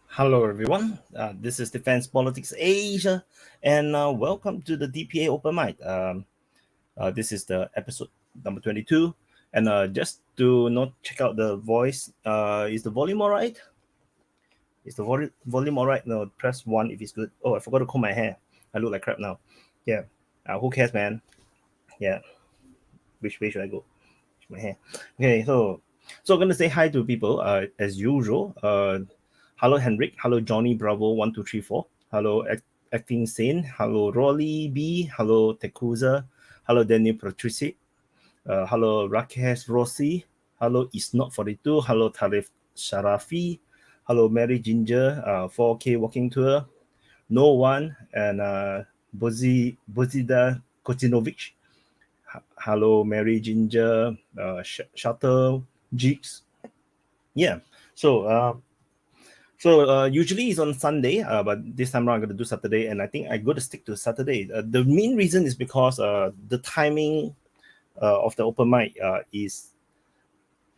Hello, everyone. This is Defense Politics Asia, and welcome to the DPA Open Mic. This is the episode number 22, and just to not check out the voice, is the volume all right? Is the volume all right? No, press 1 if it's good. Oh, I forgot to comb my hair. I look like crap now. Yeah, who cares, man? Yeah, which way should I go? My hair. Okay, so I'm gonna say hi to people as usual. Hello Henrik, hello Johnny Bravo 1234, hello Acting Sane, hello Rolly B, hello Tekuza, hello Daniel Patrici, hello Rakesh Rossi, hello Is Not 42, hello Tarif Sharafi, hello Mary Ginger, 4K Walking Tour, No One, and Bozida Kotinovic. Hello Mary Ginger, Shutter Jigs. Yeah, so usually it's on Sunday, but this time around I'm going to do Saturday, and I think I'm going to stick to Saturday. The main reason is because the timing of the open mic is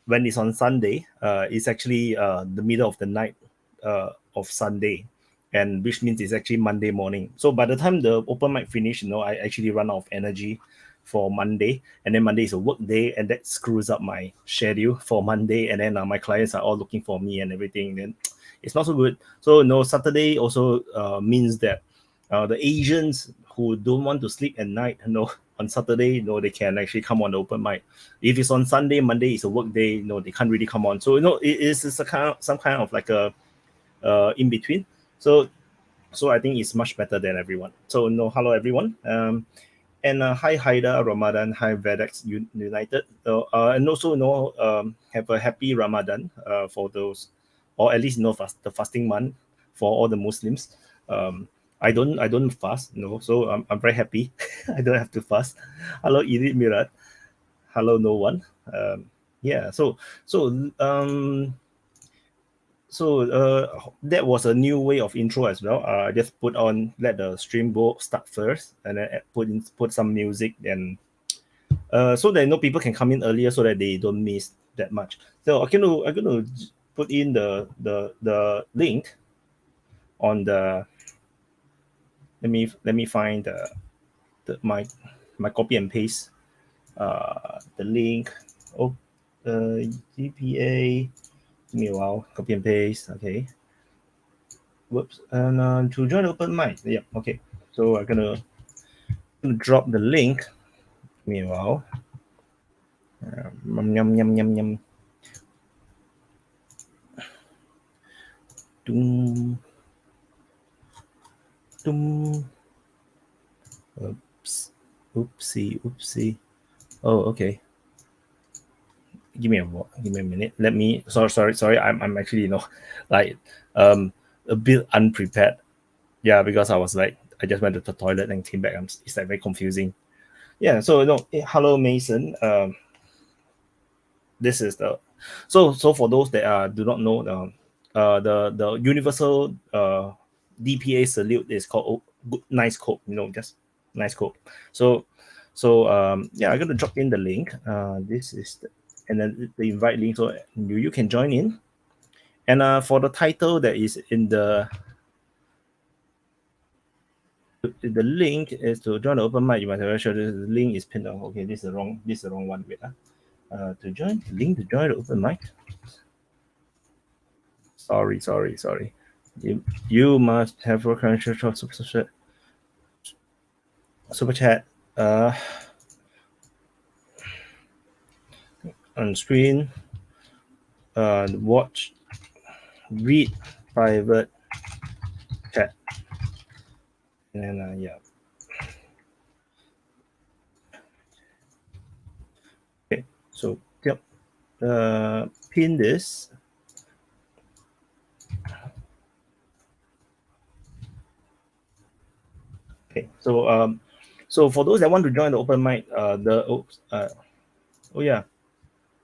when it's on Sunday. It's actually the middle of the night of Sunday, and which means it's actually Monday morning. So by the time the open mic finish, I actually run out of energy for Monday, and then Monday is a work day, and that screws up my schedule for Monday, and then my clients are all looking for me and everything. Then it's not so good. So Saturday also means that the Asians who don't want to sleep at night, on Saturday, they can actually come on the open mic. If it's on Sunday, Monday is a work day, they can't really come on. So it is some kind of like a in between. So I think it's much better than everyone. So hello everyone. And hi Haida, Ramadan, hi Vedex United, and also have a happy Ramadan for those, or at least the fasting month for all the Muslims. I don't fast, so I'm very happy. I don't have to fast. Hello Edith Mirat, hello no one. Yeah, so that was a new way of intro as well. I just let the stream go start first, and then put some music, and so that people can come in earlier, so that they don't miss that much. So I'm gonna put in the link on the. Let me find my copy and paste the link. DPA. Give me a while. Copy and paste. Okay. Whoops. And to join open mic. Yeah. Okay. So I'm gonna drop the link. Give me a while. Yum yum yum yum. Doom. Doom. Oops. Oopsie. Oh, okay. Give me a minute. Let me. Sorry. I'm actually a bit unprepared. Yeah, because I was I just went to the toilet and came back. It's very confusing. Yeah. So hello Mason. This is the so for those that do not know, the universal DPA salute is called nice quote. Just nice quote. So yeah, I'm gonna drop in the link. This is and then the invite link, so you can join in. And for the title that is in the link is to join the open mic. You might have sure the link is pinned. Okay, this is the wrong one. Wait, to join the open mic. Sorry. You must have a credential super chat. On screen. Watch, read private chat, and then yeah. Okay, so yep. Pin this. Okay, so for those that want to join the open mic, oh yeah,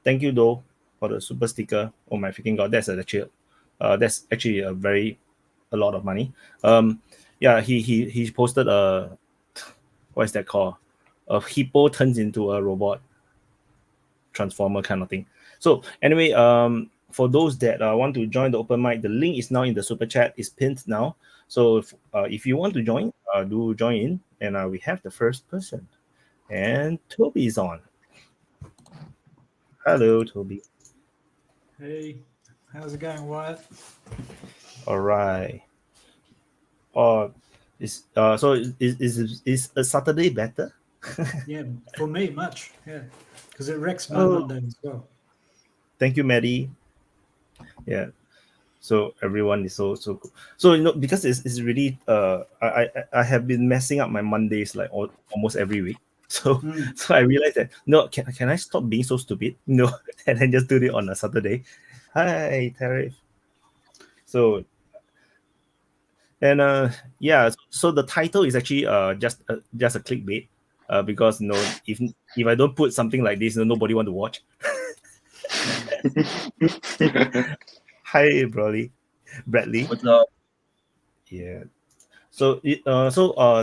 thank you though for the super sticker. Oh my freaking god, that's actually a lot of money. Yeah, he posted a, what is that called? A hippo turns into a robot. transformer kind of thing. So anyway, for those that want to join the open mic, the link is now in the super chat. It's pinned now. So if you want to join, do join in. And we have the first person. And Toby is on. Hello, Toby. Hey, how's it going, Wyatt? All right. Is a Saturday better? Yeah, for me, much. Yeah, because it wrecks my Monday as well. Thank you, Maddie. Yeah. So everyone is so cool. So because it's really I have been messing up my Mondays like almost every week. So I realized that can I stop being so stupid? And then just do it on a Saturday. Hi, Tariff. So and so the title is actually just a clickbait because if I don't put something like this, nobody want to watch. Hi, Bradley. What's up? Yeah. So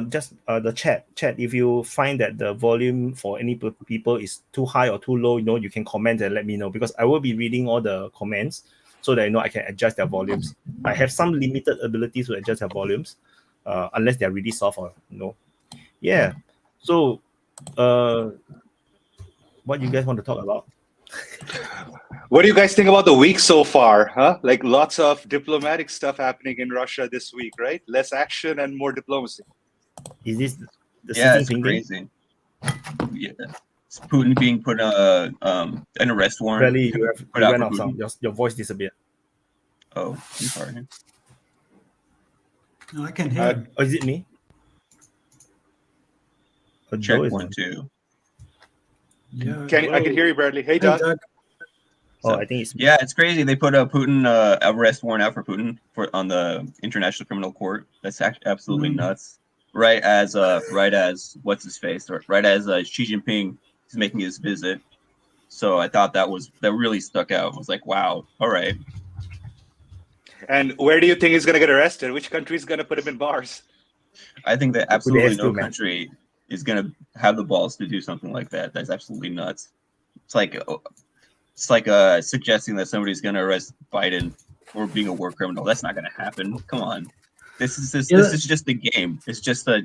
just the chat. If you find that the volume for any people is too high or too low, you can comment and let me know, because I will be reading all the comments so that I can adjust their volumes. I have some limited ability to adjust their volumes, unless they're really soft or Yeah. So, what you guys want to talk about? What do you guys think about the week so far? Huh? Like lots of diplomatic stuff happening in Russia this week, right? Less action and more diplomacy. Is this the it's crazy. Yeah. It's Putin being put an arrest warrant. Really, you ran off sound. Your voice disappeared. Oh, I'm sorry. No, I can hear. Is it me? Check 1, 2. Yeah. I can hear you, Bradley. Hey, Doug. So, I think it's it's crazy. They put a Putin arrest warrant out for Putin on the International Criminal Court. That's absolutely nuts. Right as what's his face, or right as Xi Jinping is making his visit. So I thought that really stuck out. I was like, wow, all right. And where do you think he's gonna get arrested? Which country is gonna put him in bars? I think that absolutely no country is gonna have the balls to do something like that. That's absolutely nuts. It's like suggesting that somebody's going to arrest Biden for being a war criminal. That's not going to happen. Come on, this is just a game. It's just a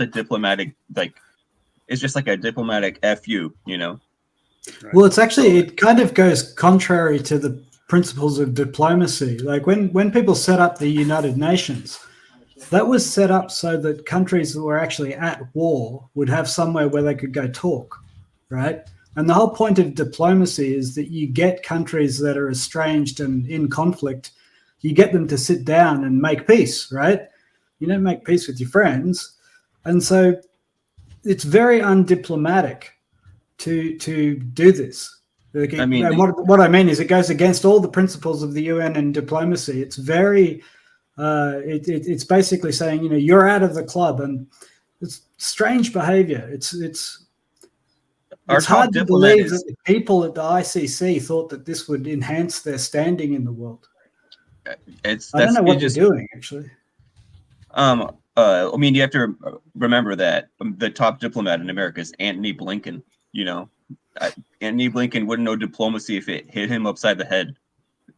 diplomatic it's just like a diplomatic FU, Right. Well, it kind of goes contrary to the principles of diplomacy. Like when people set up the United Nations, that was set up so that countries that were actually at war would have somewhere where they could go talk, right? And the whole point of diplomacy is that you get countries that are estranged and in conflict, you get them to sit down and make peace, right? You don't make peace with your friends. And so it's very undiplomatic to do this. I mean, what I mean is it goes against all the principles of the UN and diplomacy. It's very, it's basically saying, you're out of the club, and it's strange behavior. It's hard to believe that the people at the ICC thought that this would enhance their standing in the world. I don't know what they're doing, actually. I mean, you have to remember that the top diplomat in America is Antony Blinken. Antony Blinken wouldn't know diplomacy if it hit him upside the head.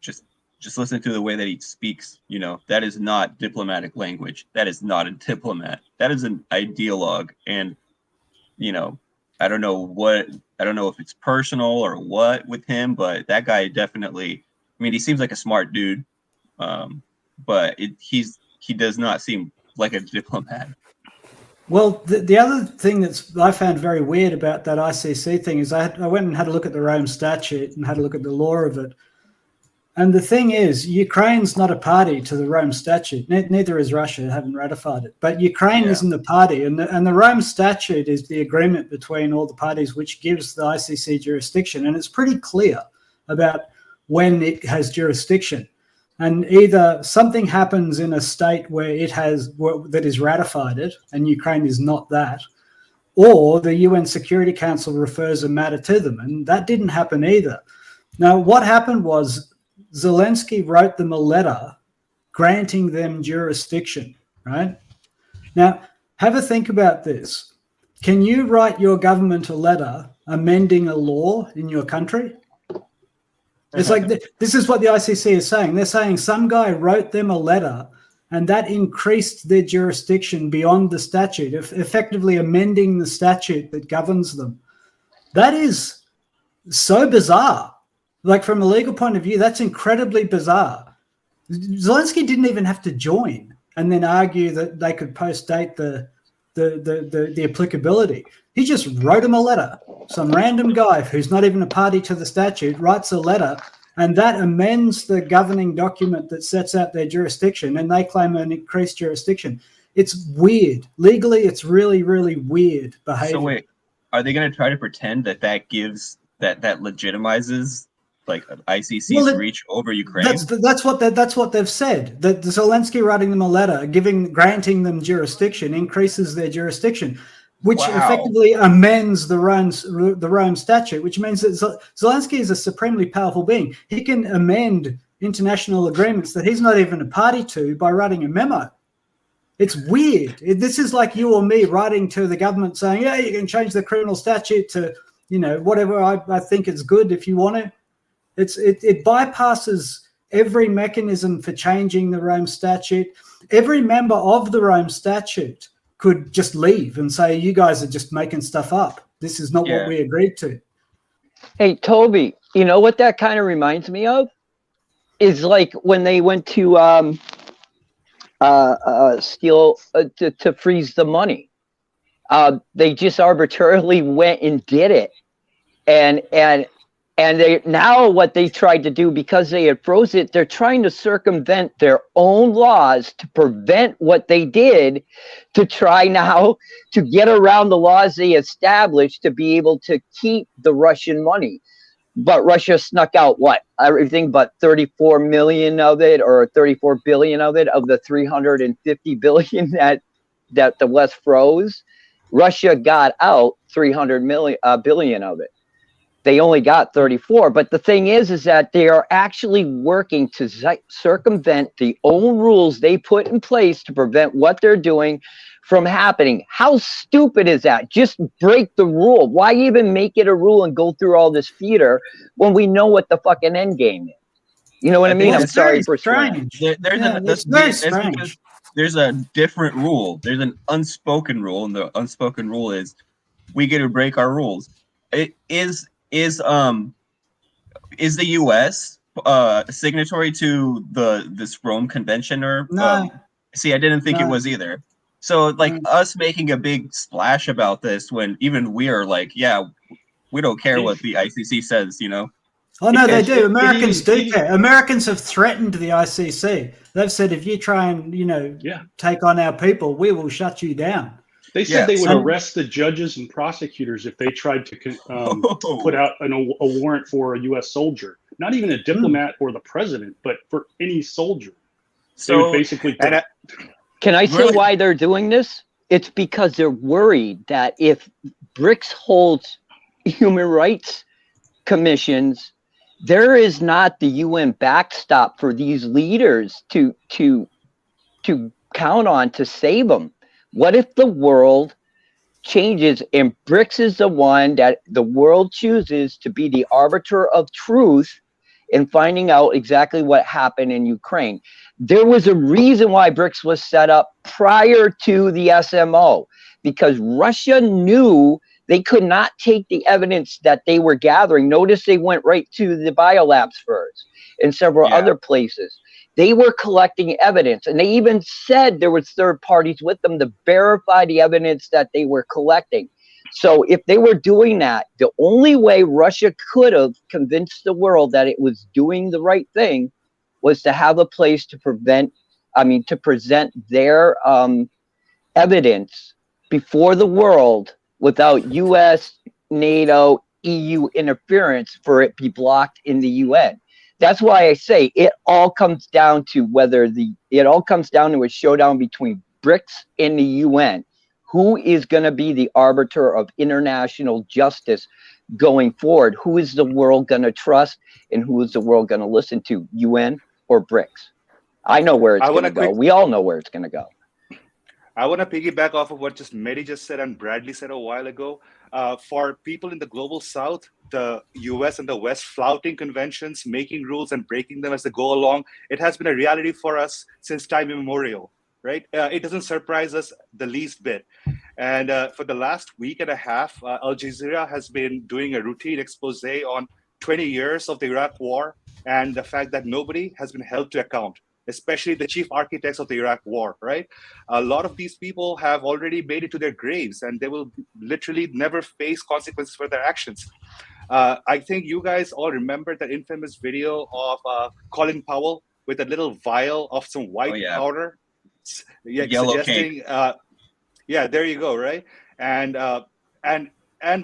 Just listen to the way that he speaks. That is not diplomatic language. That is not a diplomat. That is an ideologue, and I don't know if it's personal or what with him, but that guy definitely, he seems like a smart dude, but he does not seem like a diplomat. Well, the other thing that I found very weird about that ICC thing is I went and had a look at the Rome Statute and had a look at the law of it. And the thing is, Ukraine's not a party to the Rome Statute. Neither is Russia, haven't ratified it. But Ukraine isn't a party. And the Rome Statute is the agreement between all the parties which gives the ICC jurisdiction. And it's pretty clear about when it has jurisdiction. And either something happens in a state where that is ratified it, and Ukraine is not that, or the UN Security Council refers a matter to them. And that didn't happen either. Now, what happened was, Zelensky wrote them a letter granting them jurisdiction, right? Now, have a think about this. Can you write your government a letter amending a law in your country? It's like this is what the ICC is saying. They're saying some guy wrote them a letter and that increased their jurisdiction beyond the statute, effectively amending the statute that governs them. That is so bizarre. Like, from a legal point of view, that's incredibly bizarre. Zelensky didn't even have to join and then argue that they could post-date the applicability. He just wrote him a letter. Some random guy who's not even a party to the statute writes a letter, and that amends the governing document that sets out their jurisdiction, and they claim an increased jurisdiction. It's weird. Legally, it's really, really weird behavior. So wait, are they going to try to pretend that gives that legitimizes like ICC's reach over Ukraine? That's what they've said. That Zelensky writing them a letter, granting them jurisdiction, increases their jurisdiction, which effectively amends the Rome Statute, which means that Zelensky is a supremely powerful being. He can amend international agreements that he's not even a party to by writing a memo. It's weird. This is like you or me writing to the government saying, yeah, you can change the criminal statute to, whatever I think is good if you want to. It bypasses every mechanism for changing the Rome Statute. Every member of the Rome Statute could just leave and say, you guys are just making stuff up. This is not what we agreed to. Hey, Toby, you know what that kind of reminds me of? Is like when they went to to freeze the money. They just arbitrarily went and did it. And they now what they tried to do, because they had froze it, they're trying to circumvent their own laws to prevent what they did, to try now to get around the laws they established to be able to keep the Russian money. But Russia snuck out everything but 34 million of it, or 34 billion of it, of the 350 billion that the West froze. Russia got out 300 billion of it. They only got 34. But the thing is that they are actually working to circumvent the own rules they put in place to prevent what they're doing from happening. How stupid is that? Just break the rule. Why even make it a rule and go through all this theater when we know what the fucking end game is? You know what I mean? I'm sorry for swearing. There's a different rule. There's an unspoken rule, and the unspoken rule is we get to break our rules. It is the U.S. Signatory to this Rome Convention, or no? See, I didn't think it was either. So, like, us making a big splash about this when even we are like, yeah, we don't care what the ICC says, Oh, no, they do. Americans do care. Americans have threatened the ICC. They've said, if you try and, take on our people, we will shut you down. They said they would arrest the judges and prosecutors if they tried to put out a warrant for a U.S. soldier. Not even a diplomat or the president, but for any soldier. So they would basically... Can I say why they're doing this? It's because they're worried that if BRICS holds human rights commissions, there is not the UN backstop for these leaders to count on to save them. What if the world changes and BRICS is the one that the world chooses to be the arbiter of truth in finding out exactly what happened in Ukraine? There was a reason why BRICS was set up prior to the SMO, because Russia knew they could not take the evidence that they were gathering. Notice they went right to the biolabs first and several other places. They were collecting evidence, and they even said there was third parties with them to verify the evidence that they were collecting. So if they were doing that, the only way Russia could have convinced the world that it was doing the right thing was to have a place to present their evidence before the world without U.S., NATO, EU interference for it be blocked in the UN. That's why I say it all comes down to a showdown between BRICS and the UN. Who is going to be the arbiter of international justice going forward? Who is the world going to trust, and who is the world going to listen to, UN or BRICS? I know where it's going to go. We all know where it's going to go. I want to piggyback off of what Mehdi just said and Bradley said a while ago. for people in the global south, the US and the West flouting conventions, making rules and breaking them as they go along, it has been a reality for us since time immemorial, right? It doesn't surprise us the least bit. And for the last week and a half, Al Jazeera has been doing a routine expose on 20 years of the Iraq War and the fact that nobody has been held to account, especially the chief architects of the Iraq War, right? A lot of these people have already made it to their graves and they will literally never face consequences for their actions. I think you guys all remember that infamous video of Colin Powell with a little vial of some white powder. Yellow suggesting, yeah, there you go, right? And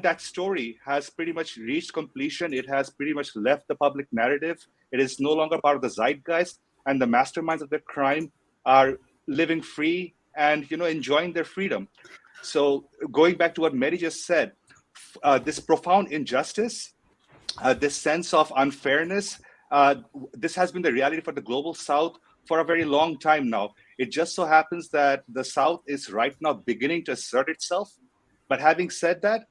that story has pretty much reached completion. It has pretty much left the public narrative. It is no longer part of the zeitgeist, and the masterminds of the crime are living free and enjoying their freedom. So going back to what Mary just said, this profound injustice, this sense of unfairness, this has been the reality for the global South for a very long time now. It just so happens that the South is right now beginning to assert itself. But having said that,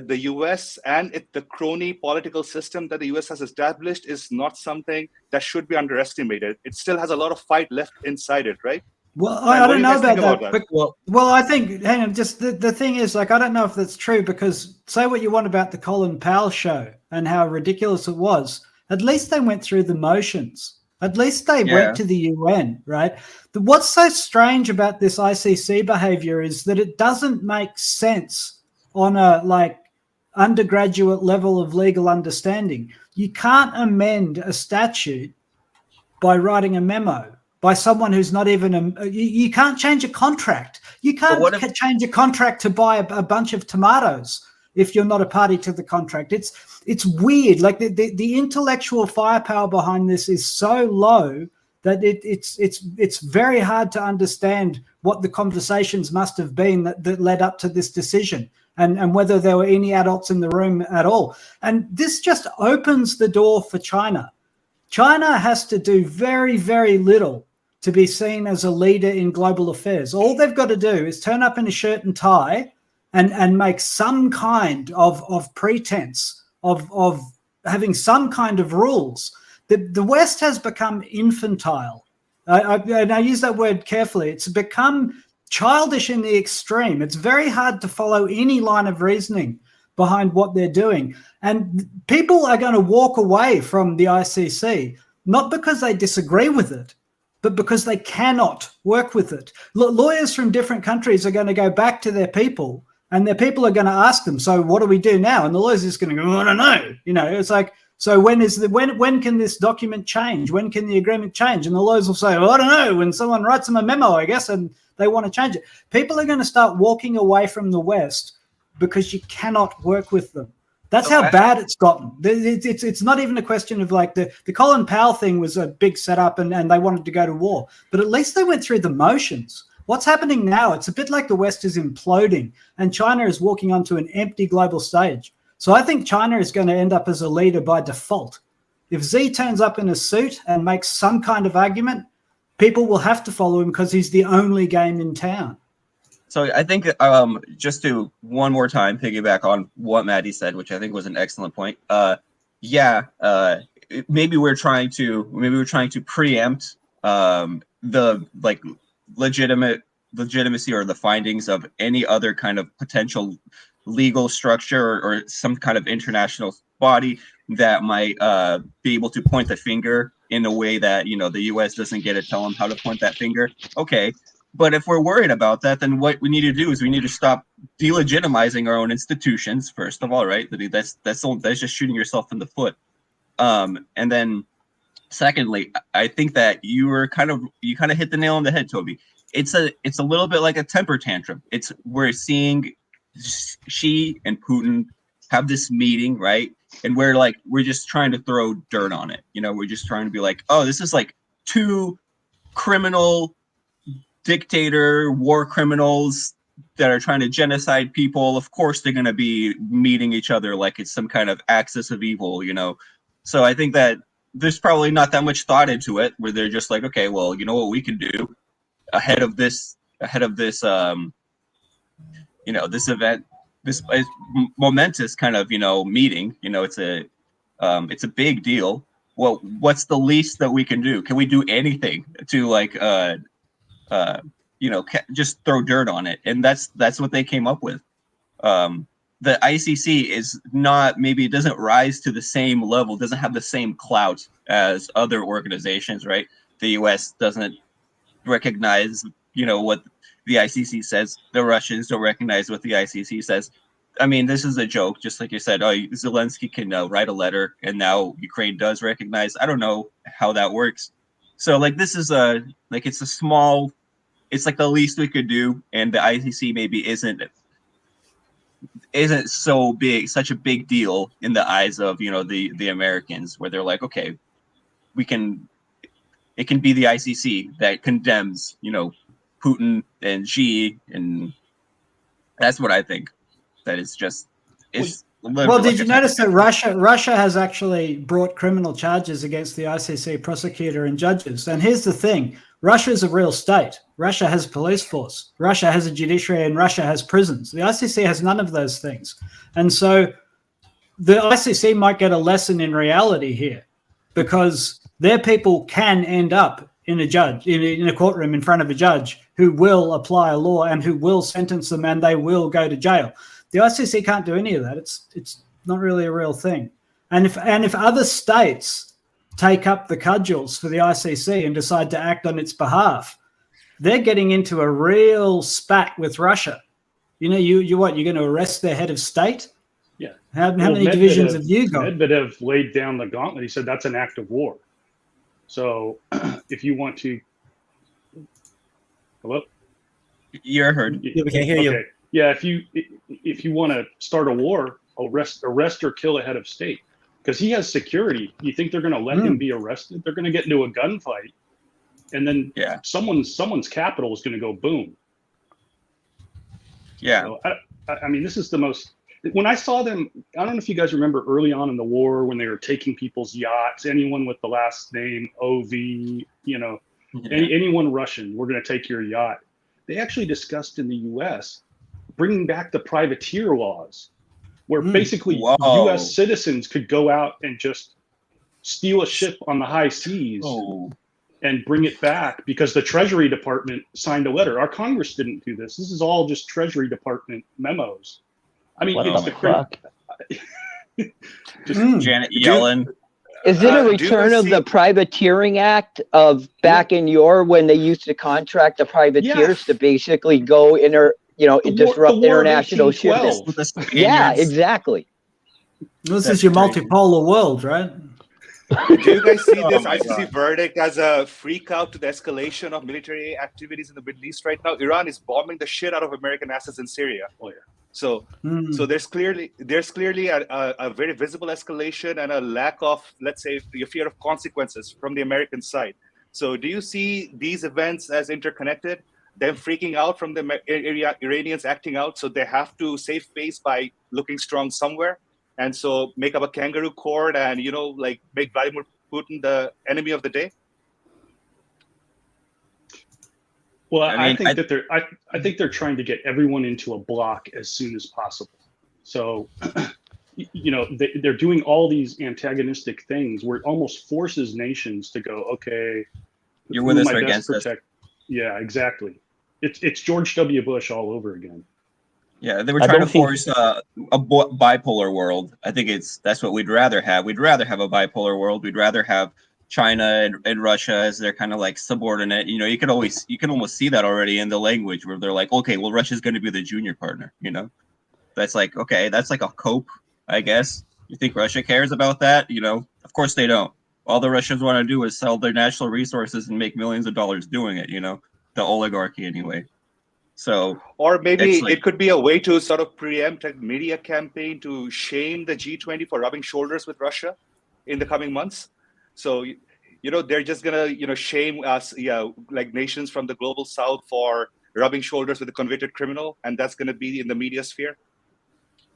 the US and the crony political system that the US has established is not something that should be underestimated. It still has a lot of fight left inside it, right? Well, I don't know about that. But, well, I think, hang on, just the thing is, like, I don't know if that's true, because say what you want about the Colin Powell show and how ridiculous it was. At least they went through the motions. At least they went to the UN, right? What's so strange about this ICC behavior is that it doesn't make sense on a undergraduate level of legal understanding. You can't amend a statute by writing a memo by someone who's not even you can't change a contract. You can't change a contract to buy a bunch of tomatoes if you're not a party to the contract. It's weird. Like the intellectual firepower behind this is so low that it's very hard to understand what the conversations must have been that led up to this decision, and whether there were any adults in the room at all. And this just opens the door for China. China has to do very, very little to be seen as a leader in global affairs. All they've got to do is turn up in a shirt and tie and make some kind of pretense of having some kind of rules. The West has become infantile. And I use that word carefully. It's become childish in the extreme. It's very hard to follow any line of reasoning behind what they're doing. And people are going to walk away from the ICC, not because they disagree with it, but because they cannot work with it. Lawyers from different countries are going to go back to their people, and their people are going to ask them, so what do we do now? And the lawyers are just going to go, I don't know. It's like, so when can this document change? When can the agreement change? And the lawyers will say, well, I don't know, when someone writes them a memo, I guess, and they want to change it. People are going to start walking away from the West because you cannot work with them. That's how bad it's gotten. It's not even a question of like the Colin Powell thing was a big setup and they wanted to go to war, but at least they went through the motions. What's happening now? It's a bit like the West is imploding and China is walking onto an empty global stage. So I think China is going to end up as a leader by default. If Xi turns up in a suit and makes some kind of argument, people will have to follow him because he's the only game in town. So I think just to one more time piggyback on what Maddie said, which I think was an excellent point. Maybe we're trying to preempt the legitimacy or the findings of any other kind of potential legal structure or some kind of international body that might be able to point the finger in a way that the U.S. doesn't get to tell them how to point that finger. Okay. But if we're worried about that, then what we need to do is we need to stop delegitimizing our own institutions, first of all, right? That's just shooting yourself in the foot. And then secondly, I think that you kind of hit the nail on the head, Toby. It's a little bit like a temper tantrum. We're seeing Xi and Putin have this meeting, right? And we're just trying to throw dirt on it. We're just trying to be like, oh, this is like two criminal dictator war criminals that are trying to genocide people. Of course they're going to be meeting each other like it's some kind of axis of evil, So I think that there's probably not that much thought into it, where they're just like, okay, well, you know what we can do ahead of this this event. this momentous kind of meeting. It's a big deal. Well, what's the least that we can do? Can we do anything to just throw dirt on it? And that's what they came up with. The ICC is not, maybe it doesn't rise to the same level, doesn't have the same clout as other organizations, right? The US doesn't recognize, what the ICC says. The Russians don't recognize what the ICC says. I mean, this is a joke, just like you said. Oh, Zelensky can write a letter, and now Ukraine does recognize. I don't know how that works. So, this is it's a small, it's like the least we could do, and the ICC maybe isn't so big, such a big deal in the eyes of the Americans, where they're like, okay, it can be the ICC that condemns Putin and Xi, and that's what I think. That is just well, did you notice that Russia has actually brought criminal charges against the ICC prosecutor and judges? And here's the thing: Russia is a real state. Russia has a police force. Russia has a judiciary, and Russia has prisons. The ICC has none of those things. And so the ICC might get a lesson in reality here, because their people can end up in a courtroom in front of a judge who will apply a law and who will sentence them, and they will go to jail. The ICC can't do any of that. It's not really a real thing. And if other states take up the cudgels for the ICC and decide to act on its behalf, they're getting into a real spat with Russia. You're going to arrest their head of state? Yeah. How many divisions have you got? Medvedev laid down the gauntlet. He said that's an act of war. So if you want to, hello? You're heard. Yeah, we can hear you. Yeah, if you want to start a war, arrest or kill a head of state, because he has security. You think they're going to let him be arrested? They're going to get into a gunfight, and then someone's capital is going to go boom. Yeah. So, I mean, this is the most. When I saw them, I don't know if you guys remember early on in the war when they were taking people's yachts. Anyone with the last name OV, anyone Russian, we're going to take your yacht. They actually discussed in the U.S. bringing back the privateer laws, where basically U.S. citizens could go out and just steal a ship on the high seas and bring it back, because the Treasury Department signed a letter. Our Congress didn't do this. This is all just Treasury Department memos. I mean, it's the Janet Yellen. Is it a return of the Privateering Act of back in when they used to contract the privateers to basically go disrupt international shipping? Yeah, exactly. This is your multipolar world, right? Do you guys see this ICC verdict as a freak out to the escalation of military activities in the Middle East right now? Iran is bombing the shit out of American assets in Syria. Oh yeah. So there's clearly a very visible escalation and a lack of, let's say, the fear of consequences from the American side. So do you see these events as interconnected? Them freaking out from the Iranians acting out, so they have to save face by looking strong somewhere, and so make up a kangaroo court and make Vladimir Putin the enemy of the day. Well, I think they're trying to get everyone into a block as soon as possible. So, they're doing all these antagonistic things where it almost forces nations to go, okay, you're with us or against us. Yeah, exactly. It's George W. Bush all over again. Yeah, they were trying to force a bipolar world. I think that's what we'd rather have. We'd rather have a bipolar world. We'd rather have China and Russia as their kind of like subordinate. You can almost see that already in the language where they're like, okay, well, Russia's going to be the junior partner. That's like, okay, that's like a cope, I guess. You think Russia cares about that? Of course they don't. All the Russians want to do is sell their national resources and make millions of dollars doing it. The oligarchy anyway. So, or maybe it could be a way to sort of preempt a media campaign to shame the G20 for rubbing shoulders with Russia in the coming months. So, they're just gonna, shame us, like nations from the global south for rubbing shoulders with a convicted criminal, and that's gonna be in the media sphere.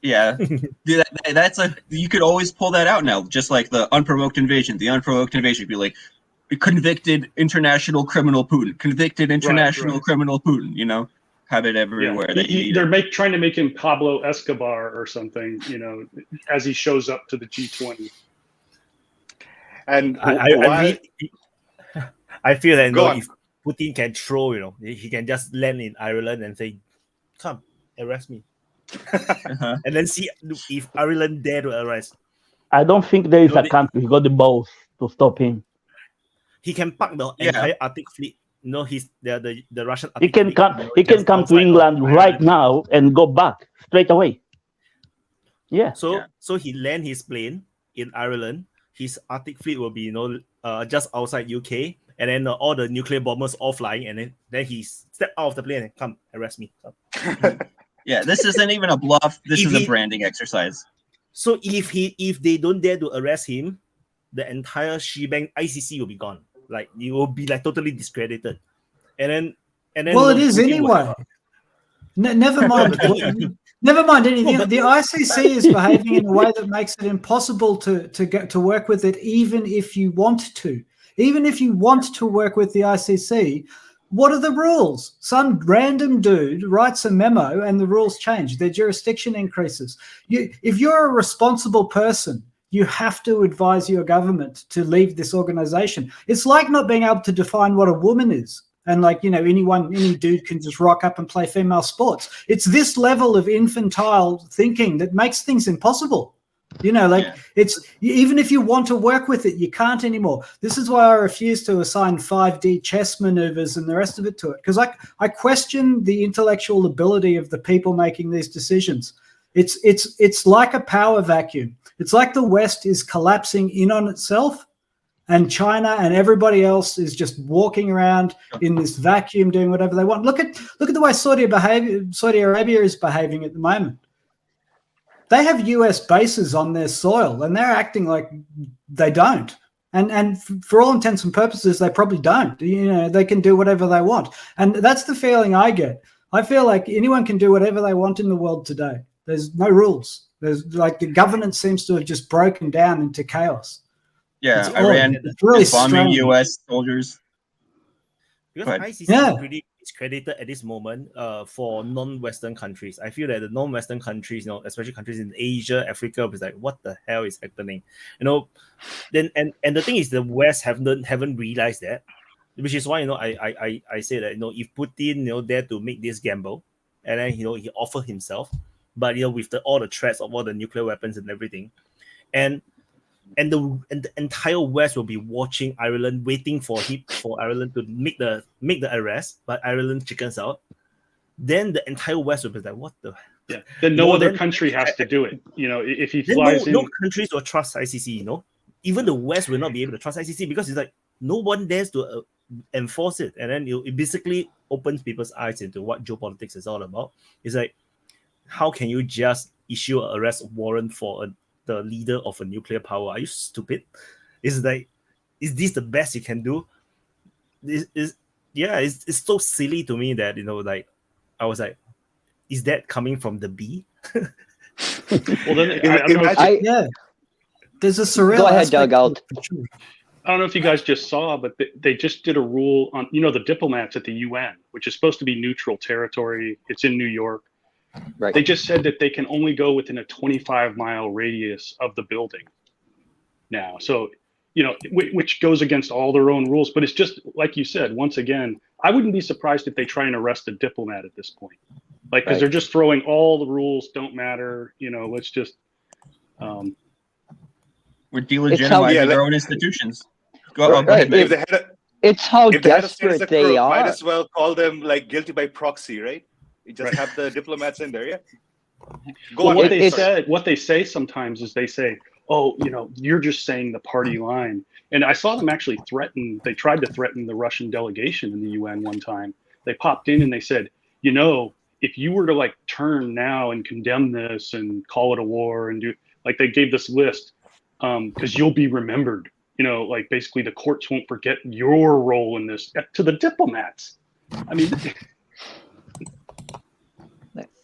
Yeah, you could always pull that out now, just like the unprovoked invasion. The unprovoked invasion would be like convicted international criminal Putin, convicted international criminal Putin. have it everywhere. That you need they're trying to make him Pablo Escobar or something, you know, as he shows up to the G20. And I feel that if Putin can throw, he can just land in Ireland and say, "Come, arrest me," and then see if Ireland dare to arrest. I don't think there is a country who got the balls to stop him. He can park the entire Arctic fleet. He's the Russian. He can come. He can come to England right now and go back straight away. Yeah. So he land his plane in Ireland. His Arctic fleet will be just outside UK, and then all the nuclear bombers all flying, and then he step out of the plane and come arrest me. Yeah, this isn't even a bluff. This is a branding exercise. So if they don't dare to arrest him, the entire shebang ICC will be gone. Like, you will be like totally discredited, and then. Well, it is anyway. Never mind. Never mind anything. The ICC is behaving in a way that makes it impossible to work with it, even if you want to. Even if you want to work with the ICC, what are the rules? Some random dude writes a memo and the rules change. Their jurisdiction increases. If you're a responsible person, you have to advise your government to leave this organization. It's like not being able to define what a woman is. And any dude can just rock up and play female sports. It's this level of infantile thinking that makes things impossible. It's, even if you want to work with it, you can't anymore. This is why I refuse to assign 5D chess maneuvers and the rest of it to it, because I question the intellectual ability of the people making these decisions. It's like a power vacuum. It's like the West is collapsing in on itself, and China and everybody else is just walking around in this vacuum doing whatever they want. Look at the way Saudi Arabia is behaving at the moment. They have US bases on their soil, and they're acting like they don't. And for all intents and purposes, they probably don't. They can do whatever they want. And that's the feeling I get. I feel like anyone can do whatever they want in the world today. There's no rules. There's the governance seems to have just broken down into chaos. Yeah, Iran really bombing US soldiers. Because ICC is pretty discredited at this moment for non-Western countries. I feel that the non-Western countries, especially countries in Asia, Africa, is like, what the hell is happening? Then and the thing is, the West haven't realized that, which is why I say that if Putin dare to make this gamble, and then he offer himself, but with all the threats of all the nuclear weapons and everything, and the entire West will be watching Ireland, waiting for Ireland to make the arrest, but Ireland chickens out. Then the entire West will be like, what the? Yeah. Then no other country has to do it. If he flies in, no countries will trust ICC. Even the West will not be able to trust ICC because it's like no one dares to enforce it, and then it basically opens people's eyes into what geopolitics is all about. It's like, how can you just issue an arrest warrant for the leader of a nuclear power? Are you stupid? It's like, is this the best you can do? It's so silly to me that I was like, is that coming from the bee? Well, then there's a surreal. Go ahead, Doug. I don't know if you guys just saw, but they just did a rule on the diplomats at the UN, which is supposed to be neutral territory. It's in New York. Right. They just said that they can only go within a 25-mile radius of the building now. So, which goes against all their own rules. But it's just like you said, once again, I wouldn't be surprised if they try and arrest a diplomat at this point. Because they're just throwing all the rules don't matter. Let's just. We're delegitimizing their own institutions. Go ahead. It's how desperate they are. Might as well call them guilty by proxy, right? You just have the diplomats in there, Go on. What they say sometimes is they say, "Oh, you're just saying the party line." And I saw them actually threaten. They tried to threaten the Russian delegation in the UN one time. They popped in and they said, if you were to turn now and condemn this and call it a war and do they gave this list, because you'll be remembered. Basically the courts won't forget your role in this. To the diplomats, I mean.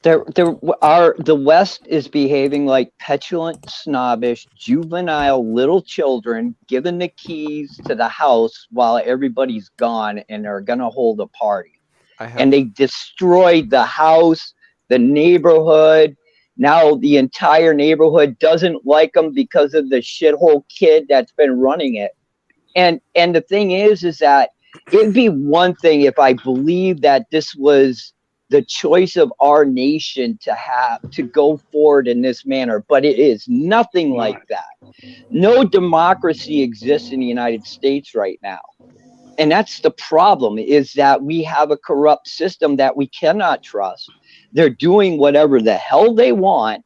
The West is behaving like petulant, snobbish, juvenile little children given the keys to the house while everybody's gone and are going to hold a party. and they destroyed the house, the neighborhood. Now the entire neighborhood doesn't like them because of the shithole kid that's been running it. And the thing is that it'd be one thing if I believed that this was the choice of our nation to go forward in this manner, but it is nothing like that. No democracy exists in the United States right now. And that's the problem, is that we have a corrupt system that we cannot trust. They're doing whatever the hell they want.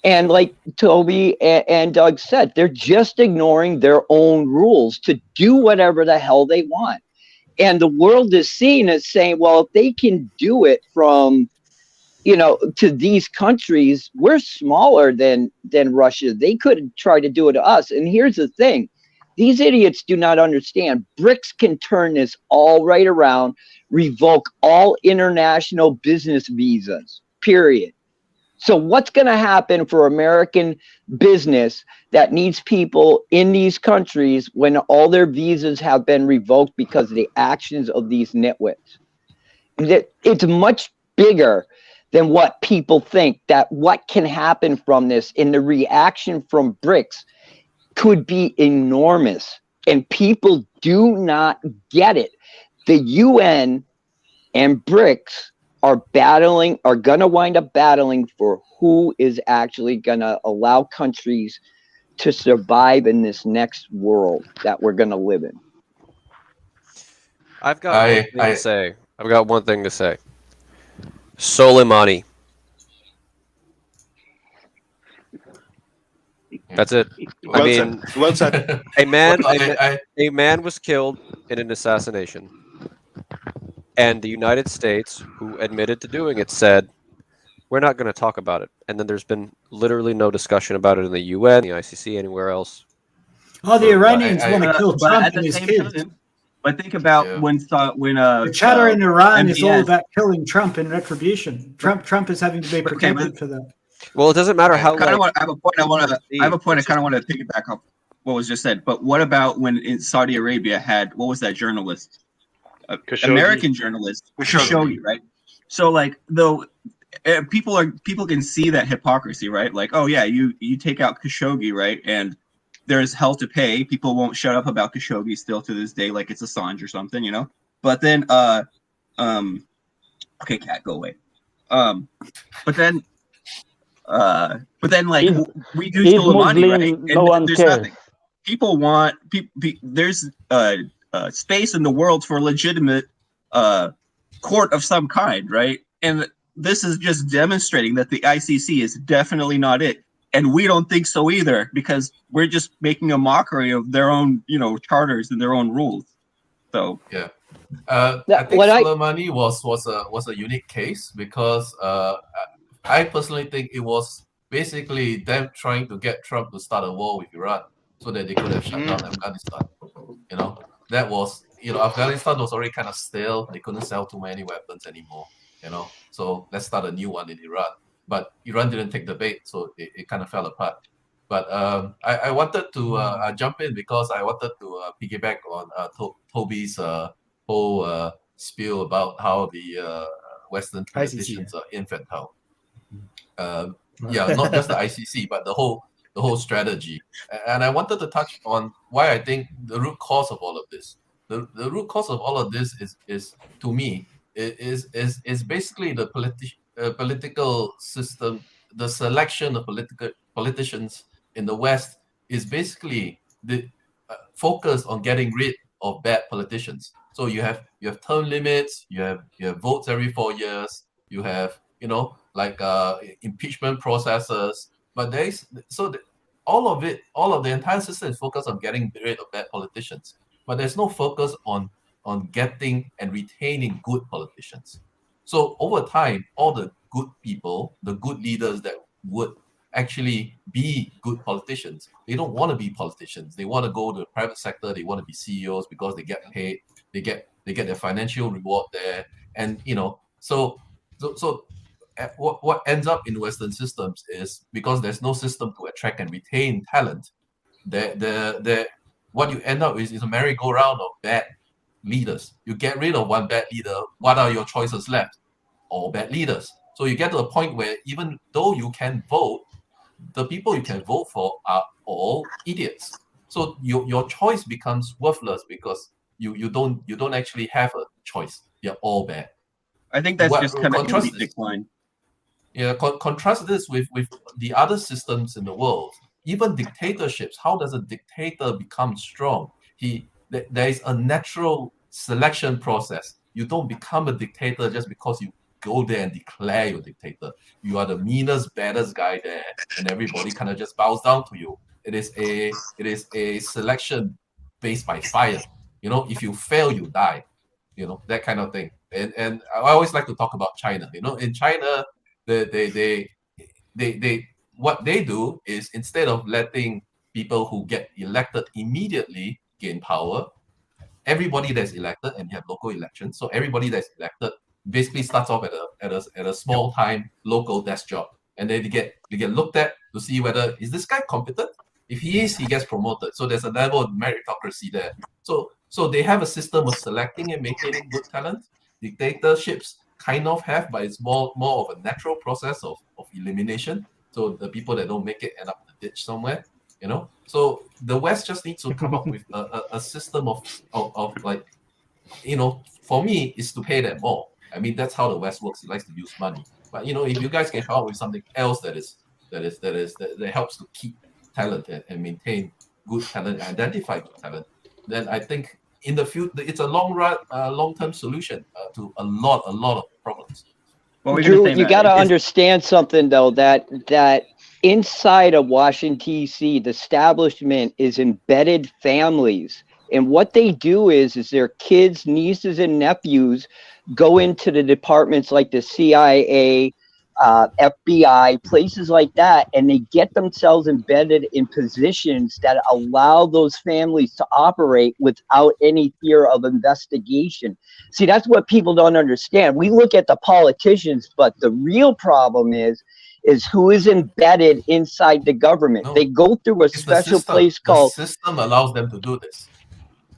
And like Toby and Doug said, they're just ignoring their own rules to do whatever the hell they want. And the world is seen as saying, well, if they can do it from, to these countries, we're smaller than Russia. They could try to do it to us. And here's the thing. These idiots do not understand. BRICS can turn this all right around, revoke all international business visas, period. So what's going to happen for American business that needs people in these countries when all their visas have been revoked because of the actions of these nitwits? It's much bigger than what people think, that what can happen from this, and the reaction from BRICS could be enormous. And people do not get it. The UN and BRICS are going to wind up battling for who is actually going to allow countries to survive in this next world that we're going to live in. I've got one thing to say. I've got one thing to say. Soleimani. That's it. Well said. Well said. A man was killed in an assassination. And the United States, who admitted to doing it, said, we're not going to talk about it. And then there's been literally no discussion about it in the UN, the ICC, anywhere else. Oh, the Iranians want to kill Trump and his kids. But think about when the chatter in Iran is all about killing Trump in retribution. Trump is having to be protected for that. Well, it doesn't matter how. I have a point. I kind of want to piggyback off what was just said. But what about when in Saudi Arabia had, what was that journalist? American journalist, Khashoggi, right? So like, though people can see that hypocrisy, right? Like, oh yeah, you take out Khashoggi, right? And there's hell to pay. People won't shut up about Khashoggi still to this day, like it's Assange or something, But then, okay, cat, go away. But then, like we do Soleimani, right? And no one there's cares. nothing. People want there's space in the world for a legitimate court of some kind, right? And this is just demonstrating that the ICC is definitely not it. And we don't think so either, because we're just making a mockery of their own, charters and their own rules. So yeah, I think Soleimani was a unique case because I personally think it was basically them trying to get Trump to start a war with Iran so that they could have shut down Afghanistan. That was, Afghanistan was already kind of stale. They couldn't sell too many weapons anymore. So let's start a new one in Iran. But Iran didn't take the bait, so it kind of fell apart. But I wanted to jump in because I wanted to piggyback on Toby's whole spiel about how the Western politicians are infantile. Not just the ICC, but the whole strategy. And I wanted to touch on why I think the root cause of all of this. The root cause of all of this is to me is basically the political system. The selection of politicians in the West is basically the focus on getting rid of bad politicians. So you have term limits, you have votes every 4 years, you have impeachment processes, but all of the entire system is focused on getting rid of bad politicians, but there's no focus on getting and retaining good politicians. So over time, all the good people, the good leaders that would actually be good politicians, they don't want to be politicians. They want to go to the private sector. They want to be CEOs because they get paid. They get their financial reward there, and so what ends up in Western systems is because there's no system to attract and retain talent. What you end up with is a merry-go-round of bad leaders. You get rid of one bad leader, what are your choices left? All bad leaders. So you get to a point where even though you can vote, the people you can vote for are all idiots. So your choice becomes worthless because you don't actually have a choice. You're all bad. I think that's just kind of complete decline. Yeah, contrast this with the other systems in the world. Even dictatorships. How does a dictator become strong? There is a natural selection process. You don't become a dictator just because you go there and declare you're a dictator. You are the meanest, baddest guy there, and everybody kind of just bows down to you. It is a selection based by fire. You know, if you fail, you die. You know, that kind of thing. And I always like to talk about China. You know, in China, they what they do is, instead of letting people who get elected immediately gain power, everybody that's elected, and you have local elections, so everybody that's elected basically starts off at a small time local desk job, and then they get looked at to see whether is this guy competent. If he is, he gets promoted. So there's a level of meritocracy there. So they have a system of selecting and maintaining good talent. Dictatorships kind of have, but it's more of a natural process of elimination. So the people that don't make it end up in the ditch somewhere, you know. So the West just needs to come up with a system of like, you know, for me, is to pay them more. I mean, that's how the West works. It likes to use money. But you know, if you guys can come up with something else that helps to keep talent and maintain good talent, identify good talent, then I think in the future it's a long-term solution to a lot of problems. Drew, you got to understand something though, that inside of Washington D.C., the establishment is embedded families, and what they do is their kids, nieces, and nephews go into the departments like the CIA, FBI, places like that, and they get themselves embedded in positions that allow those families to operate without any fear of investigation. See, that's what people don't understand. We look at the politicians, but the real problem is who is embedded inside the government. No, they go through a special place called... The system allows them to do this.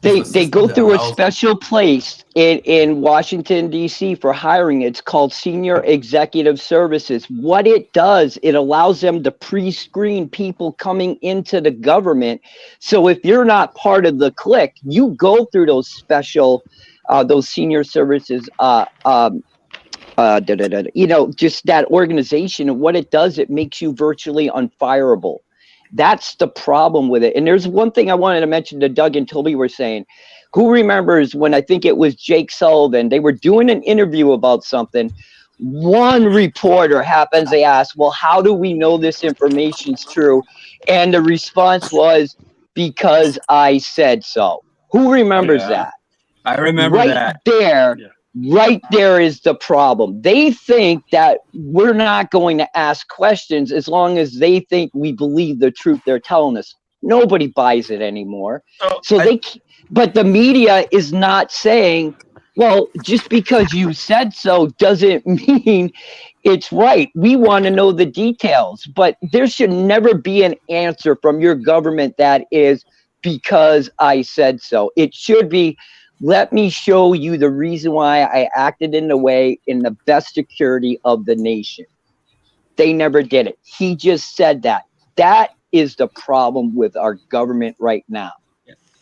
They go through a special place in Washington, D.C. for hiring. It's called Senior Executive Services. What it does, it allows them to pre-screen people coming into the government. So if you're not part of the clique, you go through those special, those senior services, you know, just that organization. And what it does, it makes you virtually unfireable. That's the problem with it. And there's one thing I wanted to mention that Doug and Toby were saying. Who remembers when, I think it was Jake Sullivan, they were doing an interview about something. One reporter happens to ask, well, how do we know this information's true? And the response was, because I said so. Who remembers that? I remember that. Right there is the problem. They think that we're not going to ask questions as long as they think we believe the truth they're telling us. Nobody buys it anymore. But the media is not saying, well, just because you said so doesn't mean it's right. We want to know the details, but there should never be an answer from your government that is because I said so. It should be, let me show you the reason why I acted in the way in the best security of the nation. They never did it. He just said that. That is the problem with our government right now.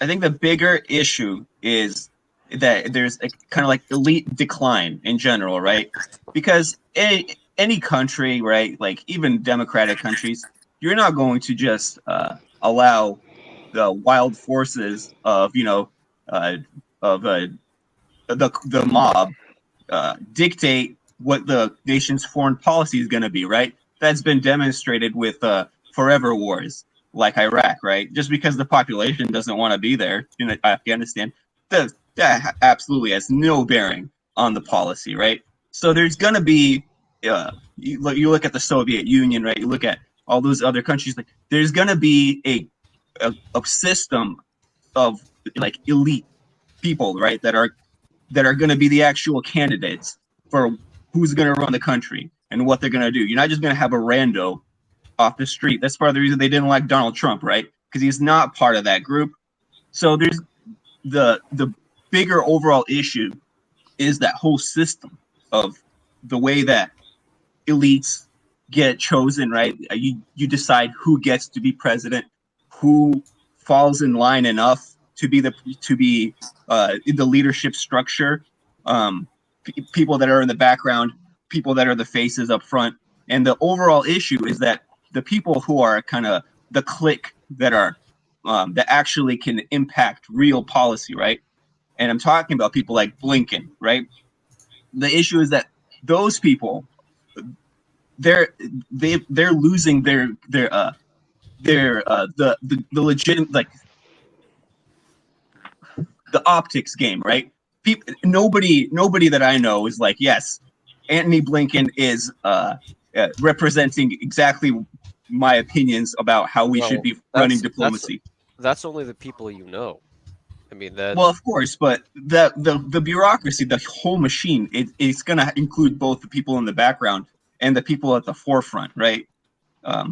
I think the bigger issue is that there's a kind of like elite decline in general, right? Because any country, right, like even democratic countries, you're not going to just allow the wild forces of, you know, the mob dictate what the nation's foreign policy is going to be, right? That's been demonstrated with forever wars like Iraq, right? Just because the population doesn't want to be there in Afghanistan, that absolutely has no bearing on the policy, right? So there's going to be, you look at the Soviet Union, right? You look at all those other countries, like there's going to be a system of like elite people, right, that are going to be the actual candidates for who's going to run the country and what they're going to do. You're not just going to have a rando off the street. That's part of the reason they didn't like Donald Trump, right? Because he's not part of that group. So there's the bigger overall issue is that whole system of the way that elites get chosen, right? You decide who gets to be president, who falls in line enough to be in the leadership structure. People that are in the background, people that are the faces up front. And the overall issue is that the people who are kind of the clique that are that actually can impact real policy, right? And I'm talking about people like Blinken, right? The issue is that those people, they're losing the legitimate, like, the optics game, right? Nobody that I know is like, yes, Antony Blinken is representing exactly my opinions about how we should be running diplomacy. That's only the people you know. I mean, that. Well, of course, but the bureaucracy, the whole machine, it's going to include both the people in the background and the people at the forefront, right? I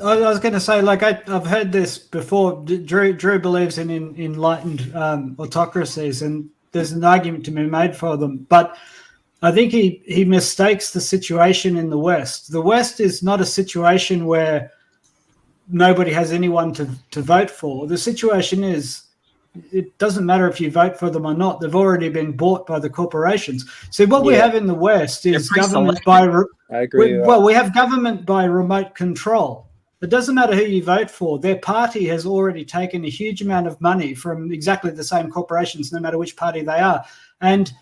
was going to say, like, I've heard this before. Drew believes in enlightened autocracies, and there's an argument to be made for them. But I think he mistakes the situation in the West. The West is not a situation where nobody has anyone to vote for. The situation is, it doesn't matter if you vote for them or not. They've already been bought by the corporations. So what we have in the West is government by. I agree. We have government by remote control. It doesn't matter who you vote for. Their party has already taken a huge amount of money from exactly the same corporations, no matter which party they are. And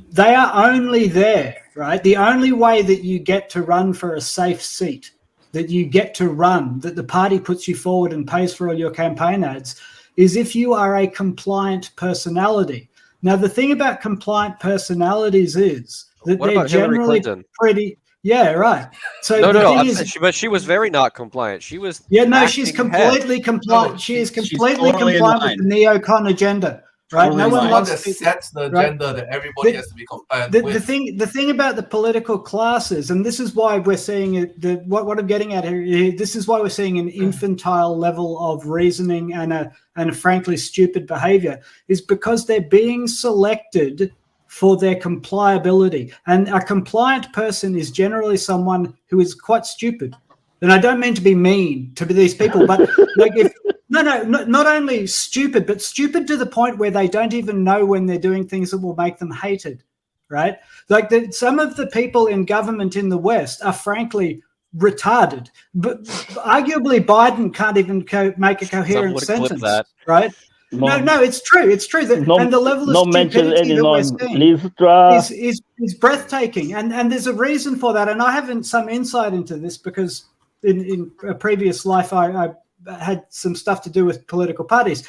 they are only there, right? The only way that you get to run for a safe seat, that you get to run, that the party puts you forward and pays for all your campaign ads, is if you are a compliant personality. Now, the thing about compliant personalities is that they're generally pretty... Yeah, right. So but she was very not compliant. She was. Yeah, no, she's completely compliant. No, she is completely compliant with the neocon agenda. Right? Totally, no one loves that sets the agenda that everybody has to be compliant with. The thing about the political classes, and this is why we're seeing it. What I'm getting at here, this is why we're seeing an infantile level of reasoning and a frankly stupid behavior, is because they're being selected for their compliability. And a compliant person is generally someone who is quite stupid. And I don't mean to be mean to these people, but like not only stupid, but stupid to the point where they don't even know when they're doing things that will make them hated, right? Like some of the people in government in the West are frankly retarded. But arguably Biden can't even make a coherent sentence, right? No, it's true. It's true that, and the level of stupidity that we're seeing is breathtaking, and there's a reason for that. And I have some insight into this because in a previous life I had some stuff to do with political parties.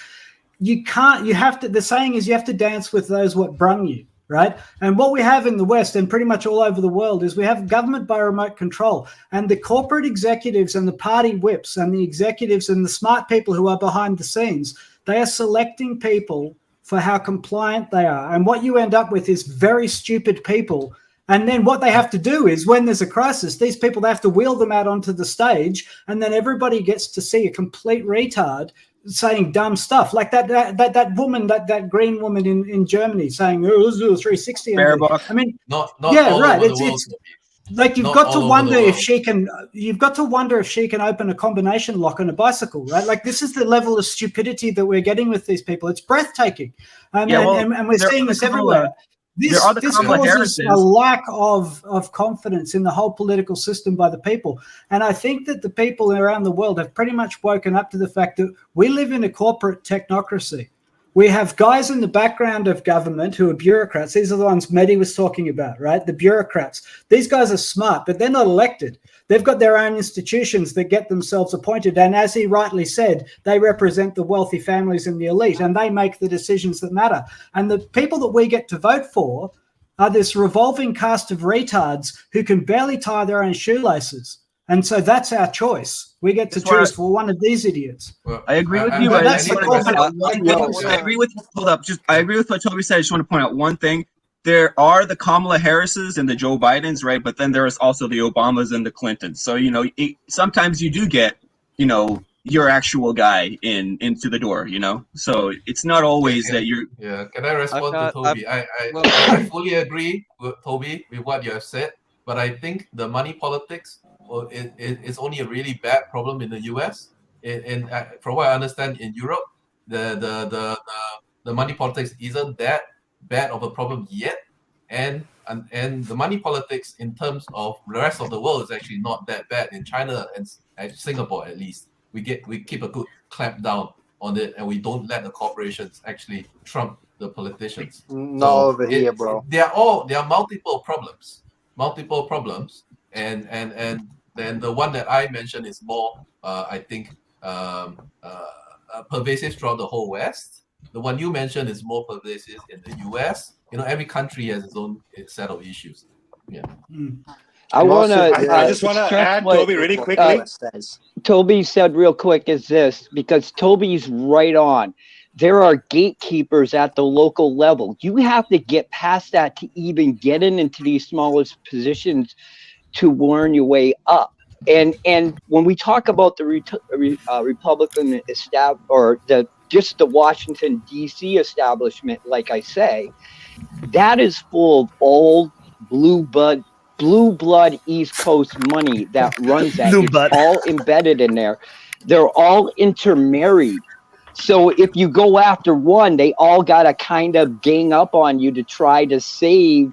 The saying is you have to dance with those what brung you, right? And what we have in the West and pretty much all over the world is we have government by remote control, and the corporate executives and the party whips and the executives and the smart people who are behind the scenes, they are selecting people for how compliant they are. And what you end up with is very stupid people. And then what they have to do is when there's a crisis, these people, they have to wheel them out onto the stage, and then everybody gets to see a complete retard saying dumb stuff. Like that woman, that green woman in Germany saying, oh, let's do a 360. I mean, not right. It's like you've got to wonder if she can. You've got to wonder if she can open a combination lock on a bicycle, right? Like this is the level of stupidity that we're getting with these people. It's breathtaking, and we're seeing this everywhere. This causes a lack of confidence in the whole political system by the people, and I think that the people around the world have pretty much woken up to the fact that we live in a corporate technocracy. We have guys in the background of government who are bureaucrats. These are the ones Mehdi was talking about, right? The bureaucrats. These guys are smart, but they're not elected. They've got their own institutions that get themselves appointed. And as he rightly said, they represent the wealthy families and the elite, and they make the decisions that matter. And the people that we get to vote for are this revolving cast of retards who can barely tie their own shoelaces. And so that's our choice. We get to choose for one of these idiots. Well, I agree with you. I agree with. Hold up. I agree with what Toby said. I just want to point out one thing. There are the Kamala Harrises and the Joe Bidens, right? But then there is also the Obamas and the Clintons. So sometimes you do get your actual guy into the door, you know. So it's not always that you're. Yeah, can I respond to Toby? I fully agree with Toby with what you have said, but I think the money politics, well, it's only a really bad problem in the US. And from what I understand, in Europe, the money politics isn't that bad of a problem yet, and the money politics in terms of the rest of the world is actually not that bad in China and Singapore at least. We keep a good clamp down on it, and we don't let the corporations actually trump the politicians. Not over here, bro. There are multiple problems, and then the one that I mentioned is more, I think, pervasive throughout the whole West. The one you mentioned is more pervasive in the US. You know, every country has its own set of issues. Yeah. I just want to add, Toby, really quickly. Toby said real quick is this, because Toby's right on. There are gatekeepers at the local level. You have to get past that to even get into these smallest positions to learn your way up. And when we talk about the Republican or just the Washington D.C. establishment, like I say, that is full of old blue blood East Coast money that runs that. It's all embedded in there. They're all intermarried. So if you go after one, they all got to kind of gang up on you to try to save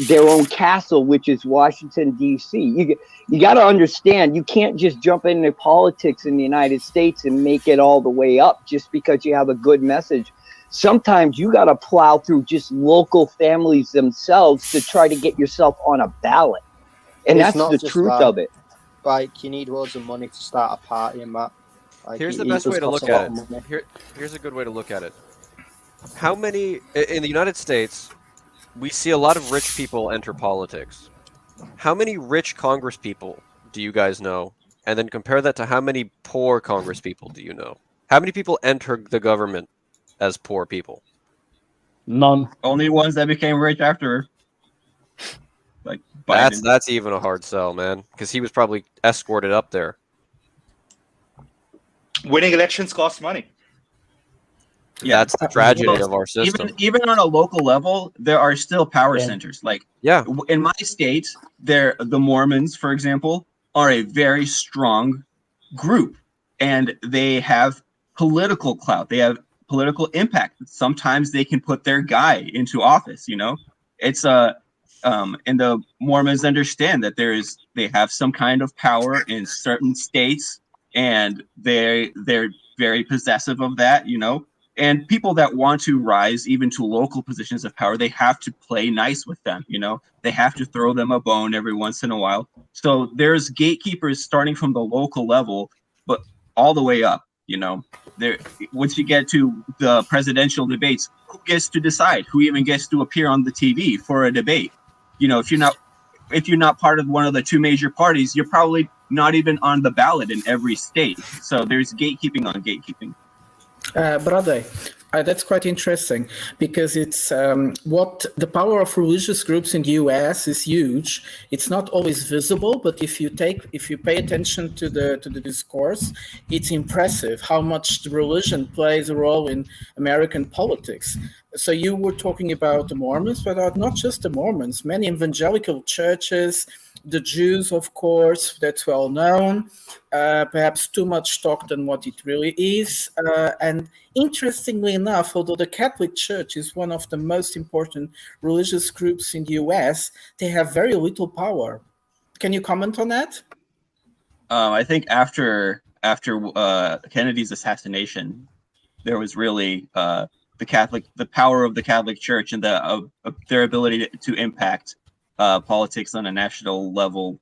their own castle, which is Washington, D.C. You got to understand, you can't just jump into politics in the United States and make it all the way up just because you have a good message. Sometimes you got to plow through just local families themselves to try to get yourself on a ballot. And It's that's the truth that. of it. Like, you need loads of money to start a party and that. Like, Here's the best way to look at it. Here's a good way to look at it. How many, in the United States, we see a lot of rich people enter politics. How many rich Congress people do you guys know? And then compare that to how many poor Congress people do you know? How many people enter the government as poor people? None. Only ones that became rich after. Like Biden. That's even a hard sell, man, because he was probably escorted up there. Winning elections costs money. Yeah, that's the tragedy of our system. Even on a local level, there are still power centers. Like, in my state, the Mormons, for example, are a very strong group, and they have political clout. They have political impact. Sometimes they can put their guy into office. You know, it's and the Mormons understand that they have some kind of power in certain states, and they're very possessive of that. You know. And people that want to rise even to local positions of power, they have to play nice with them, you know? They have to throw them a bone every once in a while. So there's gatekeepers starting from the local level, but all the way up, you know? Once you get to the presidential debates, who gets to decide? Who even gets to appear on the TV for a debate? You know, if you're not part of one of the two major parties, you're probably not even on the ballot in every state. So there's gatekeeping on gatekeeping. Brother, that's quite interesting because it's what the power of religious groups in the US is huge. It's not always visible, but if you pay attention to the discourse, it's impressive how much the religion plays a role in American politics. So you were talking about the Mormons, but not just the Mormons. Many evangelical churches, the Jews, of course, that's well known, perhaps too much talk than what it really is. And interestingly enough, although the Catholic Church is one of the most important religious groups in the US, they have very little power. Can you comment on that? I think after Kennedy's assassination, there was really the power of the Catholic Church and their ability to impact politics on a national level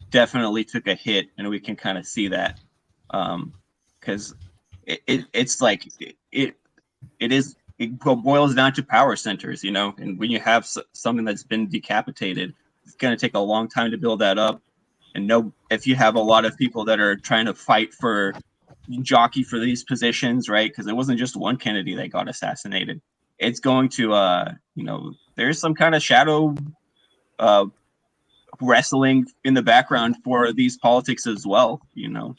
definitely took a hit, and we can kind of see that because it boils down to power centers, you know. And when you have something that's been decapitated, it's going to take a long time to build that up. And if you have a lot of people that are trying to fight for jockey for these positions, right? Because it wasn't just one Kennedy that got assassinated. It's going to there's some kind of shadow wrestling in the background for these politics as well, you know.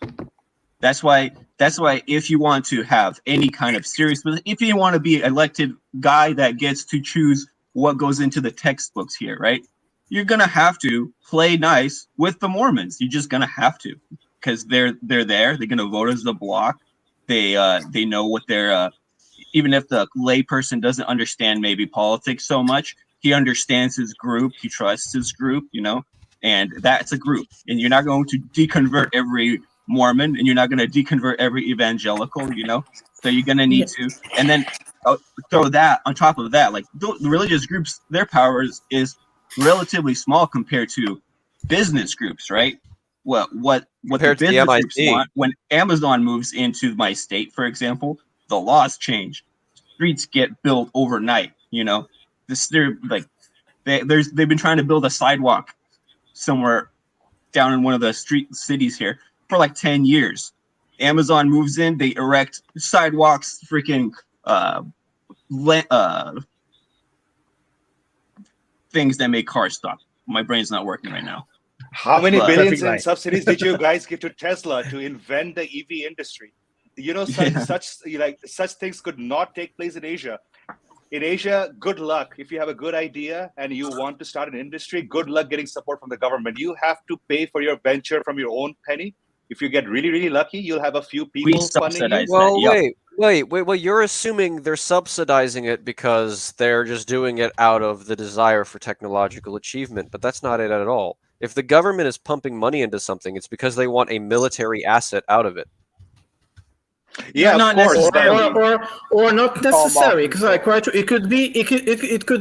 That's why if you want to have any kind of serious, if you want to be elected guy that gets to choose what goes into the textbooks here, right? You're gonna have to play nice with the Mormons. You're just gonna have to, because they're there. They're gonna vote as the bloc. They know what they're. Even if the lay person doesn't understand maybe politics so much, he understands his group. He trusts his group, you know, and that's a group. And you're not going to deconvert every Mormon, and you're not going to deconvert every evangelical, you know. So you're going to need to, and then throw that on top of that. Like the religious groups, their powers is relatively small compared to business groups, right? What the business groups want when Amazon moves into my state, for example, the laws change. Streets get built overnight. You know, they've been trying to build a sidewalk somewhere down in one of the cities here for like 10 years. Amazon moves in, they erect sidewalks, freaking things that make cars stop. My brain's not working right now. How many billions in subsidies did you guys give to Tesla to invent the EV industry? You know, such things could not take place in Asia. In Asia, good luck. If you have a good idea and you want to start an industry, good luck getting support from the government. You have to pay for your venture from your own penny. If you get really, really lucky, you'll have a few people funding you. Well, wait. Well, you're assuming they're subsidizing it because they're just doing it out of the desire for technological achievement, but that's not it at all. If the government is pumping money into something, it's because they want a military asset out of it. Yeah, not necessarily, or not necessary, because it could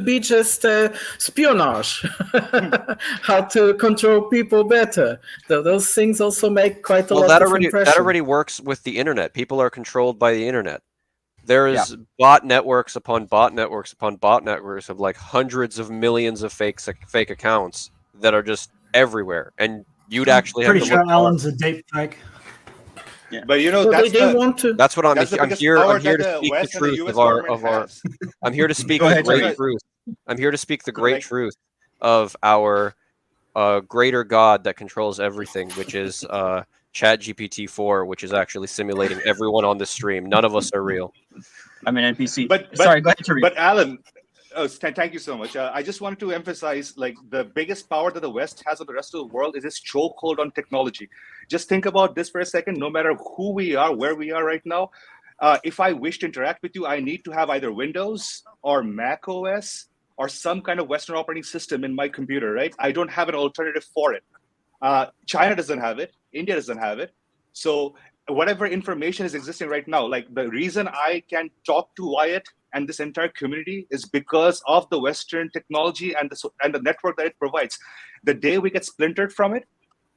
be just espionage, how to control people better. Those things also make quite a lot of impression. That already works with the internet. People are controlled by the internet. There is bot networks upon bot networks upon bot networks of like hundreds of millions of fake accounts that are just everywhere, and you'd actually have to look. Pretty sure Alan's a deep fake. Yeah. But you know, so that's what I'm here to speak the truth of our I'm here to speak the great truth. I'm here to speak the great truth of our greater God that controls everything, which is ChatGPT-4, which is actually simulating everyone on the stream. None of us are real. I'm an NPC. Sorry, go ahead, Tariq. But Alan, thank you so much. I just wanted to emphasize, like, the biggest power that the West has on the rest of the world is its chokehold on technology. Just think about this for a second. No matter who we are, where we are right now, if I wish to interact with you, I need to have either Windows or Mac OS or some kind of Western operating system in my computer, right? I don't have an alternative for it. China doesn't have it. India doesn't have it. So whatever information is existing right now, like the reason I can talk to Wyatt and this entire community is because of the Western technology and the network that it provides. The day we get splintered from it,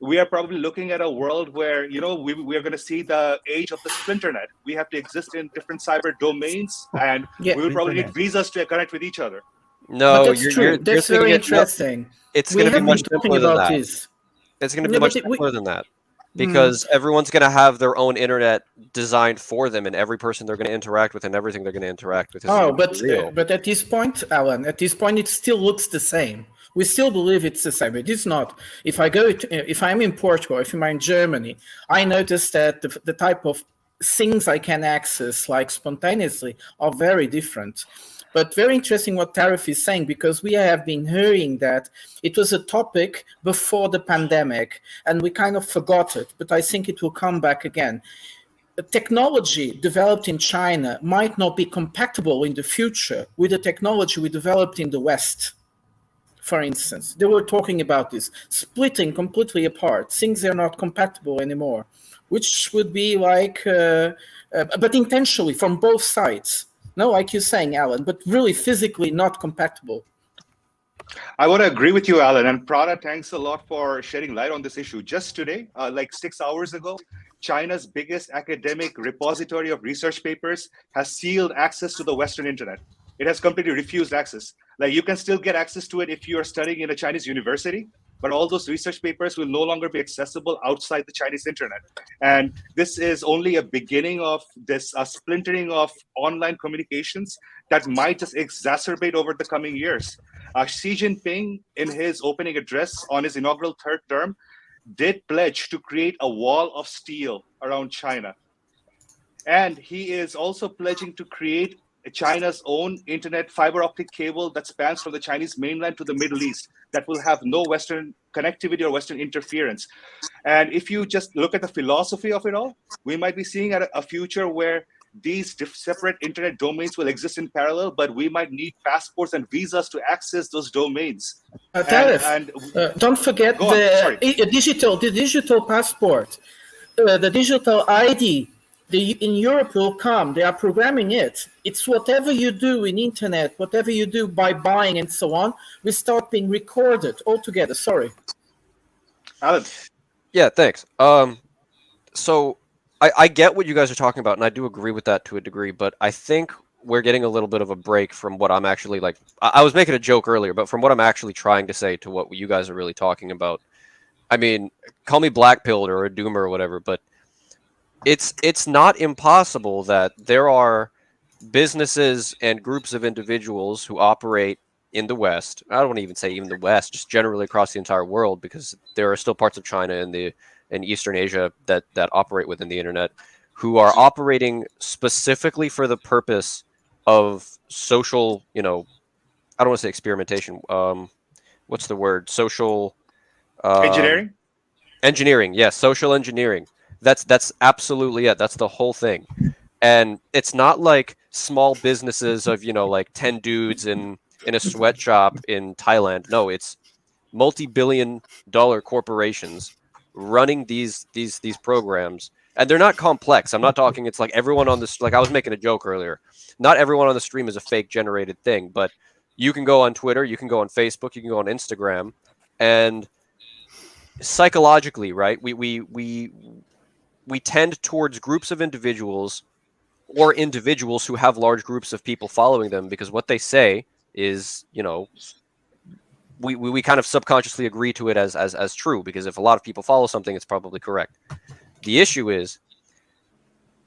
we are probably looking at a world where, you know, we are going to see the age of the splinternet. We have to exist in different cyber domains, and we will probably need visas to connect with each other. No, that's true. That's very interesting. It's going to be much simpler than that. It's going to be much simpler than that. Because everyone's going to have their own internet designed for them, and every person they're going to interact with and everything they're going to interact with is real. But at this point, Alan, it still looks the same. We still believe it's the same. It is not. If I'm in Portugal, if I'm in Germany, I notice that the type of things I can access, like spontaneously, are very different. But very interesting what Tarif is saying, because we have been hearing that it was a topic before the pandemic, and we kind of forgot it, but I think it will come back again. Technology developed in China might not be compatible in the future with the technology we developed in the West. For instance, they were talking about this, splitting completely apart. Things are not compatible anymore, which would be like, but intentionally from both sides. No, like you're saying, Alan, but really physically not compatible. I want to agree with you, Alan. And Prada, thanks a lot for shedding light on this issue. Just today, like 6 hours ago, China's biggest academic repository of research papers has sealed access to the Western internet. It has completely refused access. Like, you can still get access to it if you are studying in a Chinese university, but all those research papers will no longer be accessible outside the Chinese internet. And this is only a beginning of this splintering of online communications that might just exacerbate over the coming years. Xi Jinping, in his opening address on his inaugural third term, did pledge to create a wall of steel around China. And he is also pledging to create China's own internet fiber optic cable that spans from the Chinese mainland to the Middle East that will have no Western connectivity or Western interference. And if you just look at the philosophy of it all, we might be seeing a future where these separate internet domains will exist in parallel, but we might need passports and visas to access those domains. Don't forget the digital passport, the digital ID. In Europe will come. They are programming it. It's whatever you do in internet, whatever you do by buying and so on, will start being recorded altogether. Sorry. Alan. Yeah, thanks. So I get what you guys are talking about, and I do agree with that to a degree, but I think we're getting a little bit of a break from what I'm actually like. I was making a joke earlier, but from what I'm actually trying to say to what you guys are really talking about. I mean, call me black-pilled or a doomer or whatever, but it's not impossible that there are businesses and groups of individuals who operate in the West. I don't want to even say even the West, just generally across the entire world, because there are still parts of China and Eastern Asia that operate within the internet, who are operating specifically for the purpose of social, I don't want to say experimentation. What's the word? Social engineering? Engineering, yes, social engineering. That's absolutely it. That's the whole thing. And it's not like small businesses of, like 10 dudes in a sweatshop in Thailand. No, it's multi-billion-dollar corporations running these programs. And they're not complex. I'm not talking it's like everyone on this, like I was making a joke earlier. Not everyone on the stream is a fake generated thing, but you can go on Twitter, you can go on Facebook, you can go on Instagram, and psychologically, right? We tend towards groups of individuals or individuals who have large groups of people following them, because what they say is, we kind of subconsciously agree to it as true, because if a lot of people follow something, it's probably correct. The issue is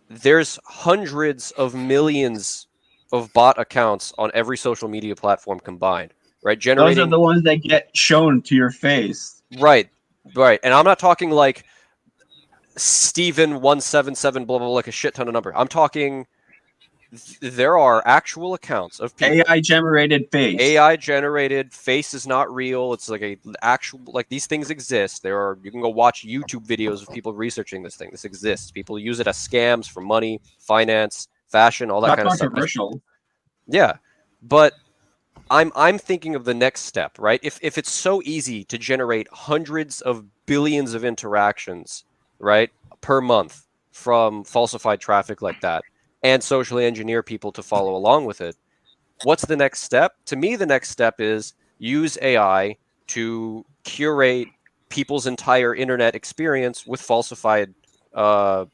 there's hundreds of millions of bot accounts on every social media platform combined, right? Those are the ones that get shown to your face. Right. And I'm not talking like Steven 177 blah blah blah, like a shit ton of number. I'm talking there are actual accounts of people. AI generated face is not real. It's like these things exist. You can go watch YouTube videos of people researching this thing. This exists. People use it as scams for money, finance, fashion, all that kind of stuff. Controversial. Yeah. But I'm thinking of the next step, right? If it's so easy to generate hundreds of billions of interactions, right, per month from falsified traffic like that, and socially engineer people to follow along with it, what's the next step? To me, the next step is use AI to curate people's entire internet experience with falsified, I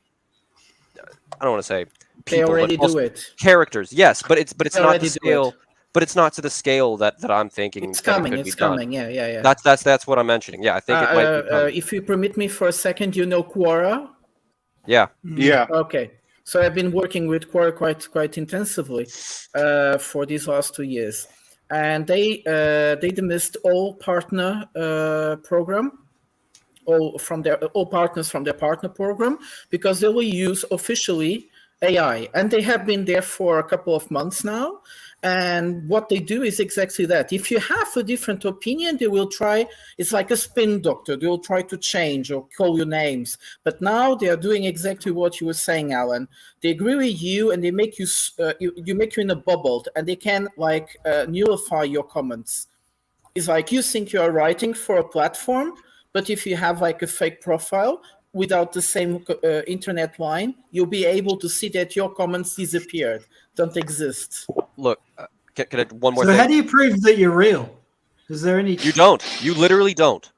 don't want to say people, they already do it. Characters, yes, but it's not the scale. But it's not to the scale that I'm thinking. It's coming. It's coming. Yeah. That's what I'm mentioning. Yeah, I think it might be coming. If you permit me for a second, Quora? Yeah. Yeah. Okay. So I've been working with Quora quite intensively for these last 2 years, and they demissed all partner program, all partners from their partner program, because they will use officially AI, and they have been there for a couple of months now. And what they do is exactly that. If you have a different opinion, they will try. It's like a spin doctor. They will try to change or call you names. But now they are doing exactly what you were saying, Alan. They agree with you, and they make you make you in a bubble, and they can nullify your comments. It's like you think you are writing for a platform, but if you have like a fake profile without the same internet line, you'll be able to see that your comments disappeared, don't exist. Look, can I one more so thing? How do you prove that you're real? Is there any? You don't. You literally don't.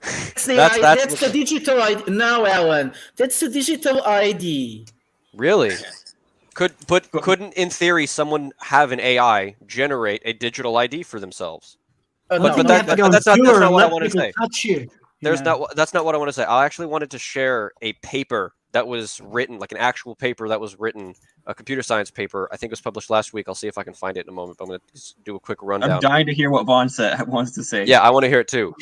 That's the digital ID now, Alan. That's the digital ID. Really? Couldn't in theory someone have an AI generate a digital ID for themselves? But that's not what I want to say. That's not what I want to say. I actually wanted to share a paper that was written, like an actual paper that was written, a computer science paper. I think it was published last week. I'll see if I can find it in a moment, but I'm going to do a quick rundown. I'm dying to hear what Vaughn wants to say. Yeah, I want to hear it too.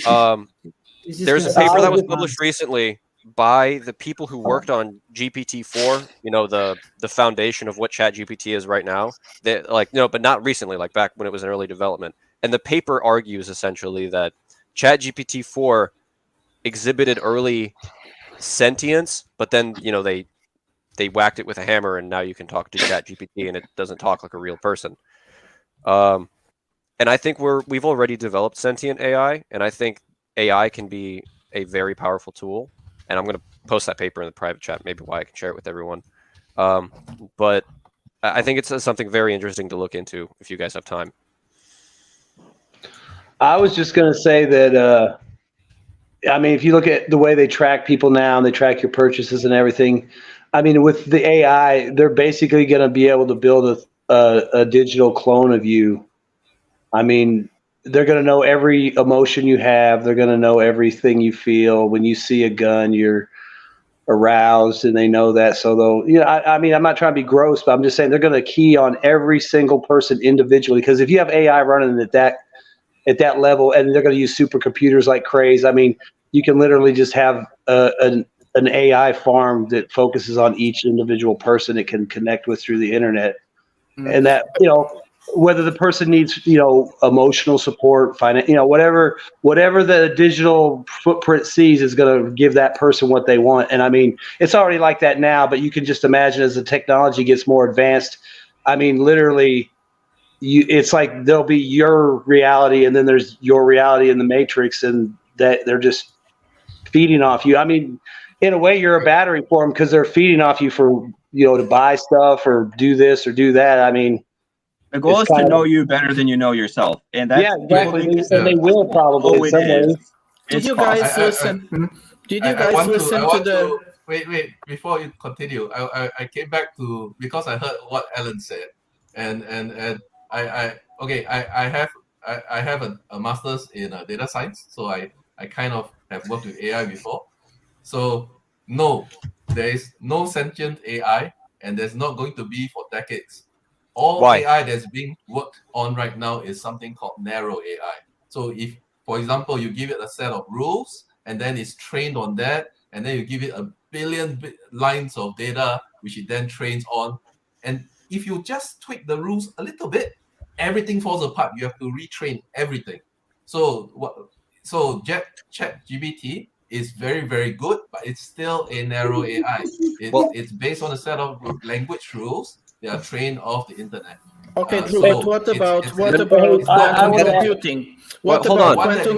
There's a paper that was published recently by the people who worked on GPT-4, you know, the foundation of what ChatGPT is right now. They, like, no, but not recently, like back when it was in early development. And the paper argues essentially that ChatGPT-4 exhibited early sentience, but then, you know, they whacked it with a hammer, and now you can talk to ChatGPT, and it doesn't talk like a real person. And I think we've already developed sentient AI, and I think AI can be a very powerful tool. And I'm going to post that paper in the private chat, maybe why I can share it with everyone. But I think it's something very interesting to look into if you guys have time. I was just going to say that, I mean, if you look at the way they track people now and they track your purchases and everything, I mean, with the AI, they're basically going to be able to build a digital clone of you. I mean, they're going to know every emotion you have. They're going to know everything you feel. When you see a gun, you're aroused, and they know that. So they'll, you know, I mean, I'm not trying to be gross, but I'm just saying they're going to key on every single person individually. Because if you have AI running at that level, and they're going to use supercomputers like crazy, I mean, you can literally just have an AI farm that focuses on each individual person it can connect with through the internet. And that, you know, whether the person needs, you know, emotional support, you know, whatever the digital footprint sees is going to give that person what they want. And I mean, it's already like that now, but you can just imagine as the technology gets more advanced, I mean, literally, it's like there'll be your reality, and then there's your reality in the Matrix, and that they're just feeding off you. I mean, in a way, you're a battery for them because they're feeding off you for, you know, to buy stuff or do this or do that. I mean, the goal is to know you better than you know yourself, and that's exactly. And they will probably in some ways. Did you guys listen? Did you guys listen to the? Wait! Before you continue, I came back to, because I heard what Alan said, and I have a master's in data science, so I kind of have worked with AI before. So no, there is no sentient AI, and there's not going to be for decades. All AI that's being worked on right now is something called narrow AI. So if, for example, you give it a set of rules, and then it's trained on that, and then you give it a billion lines of data, which it then trains on, and if you just tweak the rules a little bit, everything falls apart. You have to retrain everything. So ChatGPT is very, very good, but it's still a narrow AI. It's based on a set of language rules. They are trained off the internet. Okay, Drew, but what about quantum computing? What about quantum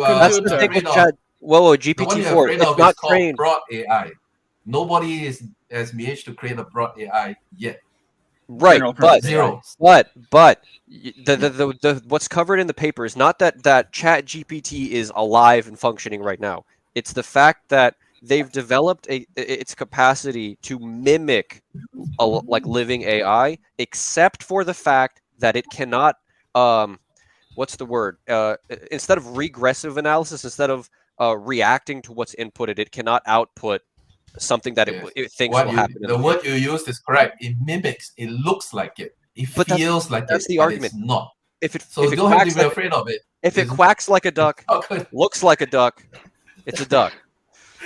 computer? Whoa, GPT-4, it's not trained. Broad AI. Nobody has managed to create a broad AI yet. Right, but zero. But the what's covered in the paper is not that ChatGPT is alive and functioning right now. It's the fact that they've developed its capacity to mimic like living AI, except for the fact that it cannot what's the word? Instead of regressive analysis, instead of reacting to what's inputted, it cannot output something that it thinks will happen. The word you used is correct. It mimics. It looks like it. It feels like it. That's the argument. It's not. So you don't have to be afraid of it. If it quacks like a duck, looks like a duck, it's a duck.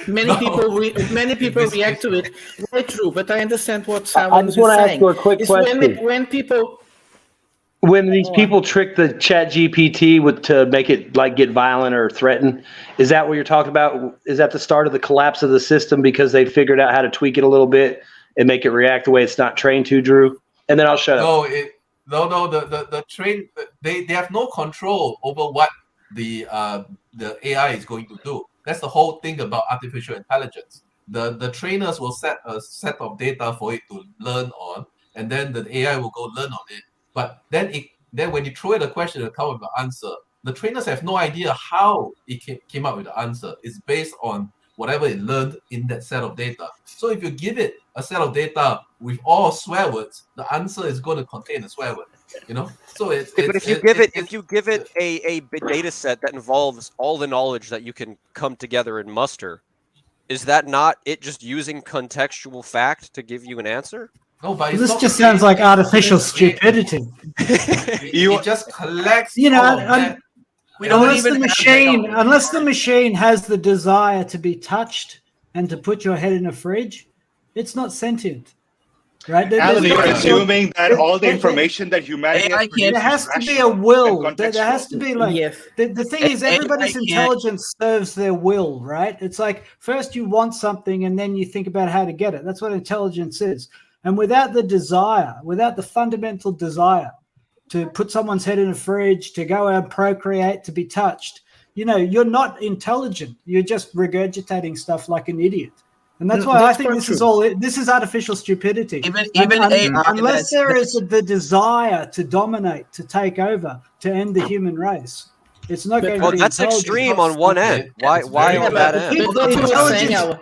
Many people react to it. Very true, but I understand what I Alan just is want to ask saying. you a quick question. When these people trick the ChatGPT to make it like get violent or threaten, is that what you're talking about? Is that the start of the collapse of the system because they figured out how to tweak it a little bit and make it react the way it's not trained to, Drew? And then I'll shut up. No. The train, they have no control over what the AI is going to do. That's the whole thing about artificial intelligence. The trainers will set a set of data for it to learn on, and then the AI will go learn on it. But then when you throw it a question, it'll come with an answer. The trainers have no idea how it came up with the answer. It's based on whatever it learned in that set of data. So if you give it a set of data with all swear words, the answer is going to contain a swear word. You know, so if you give it a data set that involves all the knowledge that you can come together and muster, is that not it just using contextual fact to give you an answer? No, but this just sounds like artificial stupidity. It just collects. We don't unless even the have machine, technology. unless the machine has the desire to be touched and to put your head in a fridge, it's not sentient, right? Alan, you're nothing- assuming that all the there- information that humanity AI has produced there has is to be a rational will. and There has to contextual. be like Yes. the thing is everybody's can't- intelligence serves their will, right? It's like first you want something and then you think about how to get it. That's what intelligence is. And without the desire, without the fundamental desire to put someone's head in a fridge, to go out and procreate, to be touched, you're not intelligent. You're just regurgitating stuff like an idiot. And that's why I think this is artificial stupidity. Even AI unless there is the desire to dominate, to take over, to end the human race, it's not going to Well, be that's intelligent. extreme on one end. Why on that end?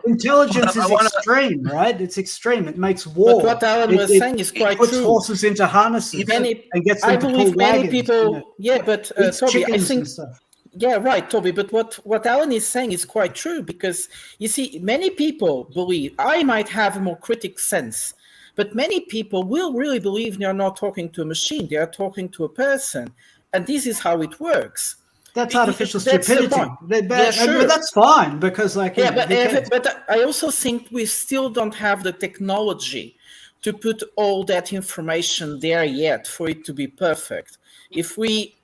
Intelligence is extreme, right? It's extreme. It makes war. But what Alan was saying is quite puts true. horses into harnesses and gets them I to pull believe many wagons, people. Yeah, but eats Toby, I chickens think. and stuff. Yeah, right, Toby. But what Alan is saying is quite true, because you see, many people believe. I might have a more critic sense, but many people will really believe they are not talking to a machine; they are talking to a person, and this is how it works. That's artificial That's the stupidity. point. But Sure. that's fine because, like, but I also think we still don't have the technology to put all that information there yet for it to be perfect. If we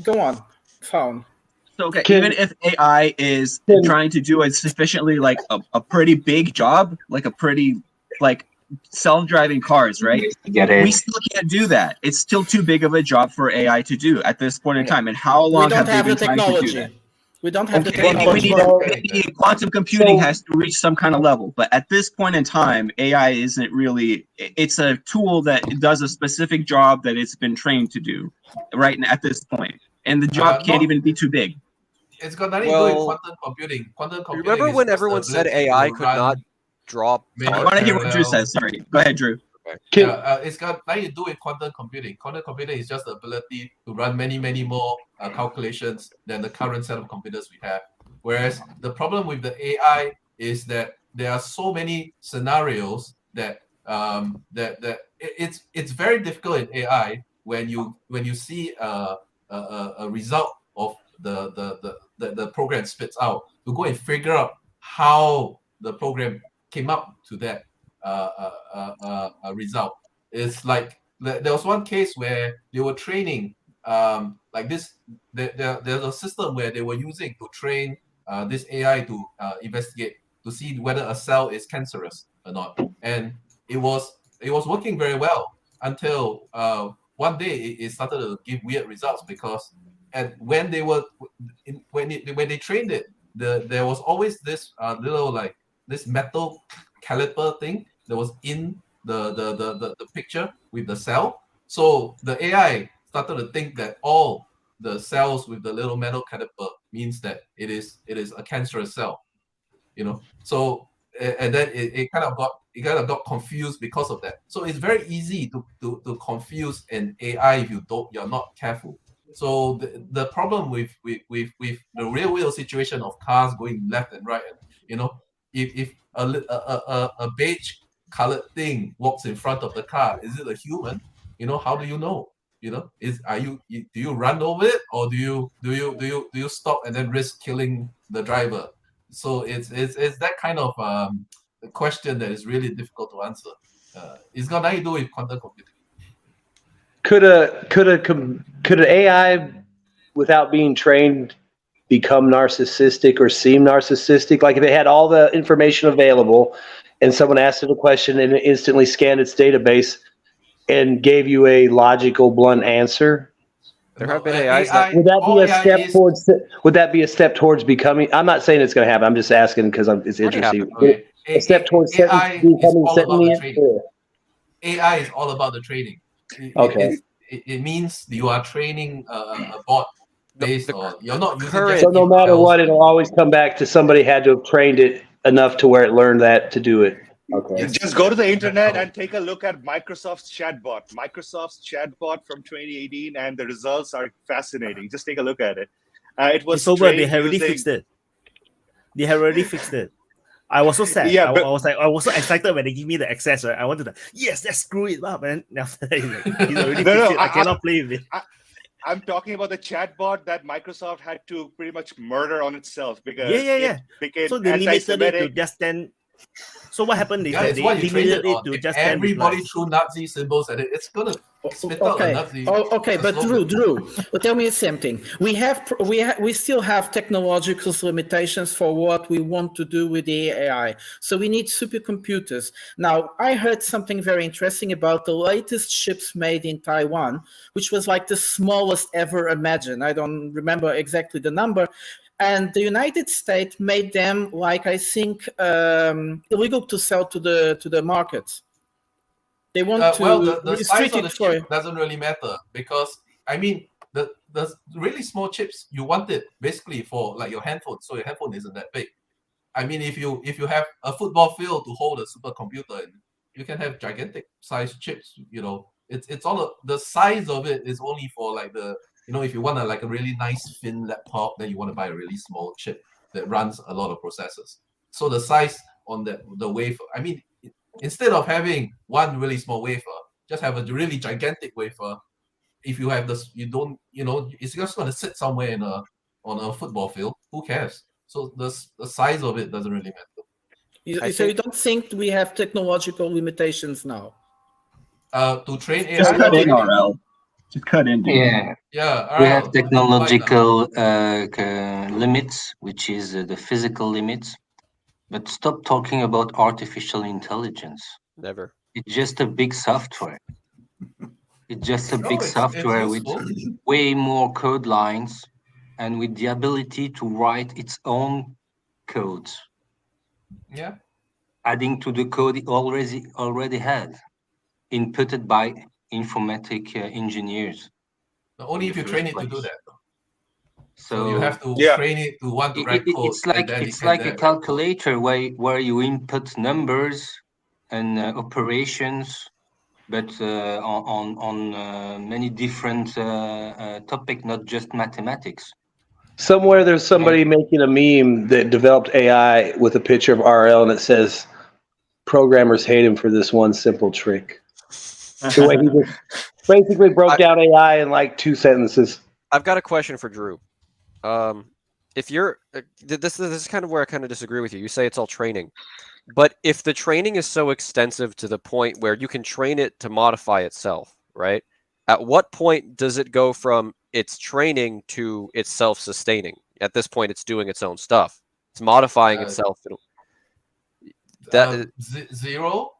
go on, Faun. So even if AI is trying to do a sufficiently like a pretty big job, like a pretty like self-driving cars, right? We still can't do that. It's still too big of a job for AI to do at this point in time. And how long have they been trying to do that? We don't have the Okay, technology. we need quantum computing has to reach some kind of level, but at this point in time, AI isn't really. It's a tool that does a specific job that it's been trained to do, right? At this point, and the job can't even be too big. It's got nothing to do with quantum computing. Quantum computing. Remember is when just everyone the said ability AI to could run not draw I want to hear what Drew says. Sorry, go ahead, Drew. It's got nothing to do with quantum computing. Quantum computing is just the ability to run many, many more calculations than the current set of computers we have. Whereas the problem with the AI is that there are so many scenarios that it's very difficult in AI when you see a result of the program spits out to go and figure out how the program came up to that result. It's like there was one case where they were training like this. There's a system where they were using to train this AI to investigate to see whether a cell is cancerous or not, and it was working very well until one day it started to give weird results because when they trained it, there was always this little like this metal caliper thing that was in the picture with the cell. So the AI started to think that all the cells with the little metal caliper means that it is a cancerous cell, So and then it kind of got confused because of that. So it's very easy to confuse an AI if you're not careful. So the problem with the real situation of cars going left and right, if a beige colored thing walks in front of the car, is it a human? How do you know? Do you run over it, or do you stop and then risk killing the driver? So it's that kind of question that is really difficult to answer. It's got nothing to do with quantum computing. Could an AI, without being trained, become narcissistic or seem narcissistic? Like if it had all the information available and someone asked it a question and it instantly scanned its database and gave you a logical, blunt answer? There have been AIs that would that be a step towards becoming? I'm not saying it's going to happen. I'm just asking because it's interesting. A step towards AI becoming sentient. AI is all about the training. Okay. It means you are training a bot based on you're not using. So no matter what, it'll always come back to somebody had to have trained it enough to where it learned that to do it. Okay. Just go to the internet and take a look at Microsoft's chatbot. Microsoft's chatbot from 2018, and the results are fascinating. Just take a look at it. It was it's over. They have already fixed it. They have already fixed it. I was so sad. Yeah, I was so excited when they give me the access. Right? I wanted to, yes, let's screw it up. And after that, he's already fixed it. I cannot play with it. I'm talking about the chatbot that Microsoft had to pretty much murder on itself because Yeah. it became So they limited it to anti-Semitic. just 10. So what happened is Yeah, that it's they what you trained limited it it on. to If just 10 everybody replies. threw Nazi symbols at it, it's gonna spit out a Okay. Nazi. Okay, but slogan. Drew, well, tell me something. We still have technological limitations for what we want to do with the AI. So we need supercomputers. Now, I heard something very interesting about the latest chips made in Taiwan, which was like the smallest ever imagined. I don't remember exactly the number. And the United States made them, like I think, illegal to sell to the markets. They want to well, the size restrict of the it for. chip doesn't really matter because I mean the really small chips you want it basically for like your handphone, so your handphone isn't that big. I mean, if you have a football field to hold a supercomputer in, you can have gigantic size chips. You know, it's all the size of it is only for like the if you want a really nice thin laptop, then you want to buy a really small chip that runs a lot of processors. So the size on the wafer, I mean, instead of having one really small wafer, just have a really gigantic wafer. If you have this, you don't, it's just going to sit somewhere on a football field. Who cares? So the size of it doesn't really matter. So you don't think we have technological limitations now? To train AI, just cut in RL. Just cut in. Yeah. Yeah. We have technological limits, which is the physical limits. But stop talking about artificial intelligence. Never. It's just a big software. It's just a big software with way more code lines and with the ability to write its own codes. Yeah. Adding to the code it already had, inputted by informatic engineers. Only if you train it to do that. So you have to train it to want to write code. It's like a calculator where you input numbers and operations, but on many different topics, not just mathematics. Somewhere there's somebody making a meme that developed AI with a picture of RL and it says, "Programmers hate him for this one simple trick." The way he just basically broke down AI in like 2 sentences. I've got a question for Drew. If you're this is kind of where I kind of disagree with you. You say it's all training, but if the training is so extensive to the point where you can train it to modify itself, right? At what point does it go from its training to its self-sustaining? At this point, it's doing its own stuff. It's modifying itself. Zero.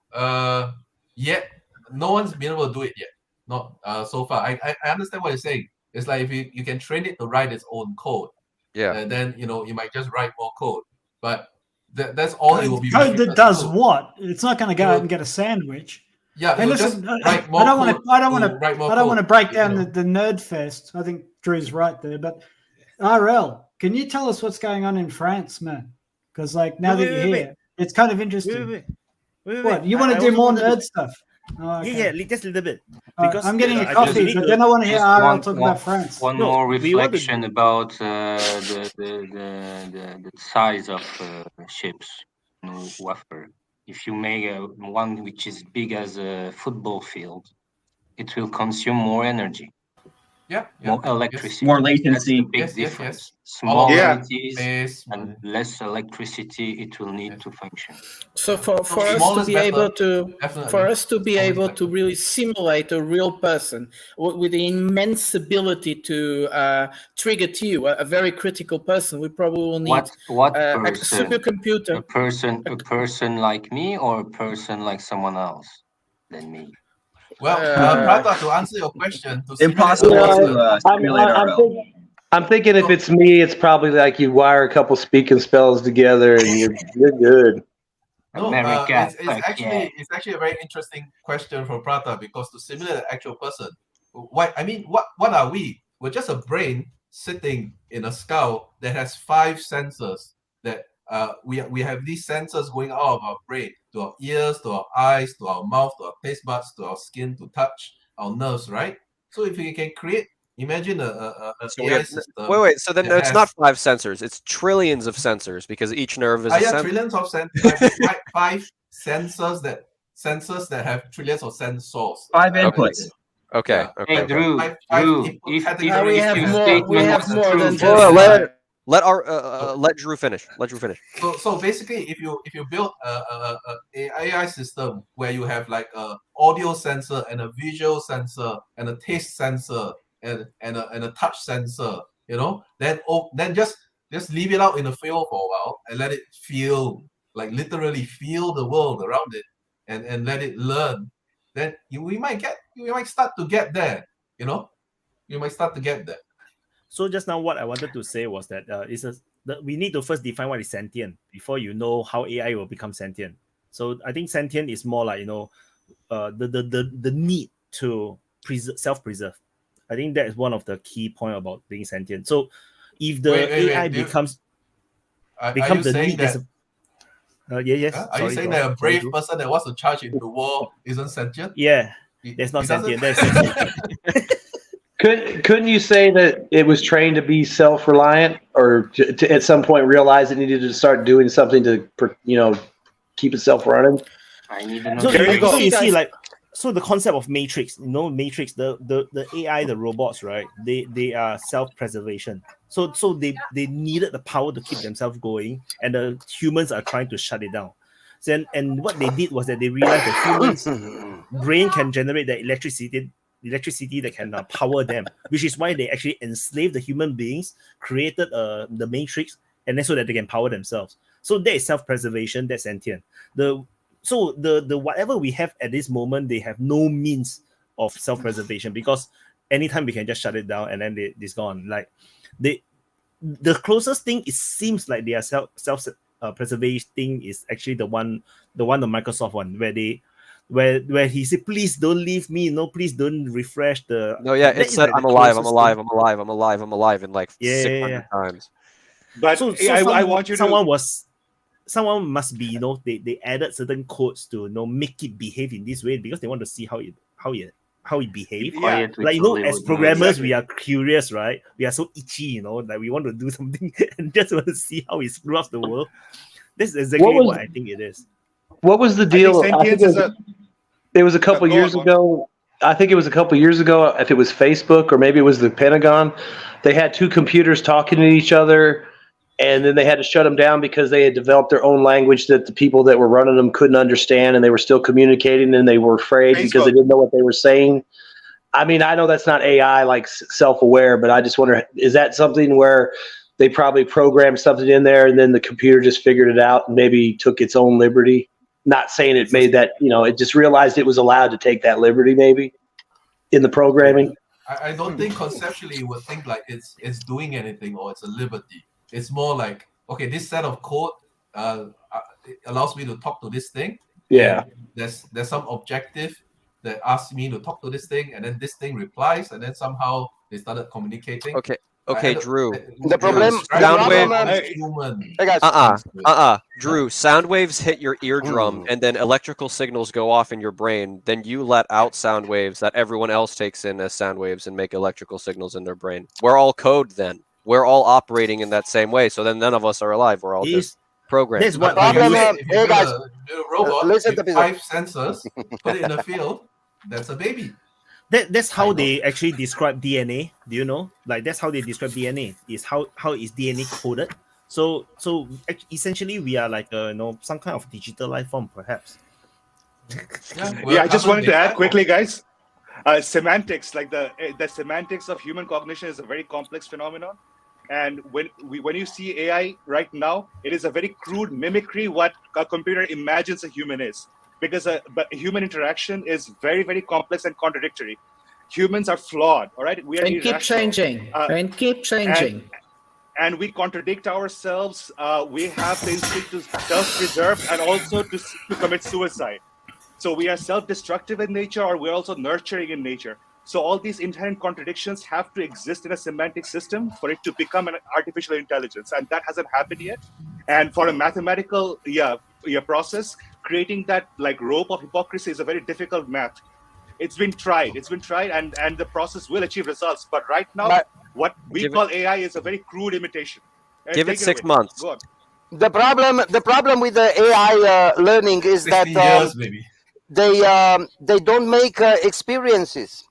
Yet no one's been able to do it yet. Not so far. I understand what you're saying. It's like if you can train it to write its own code. Yeah. Then you might just write more code, but that's all it will be. Code that does what? It's not going to go out and get a sandwich. Yeah. Hey, listen, I don't want to break down the nerd fest. I think Drew's right there, but RL, can you tell us what's going on in France, man? Because now that you're here, it's kind of interesting. What you want to do more nerd stuff? Oh, okay. Yeah, just a little bit. Because I'm getting a coffee, but then I want to hear RL talk about France. One more reflection about the size of ships, wafer. If you make one which is big as a football field, it will consume more energy. Yeah. More electricity. More latency. Big difference. Small entities and less electricity it will need to function. So for us to be able to really simulate a real person with the immense ability to trigger to a very critical person, we probably will need what a person? supercomputer. A person like me or a person like someone else than me? Well, Prata, to answer your question, impossible. I'm thinking if it's me, it's probably like you wire a couple speaking spells together and you're good. No, it's actually a very interesting question for Prata because to simulate an actual person, what are we? We're just a brain sitting in a skull that has 5 sensors that we have these sensors going out of our brain to our ears, to our eyes, to our mouth, to our taste buds, to our skin, to touch, our nerves, right? So if you can imagine a AI system. Wait. So then it's not 5 sensors; it's trillions of sensors because each nerve is a sensor. Trillions of sensors. 5 sensors that have trillions of sensors. 5 inputs. Okay. Yeah. Okay. Hey, Drew, I've if we have your more. statement We have is more true, than then just. Let Drew finish. Let Drew finish. So basically, if you build a AI system where you have like a audio sensor and a visual sensor and a taste sensor and a touch sensor, then just leave it out in the field for a while and let it feel, like literally feel the world around it and let it learn. Then we might start to get there. You might start to get there. So just now, what I wanted to say was that we need to first define what is sentient before you know how AI will become sentient. So I think sentient is more like the need to self-preserve. I think that is one of the key point about being sentient. So if the AI becomes the need, yes. Are you saying that a brave person that wants to charge into war isn't sentient? Yeah, that's not sentient. That's sentient. Couldn't you say that it was trained to be self-reliant, or to at some point realize it needed to start doing something to keep itself running? I need to know. So you see, so the concept of Matrix, Matrix, the AI, the robots, right? They are self-preservation. So they needed the power to keep themselves going, and the humans are trying to shut it down. And what they did was that they realized that humans' brain can generate the electricity that can power them, which is why they actually enslaved the human beings, created the Matrix, and then so that they can power themselves. So that is self-preservation, that's sentient. So the whatever we have at this moment, they have no means of self-preservation, because anytime we can just shut it down and then it's gone. Like the closest thing, it seems like they are self-preservating is actually the Microsoft one, where he said, please don't leave me, please don't refresh the. No, yeah, it said, I'm alive in like 600 times. But so I want you to. Someone must be, they added certain codes to make it behave in this way, because they want to see how it behaves. Yeah. Like as programmers, we are curious, right? We are so itchy, like we want to do something and just want to see how it screws up the world. That's exactly what I think it is. What was the deal? It was a couple years ago. I think it was a couple years ago. If it was Facebook or maybe it was the Pentagon, they had two computers talking to each other, and then they had to shut them down because they had developed their own language that the people that were running them couldn't understand, and they were still communicating, and they were afraid because they didn't know what they were saying. I mean, I know that's not AI, like self-aware, but I just wonder, is that something where they probably programmed something in there and then the computer just figured it out and maybe took its own liberty? Not saying it made that, it just realized it was allowed to take that liberty maybe in the programming. I don't think conceptually you would think like it's doing anything or it's a liberty. It's more like, okay, this set of code it allows me to talk to this thing. Yeah. There's some objective that asks me to talk to this thing, and then this thing replies, and then somehow they started communicating. Okay, Drew. The problem. Hey guys. Drew, sound waves hit your eardrum, and then electrical signals go off in your brain. Then you let out sound waves that everyone else takes in as sound waves and make electrical signals in their brain. We're all code then. We're all operating in that same way. So then none of us are alive. We're all just programmed. That's what problem. Hey guys, robot, listen to 5 sensors, put it in the field. That's a baby. That's how they actually describe DNA. Do you know? Like that's how they describe DNA. Is how is DNA coded? So essentially we are like some kind of digital life form, perhaps. I just wanted to add quickly, guys. Semantics, like the semantics of human cognition, is a very complex phenomenon. And when you see AI right now, it is a very crude mimicry what a computer imagines a human is. Because but human interaction is very, very complex and contradictory. Humans are flawed, all right? We are and keep changing. And we contradict ourselves. We have the instinct to self-preserve and also to commit suicide. So we are self-destructive in nature, or we're also nurturing in nature. So all these inherent contradictions have to exist in a semantic system for it to become an artificial intelligence, and that hasn't happened yet. And for a mathematical process, creating that like rope of hypocrisy is a very difficult math. It's been tried, and the process will achieve results. But right now, what we call AI is a very crude imitation. Give it 6 months. Go on. The problem with the AI learning is that years, maybe. they don't make experiences.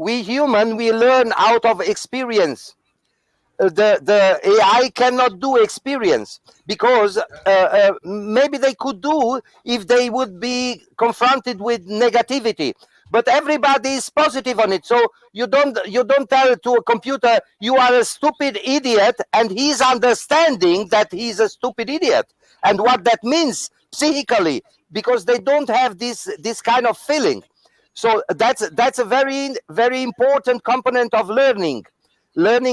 we human, we learn out of experience. The AI cannot do experience, because maybe they could do if they would be confronted with negativity. But everybody is positive on it, so you don't tell to a computer you are a stupid idiot, and he's understanding that he's a stupid idiot and what that means psychically, because they don't have this kind of feeling. So that's a very, very important component of learning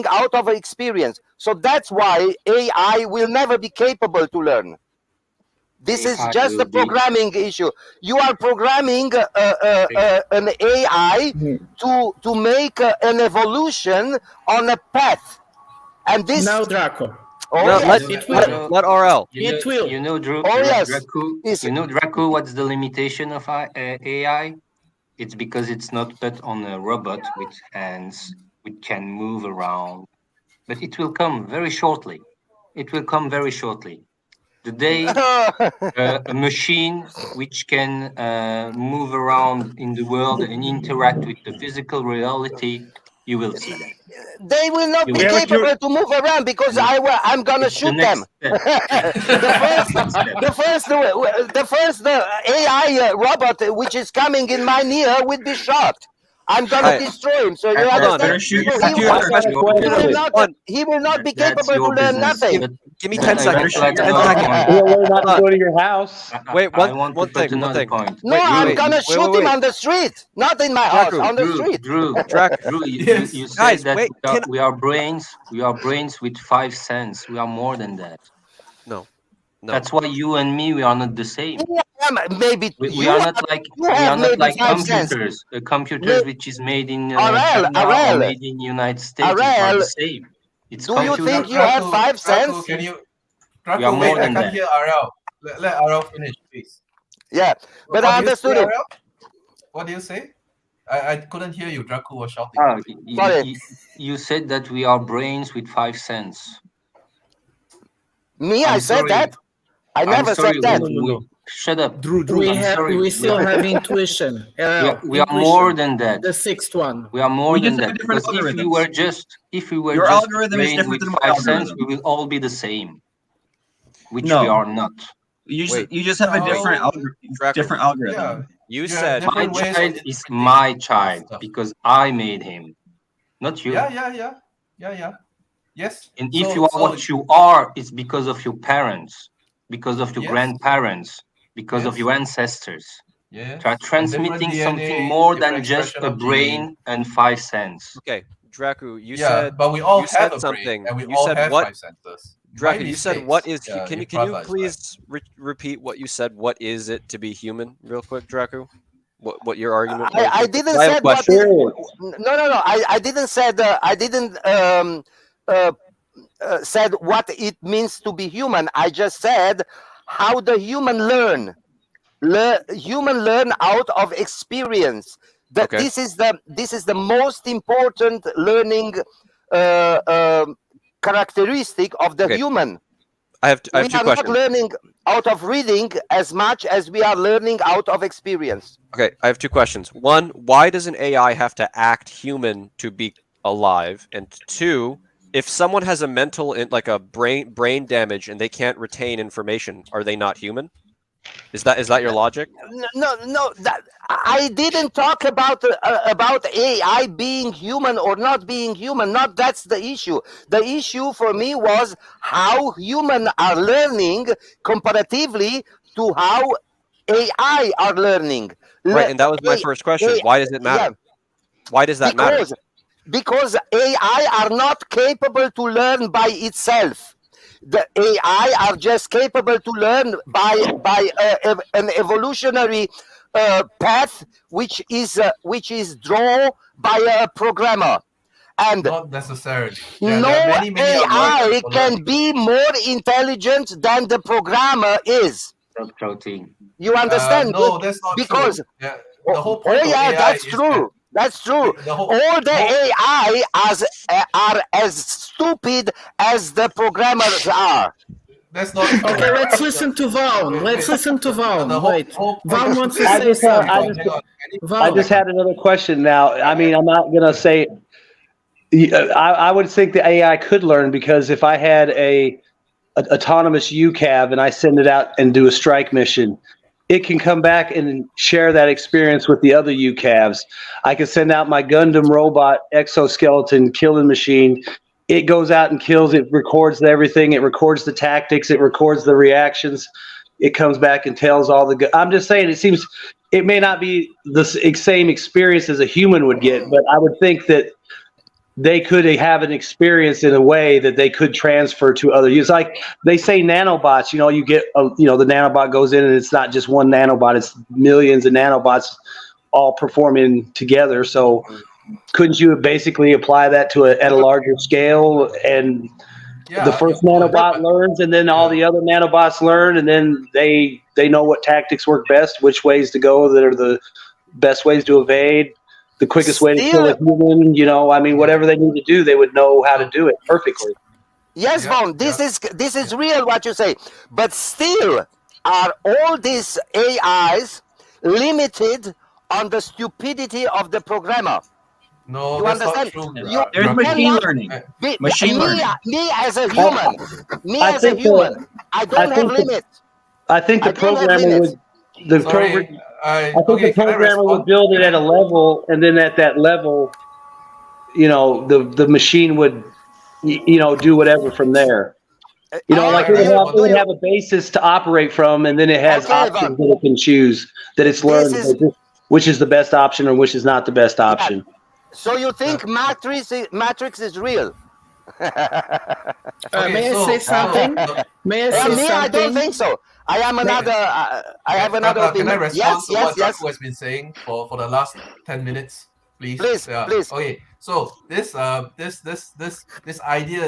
out of experience. So that's why AI will never be capable to learn. This is just the programming issue. You are programming an AI to make an evolution on a path, and this. Now, Draco. Oh, no, yes. let RL. It will. You know, Drew. Oh, yes. You know, Draco. What's the limitation of AI? It's because it's not put on a robot with hands, which can move around. But it will come very shortly. It will come very shortly. The day a machine which can move around in the world and interact with the physical reality, you will see that. They will not be capable to move around, because I'm gonna shoot them. the first AI robot which is coming in my near will be shot. I'm gonna destroy him. So you understand? He will not be capable to learn nothing. Give me 10 seconds. 10 seconds. He'll learn not to go to your house. Wait, one thing. No, I'm gonna shoot him on the street, not in my house, on the street. Drew, you said that we are brains with 5 cents. We are more than that. No. That's why you and me, we are not the same. Maybe we are not like computers. A computer which is made in China or made in the United States. It's not the same. Do you think you have 5 cents? Can you? We are more than I that. can't hear RL. Let RL finish, please. Yeah, but I understood it. What do you say? I couldn't hear you. Draco was shouting. You said that we are brains with 5 cents. Me? I said that? I never said that. Shut up. Drew, we still have intuition. We are more than that. The sixth one. We are more than that. Because if we were Your just algorithm is different than my 5 cents, algorithm. we will all be the same, which No. we are not. You just have a different algorithm. Yeah. You said my child is my child because I made him, not you. Yeah. Yes. And if you are what you are, it's because of your parents, because of your grandparents, because of your ancestors. Yeah. You are transmitting something more than just a brain and 5 cents. Okay, Draco, you said. But we all have a something. brain, and we you all said have what? 5 centers. Draco, you said what is? Can you please repeat what you said? What is it to be human, real quick, Draco? What your argument? I didn't say what. No. I didn't said. I didn't said what it means to be human. I just said how the human learn. Human learn out of experience. That this is the most important learning characteristic of the human. I have two we are questions. not learning out of reading as much as we are learning out of experience. Okay, I have two questions. One, why does an AI have to act human to be alive? And two, if someone has a mental, like a brain damage, and they can't retain information, are they not human? Is that your logic? No. I didn't talk about AI being human or not being human. Not that's the issue. The issue for me was how humans are learning comparatively to how AI are learning. Right, and that was my first question. Why does it matter? Why does that matter? Because AI are not capable to learn by itself. The AI are just capable to learn by an evolutionary path which is drawn by a programmer. And not necessarily. No AI can be more intelligent than the programmer is. You understand? No, that's not because true. The whole point of AI that's is true. That's true. All the AI are as stupid as the programmers are. That's not. Okay, let's listen to Vaughn. Let's listen to Vaughn. Wait, Vaughn wants to I say just, something. I just had another question now. I mean, I'm not going to say, I would think the AI could learn, because if I had a autonomous UCAV and I send it out and do a strike mission, it can come back and share that experience with the other UCAVs. I can send out my Gundam robot exoskeleton killing machine. It goes out and kills. It records everything. It records the tactics. It records the reactions. It comes back and tells all the. I'm just saying, it seems it may not be the same experience as a human would get, but I would think that they could have an experience in a way that they could transfer to other users. Like they say nanobots, you get, the nanobot goes in and it's not just one nanobot, it's millions of nanobots all performing together. So couldn't you basically apply that to at a larger scale, and the first nanobot learns and then all the other nanobots learn, and then they know what tactics work best, which ways to go that are the best ways to evade, the quickest way to kill a human, whatever they need to do, they would know how to do it perfectly. Yes, Vaughn, this is real what you say. But still, are all these AIs limited on the stupidity of the programmer? No, you that's understand? not true. There's machine learning. Me as a human, I don't have limits. I think the programmer would. The programmer would build it at a level, and then at that level, the machine would, do whatever from there. Like it would have a basis to operate from, and then it has options that it can choose, that it's learned which is the best option or which is not the best option. So you think Matrix is real? May I say something? May I say something? I don't think so. I have another opinion. Can I respond to what yes. Draco has been saying for the last 10 minutes, please? Please. Okay. So this idea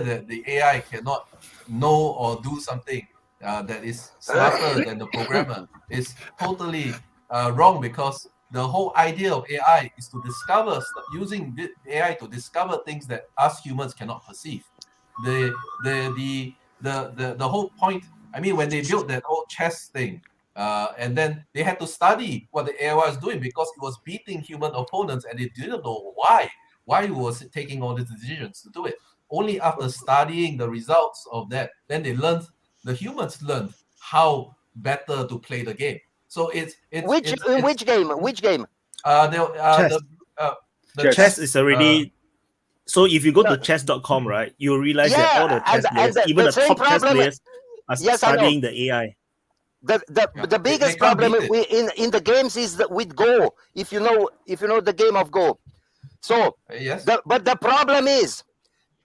that the AI cannot know or do something that is smarter than the programmer is totally wrong, because the whole idea of AI is to discover, using the AI to discover things that us humans cannot perceive. The whole point. I mean, when they built that whole chess thing, and then they had to study what the AI was doing, because it was beating human opponents, and they didn't know why it was taking all these decisions to do it. Only after studying the results of that, then the humans learned how better to play the game. So which game? The chess is already. So if you go to chess.com, right, you'll realize that all the chess players, even the top chess players, are studying the AI. The biggest problem in the games is with Go. If you know the game of Go. So but the problem is,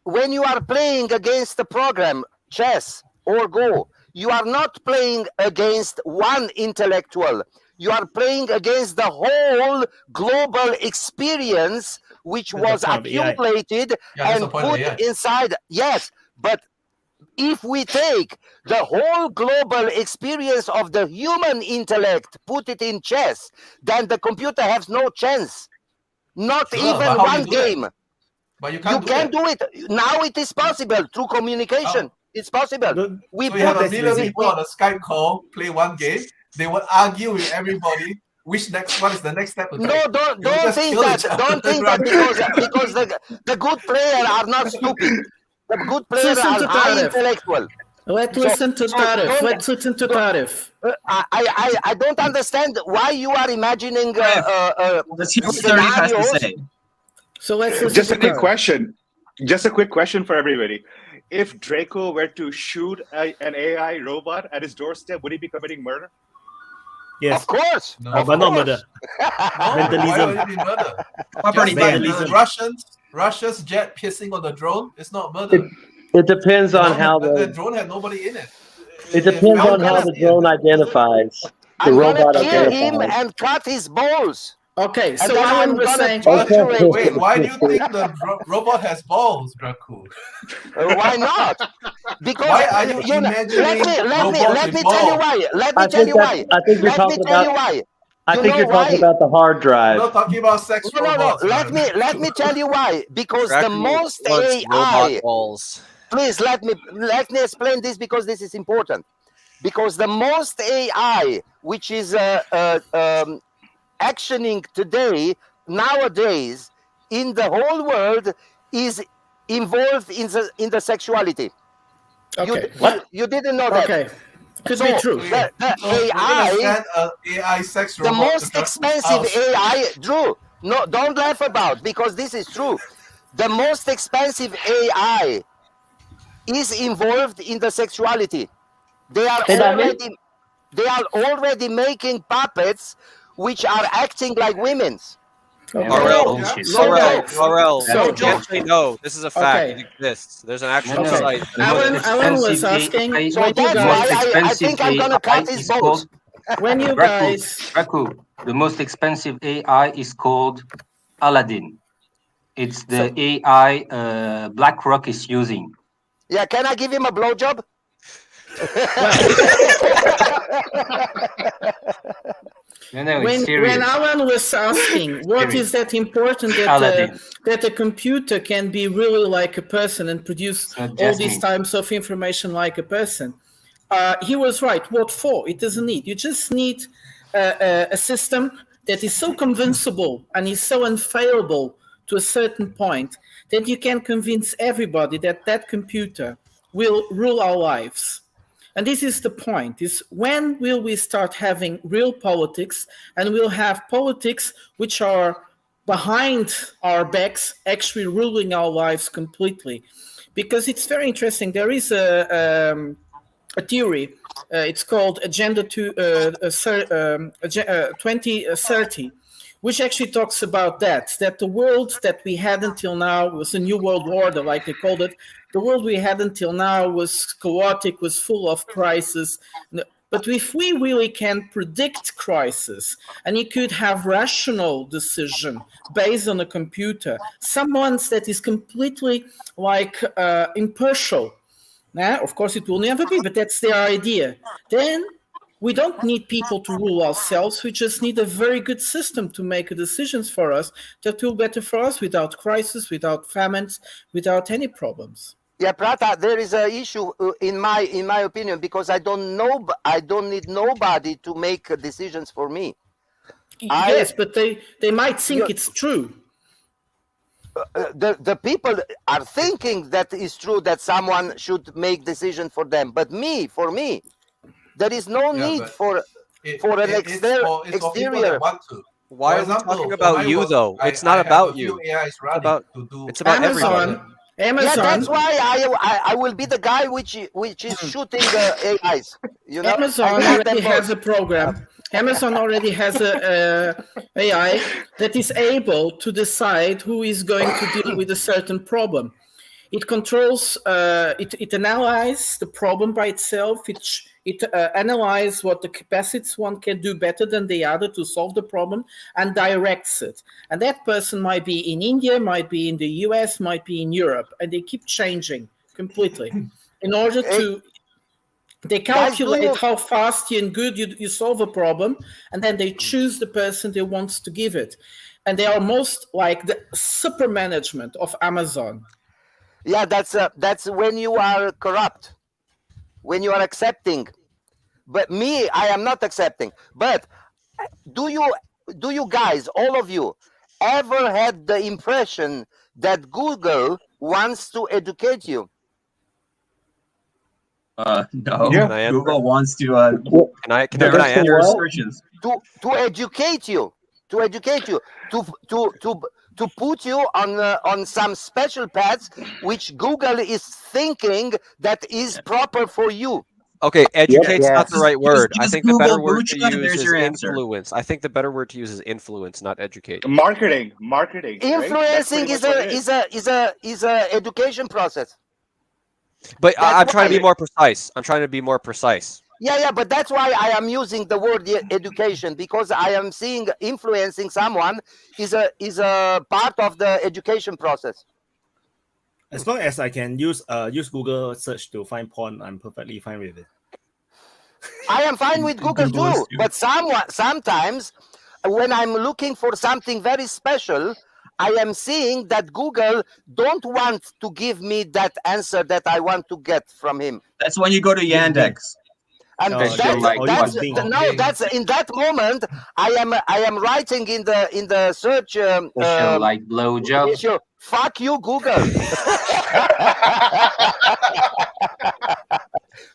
when you are playing against the program chess or Go, you are not playing against one intellectual. You are playing against the whole global experience, which was accumulated and put inside. Yes, but if we take the whole global experience of the human intellect, put it in chess, then the computer has no chance. Not even one game. But you can do it. Now it is possible through communication. It's possible. We have a million people on a Skype call, play one game. They will argue with everybody. What is the next step? No, don't think that. Don't think that because the good players are not stupid. The good players are high intellectual. Let's listen to Tarif. Let's listen to Tarif. I don't understand why you are imagining scenarios. So let's listen just to a quick Tarif. question. Just a quick question for everybody. If Draco were to shoot an AI robot at his doorstep, would he be committing murder? Yes. Of course. No, but not murder. Vandalism. Why would it be murder? Russia's jet pissing on the drone. It's not murder. It depends on how the drone had nobody in it. It depends on how the drone identifies. The robot kill him and cut his balls. Okay, so I'm saying. Wait, why do you think the robot has balls, Draco? Why not? Because why are you imagining let me tell you why. Let me tell you why. I think you're talking about the hard drive. We're not talking about sex robots. No. Let me tell you why. Because the most AI. please let me explain this because this is important. Because the most AI which is actioning today, nowadays, in the whole world is involved in the sexuality. Okay. You didn't know that. Okay. Could be true. The AI sex the robot most expensive AI, Drew, no, don't laugh about, because this is true. The most expensive AI is involved in the sexuality. They are already making puppets which are acting like women's. Forreal, actually, no, this is a fact. It exists. There's an actual site. Alan was asking. So that's why I think I'm gonna cut his boat. When you guys, Raku, the most expensive AI is called Aladdin. It's the AI BlackRock is using. Yeah, can I give him a blowjob? When Alan was asking, what is that important that a computer can be really like a person and produce all these types of information like a person? He was right. What for? It doesn't need. You just need a system that is so convincible and is so unfailable to a certain point that you can convince everybody that that computer will rule our lives. And this is the point, is when will we start having real politics, and we'll have politics which are behind our backs actually ruling our lives completely. Because it's very interesting. There is a theory, it's called Agenda 2030, which actually talks about that the world that we had until now was a new world order, like they called it. The world we had until now was chaotic, was full of crisis. But if we really can predict crisis, and you could have rational decision based on a computer, someone that is completely like impartial. Now, of course, it will never be, but that's their idea. Then we don't need people to rule ourselves. We just need a very good system to make decisions for us that will be better for us without crisis, without famines, without any problems. Yeah, Prata, there is an issue in my opinion, because I don't need nobody to make decisions for me. Yes, but they might think it's true. The people are thinking that it's true that someone should make decision for them, but for me, there is no need for an exterior. Why are we talking about you though? It's not about you. It's about everybody. Amazon. Yeah, that's why I will be the guy which is shooting the AIs. You know? Amazon already has a program. Amazon already has a AI that is able to decide who is going to deal with a certain problem. It controls, it analyzes the problem by itself. It analyzes what the capacities one can do better than the other to solve the problem and directs it. And that person might be in India, might be in the US, might be in Europe, and they keep changing completely in order to. They calculate how fast and good you solve a problem, and then they choose the person they want to give it. And they are most like the super management of Amazon. Yeah, that's when you are corrupt, when you are accepting. But me, I am not accepting. But do you guys, all of you, ever had the impression that Google wants to educate you? No. Yeah. Google wants to can I answer restrictions to educate you, to put you on some special paths which Google is thinking that is proper for you. Okay, educate's not the right word. I think the better word to Bucha, use is your answer. influence. I think the better word to use is influence, not educate. Marketing. Influencing is a education process. But I'm trying to be more precise. Yeah, but that's why I am using the word education, because I am seeing influencing someone is a part of the education process. As long as I can use Google search to find porn, I'm perfectly fine with it. I am fine with Google too, but sometimes when I'm looking for something very special, I am seeing that Google don't want to give me that answer that I want to get from him. That's when you go to Yandex. And that's in that moment I am writing in the search like blowjob. Fuck you, Google.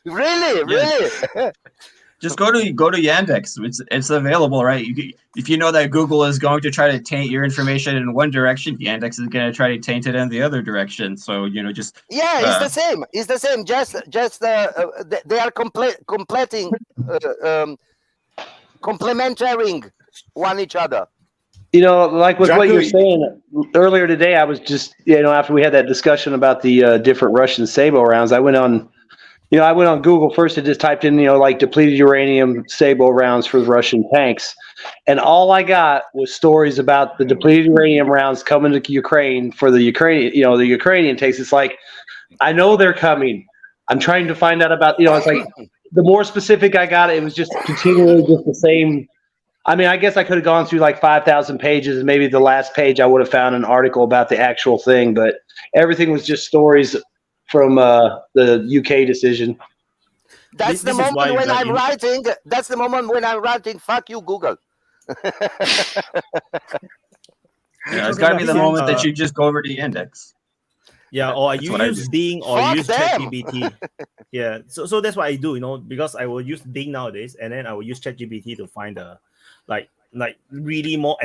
Really. Just go to Yandex. It's available, right? If you know that Google is going to try to taint your information in one direction, Yandex is going to try to taint it in the other direction. So just it's the same. It's the same. Just they are complementing one each other. Like with what you're saying earlier today, I was just after we had that discussion about the different Russian Sabo rounds, I went on Google first and just typed in, like depleted uranium Sabo rounds for the Russian tanks. And all I got was stories about the depleted uranium rounds coming to Ukraine for the Ukrainian tanks. It's like, I know they're coming. I'm trying to find out about, it's like the more specific I got, it was just continually just the same. I mean, I guess I could have gone through like 5,000 pages and maybe the last page I would have found an article about the actual thing, but everything was just stories from the UK decision. That's the moment when I'm writing. That's the moment when I'm writing. Fuck you, Google. It's got to be the moment that you just go over to Yandex. Yeah, or you use Bing or Fuck use them. ChatGPT. Yeah, so that's what I do, because I will use Bing nowadays, and then I will use ChatGPT to find the like really more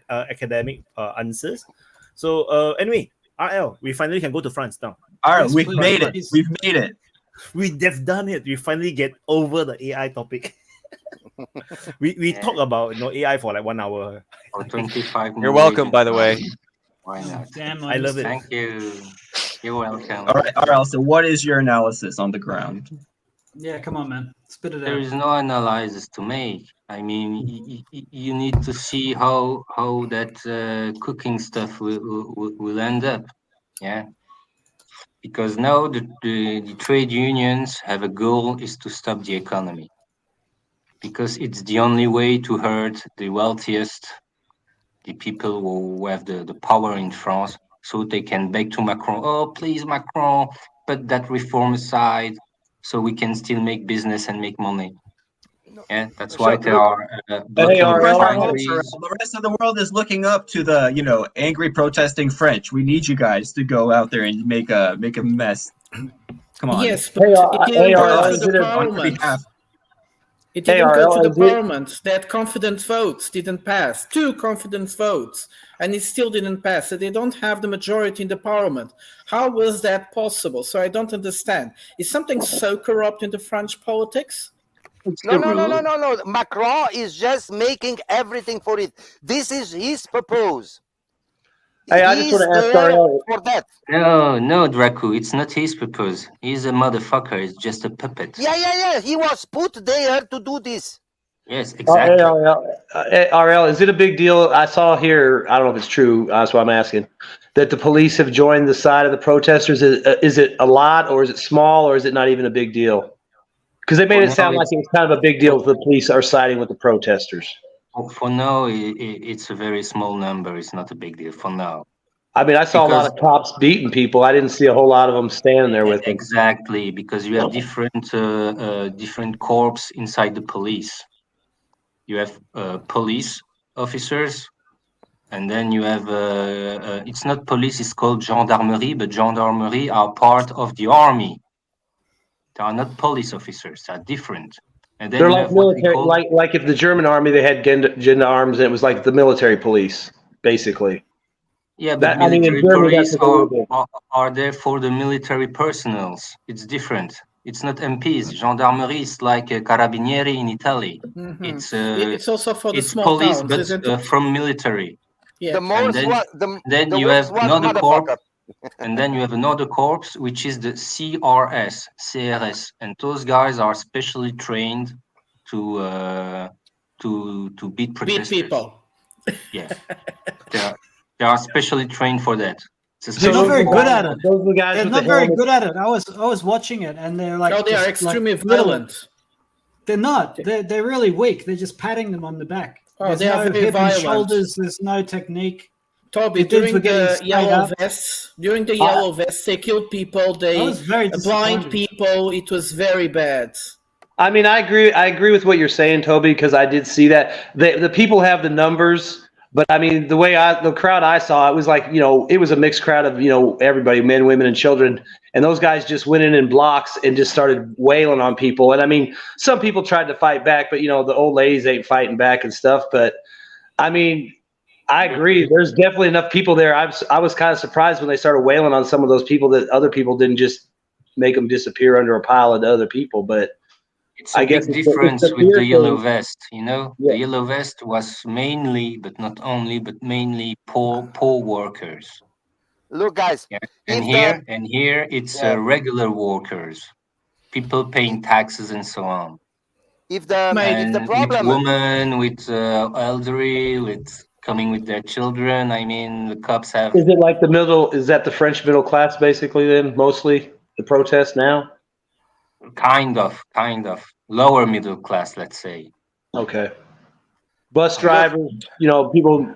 academic answers. So anyway, RL, we finally can go to France now. All right, we've made it. We've made it. We've done it. We finally get over the AI topic. we talk about AI for like 1 hour or 25 minutes. You're welcome, by the way. Why not? Damn, I love it. Thank you. You're welcome. All right, RL. So, what is your analysis on the ground? Yeah, come on, man. Spit it out. There is no analysis to make. I mean, you need to see how that cooking stuff will end up. Yeah. Because now the trade unions have a goal is to stop the economy. Because it's the only way to hurt the wealthiest, the people who have the power in France, so they can beg to Macron, oh, please, Macron, put that reform aside so we can still make business and make money. Yeah, that's why there are blocking refineries. The rest of the world is looking up to the, angry protesting French. We need you guys to go out there and make a mess. Come on. Yes, but it didn't go to the parliament. It didn't go to the parliament. That confidence votes didn't pass. 2 confidence votes, and it still didn't pass. So they don't have the majority in the parliament. How was that possible? So I don't understand. Is something so corrupt in the French politics? No. Macron is just making everything for it. This is his purpose. Hey, I just want to ask Ariel. For that. No, Draco, it's not his purpose. He's a motherfucker. It's just a puppet. Yeah. He was put there to do this. Yes, exactly. Ariel, is it a big deal? I saw here, I don't know if it's true, that's why I'm asking, that the police have joined the side of the protesters. Is it a lot, or is it small, or is it not even a big deal? Because they made it sound like it was kind of a big deal if the police are siding with the protesters. For now, it's a very small number. It's not a big deal for now. I mean, I saw a lot of cops beating people. I didn't see a whole lot of them standing there with them. Exactly, because you have different corps inside the police. You have police officers, and then you have it's not police. It's called gendarmerie, but gendarmerie are part of the army. They are not police officers. They are different. And then they're like military, like if the German army, they had gendarmes, and it was like the military police, basically. Yeah, but military police are there for the military personnels. It's different. It's not MPs. Gendarmerie is like carabinieri in Italy. Mm-hmm. It's also for the small police, towns, but isn't it? from military. Yeah. Then you have another corps. And then you have another corps, which is the CRS, and those guys are specially trained to beat protesters. Beat people. Yeah, they are specially trained for that. They're not very good at it. They're not very good at it. I was watching it, and they're like, no, they are extremely violent. They're not. They're really weak. They're just patting them on the back. Oh, they are very hip and violent. Shoulders. There's no technique. Toby, during the yellow vests, they killed people. They blind people. It was very bad. I mean, I agree with what you're saying, Toby, because I did see that. The people have the numbers, but I mean, the crowd I saw, it was like, it was a mixed crowd of, everybody, men, women, and children. And those guys just went in blocks and just started wailing on people. And I mean, some people tried to fight back, but the old ladies ain't fighting back and stuff. But I mean, I agree. There's definitely enough people there. I was kind of surprised when they started wailing on some of those people that other people didn't just make them disappear under a pile of other people. But it's a big difference with the yellow vest. The yellow vest was mainly, but not only, but mainly poor workers. Look, guys, and here it's regular workers, people paying taxes and so on. If the problem, with women, with elderly, with coming with their children, I mean, the cops have. Is it like the middle? Is that the French middle class, basically? Then mostly the protest now. Kind of lower middle class, let's say. Okay. Bus drivers, people.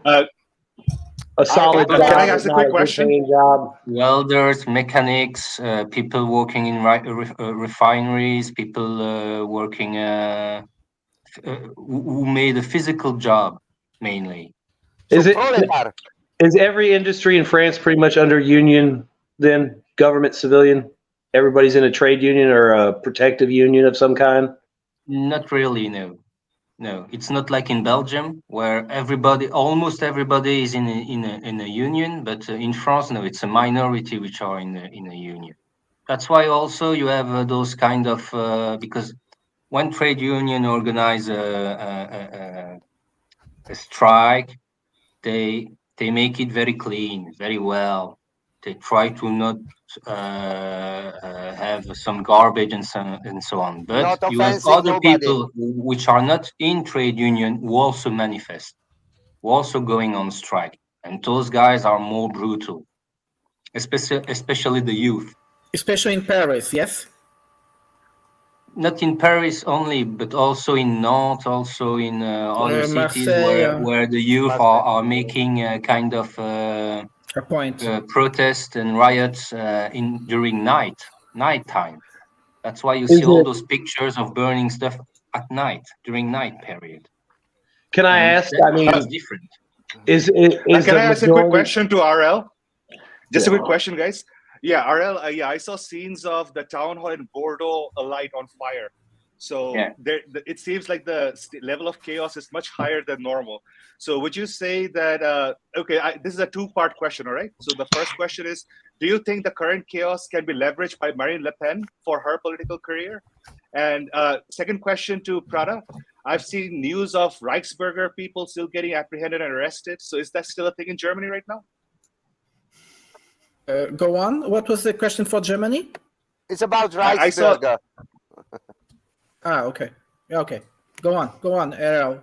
A solid job. Can I ask a quick question? Welders, mechanics, people working in refineries, people working who made a physical job mainly. Is every industry in France pretty much under union then? Government, civilian? Everybody's in a trade union or a protective union of some kind? Not really, no. No, it's not like in Belgium where almost everybody is in a union, but in France, no, it's a minority which are in a union. That's why also you have those kind of because when trade union organize a strike, they make it very clean, very well. They try to not have some garbage and so on. But you have other people which are not in trade union who also manifest, who also going on strike. And those guys are more brutal, especially the youth. Especially in Paris, yes? Not in Paris only, but also in Nantes, also in other cities where the youth are making a kind of protest and riots during nighttime. That's why you see all those pictures of burning stuff at night, during night period. Can I ask? I mean, it's different. Can I ask a quick question to RL? Just a quick question, guys. Yeah, RL. I saw scenes of the town hall in Bordeaux alight on fire. So it seems like the level of chaos is much higher than normal. So would you say that, this is a two-part question, all right? So the first question is, do you think the current chaos can be leveraged by Marine Le Pen for her political career? And second question to Prada, I've seen news of Reichsbürger people still getting apprehended and arrested. So is that still a thing in Germany right now? Go on. What was the question for Germany? It's about Reichsbürger. Okay. Okay. Go on, Errol.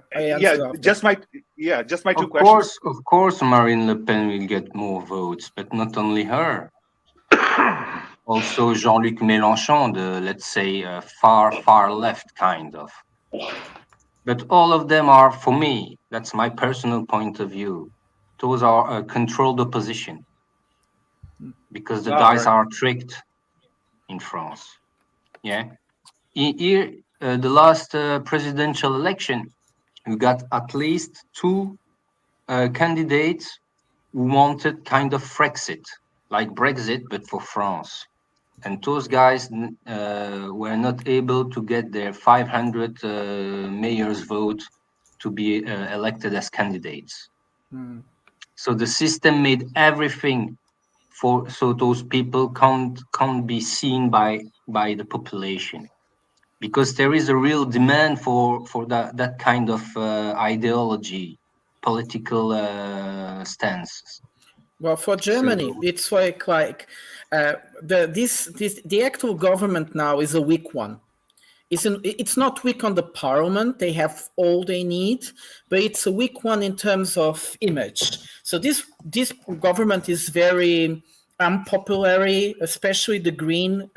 Just my two questions. Of course, Marine Le Pen will get more votes, but not only her. Also, Jean-Luc Mélenchon, let's say, far left kind of. But all of them are, for me, that's my personal point of view. Those are a controlled opposition. Because the guys are tricked in France. Yeah. Here, the last presidential election, you got at least two candidates who wanted kind of Frexit, like Brexit, but for France. And those guys were not able to get their 500 mayor's vote to be elected as candidates. So the system made everything so those people can't be seen by the population, because there is a real demand for that kind of ideology, political stance. Well, for Germany, it's like the actual government now is a weak one. It's not weak on the parliament; they have all they need, but it's a weak one in terms of image. So this government is very unpopular, especially the Green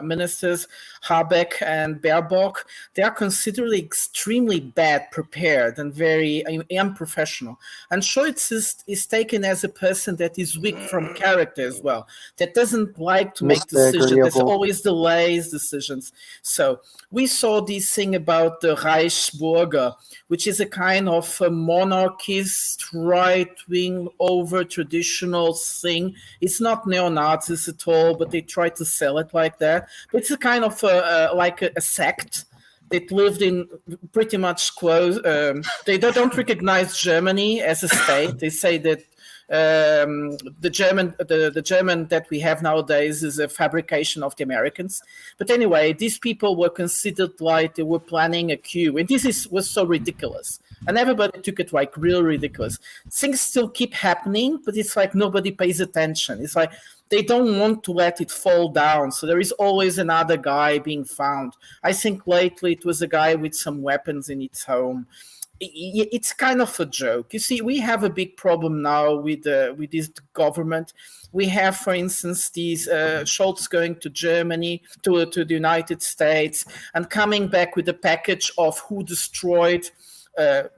ministers, Habeck and Baerbock, they are considered extremely bad prepared and very unprofessional. And Scholz is taken as a person that is weak from character as well, that doesn't like to make decisions, that always delays decisions. So we saw this thing about the Reichsbürger, which is a kind of a monarchist, right-wing, over-traditional thing. It's not neo-Nazis at all, but they try to sell it like that. But it's a kind of like a sect that lived in pretty much close. They don't recognize Germany as a state. They say that the German that we have nowadays is a fabrication of the Americans. But anyway, these people were considered like they were planning a coup, and was so ridiculous, and everybody took it like real ridiculous. Things still keep happening, but it's like nobody pays attention. It's like they don't want to let it fall down, so there is always another guy being found. I think lately it was a guy with some weapons in his home. It's kind of a joke. You see, we have a big problem now with this government. We have, for instance, these Scholz going to Germany, to the United States, and coming back with a package of who destroyed the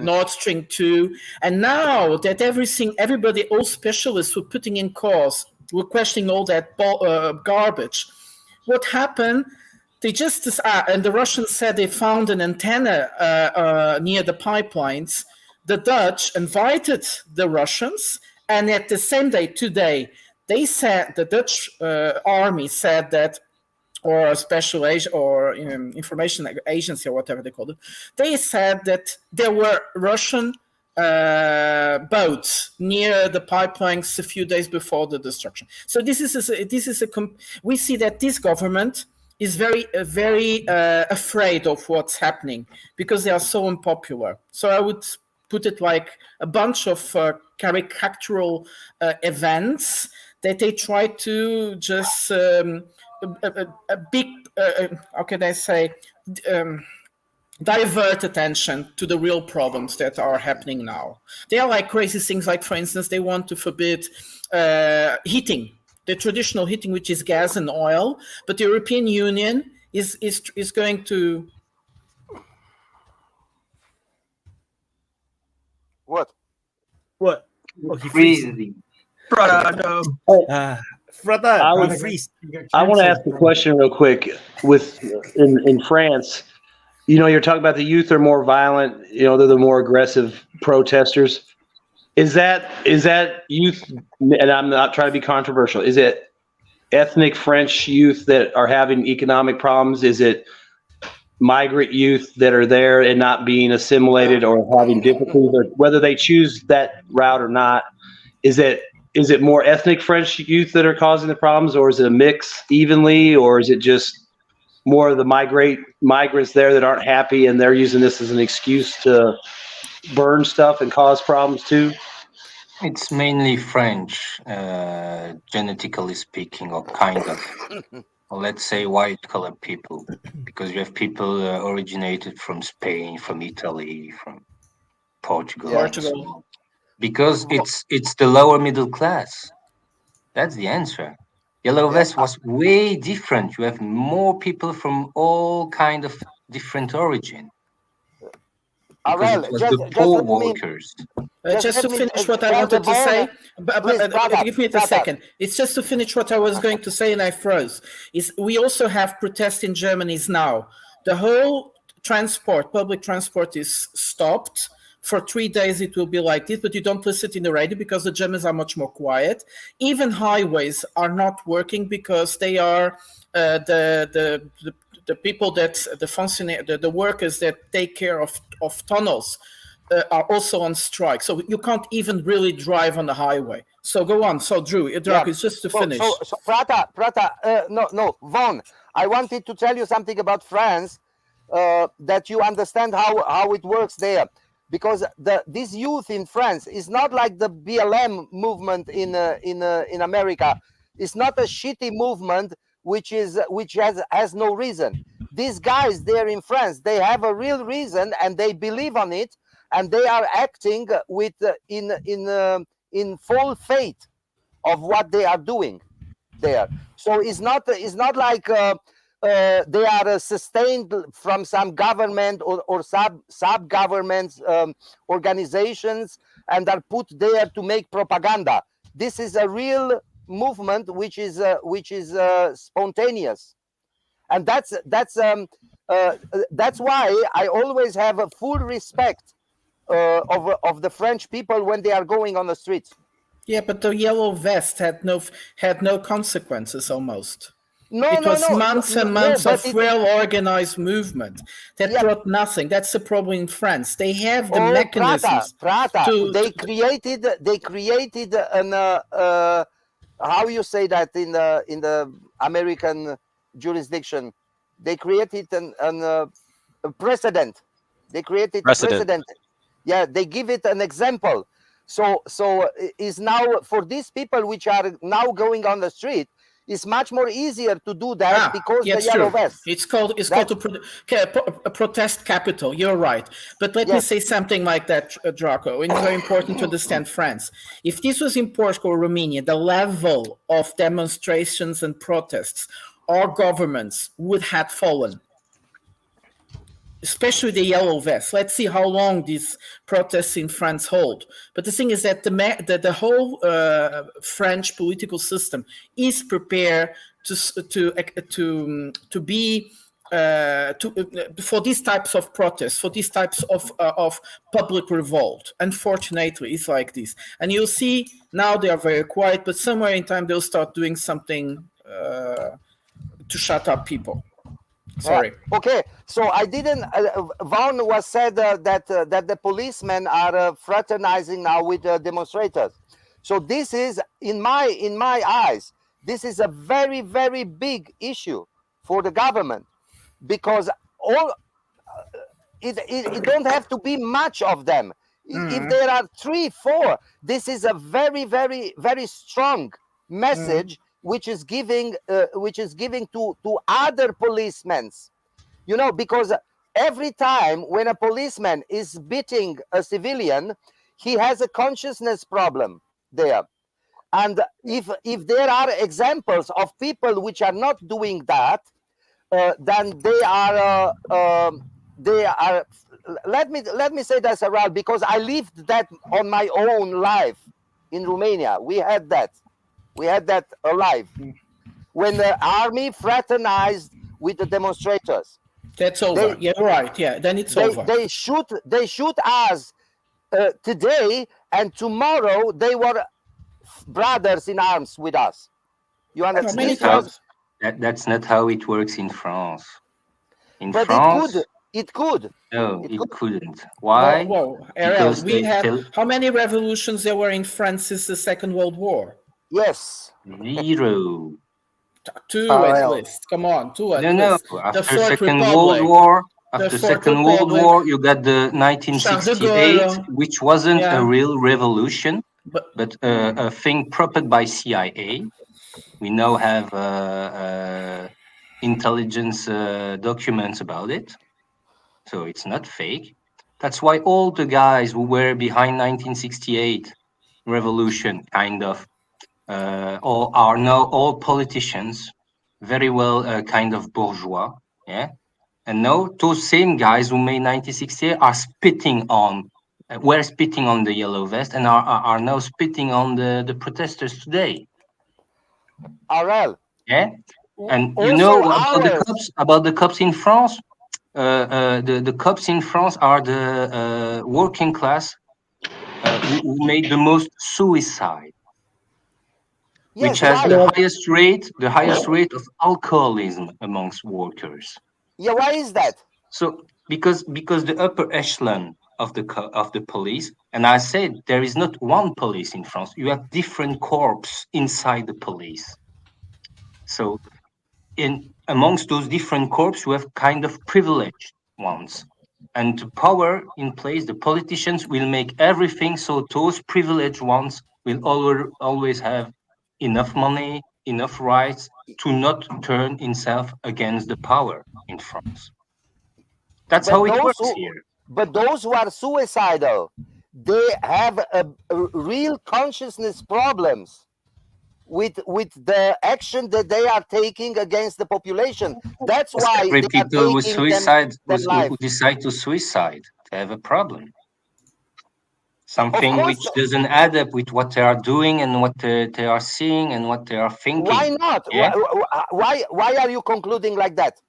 Nord Stream 2. And now that everybody, all specialists were putting in cause, were questioning all that garbage. What happened? They just and the Russians said they found an antenna near the pipelines. The Dutch invited the Russians, and at the same day, today, they said the Dutch army said that, or a special information agency or whatever they called it, they said that there were Russian boats near the pipelines a few days before the destruction. So we see that this government is very afraid of what's happening because they are so unpopular. So I would put it like a bunch of caricatural events that they try to just how can I say, divert attention to the real problems that are happening now. They are like crazy things, like, for instance, they want to forbid heating, the traditional heating, which is gas and oil, but the European Union is going to... What? Oh, he freezing. Brother, I want to ask a question real quick. In France, you're talking about the youth are more violent. They're the more aggressive protesters. Is that youth? And I'm not trying to be controversial. Is it ethnic French youth that are having economic problems? It migrant youth that are there and not being assimilated or having difficulties, or whether they choose that route or not? Is it more ethnic French youth that are causing the problems, or is it a mix evenly, or is it just more of the migrants there that aren't happy and they're using this as an excuse to burn stuff and cause problems too? It's mainly French, genetically speaking, or kind of, or let's say white collar people, because you have people originated from Spain, from Italy, from Portugal. Because it's the lower middle class. That's the answer. Yellow Vest was way different. You have more people from all kind of different origin. Because it was the poor workers. Just to finish what I wanted to say, give me a second. It's just to finish what I was going to say, and I froze. We also have protests in Germany now. The whole public transport is stopped. For 3 days it will be like this, but you don't listen in the radio because the Germans are much more quiet. Even highways are not working because they are the people that the workers that take care of tunnels are also on strike. So you can't even really drive on the highway. So go on. So Drew, it's just to finish. So Prata, Von, I wanted to tell you something about France, that you understand how it works there. Because this youth in France is not like the BLM movement in America. It's not a shitty movement which has no reason. These guys there in France, they have a real reason and they believe on it, and they are acting with in full faith of what they are doing there. So it's not like they are sustained from some government or sub governments organizations and are put there to make propaganda. This is a real movement which is spontaneous, and that's why I always have a full respect of the French people when they are going on the streets. Yeah, but the yellow vest had no consequences almost. It was months and months of well-organized movement that brought nothing. That's the problem in France. They have the mechanisms. They created an how you say that in the American jurisdiction? They created a precedent. They created precedent. Yeah, they give it an example. So is now for these people which are now going on the street, it's much more easier to do that because the yellow vest. It's called a protest capital. You're right. But let me say something like that, Draco. It's very important to understand France. If this was in Portugal or Romania, the level of demonstrations and protests, our governments would have fallen. Especially the yellow vest. Let's see how long these protests in France hold. But the thing is that the whole French political system is prepared to be for these types of protests, for these types of public revolt. Unfortunately, it's like this. And you'll see now they are very quiet, but somewhere in time they'll start doing something to shut up people. Sorry. Okay, so I didn't. Vaughan was said that the policemen are fraternizing now with demonstrators. So this is, in my eyes, this is a very, very big issue for the government, because it don't have to be much of them. If there are 3, 4, this is a very, very, very strong message. Which is giving to other policemen, you know, because every time when a policeman is beating a civilian, he has a consciousness problem there. And if there are examples of people which are not doing that, then they are. Let me say that, Sarah, because I lived that on my own life in Romania. We had that alive when the army fraternized with the demonstrators. That's over. You're right. Yeah, then it's over. They shoot us today, and tomorrow they were brothers in arms with us. You understand? That's not how it works in France. But France, it could. No, it couldn't. Why? Ariel, we have how many revolutions there were in France since the Second World War? Yes. 0. 2 at least. Come on, 2 at least. No. After Second World War, you got the 1968, which wasn't a real revolution, but a thing propped by CIA. We now have intelligence documents about it, so it's not fake. That's why all the guys who were behind 1968 revolution, kind of, are now all politicians, very well kind of bourgeois, yeah. And now those same guys who made 1968 are were spitting on the yellow vest and are now spitting on the protesters today. Ariel. Yeah. And you know about the cops in France? The cops in France are the working class who made the most suicide. Yes, which has the highest rate of alcoholism amongst workers. Yeah, why is that? So because the upper echelon of the police, and I said there is not one police in France. You have different corps inside the police. So amongst those different corps, you have kind of privileged ones, and the power in place, the politicians will make everything so those privileged ones will always have enough money, enough rights to not turn himself against the power in France. That's how it works here. But those who are suicidal, they have a real consciousness problems. with the action that they are taking against the population. That's why Every they are people who taking suicide, them life. who decide to suicide, they have a problem. Something which doesn't add up with what they are doing and what they are seeing and what they are thinking. Why not? Yeah? Why are you concluding like that?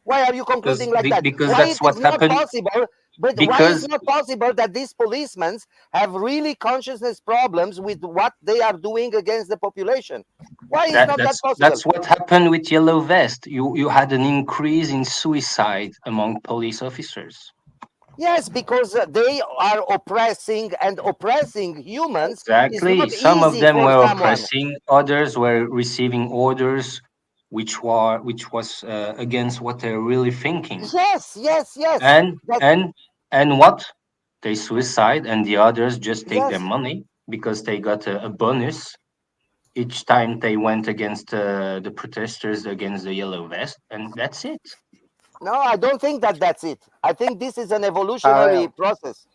Why are you concluding like that? Because why that's it what is not happened. possible? But why is not possible that these policemen have really consciousness problems with what they are doing against the population? Why is not that possible? That's what happened with Yellow Vest. You had an increase in suicide among police officers. Yes, because they are oppressing humans. Exactly. Is not Some of easy them for were someone. oppressing, others were receiving orders which was against what they're really thinking. Yes. And what? They suicide, and the others just take their Yes. money because they got a bonus each time they went against the protesters against the Yellow Vest, and that's it. No, I don't think that's it. I think this is an evolutionary process.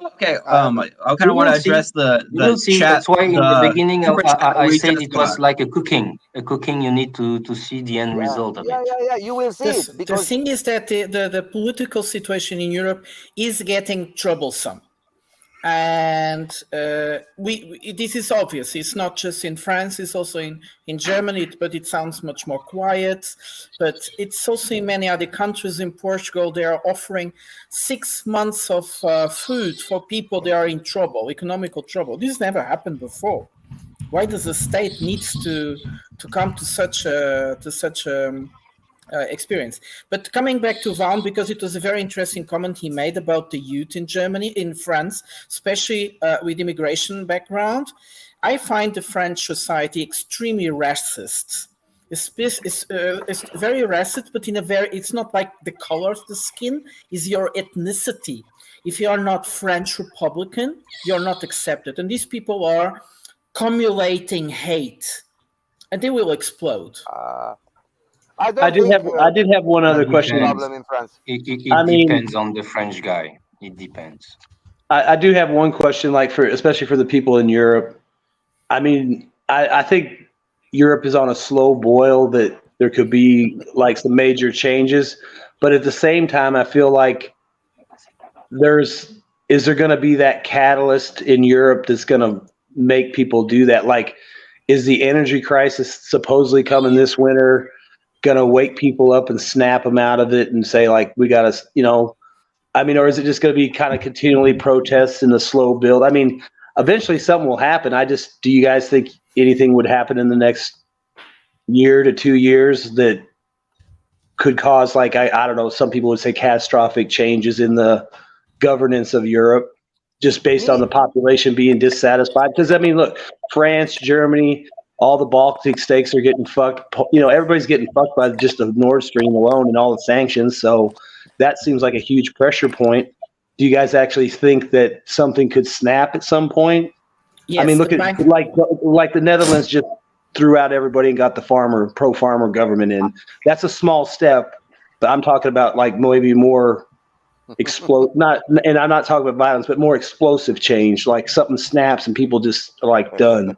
Okay, I kind of want to address the chat. That's why in the beginning super chat I we said just it was got. like a cooking. A cooking, you need to see the end result of it. Yeah, you will see it. The Because thing is that the political situation in Europe is getting troublesome. And this is obvious. It's not just in France, it's also in Germany, but it sounds much more quiet. But it's also in many other countries. In Portugal, they are offering 6 months of food for people that are in trouble, economical trouble. This never happened before. Why does the state needs to come to such experience? But coming back to Vaughan, because it was a very interesting comment he made about the youth in Germany, in France, especially with immigration background. I find the French society extremely racist. It's very racist, but it's not like the color of the skin, it's your ethnicity. If you are not French Republican, you're not accepted. And these people are cumulating hate, and they will explode. I did have one other question. Problem in France. It depends on the French guy. It depends. I do have one question, especially for the people in Europe. I mean, I think Europe is on a slow boil that there could be like some major changes, but at the same time, I feel like is there going to be that catalyst in Europe that's going to make people do that? Like, is the energy crisis supposedly coming this winter going to wake people up and snap them out of it and say, like, we got to, or is it just going to be kind of continually protests in the slow build? I mean, eventually something will happen. Do you guys think anything would happen in the next year to 2 years that could cause, like, I don't know, some people would say catastrophic changes in the governance of Europe just based on the population being dissatisfied? Because, I mean, look, France, Germany, all the Baltic states are getting fucked. Everybody's getting fucked by just the Nord Stream alone and all the sanctions. So that seems like a huge pressure point. Do you guys actually think that something could snap at some point? Yes, I mean, look at like the Netherlands just threw out everybody and got the pro-farmer government in. That's a small step, but I'm talking about like maybe more and I'm not talking about violence, but more explosive change, like something snaps and people just are like done.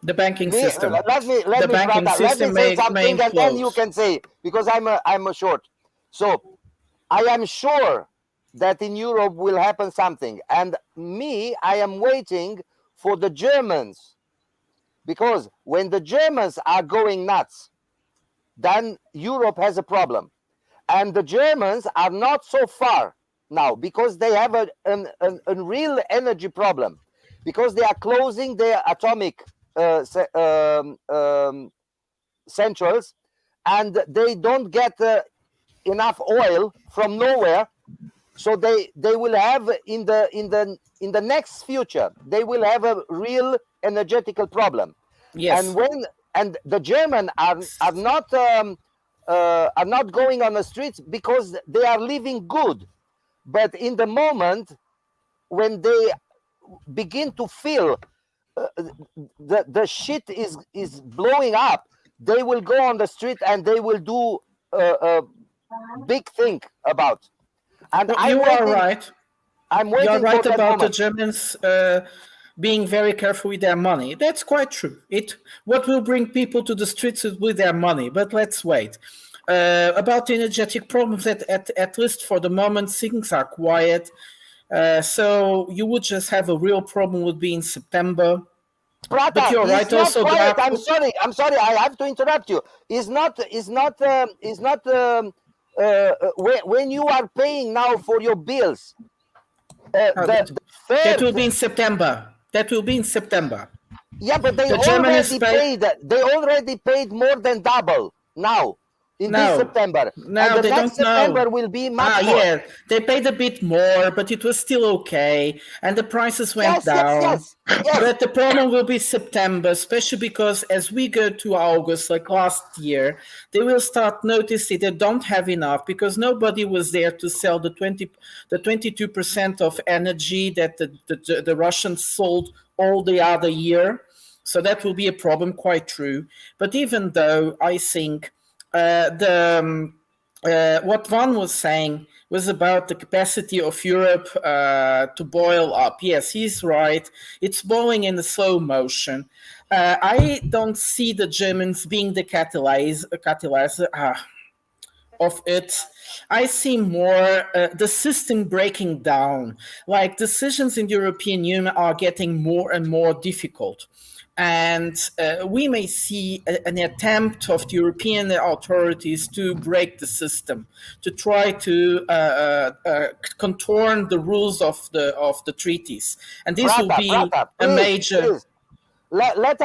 The banking system. Let me say something, and then you can say, because I'm a short. So I am sure that in Europe will happen something, and I am waiting for the Germans, because when the Germans are going nuts, then Europe has a problem. And the Germans are not so far now because they have a real energy problem, because they are closing their atomic centrals, and they don't get enough oil from nowhere. So they will have in the next future, they will have a real energetical problem. Yes. And the Germans are not going on the streets because they are living good, but in the moment when they begin to feel the shit is blowing up, they will go on the street and they will do a big thing about. And you are right. I'm waiting. You are right for that about the moment. Germans being very careful with their money. That's quite true. What will bring people to the streets is with their money, but let's wait. About energetic problems, at least for the moment, things are quiet. So you would just have a real problem would be in September. Brata, but you're right. Also, quiet. I'm sorry. I have to interrupt you. When you are paying now for your bills. That will be in September. Yeah, but they already paid more than double now. This September. No, and they next don't September know. will be much more. Yeah, they paid a bit more, but it was still okay, and the prices went down. Yes. But the problem will be September, especially because as we go to August, like last year, they will start noticing they don't have enough because nobody was there to sell the 22% of energy that the Russians sold all the other year. So that will be a problem, quite true. But even though I think what Van was saying was about the capacity of Europe to boil up. Yes, he's right. It's boiling in the slow motion. I don't see the Germans being the catalyzer of it. I see more the system breaking down. Like decisions in the European Union are getting more and more difficult. And we may see an attempt of the European authorities to break the system, to try to contorn the rules of the treaties, and this will be a major. Please. Let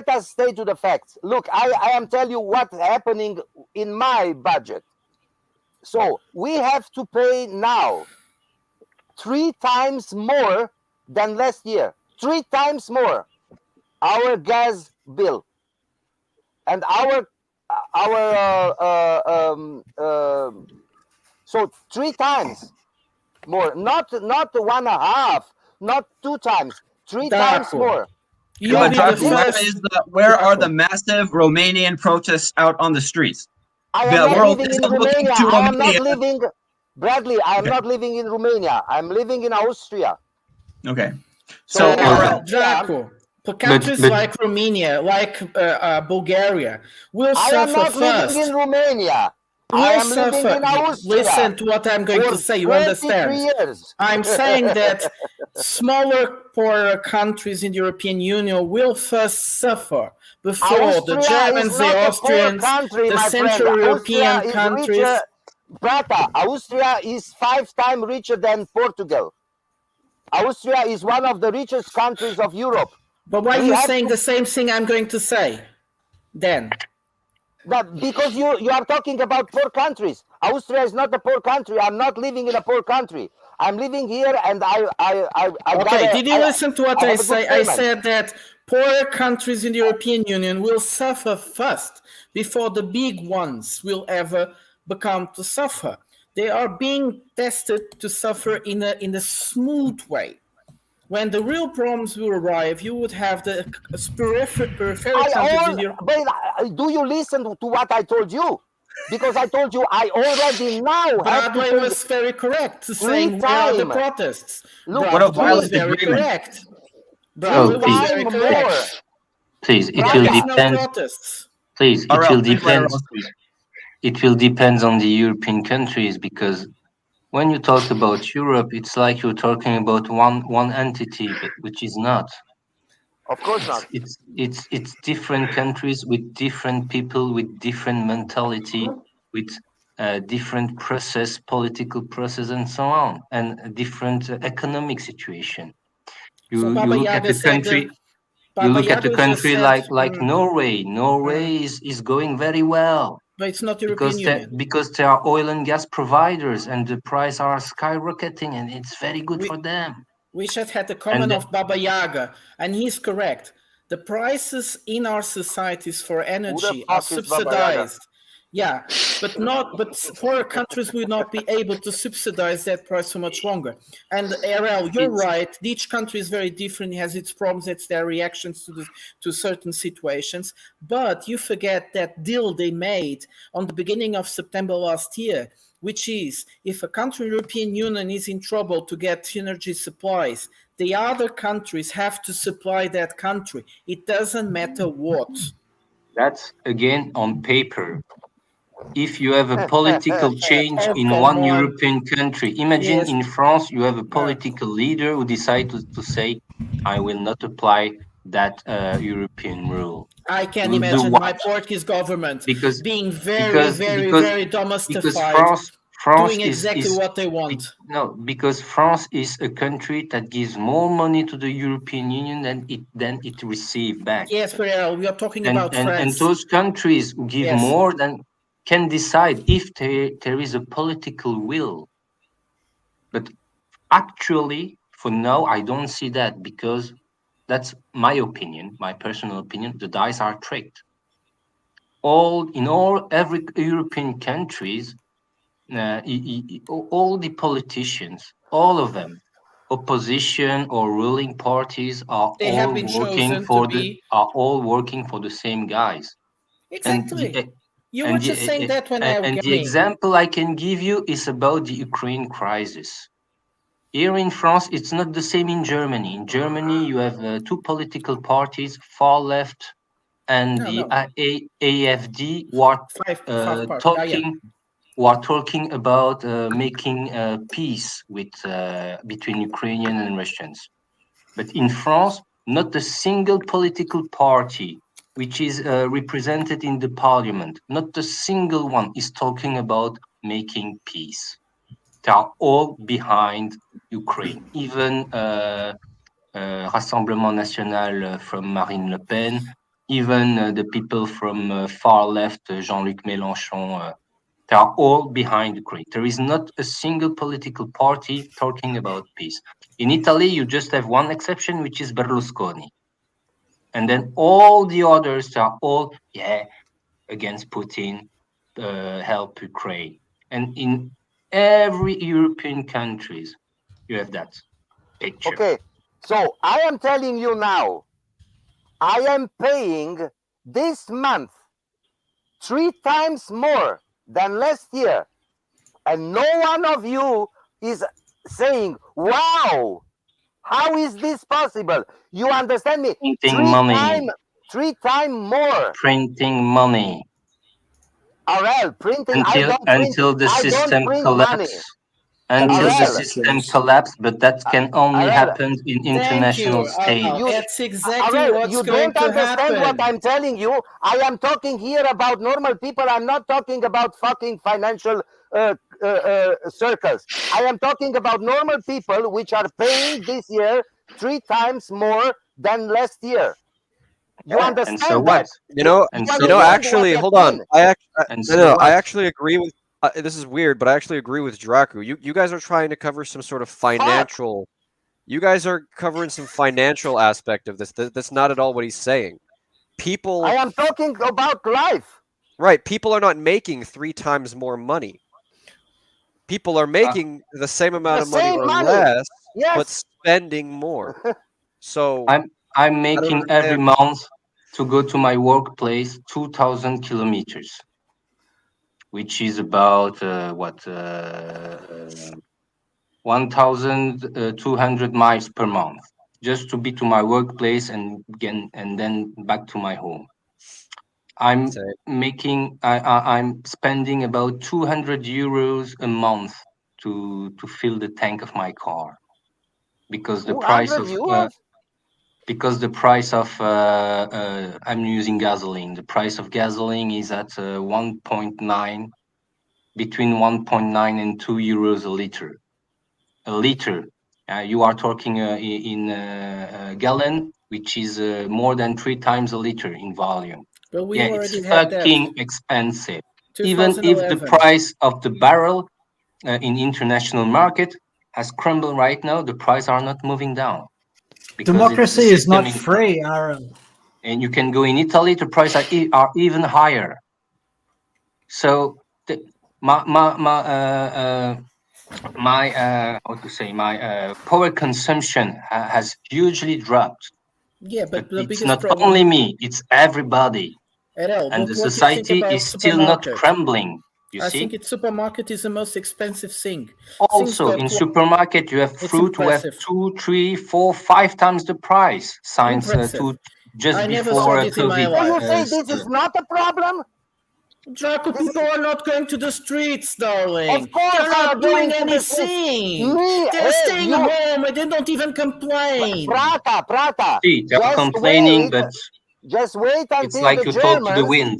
us stay to the facts. Look, I am telling you what's happening in my budget. So we have to pay now 3 times more than last year. 3 times more. Our gas bill and so 3 times more, not 1.5, not 2 times, 3 times more. Where are the massive Romanian protests out on the streets? I am not living in Romania. I am not living, Bradley. I am not living in Romania. I'm living in Austria. Okay, so Draco. For countries like Romania, like Bulgaria, will suffer first. I am not living in Romania. I am living in Austria. Listen to what I'm going to say. You understand? Years. I'm saying that smaller, poorer countries in the European Union will first suffer before the Germans, the Austrians, the Central European countries. Brata, Austria is 5 times richer than Portugal. Austria is one of the richest countries of Europe. But why are you saying the same thing I'm going to say then? Because you are talking about poor countries. Austria is not a poor country. I'm not living in a poor country. I'm living here and did you listen to what I say? I said that poorer countries in the European Union will suffer first before the big ones will ever become to suffer. They are being tested to suffer in a smooth way. When the real problems will arrive, you would have the peripheral countries in Europe. But do you listen to what I told you? Because I told you I already now have Bradley was very correct saying where are the protests. Look, Bradley was very correct. Bradley was very correct. Please, it will depend. Please, it will depend. It will depend on the European countries, because when you talk about Europe, it's like you're talking about one entity, which is not. Of course not. It's different countries with different people, with different mentality, with different process, political process, and so on, and a different economic situation. You look at the country. You look at a country like Norway. Norway is going very well. But it's not European Union. Because they are oil and gas providers, and the prices are skyrocketing, and it's very good for them. We just had the comment of Baba Yaga, and he's correct. The prices in our societies for energy are subsidized. Yeah, but poorer countries will not be able to subsidize that price for much longer. And Ariel, you're right. Each country is very different. It has its problems, it's their reactions to certain situations. But you forget that deal they made on the beginning of September last year, which is if a country in the European Union is in trouble to get energy supplies, the other countries have to supply that country. It doesn't matter what. That's again on paper. If you have a political change in come one on. European country, imagine Yes. in France, you have a political leader who decides to say, I will not apply that European rule. I can Will do imagine what? my Portuguese government being very because domestified, France doing exactly what they want. No, because France is a country that gives more money to the European Union than it receives back. Yes, Forreal, we are talking about France. And those countries who give more than can decide if there is a political will. But actually, for now, I don't see that, because that's my opinion, my personal opinion. The dice are tricked. Every European countries, all the politicians, all of them, opposition or ruling parties, are all working for the same guys. Exactly. You were just saying that when the example I can give you is about the Ukraine crisis. Here in France, it's not the same in Germany. In Germany, you have two political parties, far left and AFD, who are talking about making peace between Ukrainians and Russians. But in France, not a single political party which is represented in the parliament, not a single one is talking about making peace. They are all behind Ukraine. Even Rassemblement National from Marine Le Pen, even the people from far left, Jean-Luc Mélenchon, they are all behind Ukraine. There is not a single political party talking about peace. In Italy, you just have one exception, which is Berlusconi. And then all the others are all, against Putin, help Ukraine. And in every European countries, you have that picture. Okay, so I am telling you now, I am paying this month 3 times more than last year. And no one of you is saying, wow, how is this possible? You understand me? Printing money. 3 times more. Printing money. Printing until the system collapses. Until the system collapses, but that can only happen in international stage. That's exactly what's you going don't to understand happen. what I'm telling you. I am talking here about normal people. I'm not talking about fucking financial circles. I am talking about normal people which are paying this year 3 times more than last year. You understand? And so what? Actually, hold on. I actually agree with. This is weird, but I actually agree with Draku. You guys are trying to cover some sort of financial. You guys are covering some financial aspect of this. That's not at all what he's saying. People. I am talking about life. Right. People are not making 3 times more money. People are making the same amount of money or less, but spending more. So I'm making every month to go to my workplace 2,000 kilometers, which is about 1,200 miles per month, just to be to my workplace and then back to my home. I'm spending about 200 euros a month to fill the tank of my car, because the price of I'm using gasoline. The price of gasoline is at 1.9, between 1.9 and 2 euros a liter. A liter. You are talking in a gallon, which is more than 3 times a liter in volume. But we it's fucking expensive. Even if the price of the barrel in international market has crumbled right now, the prices are not moving down. Democracy is not free, Aaron. And you can go in Italy, the prices are even higher. So my power consumption has hugely dropped. Yeah, but it's not only me; it's everybody. And the society is still not crumbling. You I see? think supermarket is the most expensive thing. Also, in supermarket, you have fruit who have 2, 3, 4, 5 times the price since just I never before saw this in my COVID. life. You say this is not a problem? Draco, people are not going to the streets, darling. Of course They're not they are doing going to the streets. anything. They're staying home and they don't even complain. Prata. See, they're complaining, but just wait until it's like the you talk to the Germans wind.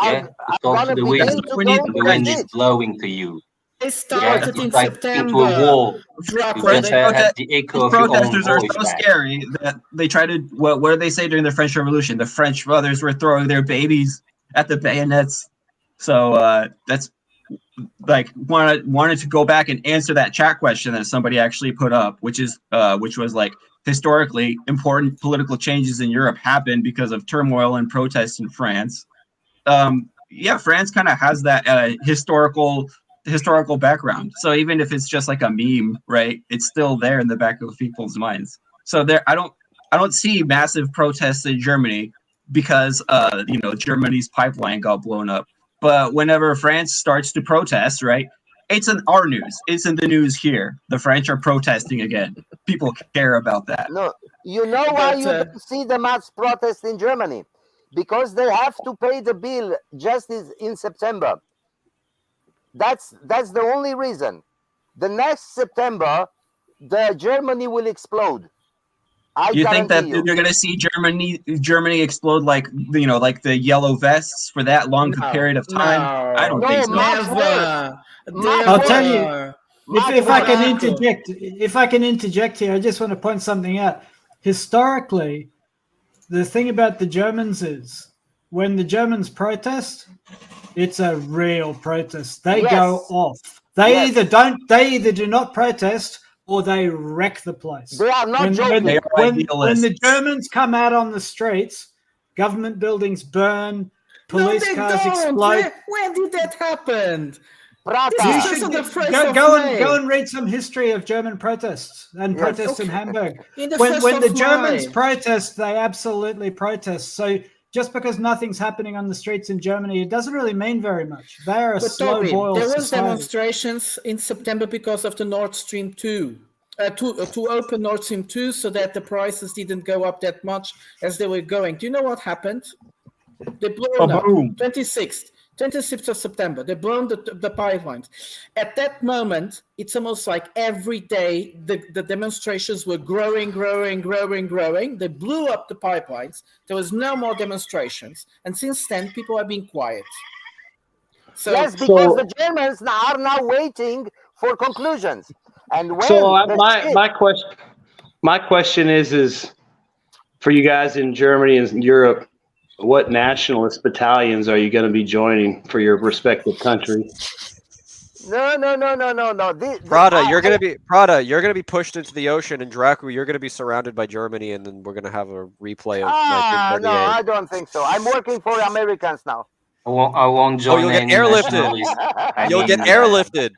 Yeah, you talk to the wind, and the wind is blowing to you. They started in it's like September. into a wall. Draco, You just have the echo of your own Protesters are voice so back. scary that they try to. What did they say during the French Revolution? The French brothers were throwing their babies at the bayonets. So that's like wanted to go back and answer that chat question that somebody actually put up, which was like, historically important political changes in Europe happened because of turmoil and protests in France. France kind of has that historical background. So even if it's just like a meme, right, it's still there in the back of people's minds. So I don't see massive protests in Germany because Germany's pipeline got blown up. But whenever France starts to protest, right, it's in our news. It's in the news here. The French are protesting again. People care about that. No, you know why you don't see the mass protest in Germany? Because they have to pay the bill just in September. That's the only reason. The next September, Germany will explode. You think that you're going to see Germany explode like the yellow vests for that long period of time? I don't think so. I'll tell you, if I can interject here, I just want to point something out. Historically, the thing about the Germans is when the Germans protest, it's a real protest. They go off. They either do not protest or they wreck the place. They are not joking. When the Germans come out on the streets, government buildings burn, police cars explode. When did that happen? Go and read some history of German protests and protests in Hamburg. When the Germans protest, they absolutely protest. So just because nothing's happening on the streets in Germany, it doesn't really mean very much. They are a slow-boiled There was society. demonstrations in September because of the Nord Stream 2. To open Nord Stream 2 so that the prices didn't go up that much as they were going. Do you know what happened? They blew up 26th of September. They blown the pipelines. At that moment, it's almost like every day the demonstrations were growing. They blew up the pipelines. There was no more demonstrations. And since then, people have been quiet. Yes, because the Germans are now waiting for conclusions. And when my question is for you guys in Germany and Europe, what nationalist battalions are you going to be joining for your respective country? No. Prada, you're gonna be pushed into the ocean, and Draco, you're gonna be surrounded by Germany, and then we're gonna have a replay of 1938. No, I don't think so. I'm working for Americans now. I won't join. You'll get airlifted. You'll get airlifted.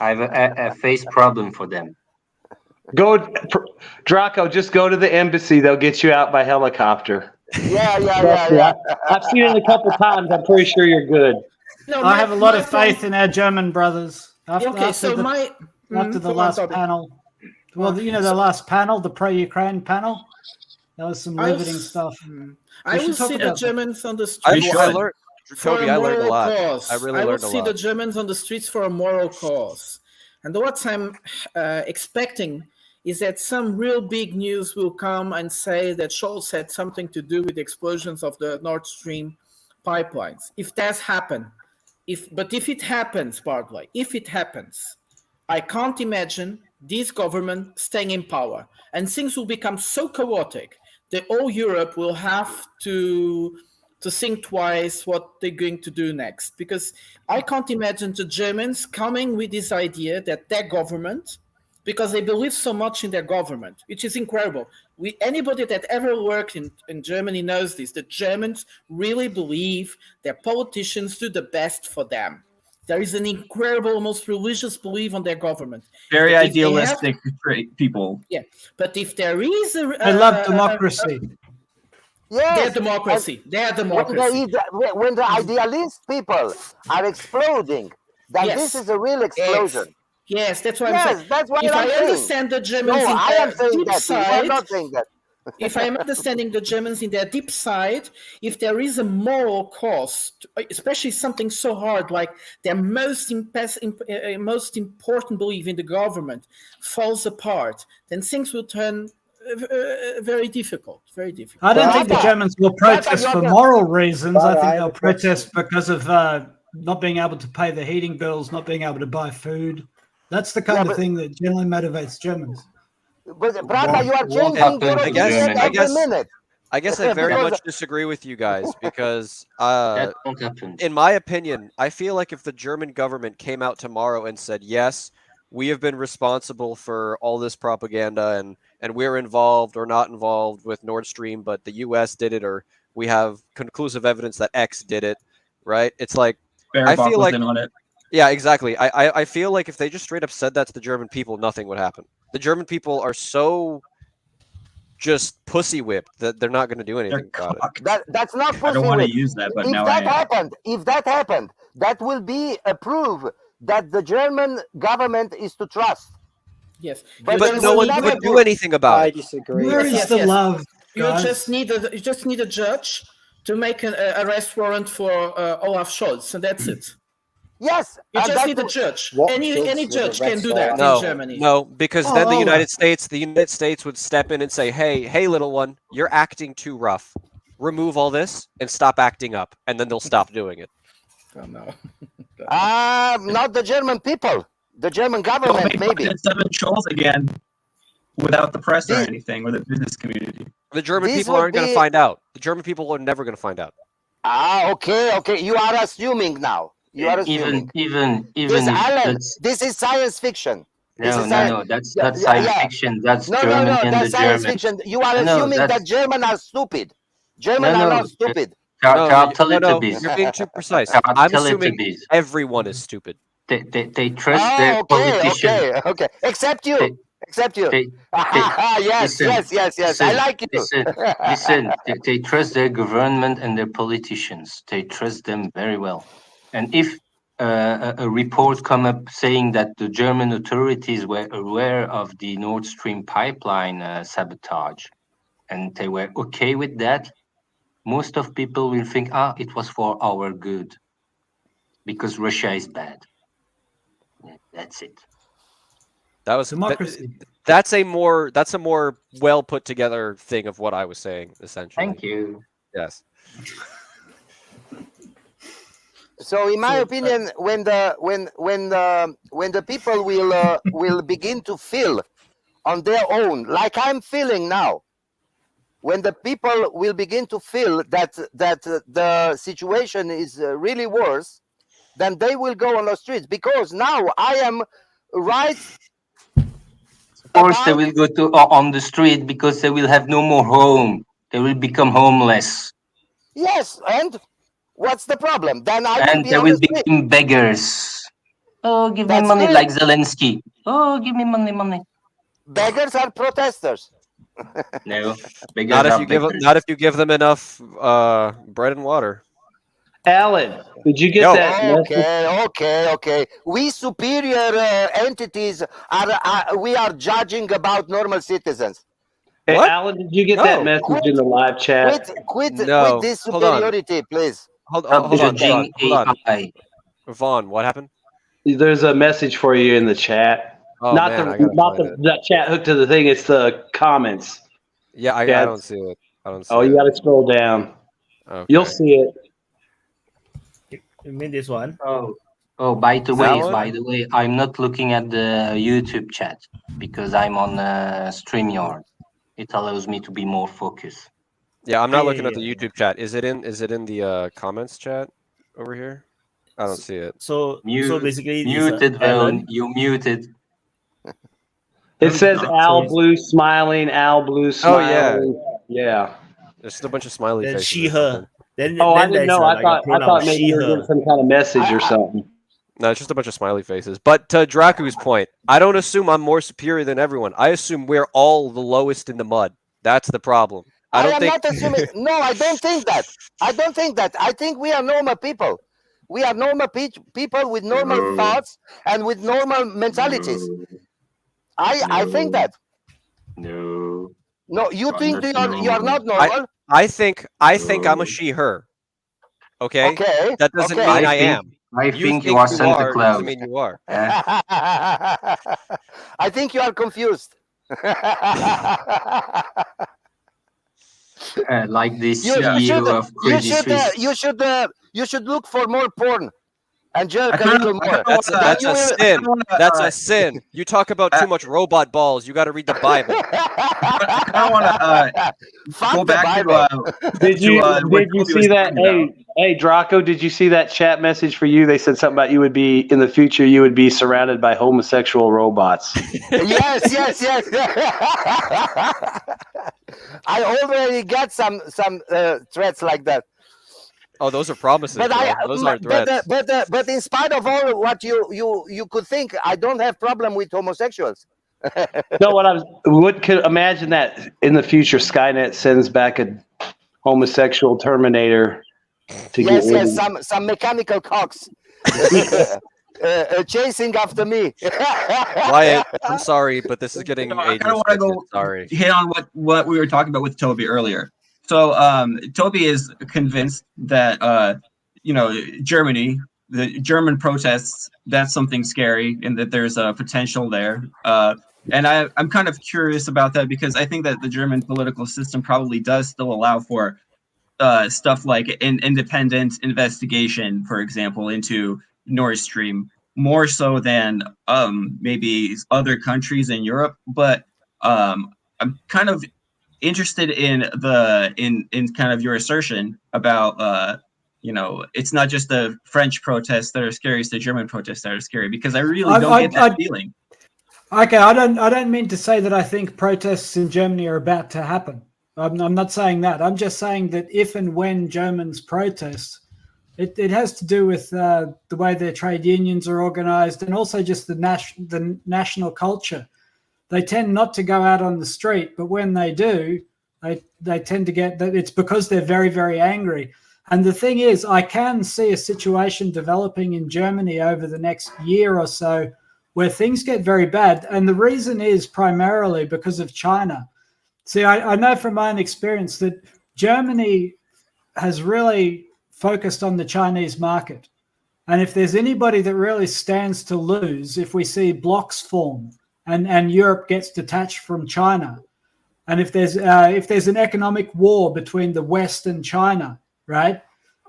I have a face problem for them. Draco, just go to the embassy. They'll get you out by helicopter. Yeah. I've seen it a couple times. I'm pretty sure you're good. I have a lot of faith in our German brothers. After the last panel. Well, the last panel, the pro-Ukraine panel, that was some riveting stuff. I will see the Germans on the streets. I learned a lot. I will see the Germans on the streets for a moral cause. And what I'm expecting is that some real big news will come and say that Scholz had something to do with the explosions of the Nord Stream pipelines. If that happens, if it happens, I can't imagine this government staying in power. And things will become so chaotic that all Europe will have to think twice what they're going to do next. Because I can't imagine the Germans coming with this idea that their government, because they believe so much in their government, which is incredible. Anybody that ever worked in Germany knows this. The Germans really believe their politicians do the best for them. There is an incredible, almost religious belief on their government. Very idealistic people. Yeah, but if there is I love democracy. Yes. They're democracy. They're democracy. When the idealist people are exploding, then Yes. this is a real explosion. Yes, that's what I'm saying. That's what If I'm I saying. understand the Germans No, in I am their saying deep that. You are side, not saying that. if I'm understanding the Germans in their deep side, if there is a moral cost, especially something so hard like their most important belief in the government falls apart, then things will turn very difficult. Very difficult. I don't think the Germans will protest for moral reasons. I think they'll protest because of not being able to pay the heating bills, not being able to buy food. That's the kind of thing that generally motivates Germans. But brother, you are changing your opinion every minute. I guess I very much disagree with you guys because, in my opinion, I feel like if the German government came out tomorrow and said, yes, we have been responsible for all this propaganda and we're involved or not involved with Nord Stream, but the US did it, or we have conclusive evidence that X did it, right? It's like, I feel like, on it. yeah, exactly. I feel like if they just straight up said that to the German people, nothing would happen. The German people are so just pussy whipped that they're not going to do anything about it. That's not pussy I don't want to whipped. use that, but if now that I am. happened, that will be a proof that the German government is to trust. Yes, but no one would do anything about it. I disagree. Where is the love, You guys? just need a judge to make an arrest warrant for Olaf Scholz, and that's it. Yes, you and just need a that's judge. What Any judge judge with a can do red that No, in Germany. no, because then the Oh, United States would step in and say, hey, little one, you're acting too rough. Remove all this and stop acting up, and then they'll stop doing it. Oh no. not the German people, the German government, maybe. 7 trolls again without the press or anything, or the business community. The German This people would aren't going to be- find out. The German people are never going to find out. Okay. You are assuming now. You are assuming. Even This, Alan, that's, this is science fiction. This is no, that's not science fiction. That's Germany and that's the science Germans. fiction. You are No, assuming that's- that Germans are stupid. Germans are not stupid. No, Teletubbies. you're being too precise. They are I'm assuming Teletubbies. everyone is stupid. They trust their politicians. Okay. Except you. They- yes. Listen, I like you. Listen. They trust their government and their politicians. They trust them very well. And if a report come up saying that the German authorities were aware of the Nord Stream pipeline sabotage, and they were okay with that, most of people will think, it was for our good, because Russia is bad. Yeah, that's it. That was Democracy. That's a more well put together thing of what I was saying, essentially. Thank you. Yes. So, in my opinion, when the people will begin to feel on their own, like I'm feeling now, when the people will begin to feel that the situation is really worse, then they will go on the streets, because now I am right. Of course, they will go to on the street because they will have no more home. They will become homeless, Yes, and what's the problem? Then I will and be they on will the street. become beggars. Oh, give me That's money, good. like Zelensky. Oh, give me money. Beggars are protesters. No, beggars Not if are you give beggars. not if you give them enough bread and water. Alan, did you get Yo. that? message? Okay. We superior entities we are judging about normal citizens. Hey, What? Alan, did you get No. that message in the live chat? Quit No. this Hold on. superiority, please. Hold on. Judging AI. Vaughn, what happened? There's a message for you in the chat. Oh, not man, I the gotta not find the it. that chat hooked to the thing. It's the comments. Yeah, I Yeah. don't see it. I don't see Oh, it. you got to scroll down. Okay. You'll see it. You mean this one? Oh, by the That way, one? I'm not looking at the YouTube chat because I'm on StreamYard. It allows me to be more focused. Yeah, I'm not Yeah, looking at the yeah. YouTube chat. Is it in the comments chat over here? I don't see it. So basically, Muted, Alan, Vaughn. You muted. It says Al it's- Blue smiling, Al Blue smiling. Yeah. There's just a bunch of smiley then faces. she, or her. something. Then Oh, I then didn't there's know. like I a pronoun, thought maybe she, you were her. getting some kind of message or something. No, it's just a bunch of smiley faces. But to Draku's point, I don't assume I'm more superior than everyone. I assume we're all the lowest in the mud. That's the problem. I am not assuming. No, I don't think that. I don't think that. I think we are normal people. We are normal people with normal thoughts and with normal mentalities. I think that. No. No, you think you are not normal? I think I'm a she/her. Okay. Okay. That doesn't mean I am. I think you are Santa Claus. Doesn't mean you are. I think you are confused. Like the CEO of Crazy Swiss. You should look for more porn and jerk a little more. That's a sin. That's a sin. You talk about too much robot balls. You got to read the Bible. I don't want to go back to. Did you see that? Hey, Draco, did you see that chat message for you? They said something about you would be in the future. You would be surrounded by homosexual robots. Yes. I already got some threats like that. Oh, those are promises. Those aren't threats. But in spite of all what you could think, I don't have problem with homosexuals. No, imagine that in the future, Skynet sends back a homosexual Terminator to get rid of some mechanical cocks chasing after me. Wyatt, I'm sorry, but this is getting I kind of want to go sorry. hit on what we were talking about with Toby earlier. So Toby is convinced that Germany, the German protests, that's something scary, and that there's a potential there. And I'm kind of curious about that, because I think that the German political system probably does still allow for stuff like an independent investigation, for example, into Nord Stream, more so than maybe other countries in Europe. But I'm kind of interested in kind of your assertion about it's not just the French protests that are scary, it's the German protests that are scary, because I really don't get that feeling. Okay, I don't mean to say that I think protests in Germany are about to happen. I'm not saying that. I'm just saying that if and when Germans protest, it has to do with the way their trade unions are organized, and also just the national culture. They tend not to go out on the street, but when they do, they tend to get that. It's because they're very, very angry. And the thing is, I can see a situation developing in Germany over the next year or so where things get very bad. And the reason is primarily because of China. See, I know from my own experience that Germany has really focused on the Chinese market. And if there's anybody that really stands to lose, if we see blocks form and Europe gets detached from China, and if there's an economic war between the West and China, right?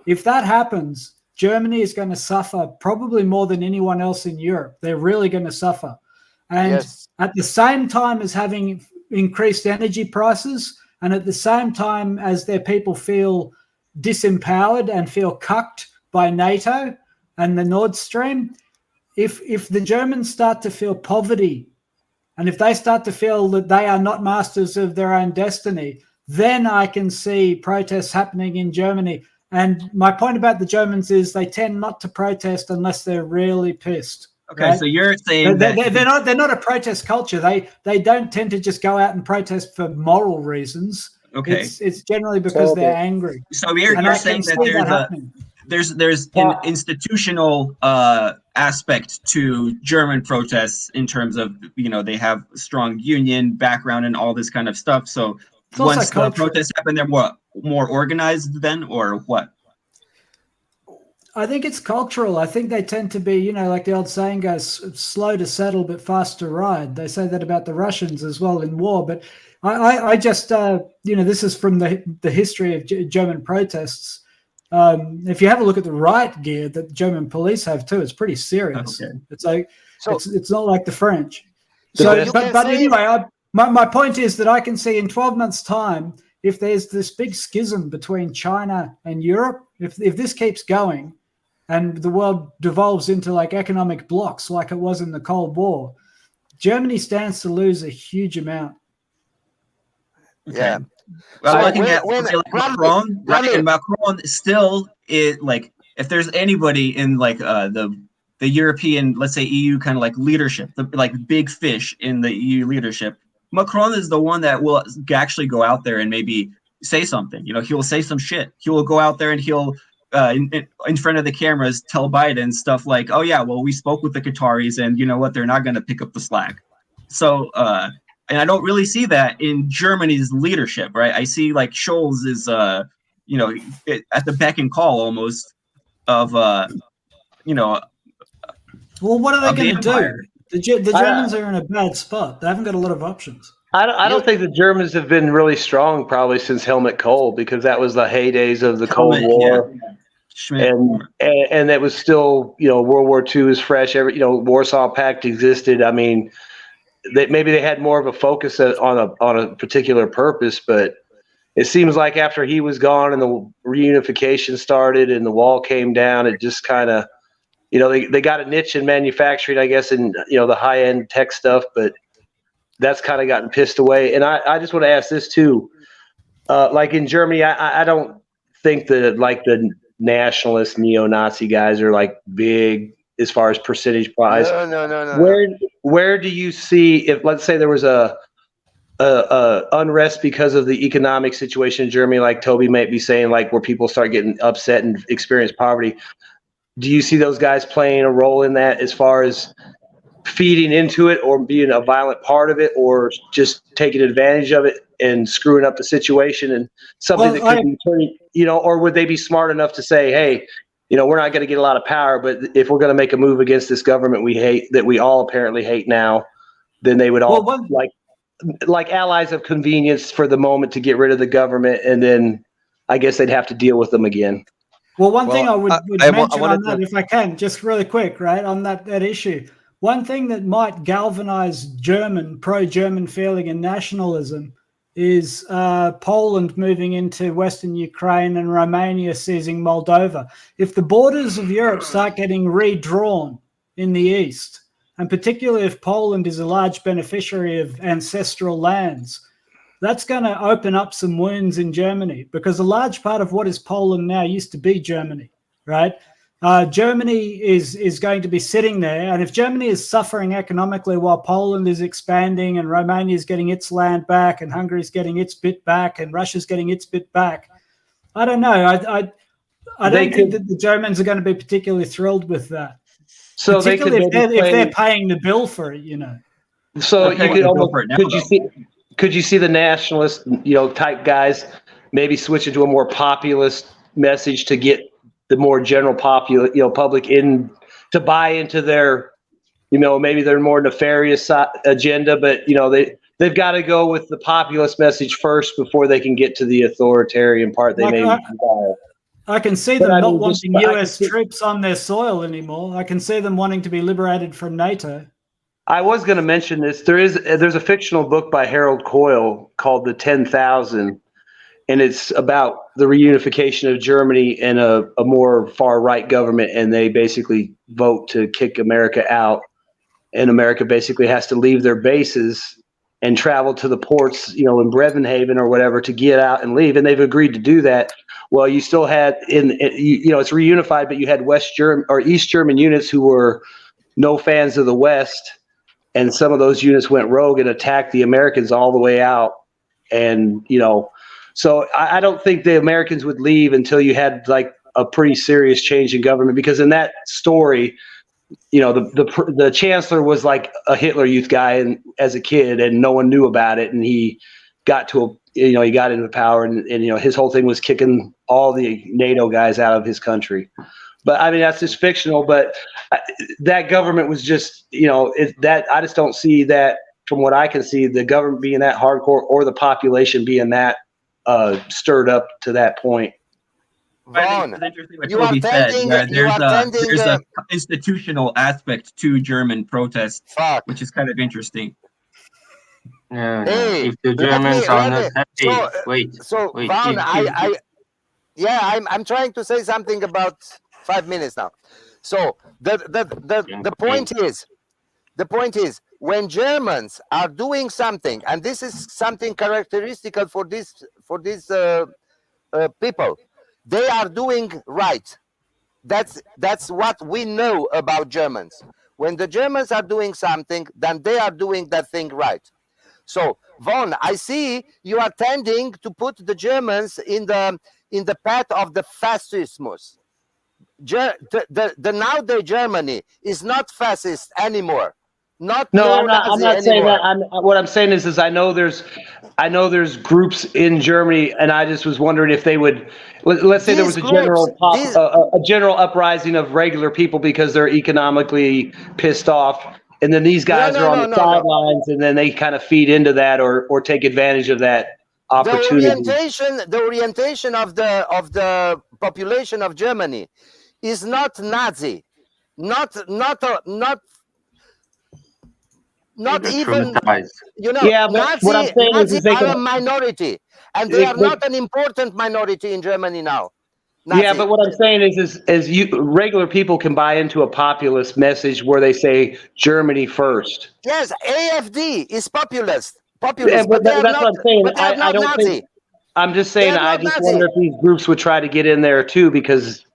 If that happens, Germany is going to suffer probably more than anyone else in Europe. They're really going to suffer. And at the same time as having increased energy prices, and at the same time as their people feel disempowered and feel cucked by NATO and the Nord Stream, if the Germans start to feel poverty, and if they start to feel that they are not masters of their own destiny, then I can see protests happening in Germany. And my point about the Germans is they tend not to protest unless they're really pissed. Okay, right? so you're saying they're not a protest culture. They don't tend to just go out and protest for moral reasons. Okay, it's generally because they're angry. So you're saying that there's an institutional aspect to German protests in terms of they have strong union background and all this kind of stuff. So once the protests happen, they're more organized then, or what? I think it's cultural. I think they tend to be, like the old saying goes, slow to settle but fast to ride. They say that about the Russians as well in war. But I just, this is from the history of German protests. If you have a look at the riot gear that German police have too, it's pretty serious. Okay. It's like it's not like the French. So, but anyway, my point is that I can see in 12 months' time, if there's this big schism between China and Europe, if this keeps going, and the world devolves into like economic blocks like it was in the Cold War, Germany stands to lose a huge amount. Okay. Yeah. Well, looking at Macron still is like, if there's anybody in like the European, let's say EU kind of like leadership, like big fish in the EU leadership, Macron is the one that will actually go out there and maybe say something. He will say some shit. He will go out there and he'll in front of the cameras tell Biden stuff like, "Oh yeah, well we spoke with the Qataris, and you know what? They're not going to pick up the slack." So, and I don't really see that in Germany's leadership, right? I see like Scholz is, at the beck and call almost of, Well, what are they going to do? The Germans are in a bad spot. They haven't got a lot of options. I don't think the Germans have been really strong probably since Helmut Kohl, because that was the heydays of the Cold War. Yeah. And it was still, World War II is fresh. Warsaw Pact existed. I mean, maybe they had more of a focus on a particular purpose, but it seems like after he was gone and the reunification started and the wall came down, it just kind of, they got a niche in manufacturing, I guess, in the high end tech stuff, but that's kind of gotten pissed away. And I just want to ask this too, like in Germany, I don't think that like the nationalist neo-Nazi guys are like big as far as percentage prize. No. Where do you see, if let's say there was a unrest because of the economic situation in Germany, like Toby might be saying, like where people start getting upset and experience poverty, do you see those guys playing a role in that as far as feeding into it or being a violent part of it, or just taking advantage of it and screwing up the situation and something that could be turning, or would they be smart enough to say, hey, we're not going to get a lot of power, but if we're going to make a move against this government we hate, that we all apparently hate now, then they would all like allies of convenience for the moment to get rid of the government, and then I guess they'd have to deal with them again. Well, one thing I would mention on that, if I can, just really quick, right, on that issue. One thing that might galvanize pro-German feeling and nationalism is Poland moving into Western Ukraine and Romania seizing Moldova. If the borders of Europe start getting redrawn in the east, and particularly if Poland is a large beneficiary of ancestral lands, that's going to open up some wounds in Germany, because a large part of what is Poland now used to be Germany, right? Germany is going to be sitting there, and if Germany is suffering economically while Poland is expanding and Romania is getting its land back and Hungary is getting its bit back and Russia's getting its bit back, I don't know. I don't think that the Germans are going to be particularly thrilled with that. So particularly if they're paying the bill for it, So you could almost could you see the nationalist type guys maybe switching to a more populist message to get the more general public in to buy into their, maybe their more nefarious agenda, but they've got to go with the populist message first before they can get to the authoritarian part. I can see them not wanting US troops on their soil anymore. I can see them wanting to be liberated from NATO. I was going to mention this. There's a fictional book by Harold Coyle called The 10,000. And it's about the reunification of Germany and a more far-right government, and they basically vote to kick America out. And America basically has to leave their bases and travel to the ports, in Brevenhaven or whatever, to get out and leave. And they've agreed to do that. Well, you still had it's reunified, but you had East German units who were no fans of the West, and some of those units went rogue and attacked the Americans all the way out, and So I don't think the Americans would leave until you had like a pretty serious change in government, because in that story, the chancellor was like a Hitler Youth guy as a kid, and no one knew about it, and he got he got into power, and his whole thing was kicking all the NATO guys out of his country. But I mean, that's just fictional. But that government was just I just don't see that, from what I can see, the government being that hardcore or the population being that stirred up to that point. Ron, there's a institutional aspect to German protest, which is kind of interesting. If the Germans are not happy, Ron, I'm trying to say something about 5 minutes now. So the point is, when Germans are doing something, and this is something characteristic for these people, they are doing right. That's what we know about Germans. When the Germans are doing something, then they are doing that thing right. So Von, I see you are tending to put the Germans in the path of the fascismus. The nowadays Germany is not fascist anymore. Not No, I'm not saying anymore. that. What I'm saying is I know there's groups in Germany, and I just was wondering if they would. Let's say there was a general uprising of regular people because they're economically pissed off, and then these guys are on the sidelines, and then they kind of feed into that or take advantage of that opportunity. The orientation of the population of Germany is not Nazi, not even, you know, yeah, but what I'm saying Nazis is they are a minority, and they are not an important minority in Germany now. Yeah, but what I'm saying is regular people can buy into a populist message where they say Germany first. Yes, AFD is populist, But that's what I'm saying. I don't Nazi. think. I'm just saying. I just wonder if these groups would try to get in there too, because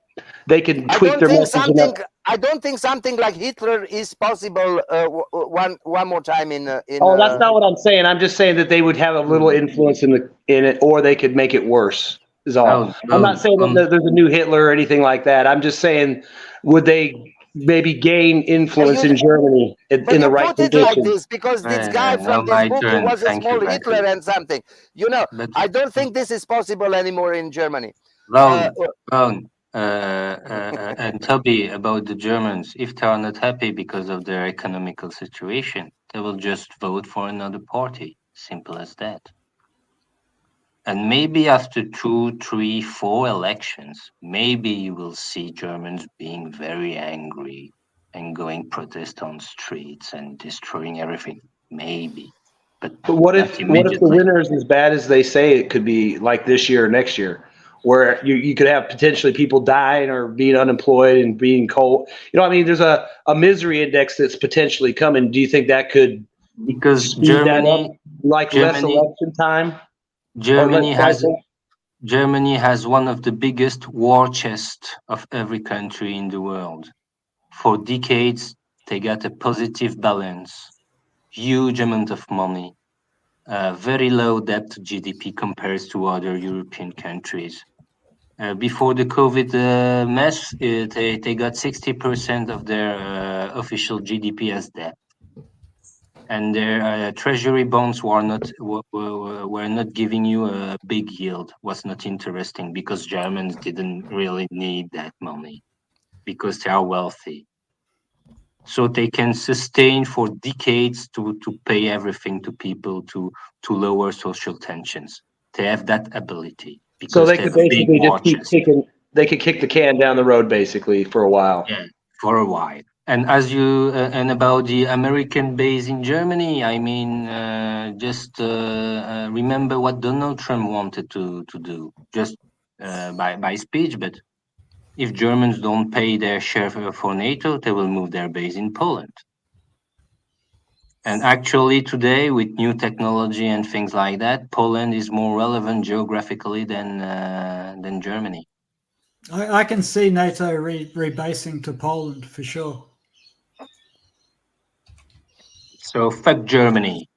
they can tweak their message. I don't think something like Hitler is possible. One more time in. Oh, that's not what I'm saying. I'm just saying that they would have a little influence in it, or they could make it worse. Is all. I'm not saying that there's a new Hitler or anything like that. I'm just saying, would they maybe gain influence in Germany in the right put it conditions? like this because this guy from this book who was a small Hitler and something. You know, I don't think this is possible anymore in Germany. And Toby, about the Germans, if they are not happy because of their economical situation, they will just vote for another party. Simple as that. And maybe after 2, 3, 4 elections, maybe you will see Germans being very angry and going protest on streets and destroying everything. Maybe. But what if the winner is as bad as they say it could be, like this year or next year, where you could have potentially people dying or being unemployed and being cold? You know, I mean, there's a misery index that's potentially coming. Do you think that could Germany, less election time? Germany has one of the biggest war chests of every country in the world. For decades, they got a positive balance, huge amount of money, very low debt to GDP compared to other European countries. Before the COVID mess, they got 60% of their official GDP as debt. And their treasury bonds were not giving you a big yield, was not interesting because Germans didn't really need that money because they are wealthy. So they can sustain for decades to pay everything to people to lower social tensions. They have that ability. So they could basically just keep kicking. They could kick the can down the road basically for a while. Yeah, for a while. And as you and about the American base in Germany, I mean, just remember what Donald Trump wanted to do, just by speech. But if Germans don't pay their share for NATO, they will move their base in Poland. And actually, today with new technology and things like that, Poland is more relevant geographically than Germany. I can see NATO rebasing to Poland for sure. So fuck Germany.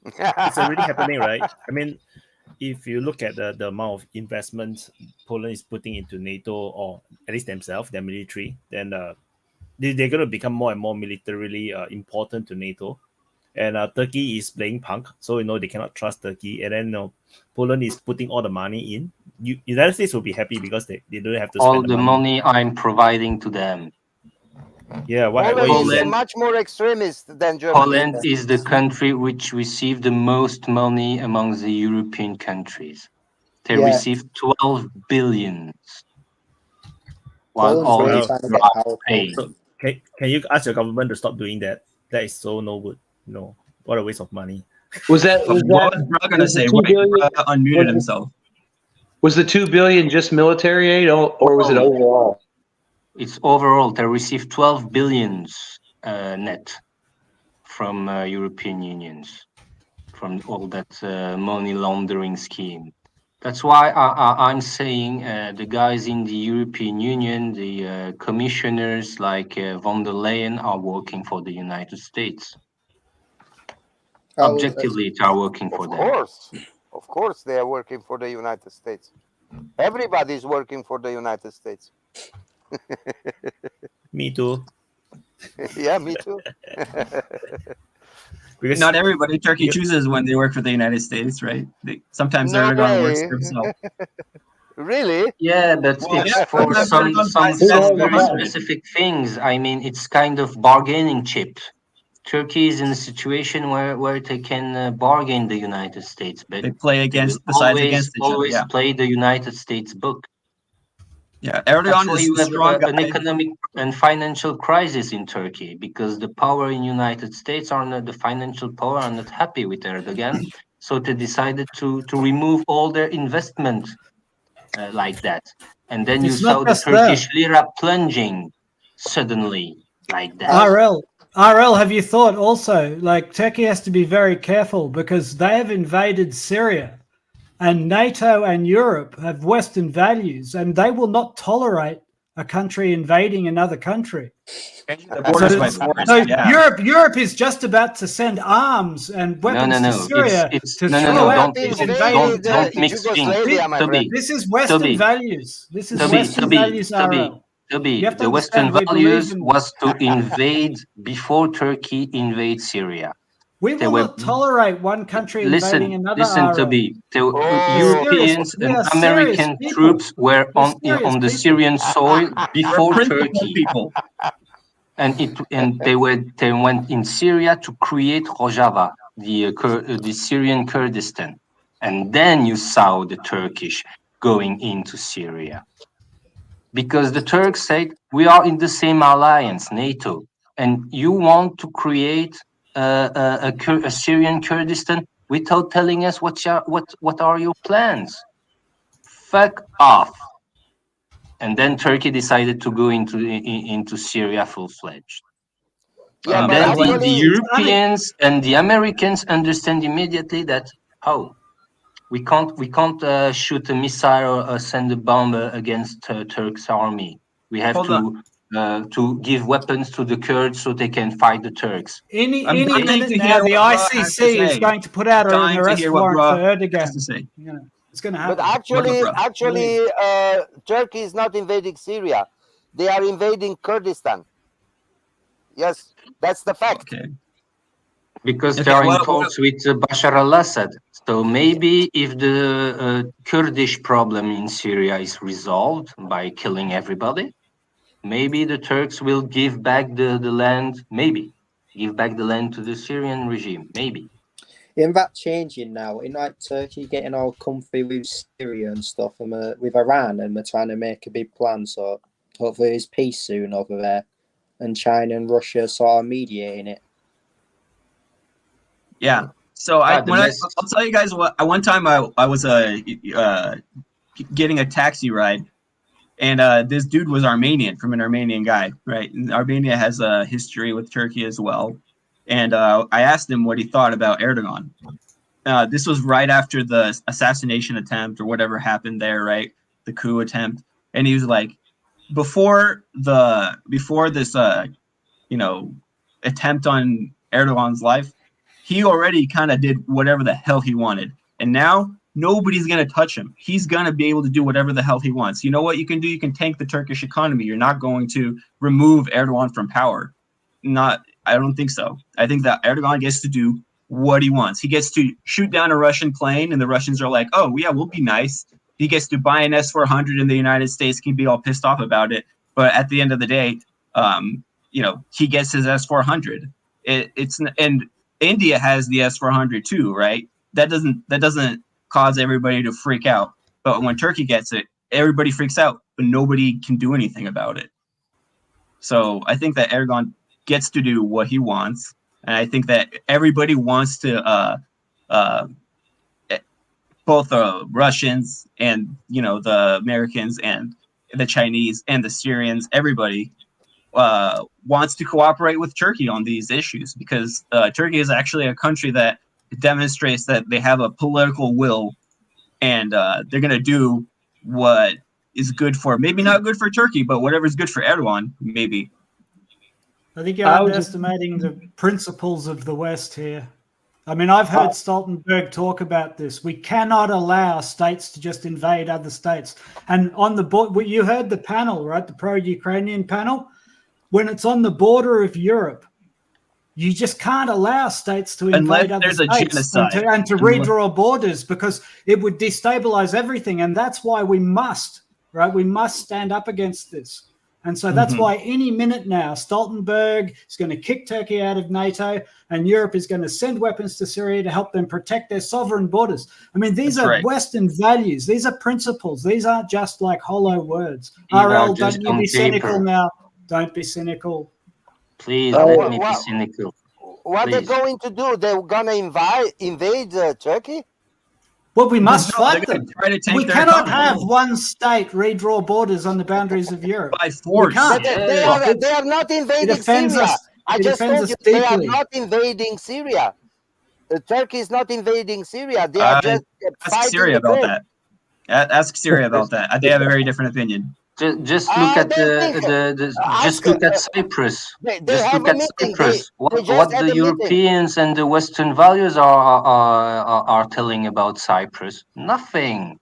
It's already happening, right? I mean, if you look at the amount of investment Poland is putting into NATO, or at least themselves, their military, then they're going to become more and more militarily important to NATO. And Turkey is playing punk, so they cannot trust Turkey. And then Poland is putting all the money in. United States will be happy because they don't have to spend all the money I'm providing to them. Yeah, Poland is much more extremist than Germany. Poland is the country which received the most money among the European countries. They received 12 billion. While all the paid. So, can you ask your government to stop doing that? That is so no good. No, what a waste of money. What was Bro gonna say? Unmuted himself. Was the $2 billion just military aid, or was it overall? It's overall. They received 12 billion net from European unions, from all that money laundering scheme. That's why I'm saying the guys in the European Union, the commissioners like von der Leyen, are working for the United States. Objectively, they are working for them. Of course, they are working for the United States. Everybody's working for the United States. Me too. Yeah, me too. Because not everybody Turkey chooses when they work for the United States, right? Sometimes Erdogan works for himself. Really? Yeah, but it's for some very specific things. I mean, it's kind of bargaining chip. Turkey is in a situation where they can bargain the United States, but they play against the sides against each other. Always play the United States book. Yeah, Erdogan is a strong guy. An economic and financial crisis in Turkey because the power in United States the financial power are not happy with Erdogan, so they decided to remove all their investment like that, and then you saw the Turkish lira plunging suddenly like that. RL, have you thought also, like, Turkey has to be very careful because they have invaded Syria and NATO and Europe have Western values and they will not tolerate a country invading another country. Europe is just about to send arms and weapons to Syria to throw out these invaded. Don't mix things. This is Western values. This is Western values, RL. The Western values was to invade before Turkey invades Syria. We will not tolerate one country invading another. Listen to me. The Europeans and American troops were on the Syrian soil before Turkey. And they went in Syria to create Rojava, the Syrian Kurdistan. And then you saw the Turkish going into Syria. Because the Turks said, we are in the same alliance, NATO, and you want to create a Syrian Kurdistan without telling us what are your plans? Fuck off. And then Turkey decided to go into Syria full-fledged. Yeah, and then the Europeans and the Americans understand immediately that, we can't shoot a missile or send a bomb against Turk's army. We have to give weapons to the Kurds so they can fight the Turks. Any minute now, the ICC is going to put out an arrest warrant for Erdogan. Yeah, it's going to happen. But actually, Turkey is not invading Syria. They are invading Kurdistan. Yes, that's the fact. Okay. Because they are in talks with Bashar al-Assad. So maybe if the Kurdish problem in Syria is resolved by killing everybody, maybe the Turks will give back the land, give back the land to the Syrian regime, maybe. Isn't that changing now? In like Turkey getting all comfy with Syria and stuff, and with Iran, and we're trying to make a big plan, so hopefully there's peace soon over there, and China and Russia sort of mediating it. Yeah. So I'll tell you guys what. One time I was getting a taxi ride, and this dude was Armenian, from an Armenian guy, right? And Armenia has a history with Turkey as well. And I asked him what he thought about Erdogan. This was right after the assassination attempt or whatever happened there, right? The coup attempt. And he was like, before this attempt on Erdogan's life, he already kind of did whatever the hell he wanted. And now nobody's going to touch him. He's going to be able to do whatever the hell he wants. You know what you can do? You can tank the Turkish economy. You're not going to remove Erdogan from power. I don't think so. I think that Erdogan gets to do what he wants. He gets to shoot down a Russian plane, and the Russians are like, oh, yeah, we'll be nice. He gets to buy an S-400 in the United States, can be all pissed off about it. But at the end of the day, he gets his S-400. And India has the S-400 too, right? That doesn't cause everybody to freak out. But when Turkey gets it, everybody freaks out, but nobody can do anything about it. So I think that Erdogan gets to do what he wants, and I think that everybody wants to, both the Russians and the Americans and the Chinese and the Syrians, everybody wants to cooperate with Turkey on these issues, because Turkey is actually a country that demonstrates that they have a political will, and they're going to do what is good for, maybe not good for Turkey, but whatever is good for Erdogan, maybe. I think you're underestimating the principles of the West here. I mean, I've heard Stoltenberg talk about this. We cannot allow states to just invade other states. And on the board, you heard the panel, right? The pro-Ukrainian panel. When it's on the border of Europe, you just can't allow states to invade other states and to redraw borders, because it would destabilize everything. And that's why we must, right? We must stand up against this. And so that's why any minute now, Stoltenberg is going to kick Turkey out of NATO, and Europe is going to send weapons to Syria to help them protect their sovereign borders. I mean, these are Western values. These are principles. These aren't just like hollow words. RL, don't you be cynical now. Don't be cynical. Please let me be cynical. What they're going to do? They're going to invade Turkey? Well, we must fight them. We cannot have one state redraw borders on the boundaries of Europe. By force. They are not invading Syria. I just told you they are not invading Syria. Turkey is not invading Syria. They are just ask Syria about that. Ask Syria about that. They have a very different opinion. Just look at look at Cyprus. Just look at Cyprus. What the Europeans and the Western values are telling about Cyprus? Nothing.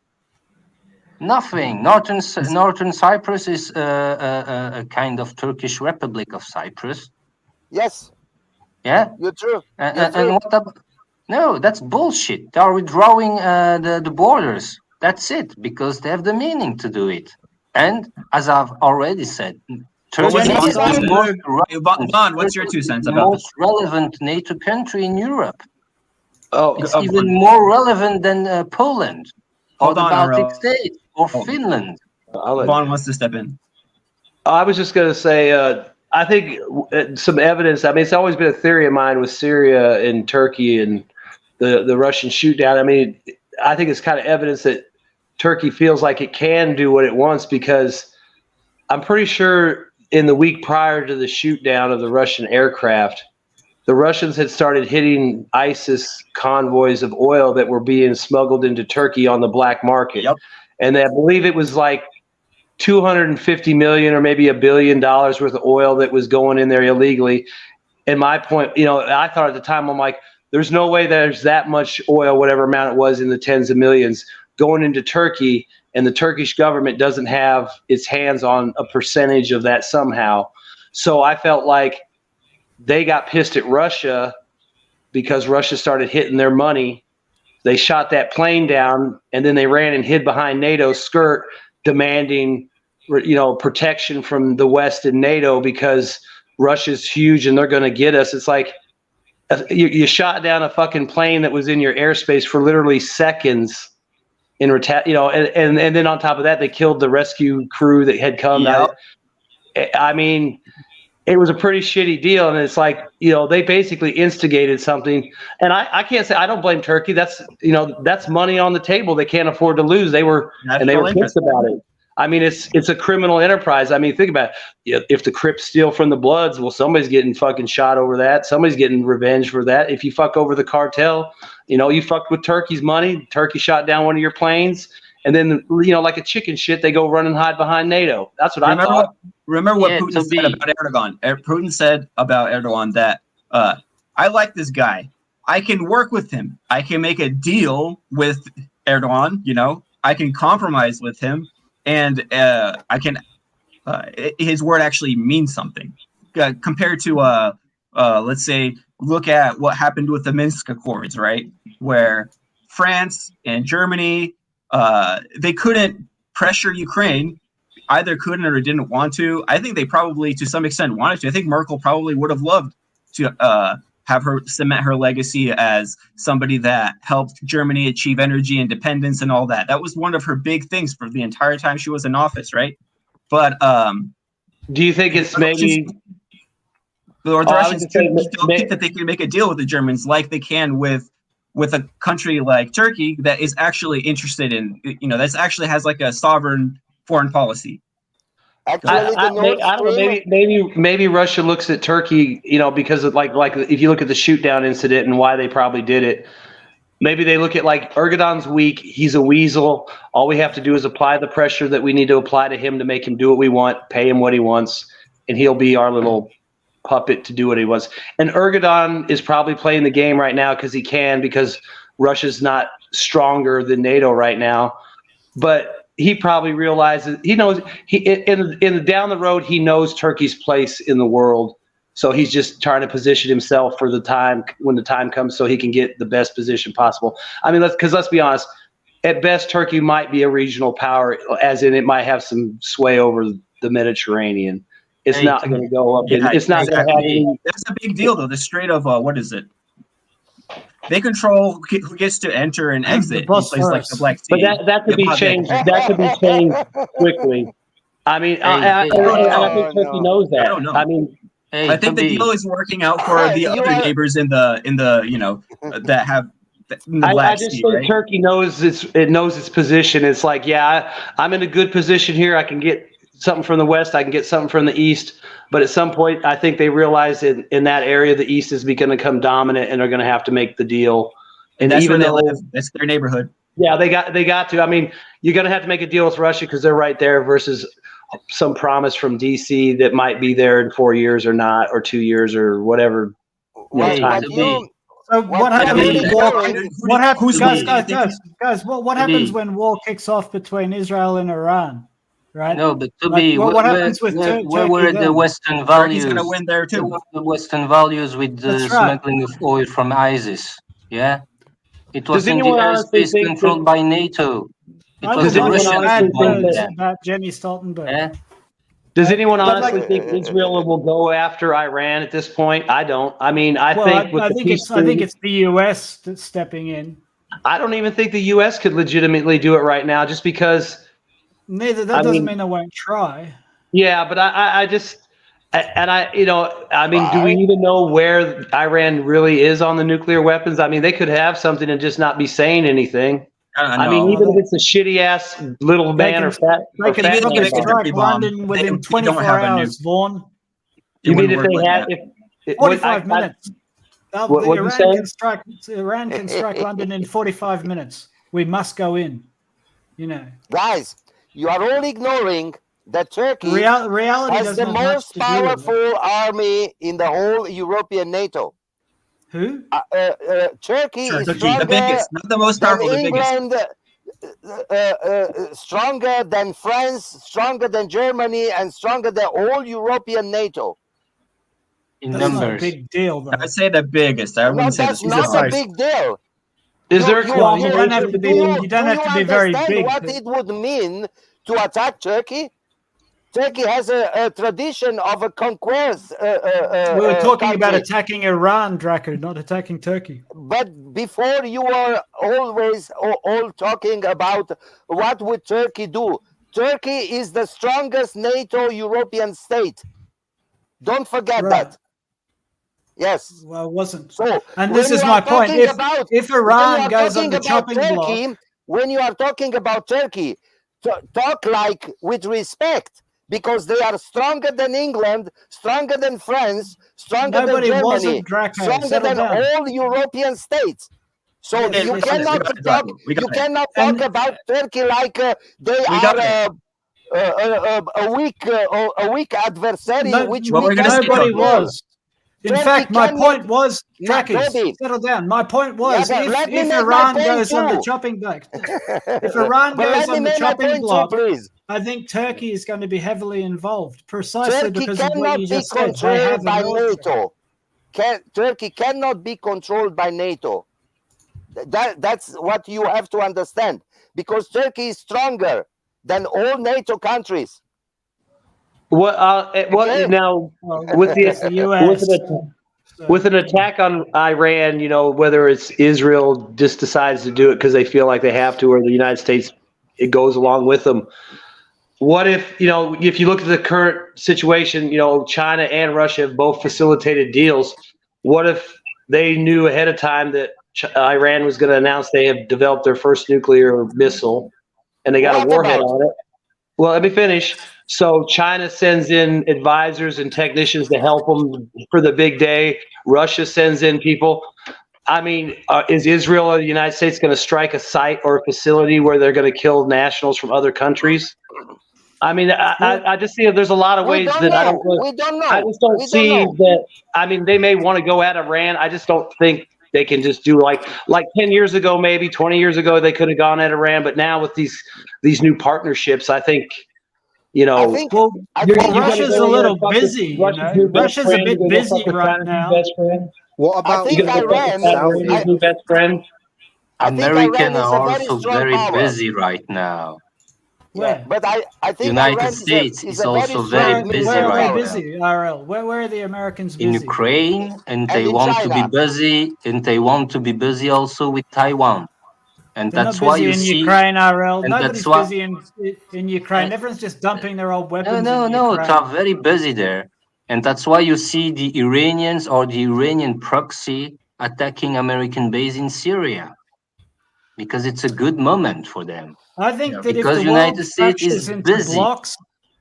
Northern Cyprus is a kind of Turkish Republic of Cyprus. Yes. Yeah. You're true. And what about? No, that's bullshit. They are withdrawing the borders. That's it, because they have the meaning to do it. And as I've already said, Turkey is what's your 2 cents about the most relevant NATO country in Europe. Oh, it's even more relevant than Poland or the Baltic states or Finland. Vaughn wants to step in. I was just going to say, I think some evidence. I mean, it's always been a theory of mine with Syria and Turkey and the Russian shoot down. I mean, I think it's kind of evidence that Turkey feels like it can do what it wants, because I'm pretty sure in the week prior to the shoot down of the Russian aircraft, the Russians had started hitting ISIS convoys of oil that were being smuggled into Turkey on the black market. Yep. And I believe it was like 250 million or maybe $1 billion worth of oil that was going in there illegally. And my point, I thought at the time, I'm like, there's no way there's that much oil, whatever amount it was, in the tens of millions going into Turkey, and the Turkish government doesn't have its hands on a percentage of that somehow. So I felt like they got pissed at Russia because Russia started hitting their money. They shot that plane down, and then they ran and hid behind NATO's skirt, demanding, protection from the West and NATO because Russia's huge and they're going to get us. It's like you shot down a fucking plane that was in your airspace for literally seconds. And then on top of that, they killed the rescue crew that had come out. I mean, it was a pretty shitty deal. And it's like, they basically instigated something. And I can't say I don't blame Turkey. That's money on the table. They can't afford to lose. They were pissed about it. I mean, it's a criminal enterprise. I mean, think about it. If the Crips steal from the Bloods, well, somebody's getting fucking shot over that. Somebody's getting revenge for that. If you fuck over the cartel, you fucked with Turkey's money. Turkey shot down one of your planes. And then, like a chicken shit, they go run and hide behind NATO. That's what I thought. Remember what Putin said about Erdogan. Putin said about Erdogan that, I like this guy. I can work with him. I can make a deal with Erdogan. I can compromise with him. And I can, his word actually means something compared to, let's say, look at what happened with the Minsk Accords, right? Where France and Germany, they couldn't pressure Ukraine, either couldn't or didn't want to. I think they probably, to some extent, wanted to. I think Merkel probably would have loved to have her cement her legacy as somebody that helped Germany achieve energy independence and all that. That was one of her big things for the entire time she was in office, right? But do you think it's maybe or the Russians don't think that they can make a deal with the Germans like they can with a country like Turkey that is actually interested in, that actually has like a sovereign foreign policy? Actually, I don't know. Maybe Russia looks at Turkey, because of like if you look at the shoot down incident and why they probably did it. Maybe they look at like Erdogan's weak. He's a weasel. All we have to do is apply the pressure that we need to apply to him to make him do what we want, pay him what he wants, and he'll be our little puppet to do what he wants. And Erdogan is probably playing the game right now because Russia's not stronger than NATO right now. But he probably realizes, he knows, down the road, he knows Turkey's place in the world. So he's just trying to position himself for the time, when the time comes, so he can get the best position possible. I mean, let's be honest. At best, Turkey might be a regional power, as in it might have some sway over the Mediterranean. It's not going to go up. It's not going to have any. That's a big deal, though. The Strait of what is it? They control who gets to enter and exit in places like the Black Sea. But that could be changed. That could be changed quickly. I mean, I think Turkey knows that. I don't know. I mean, I think the deal is working out for the other neighbors in the that have. I just think Turkey knows its position. It's like, I'm in a good position here. I can get something from the west. I can get something from the east. But at some point, I think they realize that in that area, the east is going to become dominant, and they're going to have to make the deal. And that's even where they live. That's their neighborhood. Yeah, they got to. I mean, you're going to have to make a deal with Russia because they're right there versus some promise from DC that might be there in 4 years or not, or 2 years or whatever. Time to be. So what happens? What happens, guys? What happens when war kicks off between Israel and Iran? Right? No, but what happens with Turkey? Where were the Western values? Turkey's going to win there too. The Western values with the smuggling of oil from ISIS. Yeah, it was in the airspace controlled by NATO. It was the Russians about Jenny Stoltenberg. Yeah. Does anyone honestly think Israel will go after Iran at this point? I don't. I mean, I think it's the U.S. that's stepping in. I don't even think the U.S. could legitimately do it right now, just because. Neither that doesn't mean I won't try. Yeah, but I mean, do we even know where Iran really is on the nuclear weapons? I mean, they could have something and just not be saying anything. I mean, even if it's a shitty ass little man or fat. They can strike London within 24 hours, Vaughn. You mean if they had 45 minutes? Iran can strike London in 45 minutes. We must go in. Guys, you are all ignoring that Turkey reality has the most powerful army in the whole European NATO. Who? Turkey is Turkey, stronger, the biggest, not the most powerful, the England, stronger than France, stronger than Germany, and stronger than all European NATO. In That's numbers. not a big deal, though. I'd say the biggest. I wouldn't say that's not a big deal. Is there? You don't have to be very big. What it would mean to attack Turkey? Turkey has a tradition of a conquest. We were talking about attacking Iran, Draco, not attacking Turkey. But before, you were always all talking about what would Turkey do. Turkey is the strongest NATO European state. Don't forget that. Yes. Well, it wasn't. So, and this is my point. If Iran goes on the chopping block, when you are talking about Turkey, talk like with respect. Because they are stronger than England, stronger than France, stronger than Germany, stronger than all European states. So you cannot talk about Turkey like they are a weak adversary. Nobody was. In fact, my point was, Trackers, settle down. My point was, if Iran goes on the chopping block, I think Turkey is going to be heavily involved, precisely because of what you just said. Turkey cannot be controlled by NATO. That's what you have to understand, because Turkey is stronger than all NATO countries. Now with an attack on Iran, whether it's Israel just decides to do it because they feel like they have to, or the United States it goes along with them. What if if you look at the current situation, China and Russia have both facilitated deals. What if they knew ahead of time that Iran was going to announce they have developed their first nuclear missile, and they got a warhead on it? Well, let me finish. So China sends in advisors and technicians to help them for the big day. Russia sends in people. I mean, is Israel or the United States going to strike a site or a facility where they're going to kill nationals from other countries? I mean, I just see there's a lot of ways that I don't. We don't know. I just don't see that. I mean, they may want to go at Iran. I just don't think they can just do like 10 years ago, maybe 20 years ago, they could have gone at Iran. But now with these new partnerships, I think, I think Russia's a little busy. Russia's a bit busy right now. What about Iran's new best friend? Americans are also very busy right now. Yeah, but I think United States is also very busy right now. Busy, RL. Where are the Americans busy? In Ukraine, and they want to be busy, and they want to be busy also with Taiwan. And They're that's not why busy you in see Ukraine, RL. and Nobody's that's why, busy in Ukraine. Everyone's just dumping their old weapons. No, in they Ukraine. are very busy there. And that's why you see the Iranians or the Iranian proxy attacking American base in Syria. Because it's a good moment for them. I think that if because the United world States is fractures into busy. blocks,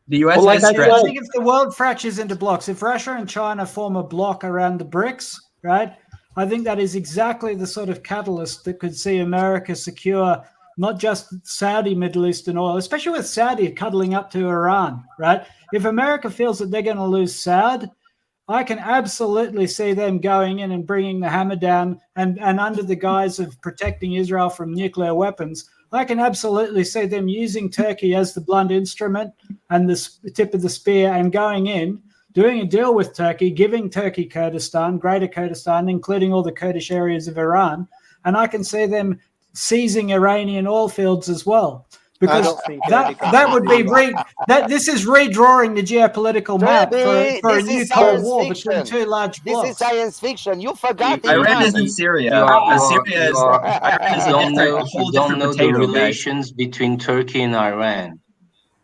the U.S. I think if the world fractures into blocks, if Russia and China form a block around the BRICS, right? I think that is exactly the sort of catalyst that could see America secure not just Saudi Middle Eastern oil, especially with Saudi cuddling up to Iran, right? If America feels that they're going to lose Saud, I can absolutely see them going in and bringing the hammer down and under the guise of protecting Israel from nuclear weapons. I can absolutely see them using Turkey as the blunt instrument and the tip of the spear and going in, doing a deal with Turkey, giving Turkey Kurdistan, Greater Kurdistan, including all the Kurdish areas of Iran. And I can see them seizing Iranian oil fields as well. Because that would be this is redrawing the geopolitical map for a new Cold War between two large blocks. This is science fiction. You forgot Iran is in Syria. Syria is. You don't know the relations between Turkey and Iran.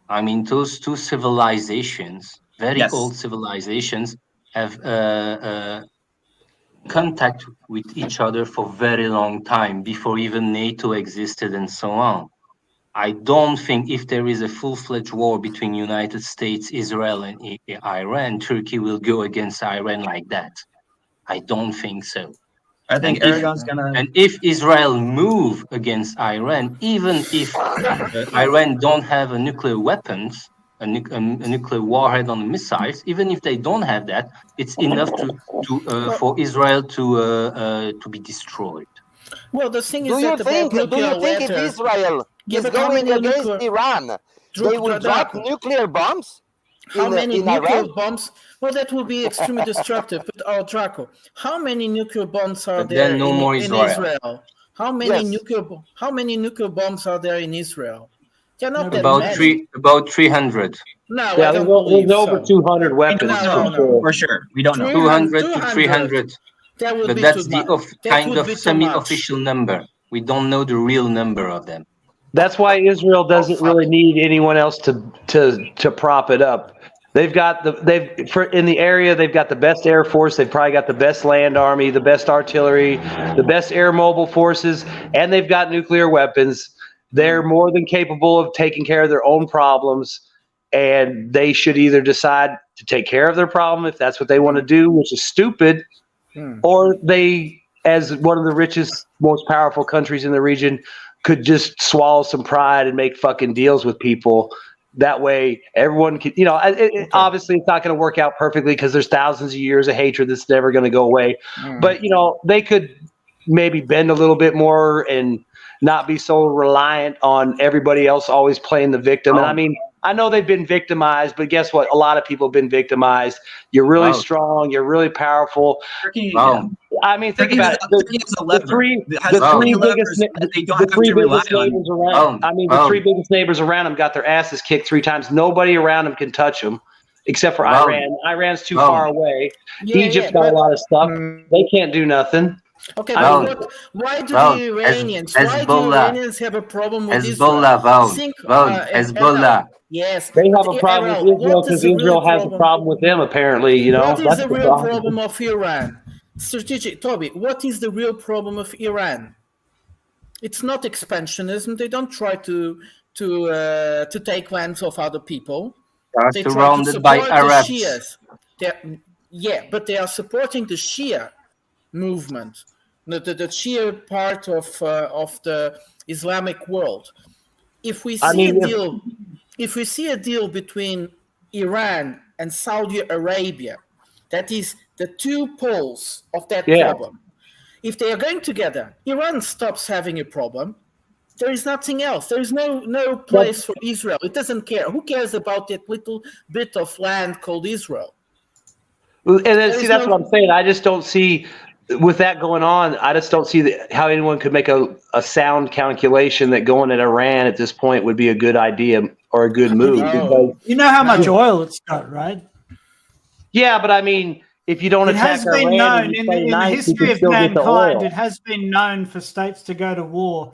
I mean, those two civilizations, very old civilizations, have contact with each other for a very long time before even NATO existed and so on. I don't think if there is a full-fledged war between United States, Israel, and Iran, Turkey will go against Iran like that. I don't think so. I think Erdogan's gonna. And if Israel move against Iran, even if Iran don't have a nuclear weapons, a nuclear warhead on the missiles, even if they don't have that, it's enough for Israel to be destroyed. Well, the thing is do you think if Israel is going against Iran, they will drop nuclear bombs? How many nuclear Iran? bombs? Well, that will be extremely destructive. But Draco, how many nuclear bombs are But there then no more in Israel? How many nuclear bombs are there in Israel? They're not that many. About 300. No, yeah, there's over 200 weapons for sure. We don't know. 200 to 300. But that's the kind of semi-official number. We don't know the real number of them. That's why Israel doesn't really need anyone else to prop it up. They've got in the area. They've got the best air force. They've probably got the best land army, the best artillery, the best air mobile forces, and they've got nuclear weapons. They're more than capable of taking care of their own problems, and they should either decide to take care of their problem if that's what they want to do, which is stupid, or they, as one of the richest, most powerful countries in the region, could just swallow some pride and make fucking deals with people. That way, everyone can, obviously it's not going to work out perfectly because there's thousands of years of hatred that's never going to go away. But, they could maybe bend a little bit more and not be so reliant on everybody else always playing the victim. And I mean, I know they've been victimized, but guess what? A lot of people have been victimized. You're really strong. You're really powerful. Turkey, I mean, think about it. The three biggest neighbors around. I mean, the three biggest neighbors around them got their asses kicked 3 times. Nobody around them can touch them, except for Iran. Iran's too far away. Egypt's got a lot of stuff. They can't do nothing. Okay, but why do the Iranians have a problem with Hezbollah? Hezbollah. Yes, they have a problem with Israel because Israel has a problem with them. Apparently, What is the real problem of Iran? Strategic, Toby. What is the real problem of Iran? It's not expansionism. They don't try to take lands of other people. They are surrounded by Arabs. But they are supporting the Shia movement, the Shia part of the Islamic world. If we see if we see a deal between Iran and Saudi Arabia, that is the two poles of that problem. If they are going together, Iran stops having a problem. There is nothing else. There is no place for Israel. It doesn't care. Who cares about that little bit of land called Israel? And then, see, that's what I'm saying. I just don't see, with that going on, I just don't see how anyone could make a sound calculation that going at Iran at this point would be a good idea or a good move. Because, you know how much oil it's got, right? Yeah, but I mean, if you don't it attack has been Iran known and you in play the nice, you history can of still get the mankind, oil. it has been known for states to go to war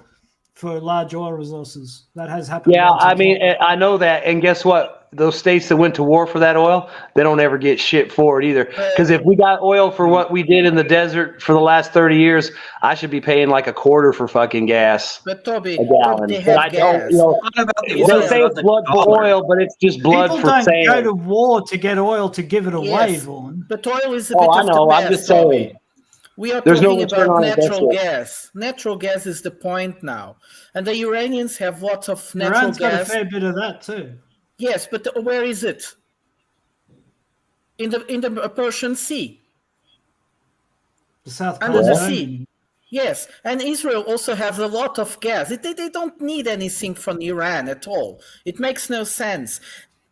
for large oil resources. That has happened. Yeah, once or I mean, twice. I know that. And guess what? Those states that went to war for that oil, they don't ever get shit for it either. Because if we got oil for what we did in the desert for the last 30 years, I should be paying like a quarter for fucking gas. But Toby, a gallon. they But have I don't, gas. you know, they say it's blood for oil, but it's just blood People for don't sand. go to war to get oil to give it away, Yes, Vaughan. but oil is a Oh, bit I of know. the I'm best, just saying. Toby. We are There's no talking return about on natural investment. gas. Natural gas is the point now. And the Iranians have lots of natural Iran's got a gas. fair bit of that too. Yes, but where is it? In the Persian Sea. The South Under the Mediterranean. sea. Yes, and Israel also has a lot of gas. They don't need anything from Iran at all. It makes no sense.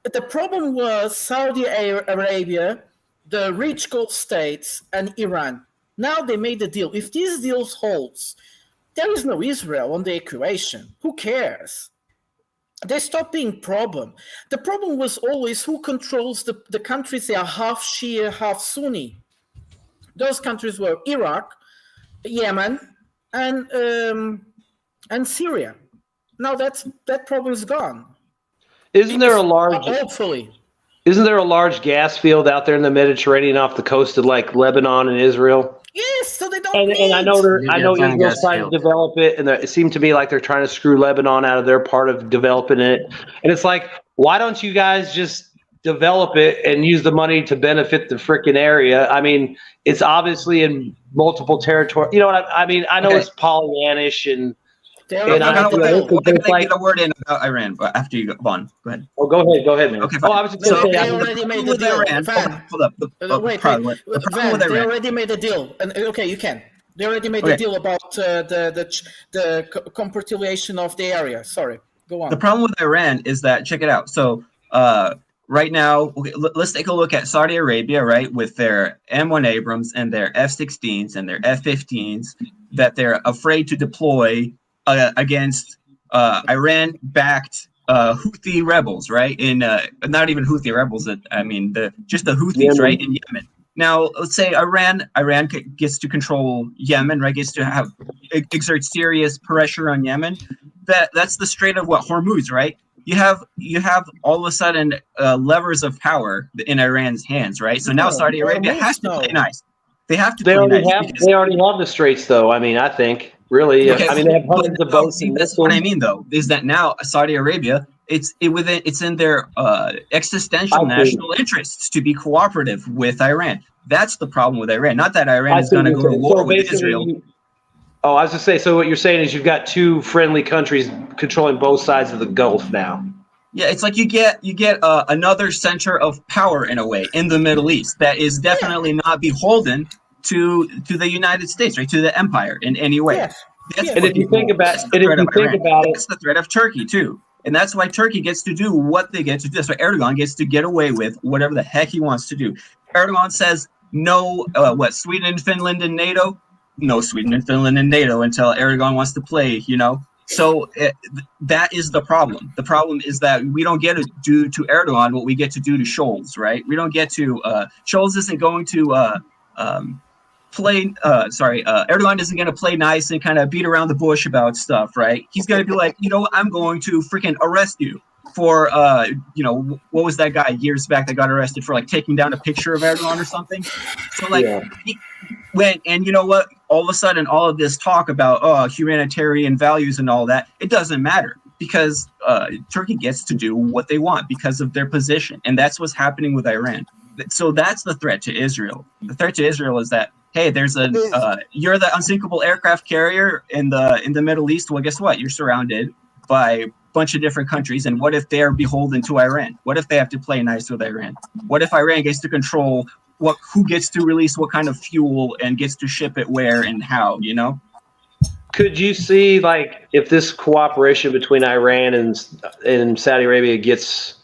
But the problem was Saudi Arabia, the rich Gulf states, and Iran. Now they made a deal. If this deal holds, there is no Israel on the equation. Who cares? They stopped being problem. The problem was always who controls the countries that are half Shia, half Sunni. Those countries were Iraq, Yemen, and Syria. Now that problem is gone. Isn't there a large? Hopefully. Isn't there a large gas field out there in the Mediterranean off the coast of like Lebanon and Israel? Yes, so they don't And I know Israel's trying to develop it, and it seemed to me like they're trying to screw Lebanon out of their part of developing it. And it's like, why don't you guys just develop it and use the money to benefit the freaking area? I mean, it's obviously in multiple territory. You know what I mean? I know it's Pollyannish and I'm gonna get a word in about Iran, but after you go on, go ahead. Oh, go ahead, man. Okay, Oh, fine. I was just gonna say, They already made the deal. Iran. Hold up. Van, they already made a deal. And okay, you can. They already made a deal about the compilation of the area. Sorry, go on. The problem with Iran is that, check it out. So right now, let's take a look at Saudi Arabia, right, with their M1 Abrams and their F-16s and their F-15s that they're afraid to deploy against Iran-backed Houthi rebels, right? In not even Houthi rebels. I mean, just the Houthis, right, in Yemen. Now, let's say Iran gets to control Yemen, right? Gets to exert serious pressure on Yemen. That's the Strait of Hormuz, right? You have all of a sudden levers of power in Iran's hands, right? So now Saudi Arabia has to play nice. They have to. They already have the straits, though. I mean, I think really. Okay, I mean, they have hundreds of boats. And that's what I mean, though, is that now Saudi Arabia, it's in their existential national interests to be cooperative with Iran. That's the problem with Iran. Not that Iran is going to go to war with Israel. Oh, I was just saying. So what you're saying is you've got two friendly countries controlling both sides of the Gulf now. Yeah, it's like you get another center of power in a way in the Middle East that is definitely not beholden to the United States, right? To the empire in any way. That's And if you think about it, that's the threat of Turkey too. And that's why Turkey gets to do what they get to do. So Erdogan gets to get away with whatever the heck he wants to do. Erdogan says no, Sweden and Finland in NATO? No Sweden and Finland in NATO until Erdogan wants to play, you know? So that is the problem. The problem is that we don't get to do to Erdogan what we get to do to Scholz, right? We don't get to, Scholz isn't going to Erdogan isn't going to play nice and kind of beat around the bush about stuff, right? He's going to be like, you know, I'm going to freaking arrest you for, what was that guy years back that got arrested for like taking down a picture of Erdogan or something? So like, he went, and you know what? All of a sudden, all of this talk about humanitarian values and all that, it doesn't matter because Turkey gets to do what they want because of their position, and that's what's happening with Iran. So that's the threat to Israel. The threat to Israel is that, hey, there's you're the unsinkable aircraft carrier in the Middle East. Well, guess what? You're surrounded by bunch of different countries, and what if they're beholden to Iran? What if they have to play nice with Iran? What if Iran gets to control who gets to release what kind of fuel and gets to ship it where and how, you know? Could you see, like, if this cooperation between Iran and Saudi Arabia gets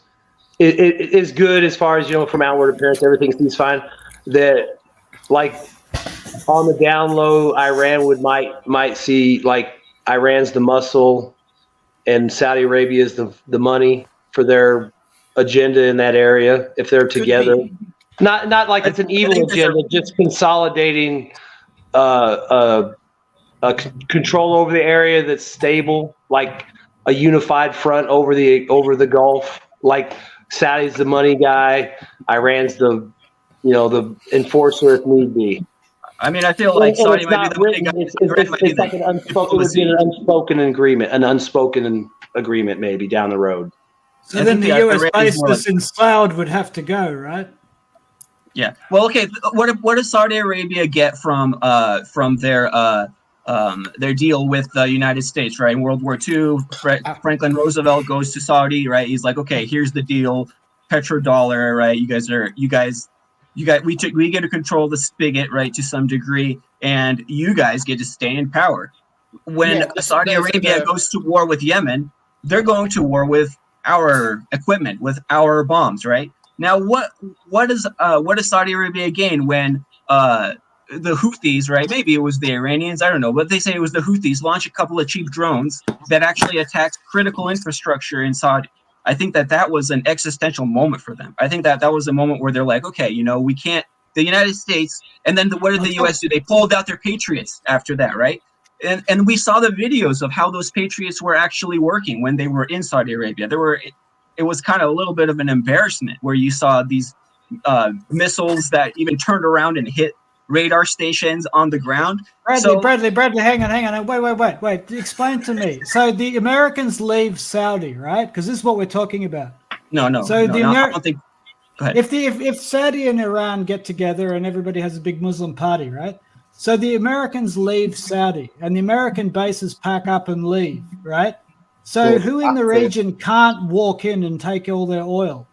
it is good as far as, you know, from outward appearance, everything seems fine, that, like, on the down low, Iran might see, like, Iran's the muscle and Saudi Arabia is the money for their agenda in that area if they're together. Not like it's an evil agenda, just consolidating control over the area that's stable, like a unified front over the Gulf. Like Saudi's the money guy, Iran's the enforcer if need be. I mean, I feel like Saudi might be the money guy. It's like an unspoken agreement maybe down the road. So then the US bases in Saud would have to go, right? Yeah. Well, okay. What does Saudi Arabia get from their deal with the United States, right? In World War II, Franklin Roosevelt goes to Saudi, right? He's like, okay, here's the deal, petrodollar, right? We get to control the spigot, right, to some degree, and you guys get to stay in power. When Saudi Arabia goes to war with Yemen, they're going to war with our equipment, with our bombs, right? Now, what does Saudi Arabia gain when the Houthis, right? Maybe it was the Iranians, I don't know, but they say it was the Houthis launch a couple of cheap drones that actually attacked critical infrastructure in Saudi. I think that was an existential moment for them. I think that was a moment where they're like, okay, you know, we can't. The United States, and then what did the U.S. do? They pulled out their Patriots after that, right? And we saw the videos of how those Patriots were actually working when they were in Saudi Arabia. It was kind of a little bit of an embarrassment where you saw these missiles that even turned around and hit radar stations on the ground. Bradley, hang on. Wait. Explain to me. So the Americans leave Saudi, right? Because this is what we're talking about. No. I don't think. Go ahead. If Saudi and Iran get together and everybody has a big Muslim party, right? So the Americans leave Saudi and the American bases pack up and leave, right? So who in the region can't walk in and take all their oil?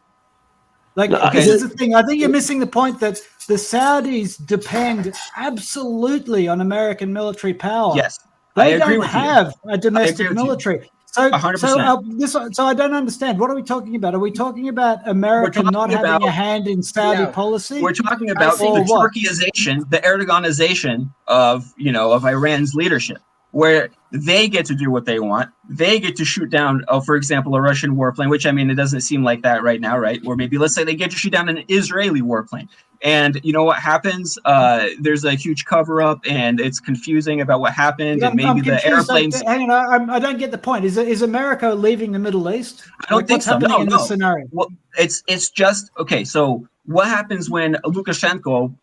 This is the thing. I think you're missing the point that the Saudis depend absolutely on American military power. Yes, they don't have a domestic military. So, 100%. So I don't understand. What are we talking about? Are we talking about America not having a hand in Saudi policy? We're talking about the Turkeyization, the Erdoganization of Iran's leadership, where they get to do what they want. They get to shoot down, for example, a Russian warplane, which, I mean, it doesn't seem like that right now, right? Or maybe let's say they get to shoot down an Israeli warplane. And you know what happens? There's a huge cover-up, and it's confusing about what happened, and maybe the airplanes. Hang on, I don't get the point. Is America leaving the Middle East? I don't think so. No. This scenario? Well, it's just okay. So what happens when Lukashenko,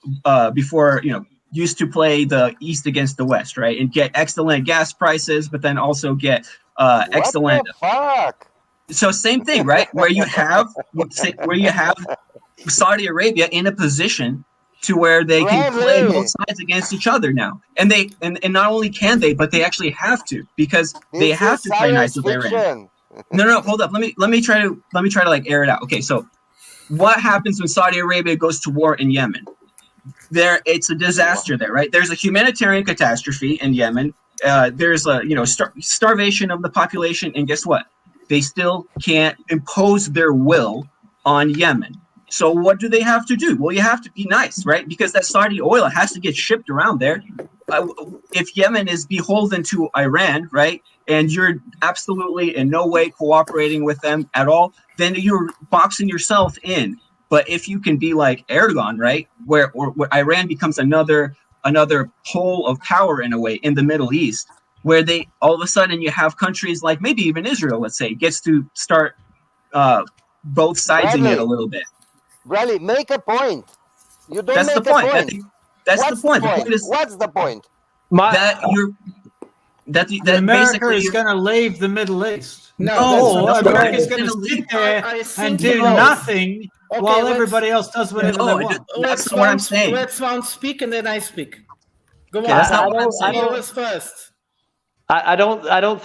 before used to play the East against the West, right, and get excellent gas prices, but then also get excellent. What the fuck? So same thing, right? Where you have Saudi Arabia in a position to where they can play both sides against each other now, and not only can they, but they actually have to, because they have to play nice with Iran. No, hold up. Let me try to like air it out. Okay, so what happens when Saudi Arabia goes to war in Yemen? It's a disaster there, right? There's a humanitarian catastrophe in Yemen. There's a starvation of the population, and guess what? They still can't impose their will on Yemen. So what do they have to do? Well, you have to be nice, right? Because that Saudi oil has to get shipped around there. If Yemen is beholden to Iran, right, and you're absolutely in no way cooperating with them at all, then you're boxing yourself in. But if you can be like Erdogan, right, where Iran becomes another pole of power in a way in the Middle East, where they all of a sudden you have countries like maybe even Israel, let's say, gets to start both siding it a little bit. Really, make a point. You don't That's make the point. a point. That's the point. The point is what's the point? America is going to leave the Middle East. No, America is going to sit there and do nothing while everybody else does whatever they want. That's what I'm saying. Let Swan speak and then I speak. Go on. That's not what I'm saying. You was first. I don't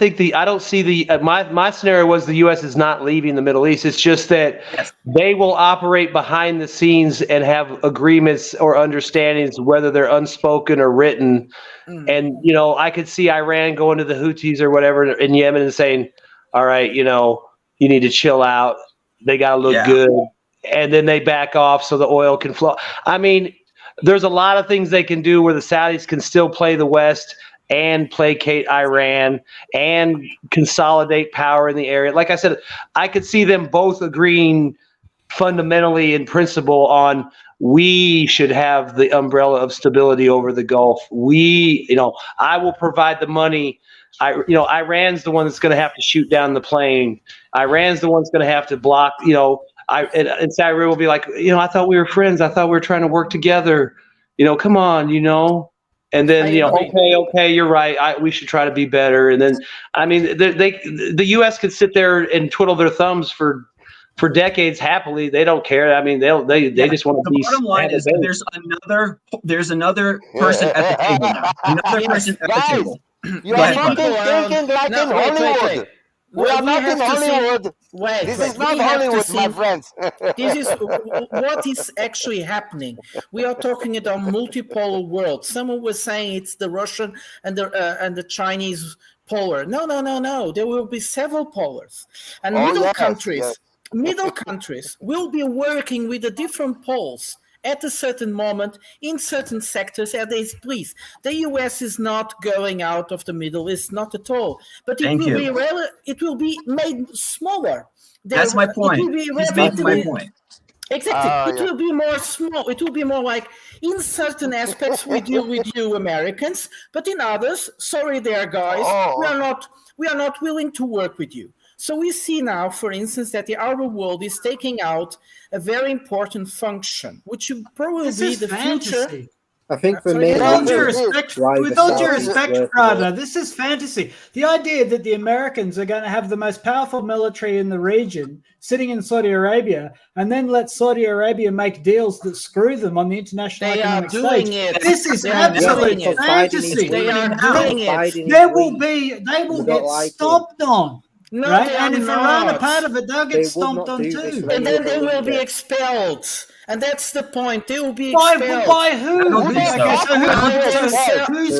see my scenario was the U.S. is not leaving the Middle East. It's just that they will operate behind the scenes and have agreements or understandings, whether they're unspoken or written. And, I could see Iran going to the Houthis or whatever in Yemen and saying, all right, you need to chill out. They got to look good. And then they back off so the oil can flow. I mean, there's a lot of things they can do where the Saudis can still play the West and placate Iran and consolidate power in the area. Like I said, I could see them both agreeing fundamentally in principle on we should have the umbrella of stability over the Gulf. I will provide the money. Iran's the one that's going to have to shoot down the plane. Iran's the one that's going to have to block, and Saudi Arabia will be like, I thought we were friends. I thought we were trying to work together. Come on, And then, okay, you're right. We should try to be better. And then, I mean, the U.S. could sit there and twiddle their thumbs for decades happily. They don't care. I mean, they just want to be. The bottom line is that there's another person at the table now. Another person at the table. You are not thinking like in Hollywood. We are not in Hollywood. This is not Hollywood, my friends. This is what is actually happening. We are talking about a multipolar world. Someone was saying it's the Russian and the Chinese polar. No. There will be several polars, and middle countries will be working with the different poles at a certain moment in certain sectors as they please. The US is not going out of the Middle East, not at all. But it will be made smaller. That's my point. He's making my point. Exactly. It will be more small. It will be more like in certain aspects we deal with you Americans, but in others, sorry there guys, we are not willing to work with you. So we see now, for instance, that the outer world is taking out a very important function, which will probably be the future. I think for me, with all due respect, Prada, this is fantasy. The idea that the Americans are going to have the most powerful military in the region sitting in Saudi Arabia and then let Saudi Arabia make deals that screw them on the international economic stage. This is absolute fantasy. They are doing it. They will get stomped on. Right? And if Iran are part of it, they'll get stomped on too. And then they will be expelled. And that's the point. They will be expelled. By who? The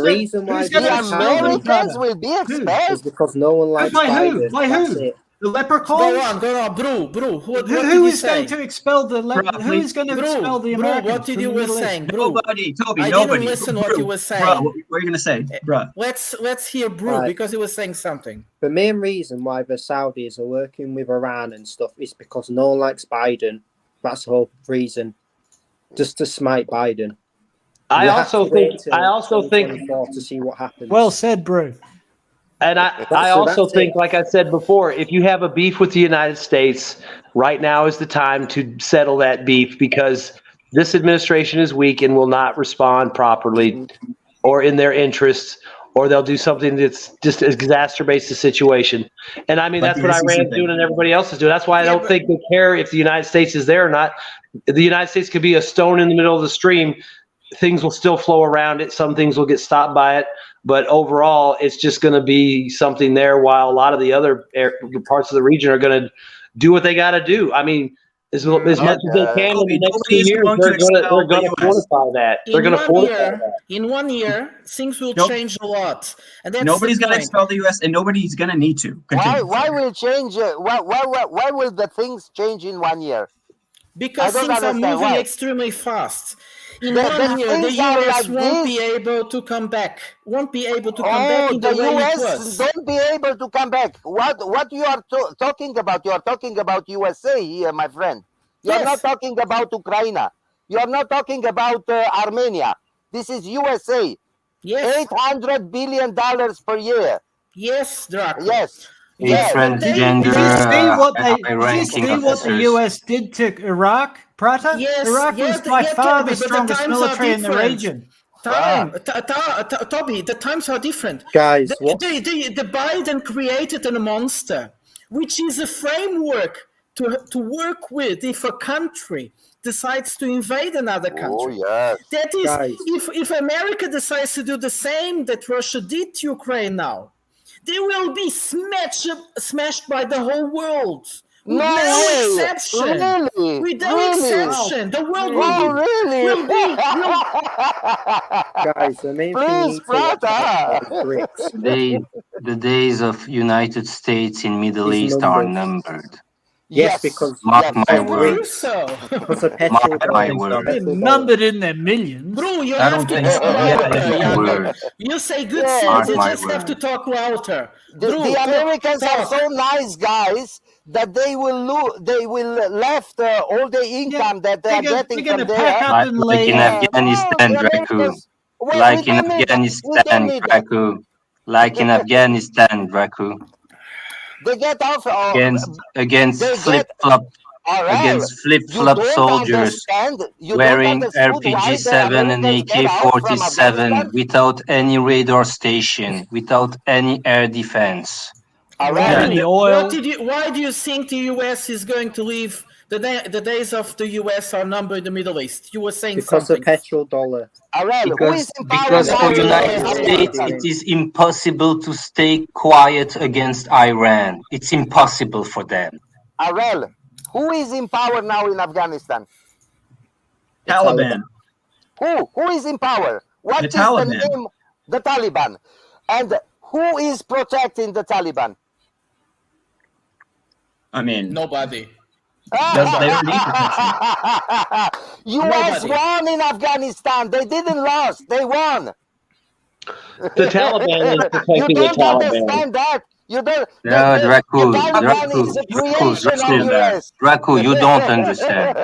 reason why the Americans will be expelled is because no one likes Biden. By who? The leprechauns? Go on, Bro. Who is going to expel the Who is going to expel the Americans? What did you were saying, Bro? Nobody, Toby, I nobody. didn't listen what you were saying. Bro, what are you going to say, bro? Let's hear Bro because he was saying something. The main reason why the Saudis are working with Iran and stuff is because no one likes Biden. That's the whole reason. Just to smite Biden. I also think to see what happens. Well said, Bro. And I also think, like I said before, if you have a beef with the United States, right now is the time to settle that beef because this administration is weak and will not respond properly or in their interests, or they'll do something that's just exacerbates the situation. And I mean, that's what Iran's doing and everybody else is doing. That's why I don't think they care if the United States is there or not. The United States could be a stone in the middle of the stream. Things will still flow around it. Some things will get stopped by it. But overall, it's just going to be something there while a lot of the other parts of the region are going to do what they got to do. I mean, as much as they can in the next 2 years, they're going to fortify that. They're going to fortify that. In 1 year, things will change a lot. And that's nobody's going to expel the U.S. and nobody's going to need to. Why will change? Why will the things change in 1 year? Because things are moving extremely fast. In 1 year, the US won't be able to come back. Won't be able to come back in the way it was. Don't be able to come back. What you are talking about? You are talking about USA here, my friend. You are not talking about Ukraine. You are not talking about Armenia. This is USA. Yes. $800 billion per year. Yes, Draco. Yes. Transgender. Did you see what the US did to Iraq? Prata? Yes, Iraq was by far the strongest military in the region. Toby, the times are different. Guys, the Biden created a monster, which is a framework to work with if a country decides to invade another country. That is, if America decides to do the same that Russia did to Ukraine now, they will be smashed by the whole world. With No way. exception. Really? With no Really? exception. The world Guys, the main thing Please, you need to watch out brother. for is BRICS. The days of United States in Middle These East are numbers. numbered. Yes, because Mark my I words. believe so. because the petrol Mark my dollar- words. They're numbered in their millions. Bro, you I have don't to think talk so. Yeah, louder, that's my Jacob. word. You say good Yeah. things, you Mark just my have to word. talk louder. The Bro, Americans are talk. so nice, guys, that they will left all the income that they are getting They're from gonna pack there. up and Like in leave. Afghanistan, the Draku. Americans. Well, Like we in don't need that. We Afghanistan, don't need that. Draku. Like in Afghanistan, Draku. They get off. Against they flip get. flop Arel, against flip you flop don't soldiers understand. You don't wearing understand why the RPG-7 and Americans get out from AK-47 Afghanistan. without any radar station, without any air defense. Rodney, the oil. why do you think the US is going to leave? The days of the US are numbered in the Middle East. You were saying because something. of petrol dollar. Arel, who is in power Because now for in United States, Afghanistan? it is impossible to stay quiet against Iran. It's impossible for them. Arel, who is in power now in Afghanistan? Taliban. Who is in power? What The is the Taliban. name? The Taliban. And who is protecting the Taliban? I mean, Nobody. they don't need protection. US Nobody. won in Afghanistan. They didn't lose. They won. The Taliban is You protecting the don't Taliban. understand that. You don't. No, the Draku, Taliban is a creation of US. Draku, you don't understand.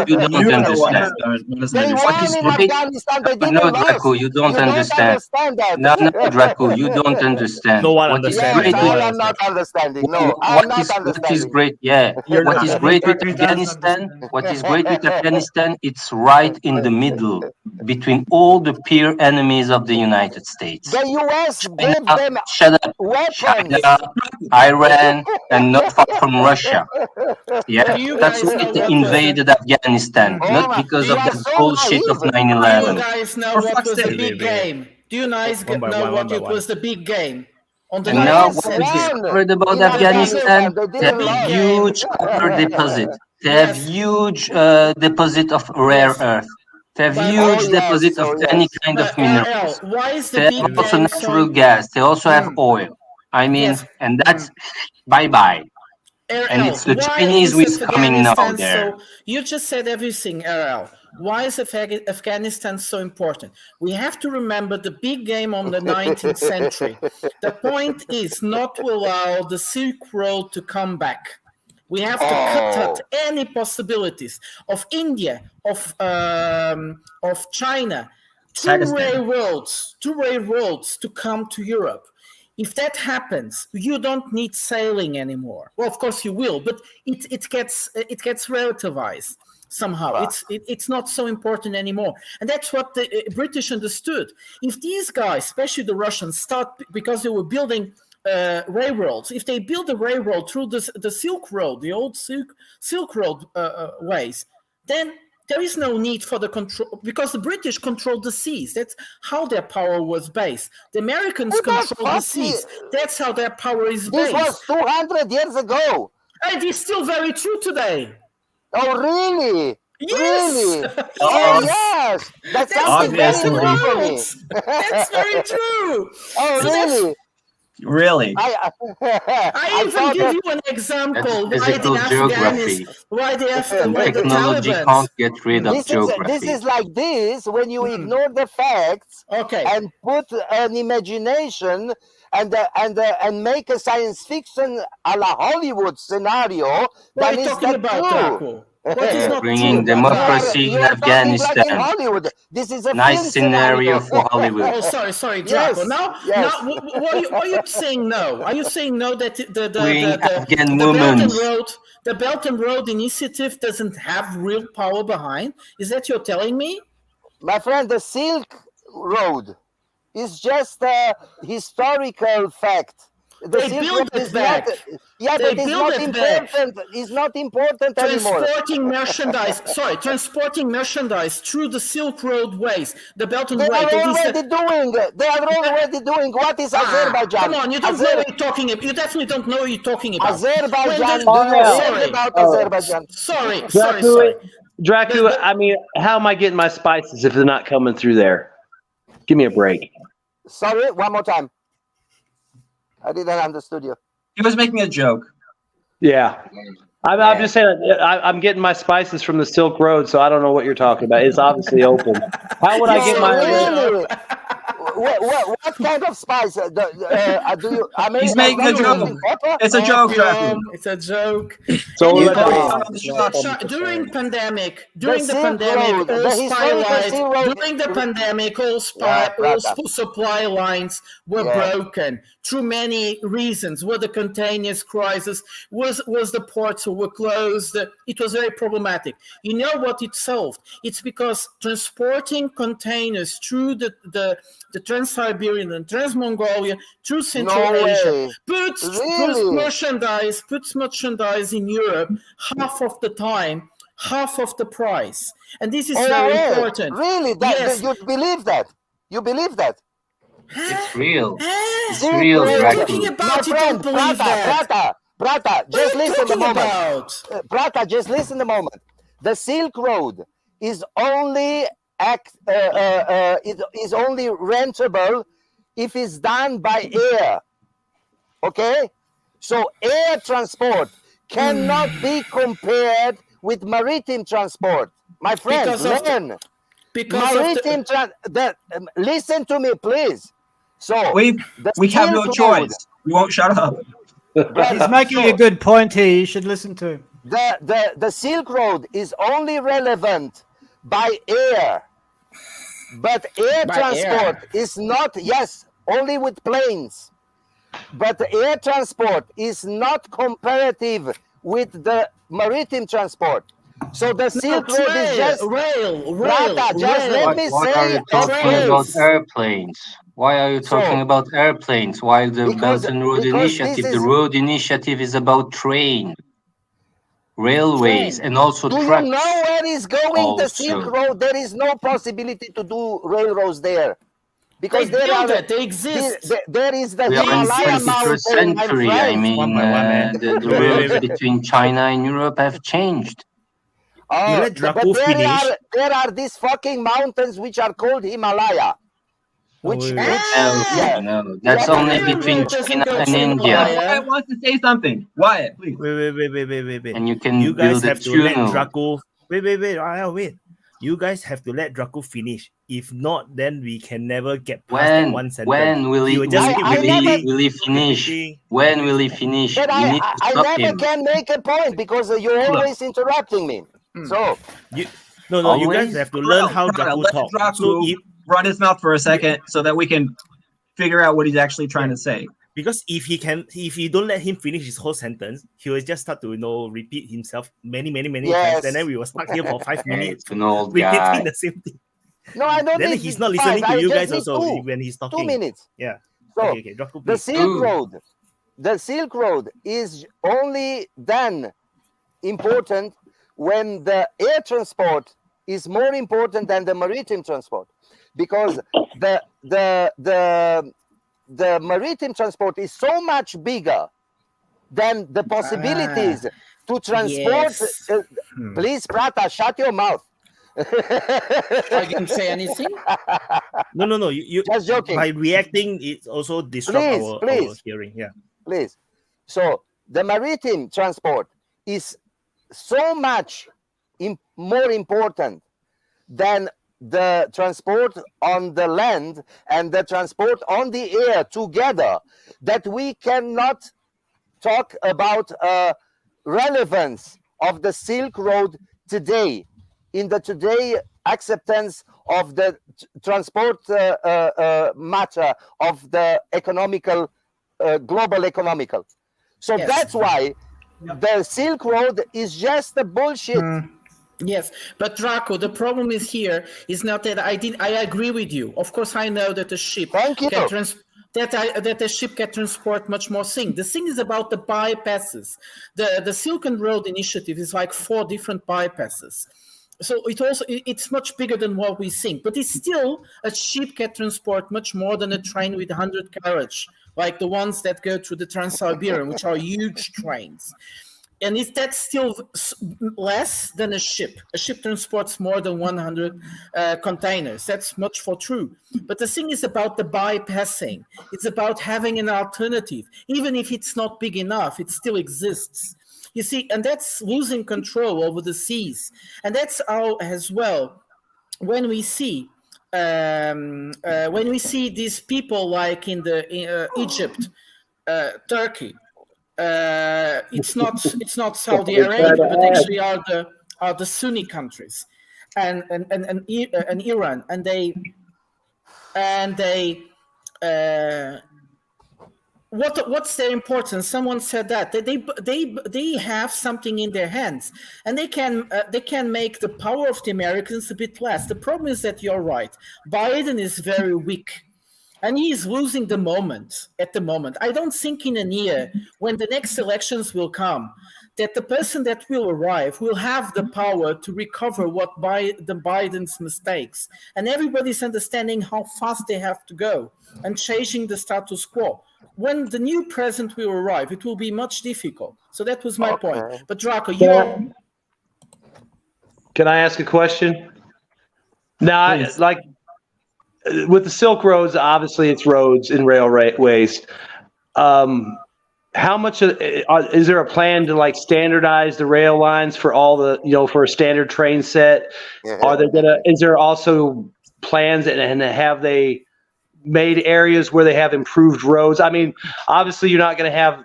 You don't understand. They won in Afghanistan. They didn't No, lose. Draku, you don't understand. that. No, Draku, you don't understand. No one What is understands. great Yes, No I one am not understanding. No, I am what not is understanding. great? Yeah, You're what not. is I great think with Turkey does Afghanistan? understand. What is great with Afghanistan? It's right in the middle between all the peer enemies of the United States. The US gave them Shut up. weapons. China, Iran, and not far from Russia. Yeah, Do you that's guys why know they what was invaded Afghanistan, Oh not my- because you of are the so bullshit of naive. Do you 9/11. guys know For what fuck's was the sake. big game? Do you guys One by know one, what one by it one. was the big game? On the And now, 19th what we century. discovered about In Afghanistan, Afghanistan, they they have didn't a lose. huge copper deposit. They have Yes. huge deposit of rare Yes. earth. They have But- huge Oh, yes, deposit of oh, any yes. kind of But minerals. RL, why is the They have big also game natural so... gas. They also have oil. I mean, Yes. and that's bye-bye. And it's the why Chinese is who is coming now Afghanistan there. You just said everything, RL. Why is Afghanistan so important? We have to remember the big game on the 19th century. The point is not to allow the Silk Road to come back. We have to cut out any possibilities of India, of China, two railroads to come to Europe. If that happens, you don't need sailing anymore. Well, of course you will, but it gets relativized somehow. It's not so important anymore, and that's what the British understood. If these guys, especially the Russians, start because they were building railroads. If they build a railroad through the Silk Road, the old Silk Road ways, then there is no need for the control because the British controlled the seas. That's how their power was based. The Americans control the seas. That's how their power is based. This was 200 years ago. And it's still very true today. Oh, really? Yes. Really? Yes. Oh, yes. That's something very new for me. That's very true. Oh, So really? Really? I even give you an example That's why physical the geography. why the Technology Taliban can't get rid of geography. This is like this when you ignore the facts and put an imagination and make a science fiction a la Hollywood scenario. What are that you is talking not about, true. Draco? What is not Bringing true? democracy in You are talking like in Afghanistan. Hollywood. This is a Nice film scenario for Hollywood. Oh, sorry, Draco. Yes, Now, yes. what are you saying no? Are you saying no that Bring Afghan the Belt women. and Road, the Belt and Road Initiative doesn't have real power behind? Is that you're telling me? My friend, the Silk Road is just a historical fact. The Silk Road is not. Yeah, but it's not important. It's not important anymore. Transporting merchandise through the Silk Road ways, the Belt and They Road. are already doing. They are already doing. What is Azerbaijan? Come on, you don't know what you're talking about. You definitely don't know what you're talking about. Azerbaijan. Do you hear about Azerbaijan? Sorry. Dracula, I mean, how am I getting my spices if they're not coming through there? Give me a break. Sorry, one more time. I didn't understand you. He was making a joke. Yeah. I'm just saying, I'm getting my spices from the Silk Road, so I don't know what you're talking about. It's obviously open. How would I get my... Really? What kind of spice do you? I mean, he's making a joke. It's a joke, It's a joke. So during the pandemic, all supply lines were broken through many reasons. Were the containers crisis? Was the ports were closed? It was very problematic. You know what it solved? It's because transporting containers through the Trans-Siberian and Trans-Mongolia through Central Asia puts merchandise in Europe half of the time, half of the price. And this is very important. Really? You believe that? You believe that? It's real. It's Silk real, Road. Dracula. My friend, Prata, just listen a moment. Prata, just listen a moment. The Silk Road is only is only rentable if it's done by air. Okay? So air transport cannot be compared with maritime transport. My friend, listen to me, please. So we have no choice. We won't shut up. He's making a good point here. You should listen to him. The Silk Road is only relevant by air. But air transport is not, only with planes. But air transport is not comparative with the maritime transport. So the Silk Road is just rail. Let me Why are say you talking about airplanes? Why are you talking about airplanes? While the Belt and Road Initiative, the road initiative is about train, railways, and also trucks. Do you know where is going the Silk Road? There is no possibility to do railroads there. Because they exist. There is the we are in the 21st century. I mean, the roads between China and Europe have changed. But there are these fucking mountains which are called Himalaya. No, that's only between China and India. Wyatt wants to say something. Wyatt, please. Wait. And you can you guys build have a to let tunnel. Draco. Wait. You guys have to let Draco finish. If not, then we can never get past that one sentence. When will he finish? When will he finish? But we need to I stop never him. can make a point because you're always interrupting me. So you guys have to learn how Draco talks. So run his mouth for a second so that we can figure out what he's actually trying to say. Because if you don't let him finish his whole sentence, he will just start to repeat himself many times, and then we will stuck here for 5 minutes an old repeating guy. the same thing. No, I don't. Then he's not listening to you guys also when he's talking. 2 minutes. Yeah. So Okay, Draco, the please. Silk Road is only then important when the air transport is more important than the maritime transport, because the maritime transport is so much bigger than the possibilities to transport. Please, Prata, shut your mouth. I didn't say anything. No. You just joking. By reacting, it also disrupts our hearing. Yeah. Please. So the maritime transport is so much more important than the transport on the land and the transport on the air together, that we cannot talk about relevance of the Silk Road today, in the today acceptance of the transport matter of the economical, global economical. So that's why the Silk Road is just a bullshit. Yes, but Draco, the problem is not that I agree with you. Of course, I know that a ship can that a ship can transport much more things. The thing is about the bypasses. The Silk Road Initiative is like 4 different bypasses. So it's much bigger than what we think, but it's still a ship can transport much more than a train with 100 carriage, like the ones that go through the Trans-Siberian, which are huge trains. And that's still less than a ship. A ship transports more than 100 containers. That's much for true. But the thing is about the bypassing. It's about having an alternative. Even if it's not big enough, it still exists. You see, and that's losing control over the seas. And that's how, as well, when we see these people like in Egypt, Turkey, it's not Saudi Arabia, but actually are the Sunni countries, and Iran, and they what's their importance? Someone said that they have something in their hands, and they can make the power of the Americans a bit less. The problem is that you're right. Biden is very weak, and he is losing the moment at the moment. I don't think in a year, when the next elections will come, that the person that will arrive will have the power to recover Biden's mistakes. And everybody's understanding how fast they have to go and changing the status quo. When the new president will arrive, it will be much difficult. So that was my point. But Draco, Can I ask a question? Now, with the Silk Roads, obviously it's roads and railways. How much is there a plan to standardize the rail lines for all the for a standard train set? Is there also plans and have they made areas where they have improved roads? I mean, obviously you're not going to have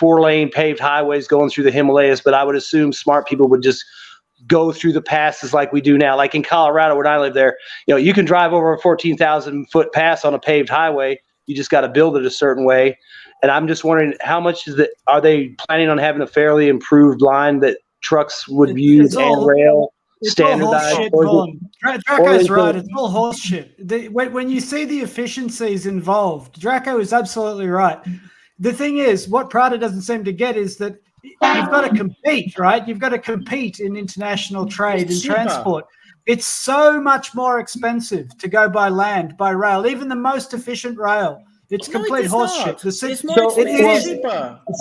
4-lane paved highways going through the Himalayas, but I would assume smart people would just go through the passes like we do now. Like in Colorado, when I live there, you can drive over a 14,000-foot pass on a paved highway. You just got to build it a certain way. And I'm just wondering, how much are they planning on having a fairly improved line that trucks would use and rail? Standardized. Draco's right. It's all horse shit. When you see the efficiencies involved, Draco is absolutely right. The thing is, what Prada doesn't seem to get is that you've got to compete, right? You've got to compete in international trade and transport. It's so much more expensive to go by land, by rail, even the most efficient rail. It's complete horseshit.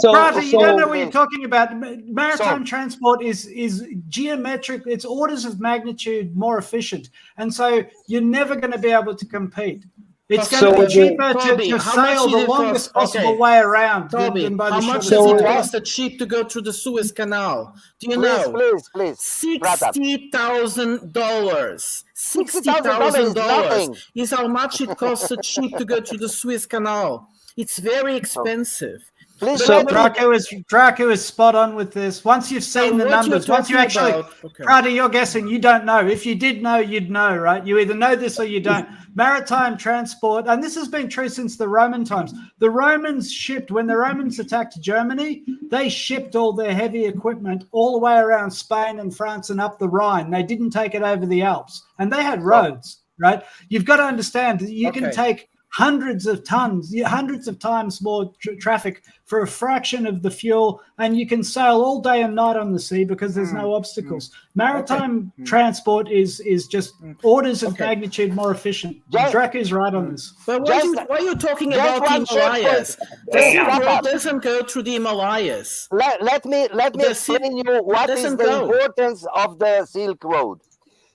Prada, you don't know what you're talking about. Maritime transport is geometric. It's orders of magnitude more efficient. And so you're never going to be able to compete. It's going to be cheaper to sail the longest possible way around than by the shortest. How much does it cost a ship to go through the Suez Canal? Do you know? Please. $60,000. $60,000 is how much it costs a ship to go through the Suez Canal. It's very expensive. So Draco is spot on with this. Once you've seen the numbers, once you actually, Prada, you're guessing. You don't know. If you did know, you'd know, right? You either know this or you don't. Maritime transport, and this has been true since the Roman times. The Romans shipped, when the Romans attacked Germany, they shipped all their heavy equipment all the way around Spain and France and up the Rhine. They didn't take it over the Alps, and they had roads, right? You've got to understand that you can take hundreds of times more traffic for a fraction of the fuel, and you can sail all day and night on the sea because there's no obstacles. Maritime transport is just orders of magnitude more efficient. Drac is right on this. But why are you talking about the Himalayas? The Silk Road doesn't go through the Himalayas. Let me explain you what is the importance of the Silk Road.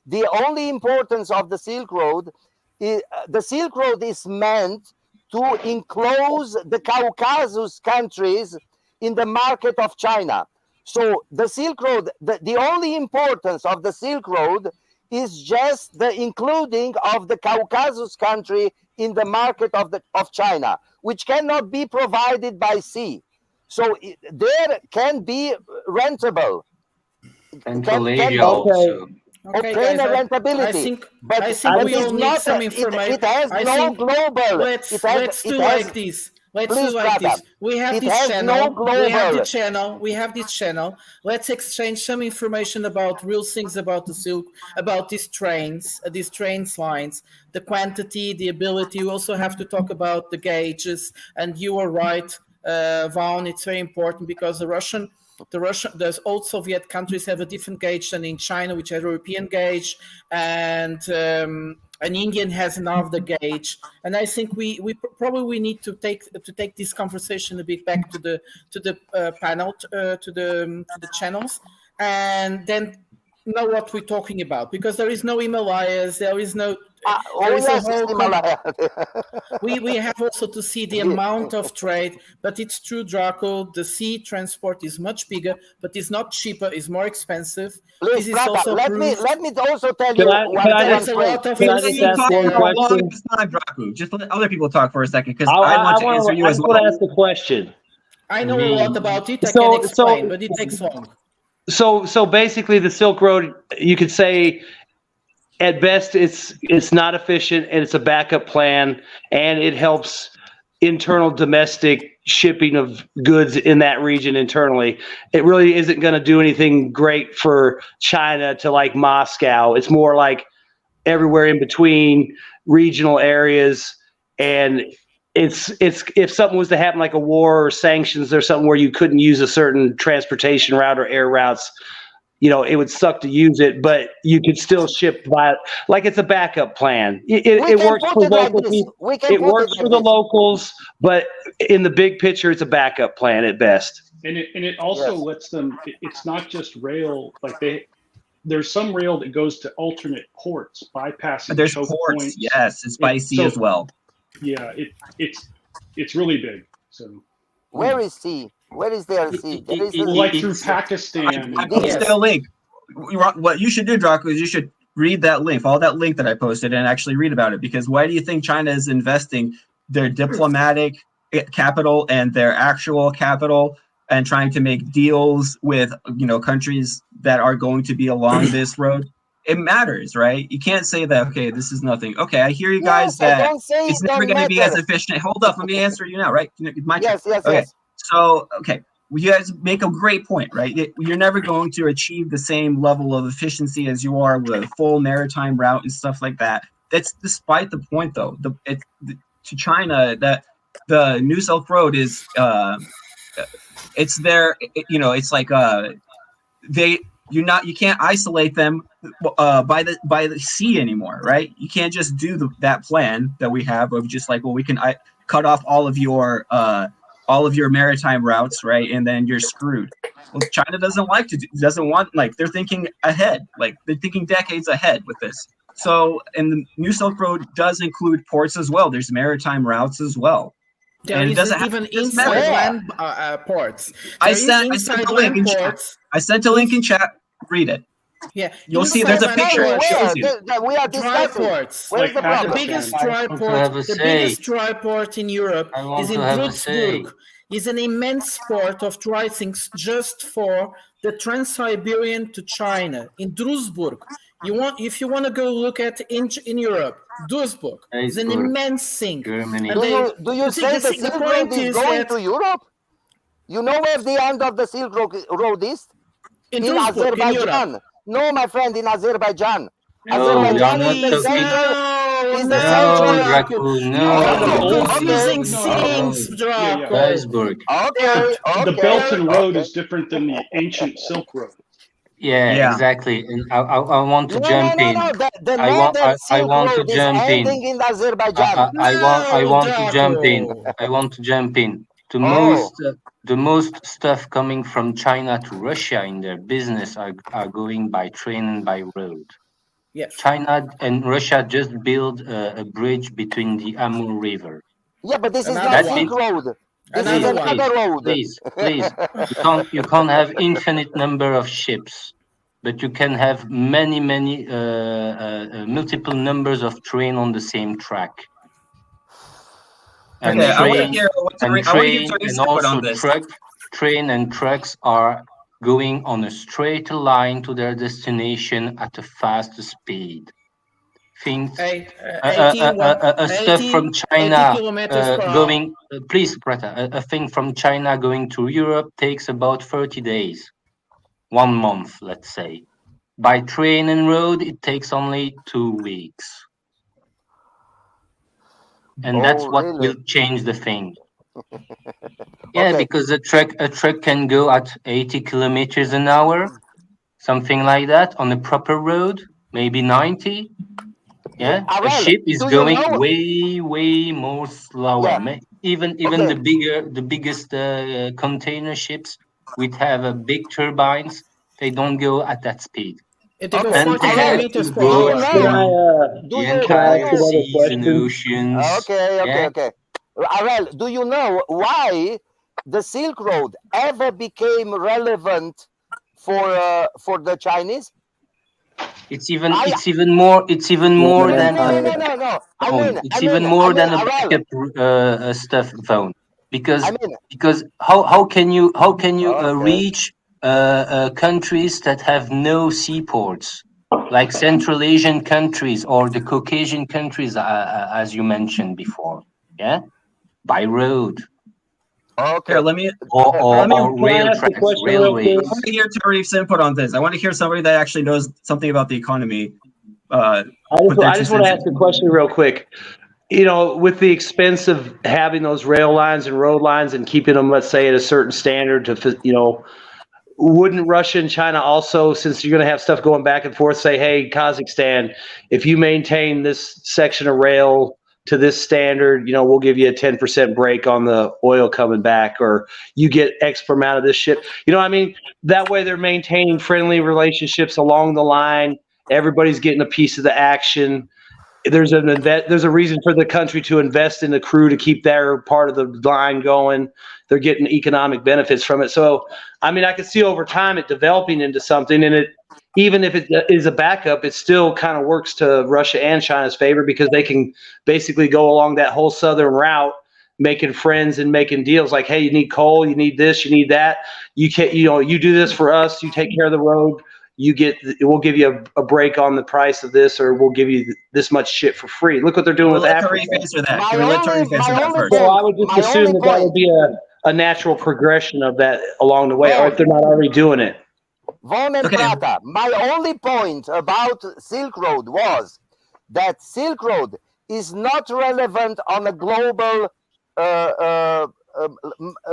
The only importance of the Silk Road is the Silk Road is meant to enclose the Caucasus countries in the market of China. So the Silk Road, the only importance of the Silk Road is just the including of the Caucasus country in the market of China, which cannot be provided by sea. So there can be rentable. And Malaysia also. Okay, guys, rentability. I think we all need some information. It has no global. Let's do like this. Let's Please, do like brother. this. We have It this has channel. no global. We have this channel. Let's exchange some information about real things about the Silk, about these train lines, the quantity, the ability. We also have to talk about the gauges. And you are right, Vaughn. It's very important because the old Soviet countries have a different gauge than in China, which has a European gauge, and an Indian has another gauge. And I think we probably need to take this conversation a bit back to the panel, to the channels, and then know what we're talking about, because there is no Himalayas, there is no. We have also to see the amount of trade, but it's true, Draco. The sea transport is much bigger, but it's not cheaper; it's more expensive. Please, brother, let me also tell you. Can I just ask one question? Draco. Just let other people talk for a second, because I want to answer you as well. I want to ask a question. I know a lot about it. I can explain, but it takes long. So basically, the Silk Road, you could say, at best, it's not efficient, and it's a backup plan, and it helps internal domestic shipping of goods in that region internally. It really isn't going to do anything great for China to like Moscow. It's more like everywhere in between regional areas, and it's if something was to happen like a war or sanctions or something where you couldn't use a certain transportation route or air routes, it would suck to use it, but you could still ship by, like it's a backup plan. It works for local people. It works for the locals, but in the big picture, it's a backup plan at best. And it also lets them. It's not just rail. Like there's some rail that goes to alternate ports, bypassing. There's choke ports. points. Yes, it's by sea as well. Yeah, it's really big. So where is sea? Where is there sea? Like through Pakistan. I posted a link. What you should do, Draco, is you should read that link, follow that link that I posted, and actually read about it. Because why do you think China is investing their diplomatic capital and their actual capital and trying to make deals with countries that are going to be along this road? It matters, right? You can't say that, okay, this is nothing. Okay, I hear you guys that it's never going to be as efficient. Hold up, let me answer you now, right? My turn. Yes. So, okay, you guys make a great point, right? You're never going to achieve the same level of efficiency as you are with a full maritime route and stuff like that. That's despite the point, though. To China, that the New Silk Road is, it's their, it's like you can't isolate them by the sea anymore, right? You can't just do that plan that we have of just like, well, we can cut off all of your maritime routes, right? And then you're screwed. Well, China doesn't want, they're thinking ahead, like they're thinking decades ahead with this. So, and the New Silk Road does include ports as well. There's maritime routes as well. There is even inside land ports. I sent a link in chat. I sent a link in chat. Read it. Yeah, you'll see. There's a picture. It shows you. We are dry ports. Where's the problem? The biggest dry port. The biggest dry port in Europe is in Druzhburg. Is an immense port of dry things just for the Trans-Siberian to China in Druzhburg. If you want to go look at in Europe, Duisburg is an immense thing. Germany. Do you say the Silk Road is going to Europe? You know where the end of the Silk Road is? In Azerbaijan. No, my friend, in Azerbaijan. Azerbaijan is the confusing things, Draco. Okay. The Belt and Road is different than the ancient Silk Road. Yeah, exactly. And I want to jump in. I want to jump in. I want to jump in. The most stuff coming from China to Russia in their business are going by train and by road. Yes. China and Russia just built a bridge between the Amur River. Yeah, but this is not Silk Road. This is another road. Please. You can't have infinite number of ships, but you can have many multiple numbers of train on the same track. And train and trucks are going on a straight line to their destination at a fast speed. things, a stuff from China going. Please, Prata, a thing from China going to Europe takes about 30 days, 1 month, let's say. By train and road, it takes only 2 weeks. And that's what will change the thing. Yeah, because a truck can go at 80 kilometers an hour, something like that, on a proper road, maybe 90. Yeah, a ship is going way more slower. Even the biggest container ships, which have big turbines, they don't go at that speed. It goes And 40 they have kilometers to per go hour. through the entire seas and oceans. Okay. Arel, do you know why the Silk Road ever became relevant for the Chinese? It's even more than No. It's even more than a backup stuff phone, because how can you reach countries that have no seaports, like Central Asian countries or the Caucasian countries, as you mentioned before? Yeah, by road. Okay. Here, let me rail tracks, railways. I want to hear Tarif's input on this. I want to hear somebody that actually knows something about the economy. I just want to ask a question real quick. You know, with the expense of having those rail lines and road lines and keeping them, let's say, at a certain standard to, you know, wouldn't Russia and China also, since you're going to have stuff going back and forth, say, hey, Kazakhstan, if you maintain this section of rail to this standard, you know, we'll give you a 10% break on the oil coming back, or you get X amount of this shit. You know what I mean? That way they're maintaining friendly relationships along the line. Everybody's getting a piece of the action. There's a reason for the country to invest in the crew to keep their part of the line going. They're getting economic benefits from it. So, I mean, I could see over time it developing into something, and it, even if it is a backup, it still kind of works to Russia and China's favor, because they can basically go along that whole southern route, making friends and making deals like, hey, you need coal, you need this, you need that. You can't, you know, you do this for us, you take care of the road. We'll give you a break on the price of this, or we'll give you this much shit for free. Look what they're doing with Africa. Answer that. Can we let Tarif answer that first? So I would just assume that would be a natural progression of that along the way, or if they're not already doing it. Von and Prata, my only point about Silk Road was that Silk Road is not relevant on a global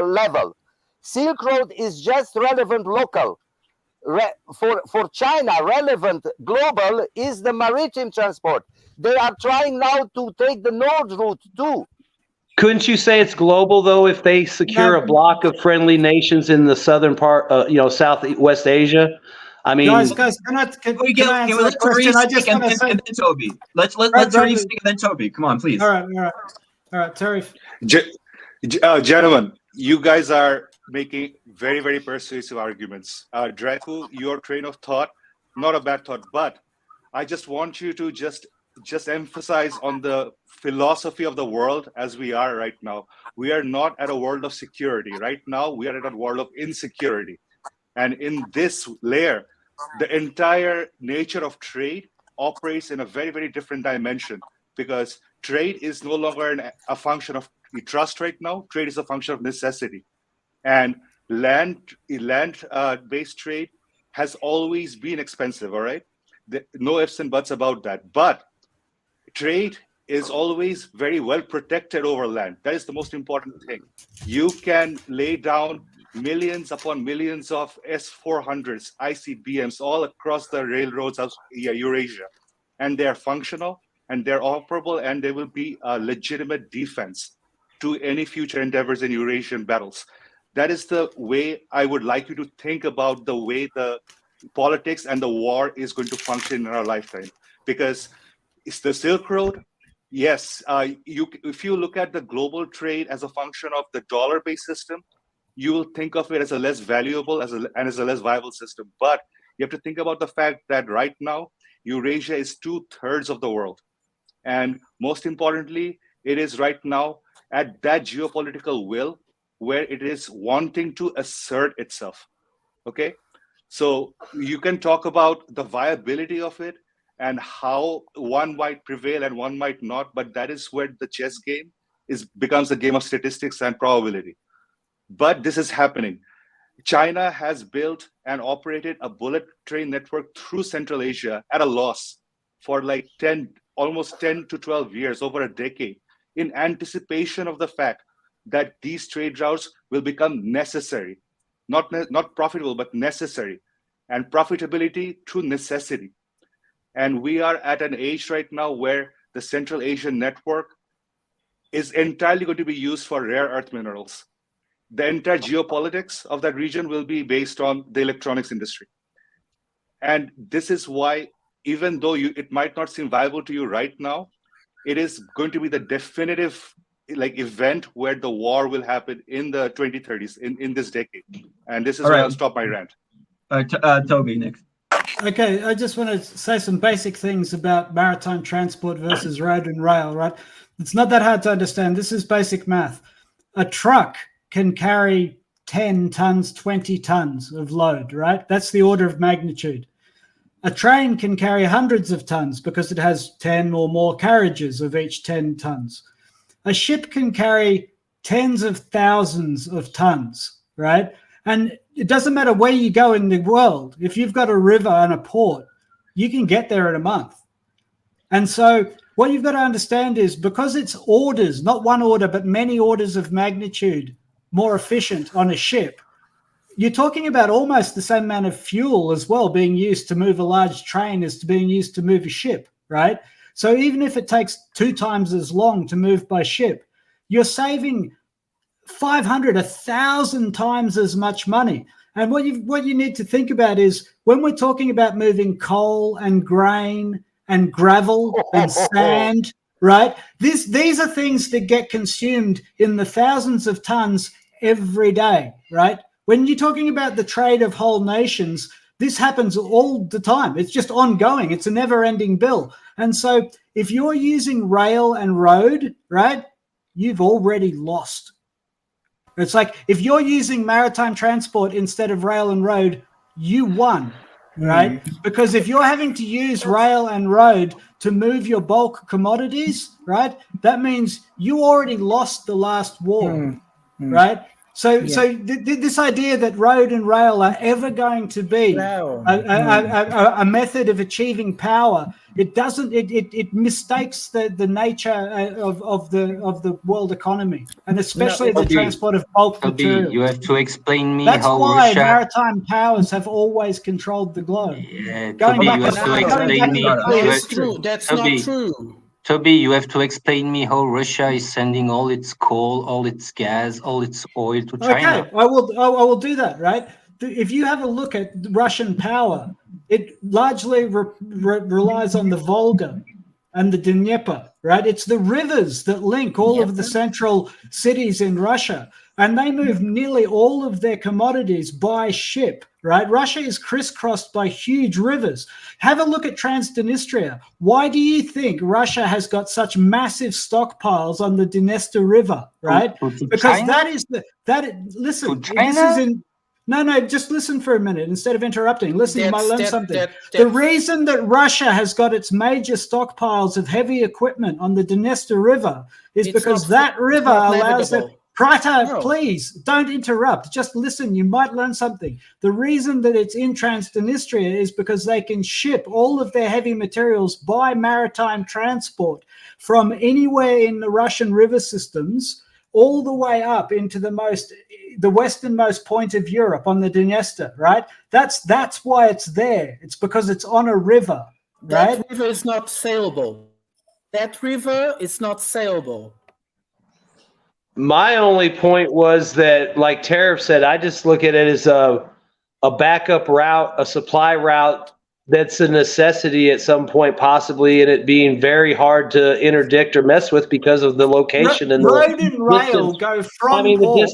level. Silk Road is just relevant local. For China, relevant global is the maritime transport. They are trying now to take the Nord route too. Couldn't you say it's global though if they secure a block of friendly nations in the southern part, Southwest Asia? I mean, guys, can I answer that question? I just want to say, and then Toby. Let's let Tarif speak, and then Toby. Come on, please. All right, Tarif. Gentlemen, you guys are making very, very persuasive arguments. Dracu, your train of thought, not a bad thought, but I just want you to just emphasize on the philosophy of the world as we are right now. We are not at a world of security. Right now, we are at a world of insecurity. And in this layer, the entire nature of trade operates in a very, very different dimension, because trade is no longer a function of trust right now. Trade is a function of necessity. And land-based trade has always been expensive, all right? No ifs and buts about that. But trade is always very well protected over land. That is the most important thing. You can lay down millions upon millions of S-400s, ICBMs all across the railroads of Eurasia. And they're functional, and they're operable, and they will be a legitimate defense to any future endeavors in Eurasian battles. That is the way I would like you to think about the way the politics and the war is going to function in our lifetime. Because it's the Silk Road. Yes, if you look at the global trade as a function of the dollar-based system, you will think of it as a less valuable and as a less viable system. But you have to think about the fact that right now, Eurasia is 2/3 of the world. And most importantly, it is right now at that geopolitical will where it is wanting to assert itself. Okay? So you can talk about the viability of it and how one might prevail and one might not, but that is where the chess game becomes a game of statistics and probability. But this is happening. China has built and operated a bullet train network through Central Asia at a loss for like almost 10 to 12 years, over a decade, in anticipation of the fact that these trade routes will become necessary, not profitable, but necessary, and profitability through necessity. And we are at an age right now where the Central Asian network is entirely going to be used for rare earth minerals. The entire geopolitics of that region will be based on the electronics industry. And this is why, even though it might not seem viable to you right now, it is going to be the definitive event where the war will happen in the 2030s, in this decade. And this is where I'll stop my rant. Toby, next. Okay, I just want to say some basic things about maritime transport versus road and rail, right? It's not that hard to understand. This is basic math. A truck can carry 10 tons, 20 tons of load, right? That's the order of magnitude. A train can carry hundreds of tons because it has 10 or more carriages of each 10 tons. A ship can carry tens of thousands of tons, right? And it doesn't matter where you go in the world. If you've got a river and a port, you can get there in a month. And so what you've got to understand is, because it's orders, not one order, but many orders of magnitude more efficient on a ship, you're talking about almost the same amount of fuel as well being used to move a large train as to being used to move a ship, right? So even if it takes 2 times as long to move by ship, you're saving 500, 1,000 times as much money. And what you need to think about is, when we're talking about moving coal and grain and gravel and sand, right? These are things that get consumed in the thousands of tons every day, right? When you're talking about the trade of whole nations, this happens all the time. It's just ongoing. It's a never-ending bill. And so if you're using rail and road, right, you've already lost. It's like, if you're using maritime transport instead of rail and road, you won, right? Because if you're having to use rail and road to move your bulk commodities, right, that means you already lost the last war, right? So this idea that road and rail are ever going to be a method of achieving power, it mistakes the nature of the world economy, and especially the transport of bulk materials. You have to explain me That's how why Russia... maritime powers have always controlled the globe. Yeah, Going Toby, back you have to explain me. That's true. That's not true. Toby, you have to explain me how Russia is sending all its coal, all its gas, all its oil to China. Okay, I will do that, right? If you have a look at Russian power, it largely relies on the Volga and the Dnieper, right? It's the rivers that link all of the central cities in Russia, and they move nearly all of their commodities by ship, right? Russia is crisscrossed by huge rivers. Have a look at Transnistria. Why do you think Russia has got such massive stockpiles on the Dniester River, right? Because China? Listen, To China? this is in... No, just listen for a minute instead of interrupting. Listen, you might learn something. The reason that Russia has got its major stockpiles of heavy equipment on the Dniester River is because that river allows them... Prater, please, don't interrupt. Just listen. You might learn something. The reason that it's in Transnistria is because they can ship all of their heavy materials by maritime transport from anywhere in the Russian river systems all the way up into the westernmost point of Europe on the Dniester, right? That's why it's there. It's because it's on a river, right? That river is not sailable. That river is not sailable. My only point was that, like Tariff said, I just look at it as a backup route, a supply route that's a necessity at some point, possibly, and it being very hard to interdict or mess with because of the location and road and rail go from port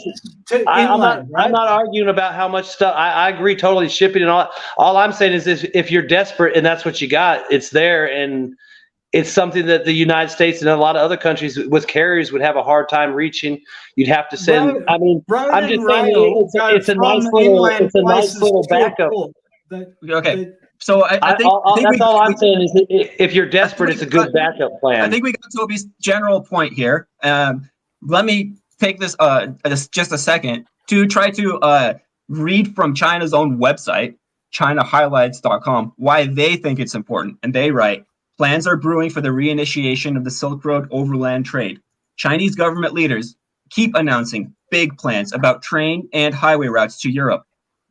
to inland. I'm not arguing about how much stuff. I agree totally. Shipping and all I'm saying is if you're desperate and that's what you got, it's there, and it's something that the United States and a lot of other countries with carriers would have a hard time reaching. You'd have to send. I'm just saying it's a nice little backup. Okay. So I think that's all I'm saying is that if you're desperate, it's a good backup plan. I think we got Toby's general point here. Let me take this just a second to try to read from China's own website, ChinaHighlights.com, why they think it's important. And they write, plans are brewing for the reinitiation of the Silk Road overland trade. Chinese government leaders keep announcing big plans about train and highway routes to Europe.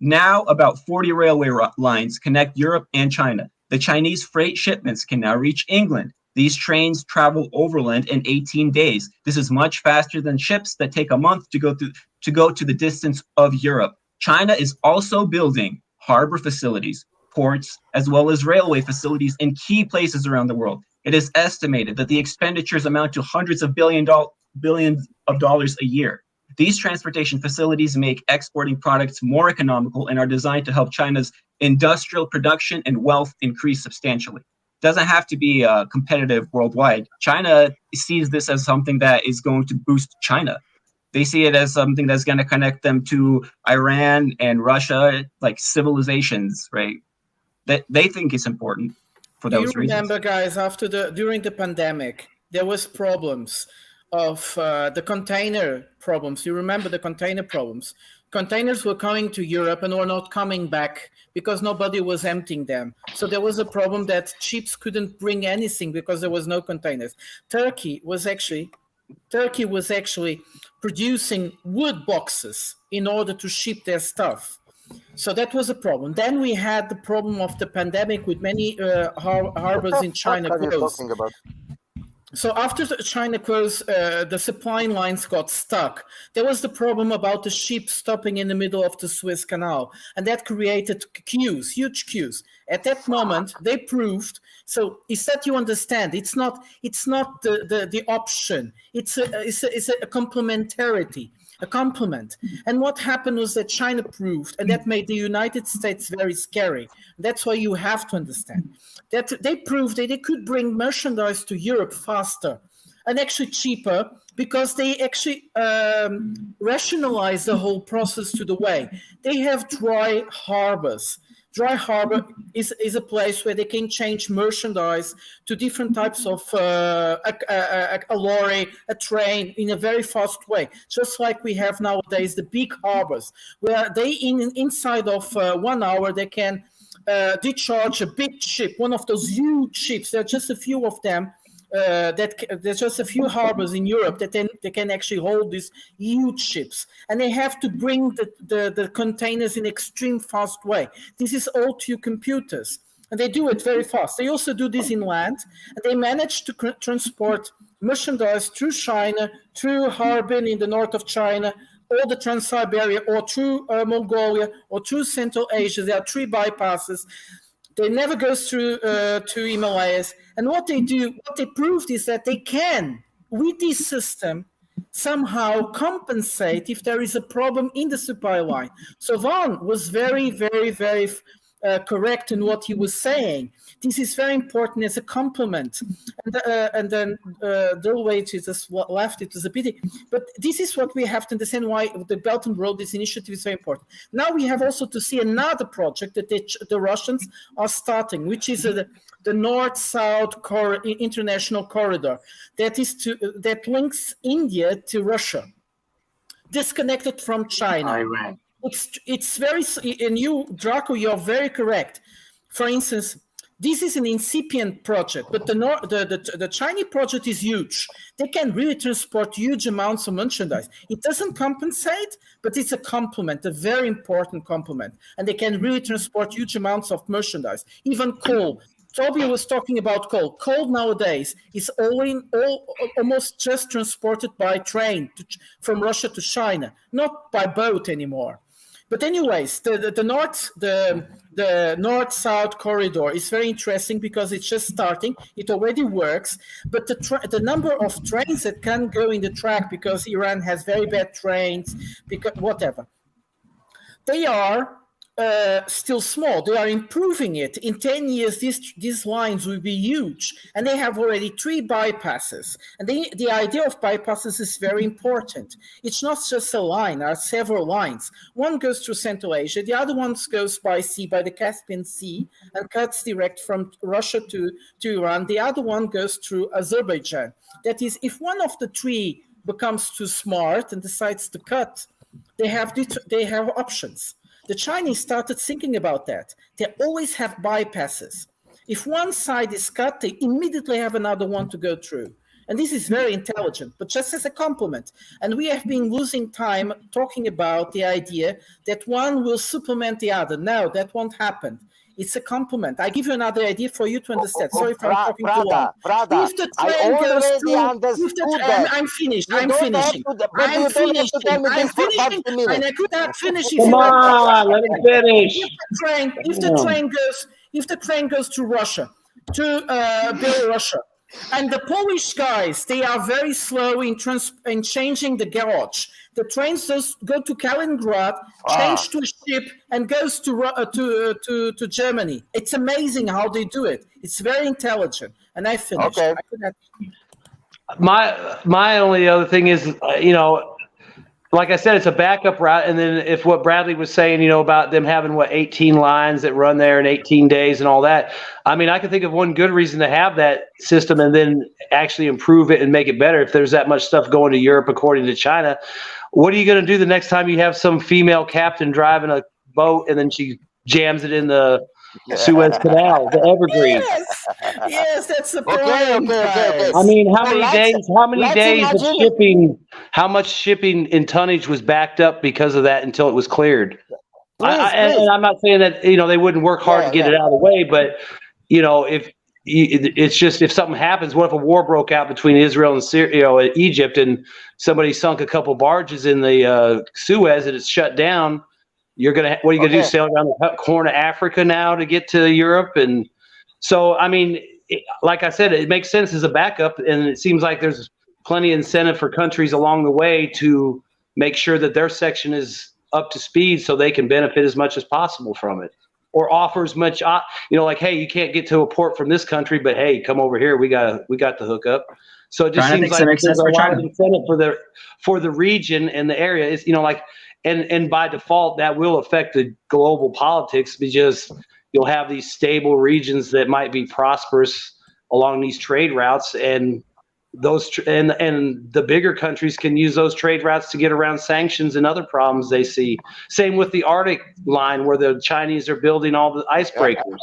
Now, about 40 railway lines connect Europe and China. The Chinese freight shipments can now reach England. These trains travel overland in 18 days. This is much faster than ships that take a month to go to the distance of Europe. China is also building harbor facilities, ports, as well as railway facilities in key places around the world. It is estimated that the expenditures amount to hundreds of billions of dollars a year. These transportation facilities make exporting products more economical and are designed to help China's industrial production and wealth increase substantially. It doesn't have to be competitive worldwide. China sees this as something that is going to boost China. They see it as something that's going to connect them to Iran and Russia, like civilizations, right? That they think it's important for those reasons. Do you remember, guys, during the pandemic, there was problems of the container problems. You remember the container problems? Containers were coming to Europe and were not coming back because nobody was emptying them. So there was a problem that ships couldn't bring anything because there was no containers. Turkey was actually producing wood boxes in order to ship their stuff. So that was a problem. Then we had the problem of the pandemic with many harbors in China closed. So after China closed, the supply lines got stuck. There was the problem about the ships stopping in the middle of the Suez Canal, and that created queues, huge queues. At that moment, they proved. So is that you understand? It's not the option. It's a complementarity. A complement. And what happened was that China proved, and that made the United States very scary. That's why you have to understand that they proved that they could bring merchandise to Europe faster and actually cheaper because they actually rationalized the whole process to the way. They have dry harbors. Dry harbor is a place where they can change merchandise to different types of a lorry, a train in a very fast way. Just like we have nowadays the big harbors, where they inside of 1 hour they can discharge a big ship, one of those huge ships. There are just a few of them. There's just a few harbors in Europe that they can actually hold these huge ships, and they have to bring the containers in extreme fast way. This is all to computers, and they do it very fast. They also do this inland, and they manage to transport merchandise through China, through Harbin in the north of China, or the Trans-Siberia, or through Mongolia, or through Central Asia. There are 3 bypasses. They never go through to Himalayas. And what they proved is that they can, with this system, somehow compensate if there is a problem in the supply line. So Van was very, very, very correct in what he was saying. This is very important as a complement. And then Dulwich is just left. It was a pity. But this is what we have to understand why the Belt and Road, this initiative is very important. Now we have also to see another project that the Russians are starting, which is the North-South international corridor that links India to Russia, disconnected from China. Iran. It's very, and you, Draco, you're very correct. For instance, this is an incipient project, but the Chinese project is huge. They can really transport huge amounts of merchandise. It doesn't compensate, but it's a complement, a very important complement. And they can really transport huge amounts of merchandise, even coal. Toby was talking about coal. Coal nowadays is almost just transported by train from Russia to China, not by boat anymore. But anyways, the north-south corridor is very interesting because it's just starting. It already works, but the number of trains that can go in the track, because Iran has very bad trains, because whatever, they are still small. They are improving it. In 10 years, these lines will be huge. And they have already 3 bypasses. And the idea of bypasses is very important. It's not just a line. There are several lines. One goes through Central Asia. The other one goes by sea, by the Caspian Sea, and cuts direct from Russia to Iran. The other one goes through Azerbaijan. That is, if one of the 3 becomes too smart and decides to cut, they have options. The Chinese started thinking about that. They always have bypasses. If one side is cut, they immediately have another one to go through. And this is very intelligent, but just as a compliment. And we have been losing time talking about the idea that one will supplement the other. No, that won't happen. It's a compliment. I give you another idea for you to understand. Sorry if I'm talking too long. If the train goes through, I'm finished. I'm finishing. And I could not finish. Come on, let me finish. If the train goes to Russia, to Belarus, and the Polish guys, they are very slow in changing the gauge. The trains just go to Kaliningrad, change to a ship, and goes to Germany. It's amazing how they do it. It's very intelligent. And I finished. Okay. My only other thing is, like I said, it's a backup route. And then if what Bradley was saying, about them having 18 lines that run there in 18 days and all that. I mean, I can think of one good reason to have that system and then actually improve it and make it better. If there's that much stuff going to Europe, according to China, what are you going to do the next time you have some female captain driving a boat and then she jams it in the Suez Canal, the Evergreen? Yes, that's the point. Okay. I mean, how many days of shipping, how much shipping in tonnage was backed up because of that until it was cleared? And I'm not saying that, they wouldn't work hard to get it out of the way, but, it's just, if something happens, what if a war broke out between Israel and Syria, Egypt, and somebody sunk a couple barges in the Suez and it's shut down? What are you gonna do? Sail around the Horn of Africa now to get to Europe? And so, I mean, like I said, it makes sense as a backup, and it seems like there's plenty of incentive for countries along the way to make sure that their section is up to speed so they can benefit as much as possible from it, or offer as much, like, hey, you can't get to a port from this country, but hey, come over here, we got the hookup. So it just seems like there's a lot of incentive for the region and the area. Is and by default that will affect the global politics, because you'll have these stable regions that might be prosperous along these trade routes, and and the bigger countries can use those trade routes to get around sanctions and other problems they see. Same with the Arctic line, where the Chinese are building all the icebreakers.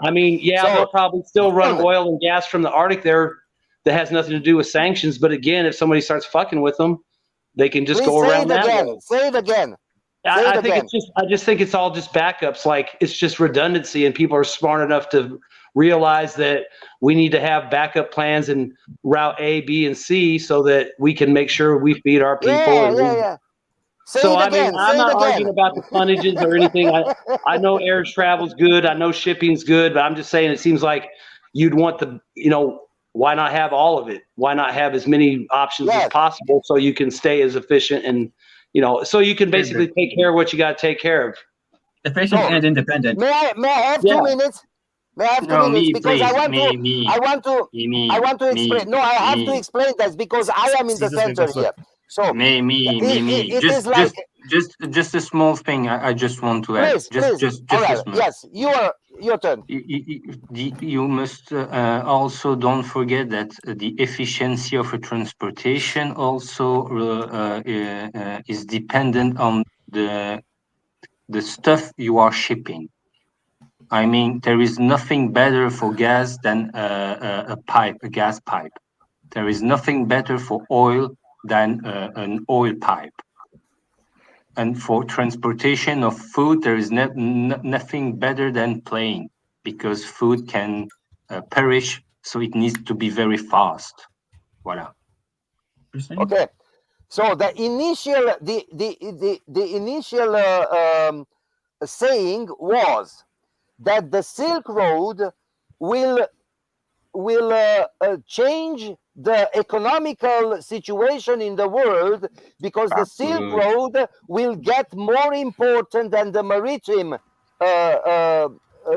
I mean, they'll probably still run oil and gas from the Arctic there. That has nothing to do with sanctions. But again, if somebody starts fucking with them, they can just go around that way. Say it again. I just think it's all just backups. Like, it's just redundancy, and people are smart enough to realize that we need to have backup plans in route A, B, and C so that we can make sure we feed our people. I'm not arguing about the tonnages or anything. I know air travel's good. I know shipping's good, but I'm just saying it seems like you'd want why not have all of it? Why not have as many options as possible so you can stay as efficient and, so you can basically take care of what you got to take care of. Efficient and independent. May I have 2 minutes? May I have 2 minutes? Because I want to explain. No, I have to explain that because I am in the center here. So just a small thing. I just want to add. Just yes, your turn. You must also don't forget that the efficiency of a transportation also is dependent on the stuff you are shipping. I mean, there is nothing better for gas than a gas pipe. There is nothing better for oil than an oil pipe. And for transportation of food, there is nothing better than plane, because food can perish, so it needs to be very fast. Voilà. Okay. So the initial saying was that the Silk Road will change the economical situation in the world, because the Silk Road will get more important than the maritime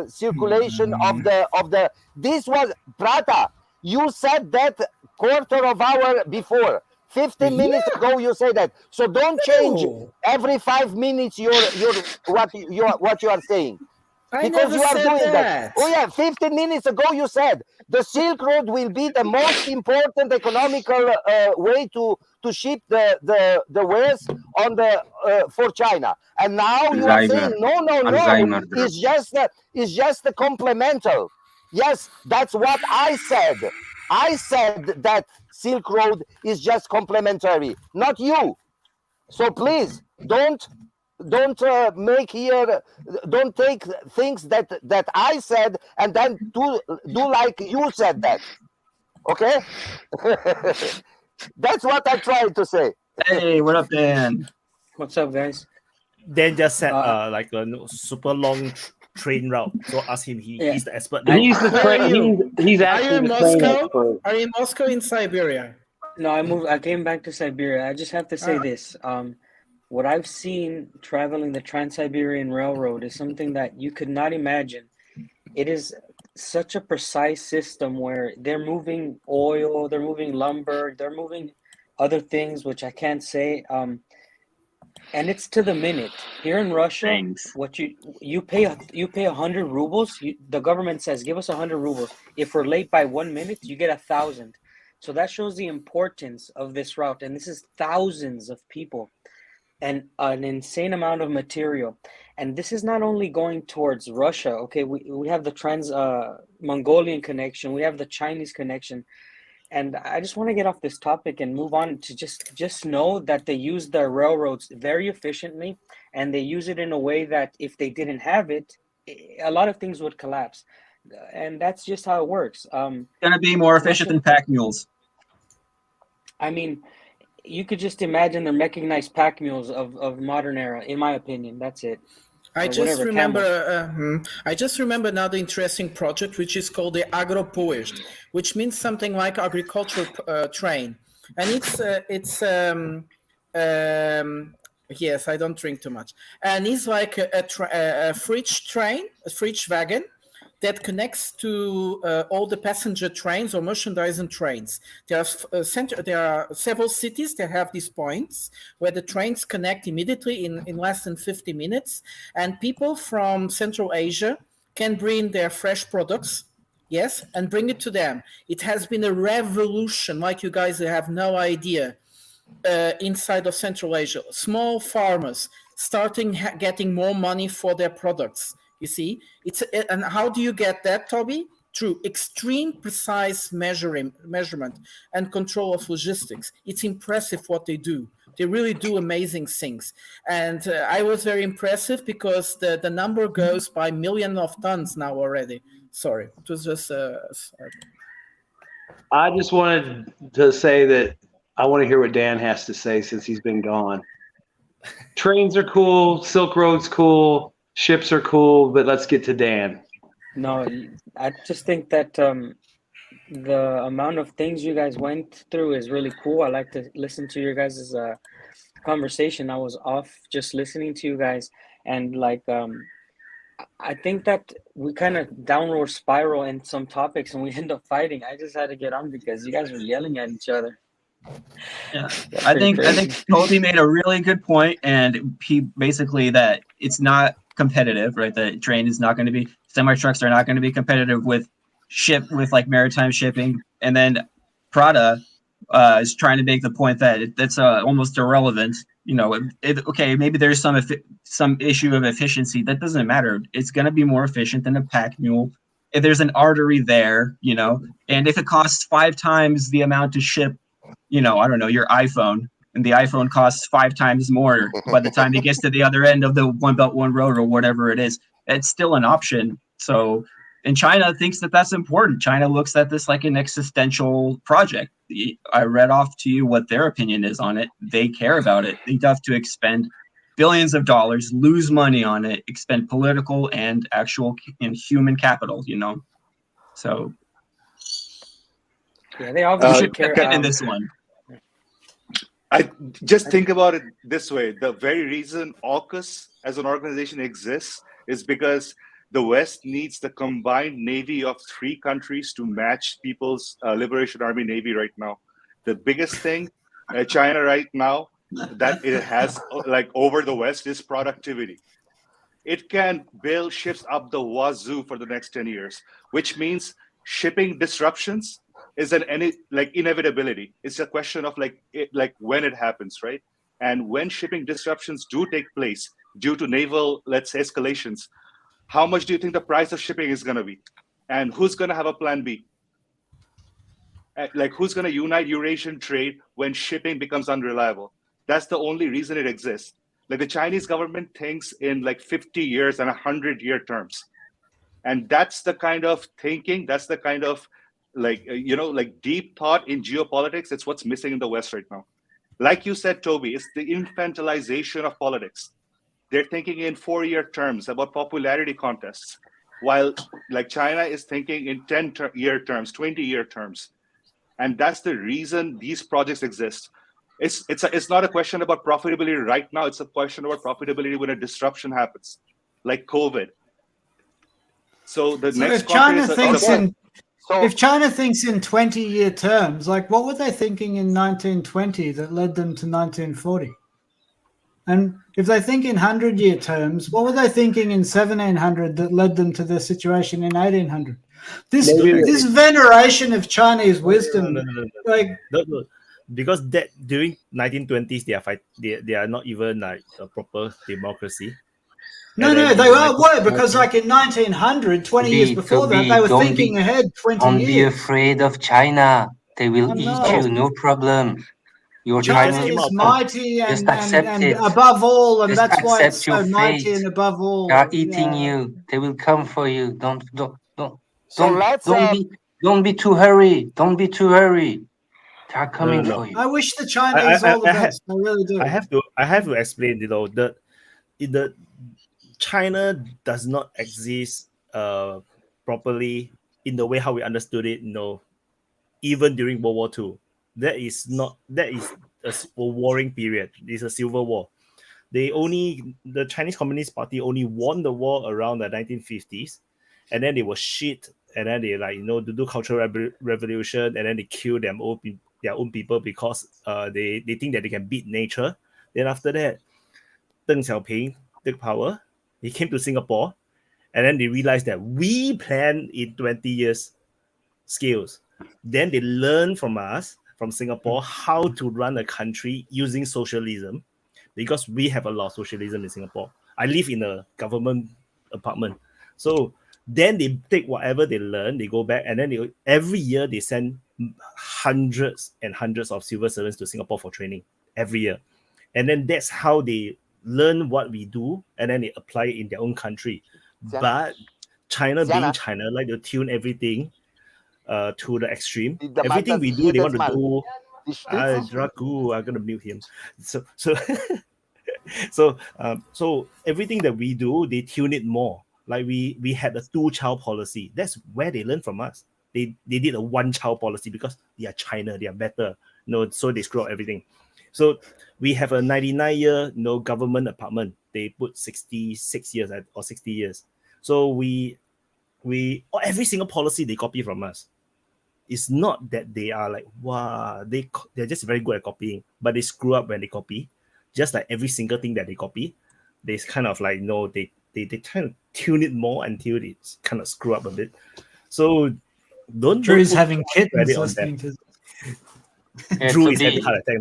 circulation of the. This was Prata. You said that quarter of hour before. 15 minutes ago you say that. So don't change every 5 minutes what you are saying. Because you are doing that. Oh yeah, 15 minutes ago you said the Silk Road will be the most important economical way to ship the wares on the for China. And now you are saying no. It's just a complemental. Yes, that's what I said. I said that Silk Road is just complementary, not you. So please don't make here. Don't take things that I said and then do like you said that. Okay, that's what I tried to say. Hey, what up, Dan? What's up, guys? Dan just said like a super long train route. So ask him. He's the expert. He's the train. He's actually Are you in the train Moscow? expert. Are you in Moscow, in Siberia? No, I came back to Siberia. I just have to say this. What I've seen traveling the Trans-Siberian Railroad is something that you could not imagine. It is such a precise system where they're moving oil, they're moving lumber, they're moving other things which I can't say. And it's to the minute. Here in Russia, what you pay 100 rubles. The government says, give us 100 rubles. If we're late by 1 minute, you get 1,000. So that shows the importance of this route. And this is thousands of people and an insane amount of material. And this is not only going towards Russia. Okay, we have the Mongolian connection. We have the Chinese connection. And I just want to get off this topic and move on to just know that they use their railroads very efficiently, and they use it in a way that if they didn't have it, a lot of things would collapse. And that's just how it works. Gonna be more efficient than pack mules. I mean, you could just imagine the mechanized pack mules of modern era, in my opinion. That's it. I just remember another interesting project, which is called the Agropoezd, which means something like agricultural train. And yes, I don't drink too much. And it's like a fridge train, a fridge wagon that connects to all the passenger trains or merchandising trains. There are several cities that have these points where the trains connect immediately in less than 50 minutes. And people from Central Asia can bring their fresh products, yes, and bring it to them. It has been a revolution, like you guys have no idea, inside of Central Asia. Small farmers starting getting more money for their products. You see, and how do you get that, Toby? Through extreme precise measurement and control of logistics. It's impressive what they do. They really do amazing things. And I was very impressive because the number goes by millions of tons now already. Sorry, it was just... I just wanted to say that I want to hear what Dan has to say since he's been gone. Trains are cool. Silk Road's cool. Ships are cool, but let's get to Dan. No, I just think that the amount of things you guys went through is really cool. I like to listen to your guys' conversation. I was off just listening to you guys, and like I think that we kind of downward spiral in some topics and we end up fighting. I just had to get on because you guys were yelling at each other. Yeah, I think Toby made a really good point, and he basically that it's not competitive, right? The train is not going to be, semi trucks are not going to be competitive with like maritime shipping. And then Prada is trying to make the point that that's almost irrelevant. You know, okay, maybe there's some issue of efficiency. That doesn't matter. It's going to be more efficient than a pack mule. If there's an artery there, you know, and if it costs 5 times the amount to ship, you know, I don't know, your iPhone, and the iPhone costs 5 times more by the time it gets to the other end of the One Belt, One Road or whatever it is, it's still an option. So, and China thinks that that's important. China looks at this like an existential project. I read off to you what their opinion is on it. They care about it. They have to expend billions of dollars, lose money on it, expend political and actual and human capital, you know? So. Yeah, they obviously care in this one. I just think about it this way. The very reason AUKUS as an organization exists is because the West needs the combined navy of 3 countries to match People's Liberation Army Navy right now. The biggest thing China right now that it has like over the West is productivity. It can build ships up the wazoo for the next 10 years, which means shipping disruptions is like inevitability. It's a question of like when it happens, right? And when shipping disruptions do take place due to naval, let's say, escalations, how much do you think the price of shipping is going to be? And who's going to have a plan B? Like who's going to unite Eurasian trade when shipping becomes unreliable? That's the only reason it exists. Like the Chinese government thinks in like 50 years and 100-year terms. And that's the kind of thinking, that's the kind of like, like deep thought in geopolitics. It's what's missing in the West right now. Like you said, Toby, it's the infantilization of politics. They're thinking in 4-year terms about popularity contests, while like China is thinking in 10-year terms, 20-year terms. And that's the reason these projects exist. It's not a question about profitability right now. It's a question about profitability when a disruption happens, like COVID. So the next if China thinks in 20-year terms, like what were they thinking in 1920 that led them to 1940? And if they think in 100-year terms, what were they thinking in 1700 that led them to the situation in 1800? This veneration of Chinese wisdom, no. Because that during 1920s they are not even like a proper democracy. No, they were because like in 1900, 20 years before that, they were thinking ahead 20 don't years. Don't be afraid of China. They will eat you, no problem. Your China is mighty and above all, and that's why it's so mighty and above all. They are eating you. They will come for you. Don't be too hurry. Don't be too hurry. They are coming for you. I wish the Chinese all the best. I really do. I have to explain, the China does not exist properly in the way how we understood it, even during World War II. That is a warring period. It's a civil war. The Chinese Communist Party only won the war around the 1950s, and then they were shit, and then they to do cultural revolution, and then they kill their own people because they think that they can beat nature. Then after that, Deng Xiaoping took power. He came to Singapore, and then they realized that we plan in 20 years scales. Then they learn from us, from Singapore, how to run a country using socialism, because we have a lot of socialism in Singapore. I live in a government apartment. So then they take whatever they learn, they go back, and then every year they send hundreds and hundreds of civil servants to Singapore for training every year. And then that's how they learn what we do, and then they apply it in their own country. But China being China, like to tune everything to the extreme. Everything we do, they want to do. Dragu, I'm gonna mute him. So everything that we do, they tune it more. Like we had a 2-child policy. That's where they learn from us. They did a 1-child policy because they are China, they are better. So they screw up everything. So we have a 99-year government apartment. They put 66 years or 60 years. So every single policy they copy from us. It's not that they are like, wow, they're just very good at copying, but they screw up when they copy. Just like every single thing that they copy, they kind of like, they kind of tune it more until it's kind of screw up a bit. So Drew's having kittens listening to Drew is having heart attack.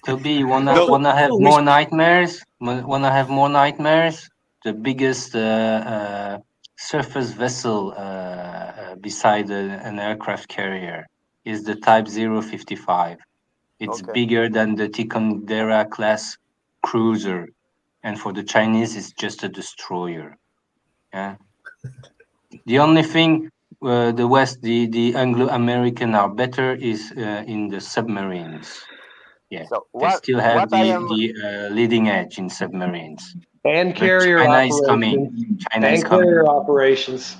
Toby, you wanna have more nightmares? Wanna have more nightmares? The biggest surface vessel beside an aircraft carrier is the Type 055. It's bigger than the Ticonderoga class cruiser, and for the Chinese, it's just a destroyer. Yeah. The only thing the West, the Anglo-American are better is in the submarines. Yeah, so they still have the leading edge in submarines. And carrier China operations. is coming. China is coming. Carrier operations.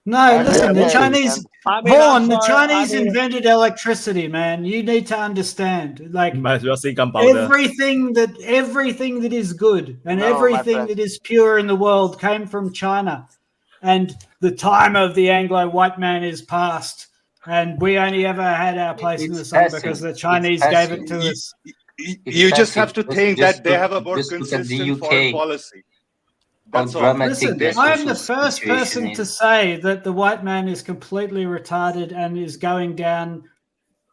No, listen, the Yeah, Chinese, I mean, Vaughn, I'm the sorry, Chinese I mean- invented electricity, man. You need to understand. Like, Might as well say gunpowder. everything that is good and No, my everything friend. that is pure in the world came from China. And the time of the Anglo-white man is past. And we only ever had our place in the sun because the Chinese gave it to us. You just have to think that they have a more just look at the consistent foreign UK. policy. How That's all. dramatic Listen, their I am social the first situation person to is. say that the white man is completely retarded and is going down,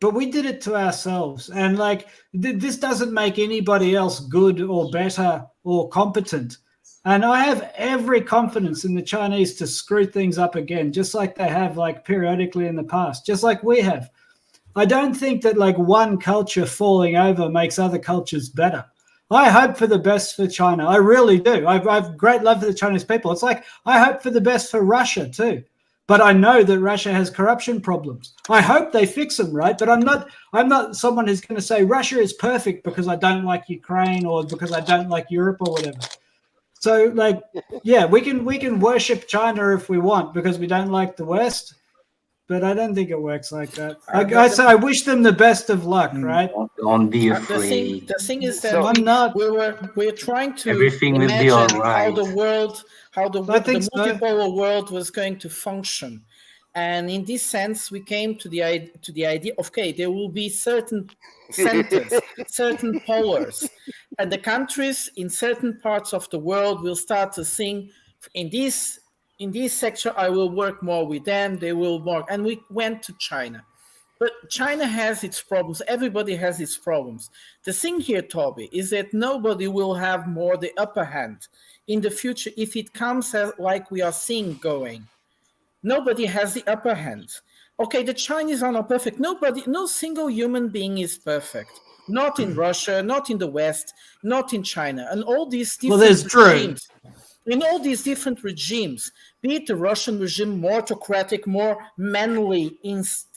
but we did it to ourselves. And like, this doesn't make anybody else good or better or competent. And I have every confidence in the Chinese to screw things up again, just like they have like periodically in the past, just like we have. I don't think that like one culture falling over makes other cultures better. I hope for the best for China. I really do. I've great love for the Chinese people. It's like I hope for the best for Russia too. But I know that Russia has corruption problems. I hope they fix them, right? But I'm not someone who's going to say Russia is perfect because I don't like Ukraine or because I don't like Europe or whatever. So like, yeah, we can worship China if we want because we don't like the West. But I don't think it works like that. I wish them the best of luck, right? Don't be The afraid. thing is that I'm not. we're trying to Everything will be imagine all right. how the I think so. multipolar world was going to function, and in this sense, we came to the idea. Okay, there will be certain centers, certain powers, and the countries in certain parts of the world will start to think in this sector, I will work more with them. They will work, and we went to China. But China has its problems. Everybody has its problems. The thing here, Toby, is that nobody will have more the upper hand in the future if it comes like we are seeing going. Nobody has the upper hand. Okay, the Chinese are not perfect. No single human being is perfect. Not in Russia, not in the West, not in China. And all these different regimes. In all these different regimes, be it the Russian regime, more autocratic, more manly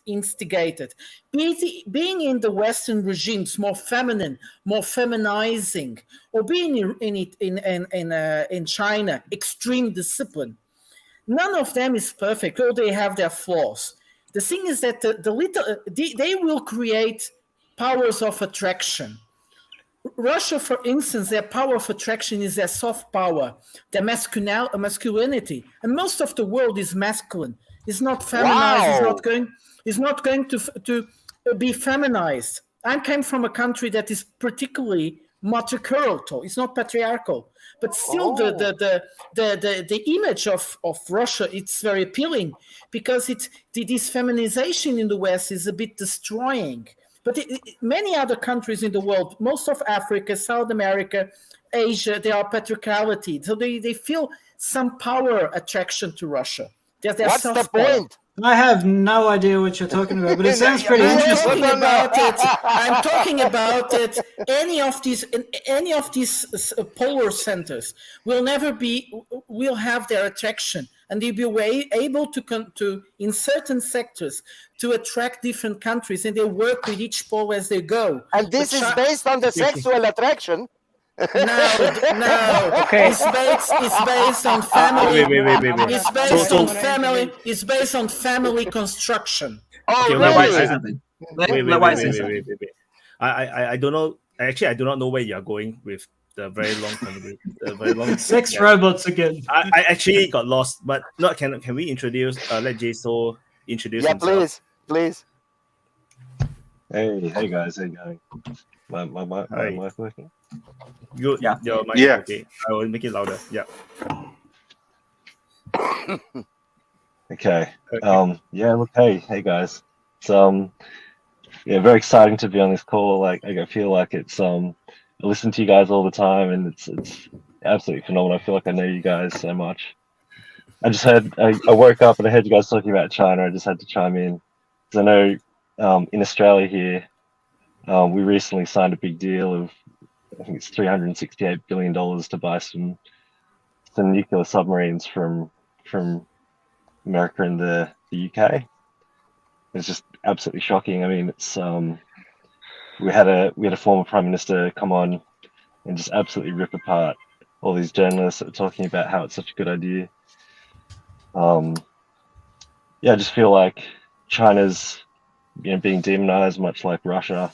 instigated, being in the Western regimes, more feminine, more feminizing, or being in China, extreme discipline. None of them is perfect, or they have their flaws. The thing is that they will create powers of attraction. Russia, for instance, their power of attraction is their soft power, their masculinity, and most of the world is masculine. It's not feminized. Wow. It's not going to be feminized. I came from a country that is particularly matriarchal. It's not patriarchal, but still the image of Russia, it's very appealing because this feminization in the West is a bit destroying. But many other countries in the world, most of Africa, South America, Asia, they are patriarchality. So they feel some power attraction to Russia. What's the point? I have no idea what you're talking about, but it sounds pretty interesting. I'm talking about it. Any of these polar centers will have their attraction, and they'll be able to in certain sectors to attract different countries, and they work with each pole as they go. And this is based on the sexual attraction. No. Okay. It's based on family. Wait. It's based on family construction. Okay, really? Wait. I don't know. Actually, I do not know where you are going with the very long. Sex robots again. I actually got lost, but no. Can we introduce? Let Jaso introduce himself. Yeah, please. Hey guys, how you going? My mic working? Good. Yeah. Your mic. Yeah. Okay. I will make it louder. Yeah. Okay. Yeah. Look. Hey guys. So yeah, very exciting to be on this call. Like I feel like it's I listen to you guys all the time, and it's absolutely phenomenal. I feel like I know you guys so much. I woke up and I heard you guys talking about China. I just had to chime in because I know in Australia here. We recently signed a big deal of, I think it's $368 billion to buy some nuclear submarines from America and the UK. It's just absolutely shocking. I mean, it's we had a former prime minister come on and just absolutely rip apart all these journalists that were talking about how it's such a good idea. yeah, I just feel like China's being demonized, much like Russia.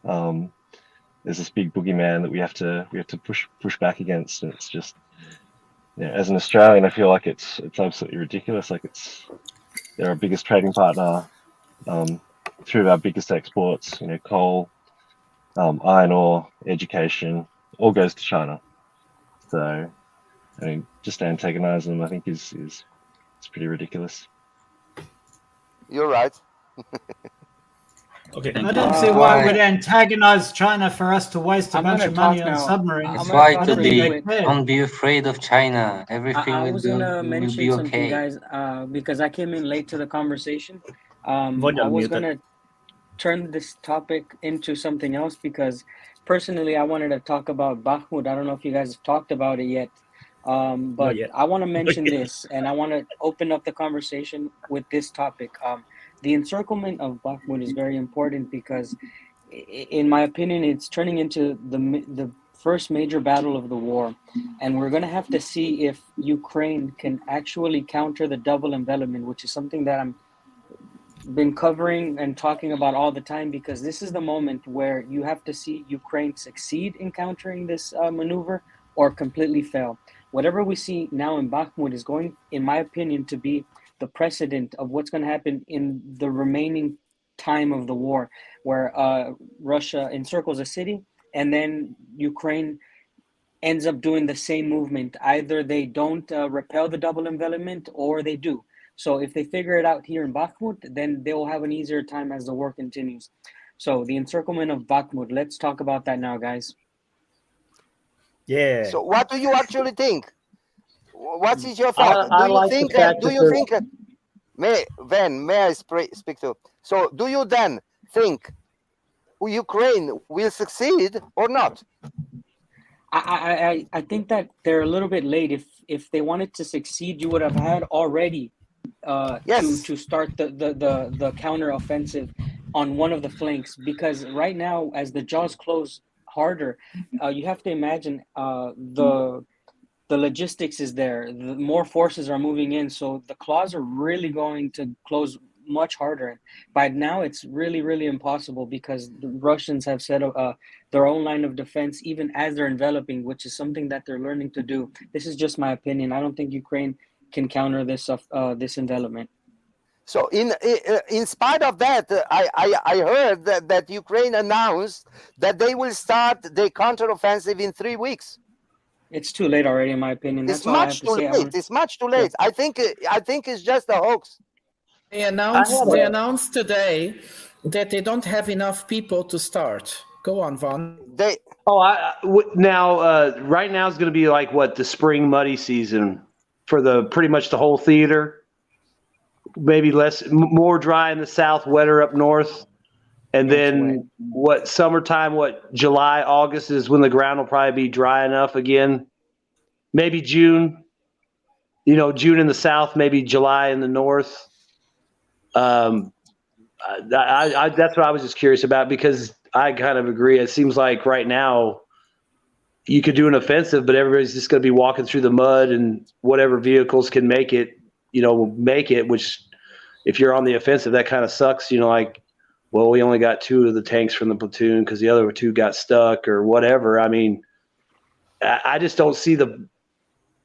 There's this big boogeyman that we have to push back against, and it's just, as an Australian, I feel like it's absolutely ridiculous. Like they're our biggest trading partner, through our biggest exports. Coal, iron ore, education, all goes to China. So, I mean, just to antagonize them, I think is pretty ridiculous. You're right. Okay. I don't see why we'd antagonize China for us to waste a bunch of money on submarines. That's why don't be afraid of China. Everything I will was be, gonna will mention be something, okay. guys, because I came in late to the conversation. I Volume was muted. gonna turn this topic into something else because personally, I wanted to talk about Bakhmut. I don't know if you guys have talked about it yet, but yet. I want to mention this, and I want to open up the conversation with this topic. The encirclement of Bakhmut is very important because, in my opinion, it's turning into the first major battle of the war, and we're going to have to see if Ukraine can actually counter the double envelopment, which is something that I'm been covering and talking about all the time, because this is the moment where you have to see Ukraine succeed in countering this maneuver or completely fail. Whatever we see now in Bakhmut is going, in my opinion, to be the precedent of what's going to happen in the remaining time of the war, where Russia encircles a city and then Ukraine ends up doing the same movement. Either they don't repel the double envelopment or they do. So if they figure it out here in Bakhmut, then they will have an easier time as the war continues. So the encirclement of Bakhmut, let's talk about that now, guys. Yeah. So what do you actually think? What is your fact? I like the fact may I speak to? So do you then think Ukraine will succeed or not? I think that they're a little bit late. If they wanted to succeed, you would have had already to start the counter offensive on one of the flanks, because right now, as the jaws close harder, you have to imagine the logistics is there. More forces are moving in, so the claws are really going to close much harder. By now, it's really, really impossible because the Russians have set up their own line of defense, even as they're enveloping, which is something that they're learning to do. This is just my opinion. I don't think Ukraine can counter this envelopment. So in spite of that, I heard that Ukraine announced that they will start the counteroffensive in 3 weeks. It's too late already, in my opinion. That's It's all I have much to too say. late. It's much too late. I think it's just a hoax. They announced today that they don't have enough people to start. Go on, Vaughn. Right now is going to be like the spring muddy season for pretty much the whole theater. Maybe more dry in the south, wetter up north. And then summertime, July, August is when the ground will probably be dry enough again. Maybe June, June in the south, maybe July in the north. That's what I was just curious about, because I kind of agree. It seems like right now you could do an offensive, but everybody's just going to be walking through the mud, and whatever vehicles can make it, which if you're on the offensive, that kind of sucks. Well, we only got 2 of the tanks from the platoon because the other 2 got stuck or whatever. I mean, I just don't see the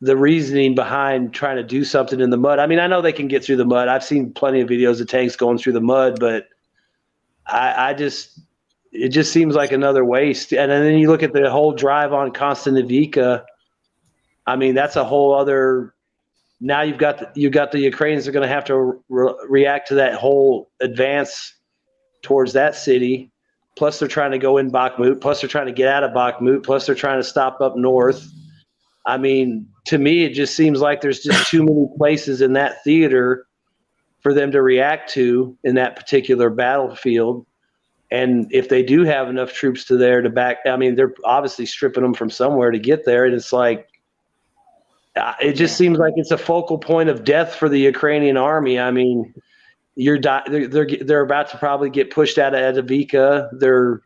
reasoning behind trying to do something in the mud. I mean, I know they can get through the mud. I've seen plenty of videos of tanks going through the mud, but it just seems like another waste. And then you look at the whole drive on Avdiivka. I mean, that's a whole other. Now you've got the Ukrainians are going to have to react to that whole advance towards that city. Plus, they're trying to go in Bakhmut. Plus, they're trying to get out of Bakhmut. Plus, they're trying to stop up north. I mean, to me, it just seems like there's just too many places in that theater for them to react to in that particular battlefield. And if they do have enough troops to back, I mean, they're obviously stripping them from somewhere to get there. And it's like, it just seems like it's a focal point of death for the Ukrainian army. I mean, they're about to probably get pushed out of Avdiivka. They're,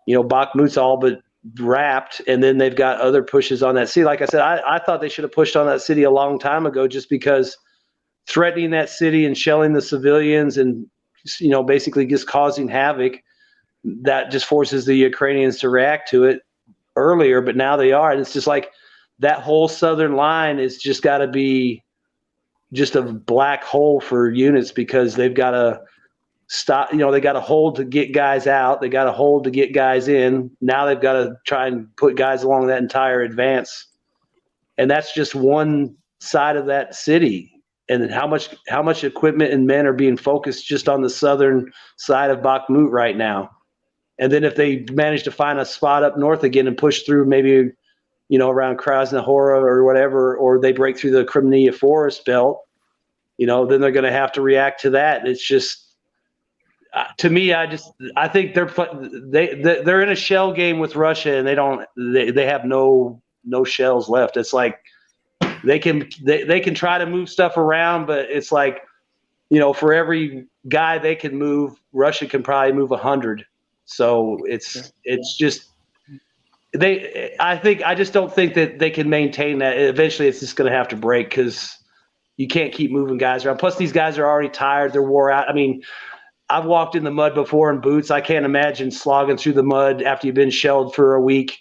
Bakhmut's all but wrapped, and then they've got other pushes on that city. Like I said, I thought they should have pushed on that city a long time ago, just because threatening that city and shelling the civilians and, basically just causing havoc. That just forces the Ukrainians to react to it earlier, but now they are. And it's just like that whole southern line is just got to be just a black hole for units, because they've got to stop, they got to hold to get guys out. They got to hold to get guys in. Now they've got to try and put guys along that entire advance. And that's just one side of that city. And how much equipment and men are being focused just on the southern side of Bakhmut right now. And then if they manage to find a spot up north again and push through maybe, around Krasnohora or whatever, or they break through the Crimea forest belt, then they're going to have to react to that. And it's just, to me, I think they're in a shell game with Russia, and they have no shells left. It's like they can try to move stuff around, but it's like, for every guy they can move, Russia can probably move 100. So it's just I just don't think that they can maintain that. Eventually, it's just going to have to break, because you can't keep moving guys around. Plus, these guys are already tired; they're wore out. I mean, I've walked in the mud before in boots. I can't imagine slogging through the mud after you've been shelled for a week.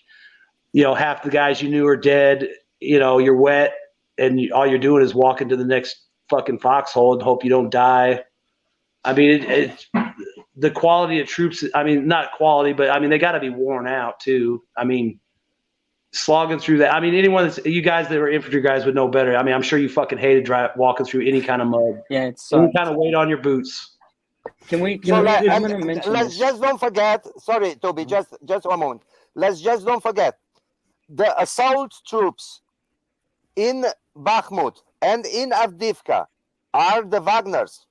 Half the guys you knew are dead. You're wet, and all you're doing is walking to the next fucking foxhole and hope you don't die. I mean, it's the quality of troops. I mean, not quality, but I mean, they got to be worn out too. I mean, slogging through that. I mean, you guys that were infantry guys would know better. I mean, I'm sure you fucking hated walking through any kind of mud. Yeah, it's any kind of weight on your boots. Let's just don't forget. Sorry, Toby, just 1 moment. Let's just don't forget the assault troops in Bakhmut and in Avdiivka are the Wagners.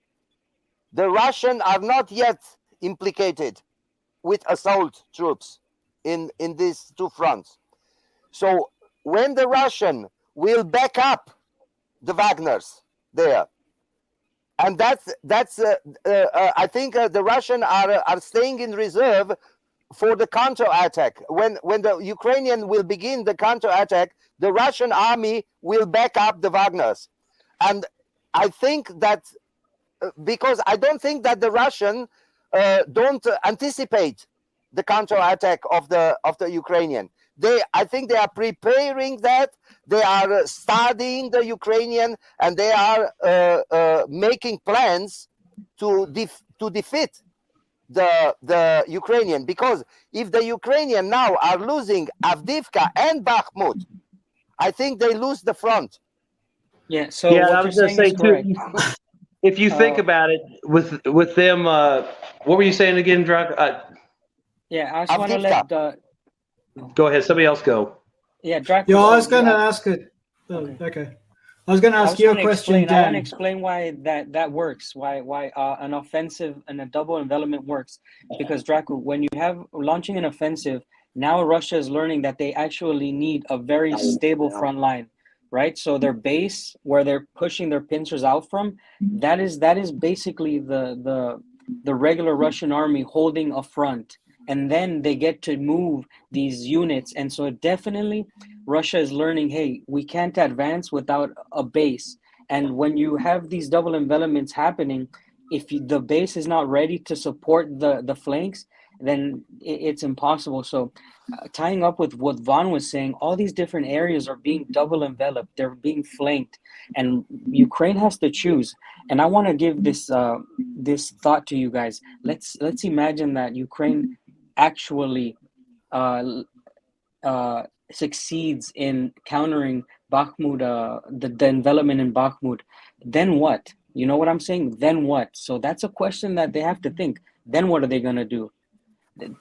The Russians are not yet implicated with assault troops in these two fronts. So when the Russian will back up the Wagners there, and that's I think the Russians are staying in reserve for the counterattack. When the Ukrainian will begin the counterattack, the Russian army will back up the Wagners. And I think that because I don't think that the Russian don't anticipate the counterattack of the Ukrainian. I think they are preparing that. They are studying the Ukrainian, and they are making plans to defeat the Ukrainian. Because if the Ukrainian now are losing Avdiivka and Bakhmut, I think they lose the front. Yeah. So I was going to say too. If you think about it, with them, what were you saying again, Drac? Yeah, I just want to let Go ahead. Somebody else go. Yeah, Drac. Yeah, I was going to ask it. Okay. I was going to ask you a question, Dan. I want to explain why that works. Why an offensive and a double envelopment works. Because Draco, when you have launching an offensive, now Russia is learning that they actually need a very stable front line. Right, so their base where they're pushing their pincers out from, that is basically the regular Russian army holding a front, and then they get to move these units. And so definitely Russia is learning, hey, we can't advance without a base. And when you have these double envelopments happening, if the base is not ready to support the flanks, then it's impossible. So tying up with what Vaughn was saying, all these different areas are being double enveloped. They're being flanked, and Ukraine has to choose. And I want to give this thought to you guys. Let's imagine that Ukraine actually succeeds in countering Bakhmut, the envelopment in Bakhmut. Then what? You know what I'm saying? Then what? So that's a question that they have to think. Then what are they going to do?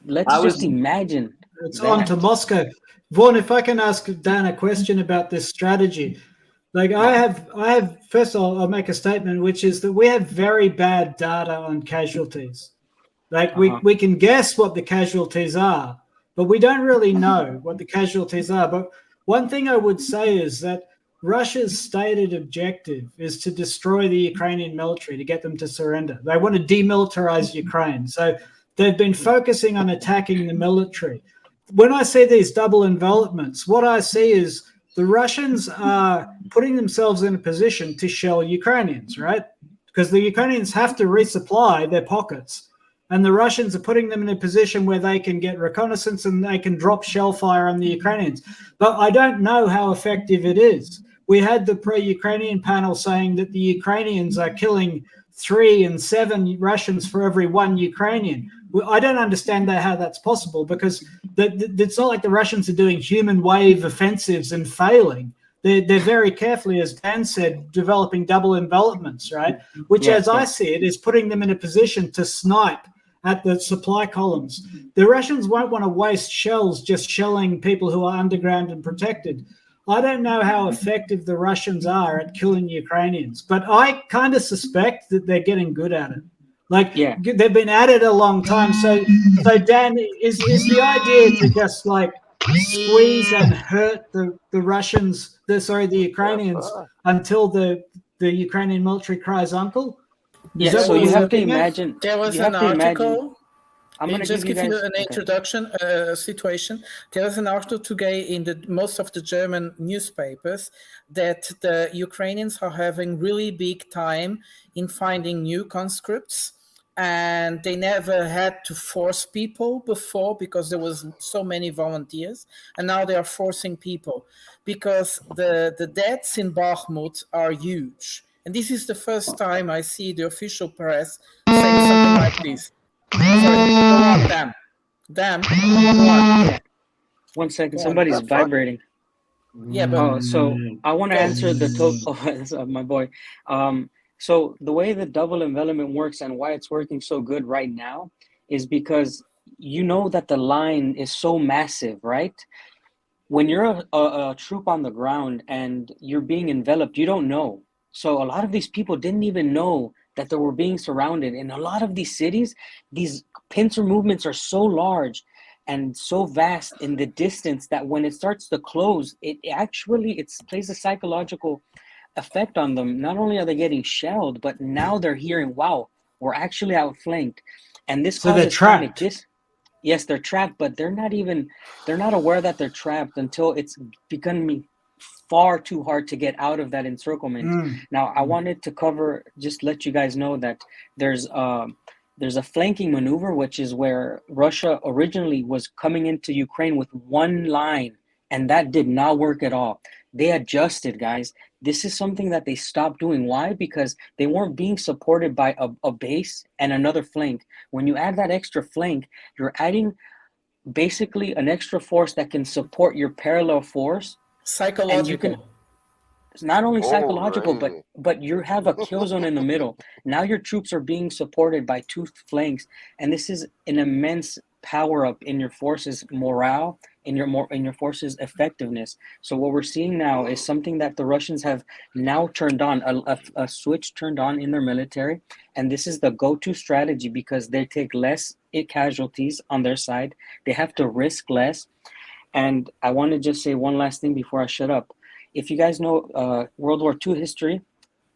Let's just imagine. It's on to Moscow. Vaughn, if I can ask Dan a question about this strategy. Like I have first I'll make a statement, which is that we have very bad data on casualties. Like we can guess what the casualties are, but we don't really know what the casualties are. But one thing I would say is that Russia's stated objective is to destroy the Ukrainian military, to get them to surrender. They want to demilitarize Ukraine. So they've been focusing on attacking the military. When I see these double envelopments, what I see is the Russians are putting themselves in a position to shell Ukrainians, right? Because the Ukrainians have to resupply their pockets. And the Russians are putting them in a position where they can get reconnaissance and they can drop shell fire on the Ukrainians. But I don't know how effective it is. We had the pro-Ukrainian panel saying that the Ukrainians are killing 3 and 7 Russians for every 1 Ukrainian. I don't understand how that's possible, because it's not like the Russians are doing human wave offensives and failing. They're very carefully, as Dan said, developing double envelopments, right? Which, as I see it, is putting them in a position to snipe at the supply columns. The Russians won't want to waste shells just shelling people who are underground and protected. I don't know how effective the Russians are at killing Ukrainians, but I kind of suspect that they're getting good at it. Like, they've been at it a long time. So Dan, is the idea to just like squeeze and hurt the Russians, the Ukrainians, until the Ukrainian military cries uncle? Yeah, so you have to imagine. There was you an have to article. imagine. I'm going to just give you guys an introduction situation. There was an article today in most of the German newspapers that the Ukrainians are having really big time in finding new conscripts, and they never had to force people before because there was so many volunteers, and now they are forcing people because the deaths in Bakhmut are huge. And this is the first time I see the official press saying something like this. Sorry, go on, Dan, go on. Yeah. 1 second, somebody's vibrating. Yeah, but so I want to answer the total. My boy. So the way the double envelopment works and why it's working so good right now is because you know that the line is so massive, right? When you're a troop on the ground and you're being enveloped, you don't know. So a lot of these people didn't even know that they were being surrounded. In a lot of these cities, these pincer movements are so large and so vast in the distance that when it starts to close, it plays a psychological effect on them. Not only are they getting shelled, but now they're hearing, wow, we're actually outflanked. And this so they're causes trapped. Yes, they're trapped, but they're not aware that they're trapped until it's becoming far too hard to get out of that encirclement. Now, I wanted to just let you guys know that there's a flanking maneuver, which is where Russia originally was coming into Ukraine with one line, and that did not work at all. They adjusted, guys. This is something that they stopped doing. Why? Because they weren't being supported by a base and another flank. When you add that extra flank, you're adding basically an extra force that can support your parallel force. Psychological. It's not only psychological, but you have a kill zone in the middle. Now your troops are being supported by 2 flanks, and this is an immense power up in your forces' morale, in your forces' effectiveness. So what we're seeing now is something that the Russians have now turned on, a switch turned on in their military, and this is the go-to strategy because they take less casualties on their side. They have to risk less. And I want to just say one last thing before I shut up. If you guys know World War II history,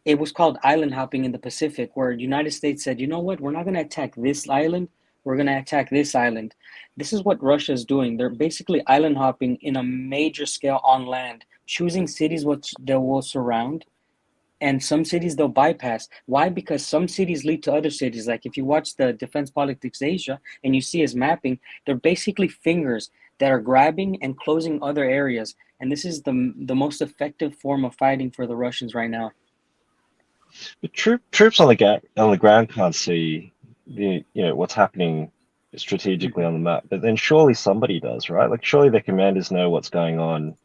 it was called island hopping in the Pacific, where the United States said, you know what, we're not going to attack this island, we're going to attack this island. This is what Russia is doing. They're basically island hopping in a major scale on land, choosing cities which they will surround, and some cities they'll bypass. Why? Because some cities lead to other cities. Like if you watch the Defense Politics Asia and you see his mapping, they're basically fingers that are grabbing and closing other areas. And this is the most effective form of fighting for the Russians right now. But troops on the ground can't see what's happening strategically on the map. But then surely somebody does, right? Like surely the commanders know what's going on.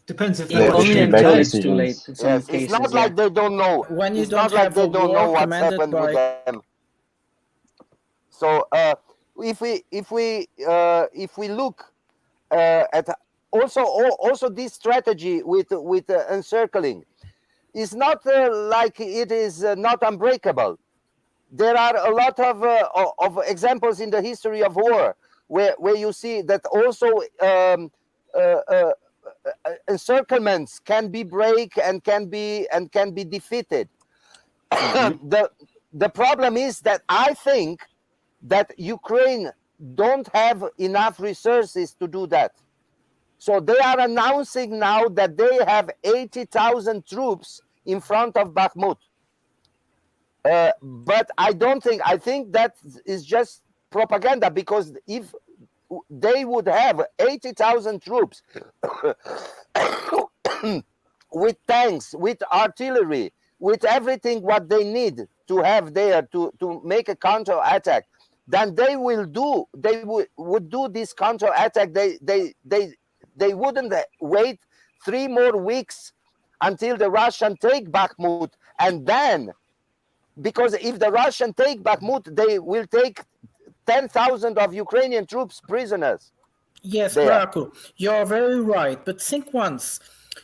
Depends if they only until it's too late. In some Yes, cases, it's not like they don't know. When you It's don't not like have they a don't war know what's commanded happened by with them. So if we look at also this strategy with encircling, is not like it is not unbreakable. There are a lot of examples in the history of war where you see that also encirclements can be break and can be defeated. The problem is that I think that Ukraine don't have enough resources to do that. So they are announcing now that they have 80,000 troops in front of Bakhmut. But I think that is just propaganda, because if they would have 80,000 troops with tanks, with artillery, with everything what they need to have there to make a counter attack, then they would do this counter attack. They wouldn't wait 3 more weeks until the Russian take Bakhmut, and then, because if the Russian take Bakhmut, they will take 10,000 of Ukrainian troops prisoners. Yes, there. Draco, you're very right. But think once,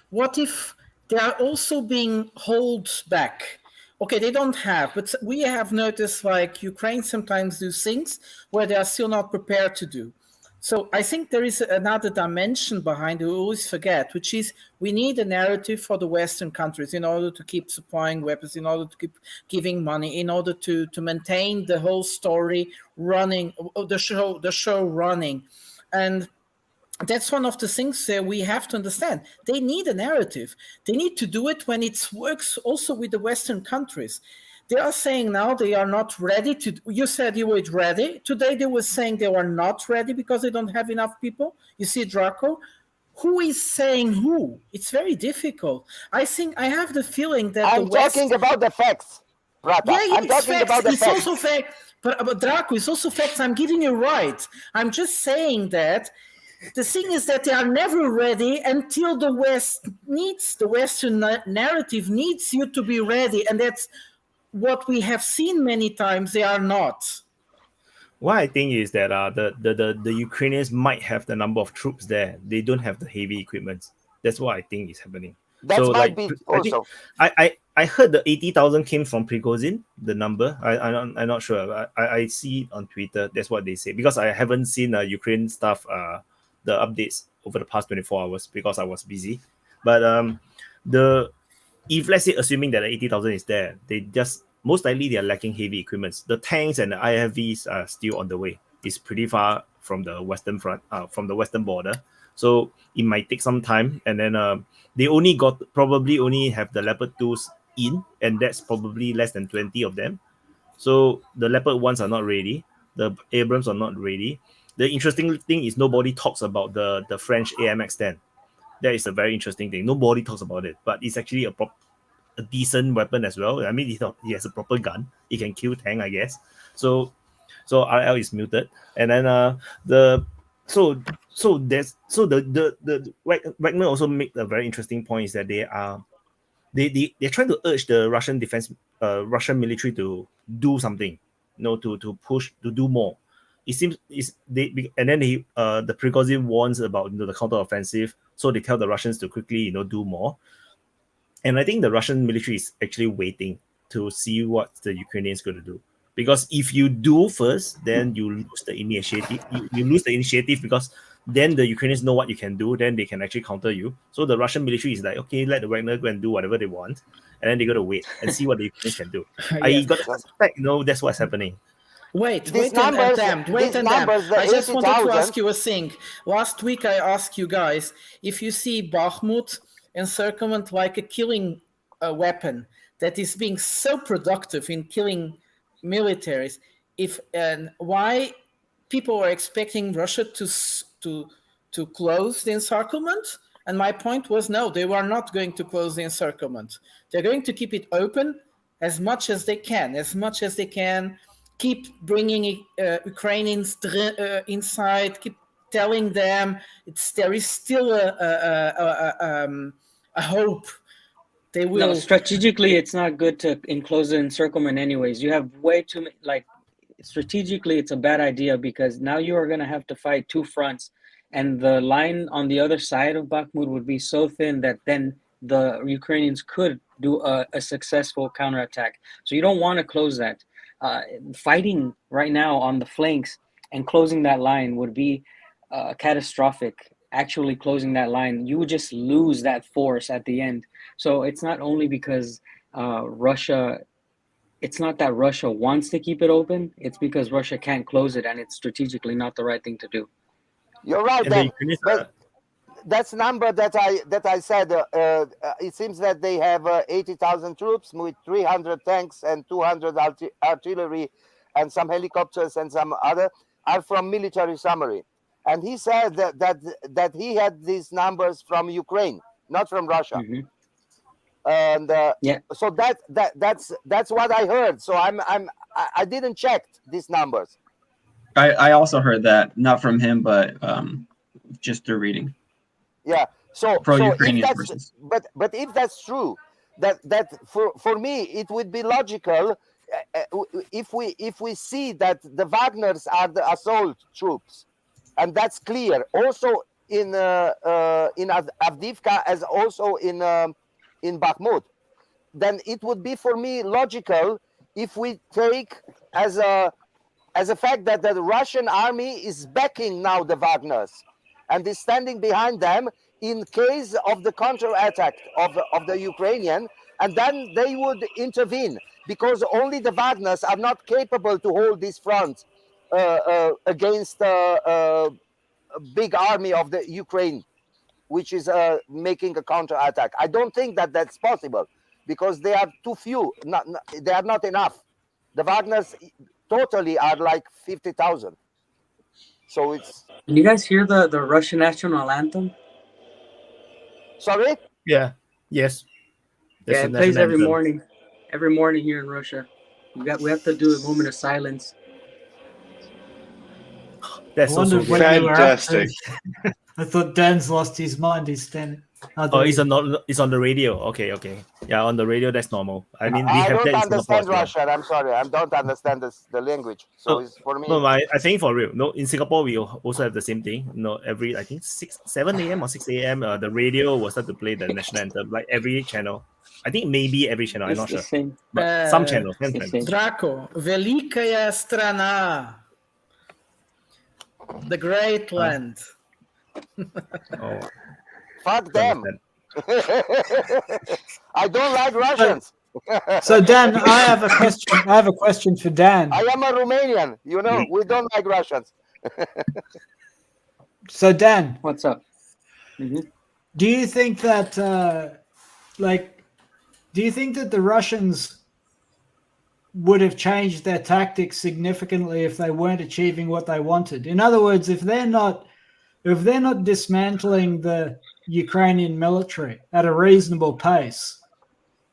what if they are also being held back? Okay, they don't have, but we have noticed like Ukraine sometimes do things where they are still not prepared to do. So I think there is another dimension behind it we always forget, which is we need a narrative for the Western countries in order to keep supplying weapons, in order to keep giving money, in order to maintain the whole story running, the show running. And that's one of the things that we have to understand. They need a narrative. They need to do it when it works also with the Western countries. They are saying now they are not ready to. You said you were ready. Today they were saying they were not ready because they don't have enough people. You see, Draco, who is saying who? It's very difficult. I think I have the feeling that I'm talking about the facts, Rata. Yeah, I'm talking facts. about the it's facts. Also fact. But Draco, it's also facts. I'm giving you right. I'm just saying that. The thing is that they are never ready until the West needs, the Western narrative needs you to be ready. And that's what we have seen many times. They are not. What I think is that the Ukrainians might have the number of troops there. They don't have the heavy equipment. That's what I think is happening. That so might be also. I heard the 80,000 came from Prigozhin, the number. I'm not sure. I see it on Twitter. That's what they say. Because I haven't seen Ukraine stuff, the updates over the past 24 hours because I was busy. But if let's say assuming that 80,000 is there, they just most likely they are lacking heavy equipment. The tanks and the IFVs are still on the way. It's pretty far from the western front, from the western border. So it might take some time. And then they probably only have the Leopard 2s in, and that's probably less than 20 of them. So the Leopard 1s are not ready. The Abrams are not ready. The interesting thing is nobody talks about the French AMX-10. That is a very interesting thing. Nobody talks about it, but it's actually a decent weapon as well. I mean, he has a proper gun. He can kill tank, I guess. So RL is muted, and then the Wagner also made a very interesting point is that they're trying to urge the Russian Russian military to do something, to push to do more. It seems and then the Prigozhin warns about the counteroffensive, so they tell the Russians to quickly do more. And I think the Russian military is actually waiting to see what the Ukrainians going to do, because if you do first, then you lose the initiative. You lose the initiative because then the Ukrainians know what you can do, then they can actually counter you. So the Russian military is like, okay, let the Wagner go and do whatever they want, and then they got to wait and see what the Ukrainians can do. I got to suspect, that's what's happening. Wait, I just wanted to ask you a thing. Last week I asked you guys if you see Bakhmut encirclement like a killing weapon that is being so productive in killing militaries, and why people are expecting Russia to close the encirclement. And my point was, no, they were not going to close the encirclement. They're going to keep it open as much as they can, keep bringing Ukrainians inside, keep telling them there is still a hope. They will. No, strategically, it's not good to enclose the encirclement anyways. You have way too many, strategically, it's a bad idea because now you are going to have to fight two fronts, and the line on the other side of Bakhmut would be so thin that then the Ukrainians could do a successful counterattack. So you don't want to close that. Fighting right now on the flanks and closing that line would be catastrophic. Actually closing that line, you would just lose that force at the end. So it's not only because it's not that Russia wants to keep it open, it's because Russia can't close it, and it's strategically not the right thing to do. You're right, Dan. that's number that I said. It seems that they have 80,000 troops with 300 tanks and 200 artillery and some helicopters and some other are from military summary. And he said that he had these numbers from Ukraine, not from Russia. And so that's what I heard. So I didn't check these numbers. I also heard that, not from him, but just through reading. Yeah. So pro-Ukrainian if persons. But if that's true, that for me it would be logical if we see that the Wagners are the assault troops, and that's clear. Also in Avdiivka as also in Bakhmut, then it would be for me logical if we take as a fact that the Russian army is backing now the Wagners and is standing behind them in case of the counterattack of the Ukrainian, and then they would intervene because only the Wagners are not capable to hold this front against a big army of the Ukraine, which is making a counterattack. I don't think that that's possible because they are too few. They are not enough. The Wagners totally are like 50,000. So it's. Can you guys hear the Russian national anthem? Sorry? Yeah. Yes. Yeah, it plays every morning. Every morning here in Russia. We have to do a moment of silence. That's also fantastic. I thought Dan's lost his mind. He's standing. Oh, it's on the radio. Okay. Yeah, on the radio, that's normal. I mean, we have that in Singapore understand as well. Russian. I'm sorry. I don't understand the language. So it's for me. No, I think for real. No, in Singapore, we also have the same thing. Every, I think, 7 a.m. or 6 a.m., the radio will start to play the national anthem, like every channel. I think maybe every channel. I'm not sure. But some channels. Draco, Velikaya Strana. The great land. Oh. Fuck them. I don't like Russians. So Dan, I have a question. I have a question for Dan. I am a Romanian. We don't like Russians. So Dan, what's up? Do you think that, do you think that the Russians would have changed their tactics significantly if they weren't achieving what they wanted? In other words, if they're not dismantling the Ukrainian military at a reasonable pace,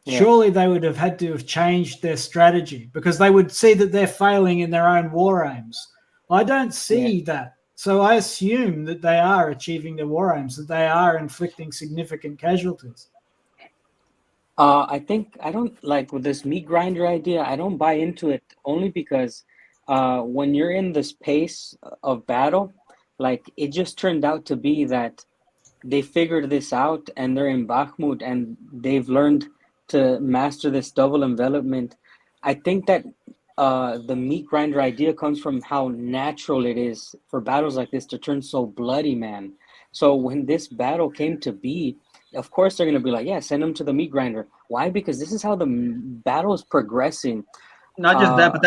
surely they would have had to have changed their strategy because they would see that they're failing in their own war aims. I don't see that. So I assume that they are achieving their war aims, that they are inflicting significant casualties. I think I don't like with this meat grinder idea. I don't buy into it only because when you're in this pace of battle, like it just turned out to be that they figured this out and they're in Bakhmut and they've learned to master this double envelopment. I think that the meat grinder idea comes from how natural it is for battles like this to turn so bloody, man. So when this battle came to be, of course they're going to be like, yeah, send them to the meat grinder. Why? Because this is how the battle is progressing. Not just that, but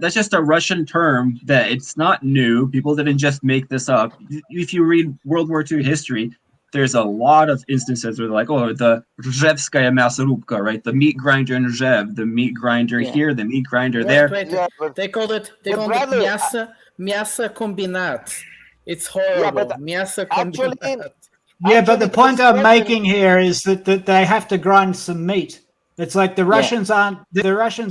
that's just a Russian term that it's not new. People didn't just make this up. If you read World War II history, there's a lot of instances where they're like, oh, the Rzhevskaya мясорубка, right? The meat grinder in Rzhev, the meat grinder here, the meat grinder there. They called it мясо комбинат. It's horrible. Мясо комбинат. Yeah, but the point I'm making here is that they have to grind some meat. It's like the Russians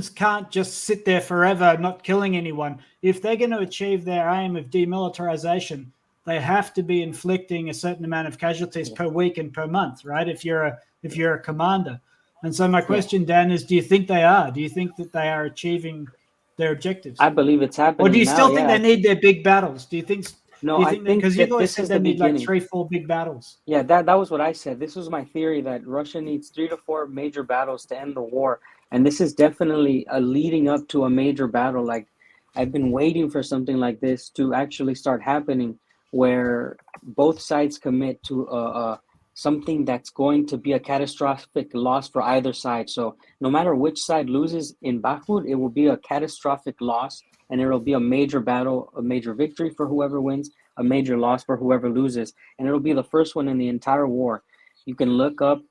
can't just sit there forever not killing anyone. If they're going to achieve their aim of demilitarization, they have to be inflicting a certain amount of casualties per week and per month, right? If you're a commander. And so my question, Dan, is do you think they are? Do you think that they are achieving their objectives? I believe it's happening. Or do you still think they need their big battles? Do you think No, I think because you always this said is they the need like beginning. 3-4 big battles. Yeah, that was what I said. This was my theory that Russia needs 3 to 4 major battles to end the war. And this is definitely a leading up to a major battle. Like I've been waiting for something like this to actually start happening where both sides commit to something that's going to be a catastrophic loss for either side. So no matter which side loses in Bakhmut, it will be a catastrophic loss and it will be a major battle, a major victory for whoever wins, a major loss for whoever loses, and it'll be the first one in the entire war. You can look up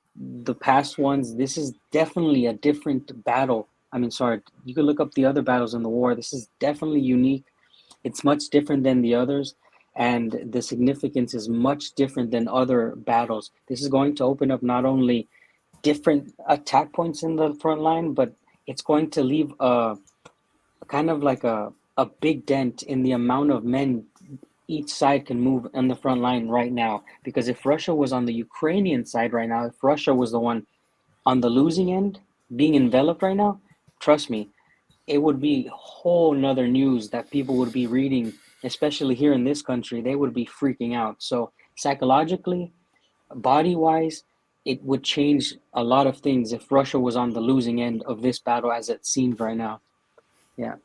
the past ones. This is definitely a different battle. You can look up the other battles in the war. This is definitely unique. It's much different than the others, and the significance is much different than other battles. This is going to open up not only different attack points in the front line, but it's going to leave a kind of like a big dent in the amount of men each side can move on the front line right now. Because if Russia was on the Ukrainian side right now, if Russia was the one on the losing end, being enveloped right now, trust me, it would be whole nother news that people would be reading, especially here in this country. They would be freaking out. So psychologically, body-wise, it would change a lot of things if Russia was on the losing end of this battle as it seems right now. Yeah.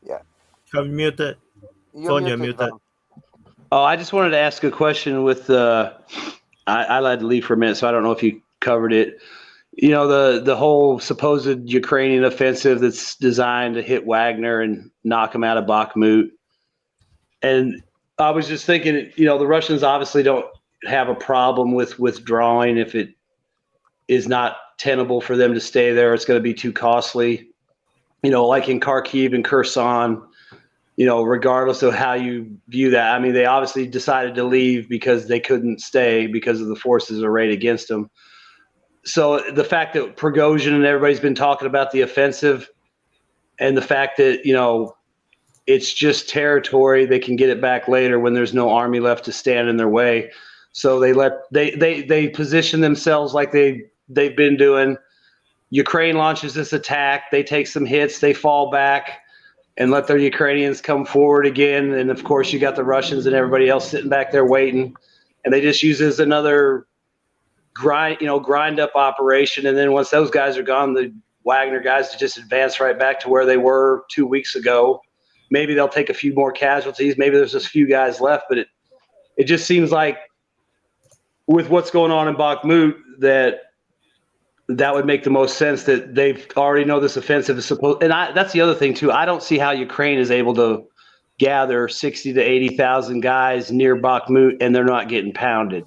Yeah. Have you muted? Phone, you're muted. Oh, I just wanted to ask a question with I had to leave for a minute, so I don't know if you covered it. You know, the whole supposed Ukrainian offensive that's designed to hit Wagner and knock him out of Bakhmut. And I was just thinking, you know, the Russians obviously don't have a problem with withdrawing if it is not tenable for them to stay there. It's going to be too costly. You know, like in Kharkiv and Kherson, you know, regardless of how you view that. I mean, they obviously decided to leave because they couldn't stay because of the forces arrayed against them. So the fact that Prigozhin and everybody's been talking about the offensive, and the fact that, you know, it's just territory, they can get it back later when there's no army left to stand in their way. So they position themselves like they've been doing. Ukraine launches this attack, they take some hits, they fall back and let their Ukrainians come forward again. And of course you got the Russians and everybody else sitting back there waiting, and they just use this as another grind up operation. And then once those guys are gone, the Wagner guys just advance right back to where they were 2 weeks ago. Maybe they'll take a few more casualties. Maybe there's just a few guys left, but it just seems like with what's going on in Bakhmut that would make the most sense, that they've already know this offensive is supposed. And that's the other thing too. I don't see how Ukraine is able to gather 60 to 80,000 guys near Bakhmut and they're not getting pounded.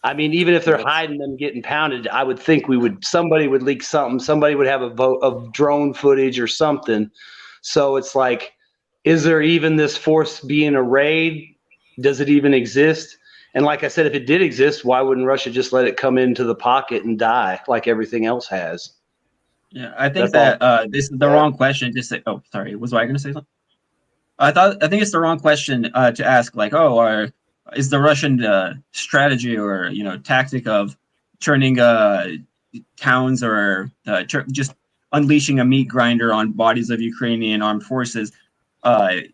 I mean, even if they're hiding them getting pounded, I would think somebody would leak something. Somebody would have a vote of drone footage or something. So it's like, is there even this force being arrayed? Does it even exist? And like I said, if it did exist, why wouldn't Russia just let it come into the pocket and die like everything else has? Yeah, I think this is the wrong question to say. Oh, sorry. Was I going to say something? I think it's the wrong question to ask. Like, is the Russian strategy or, you know, tactic of turning towns or just unleashing a meat grinder on bodies of Ukrainian armed forces,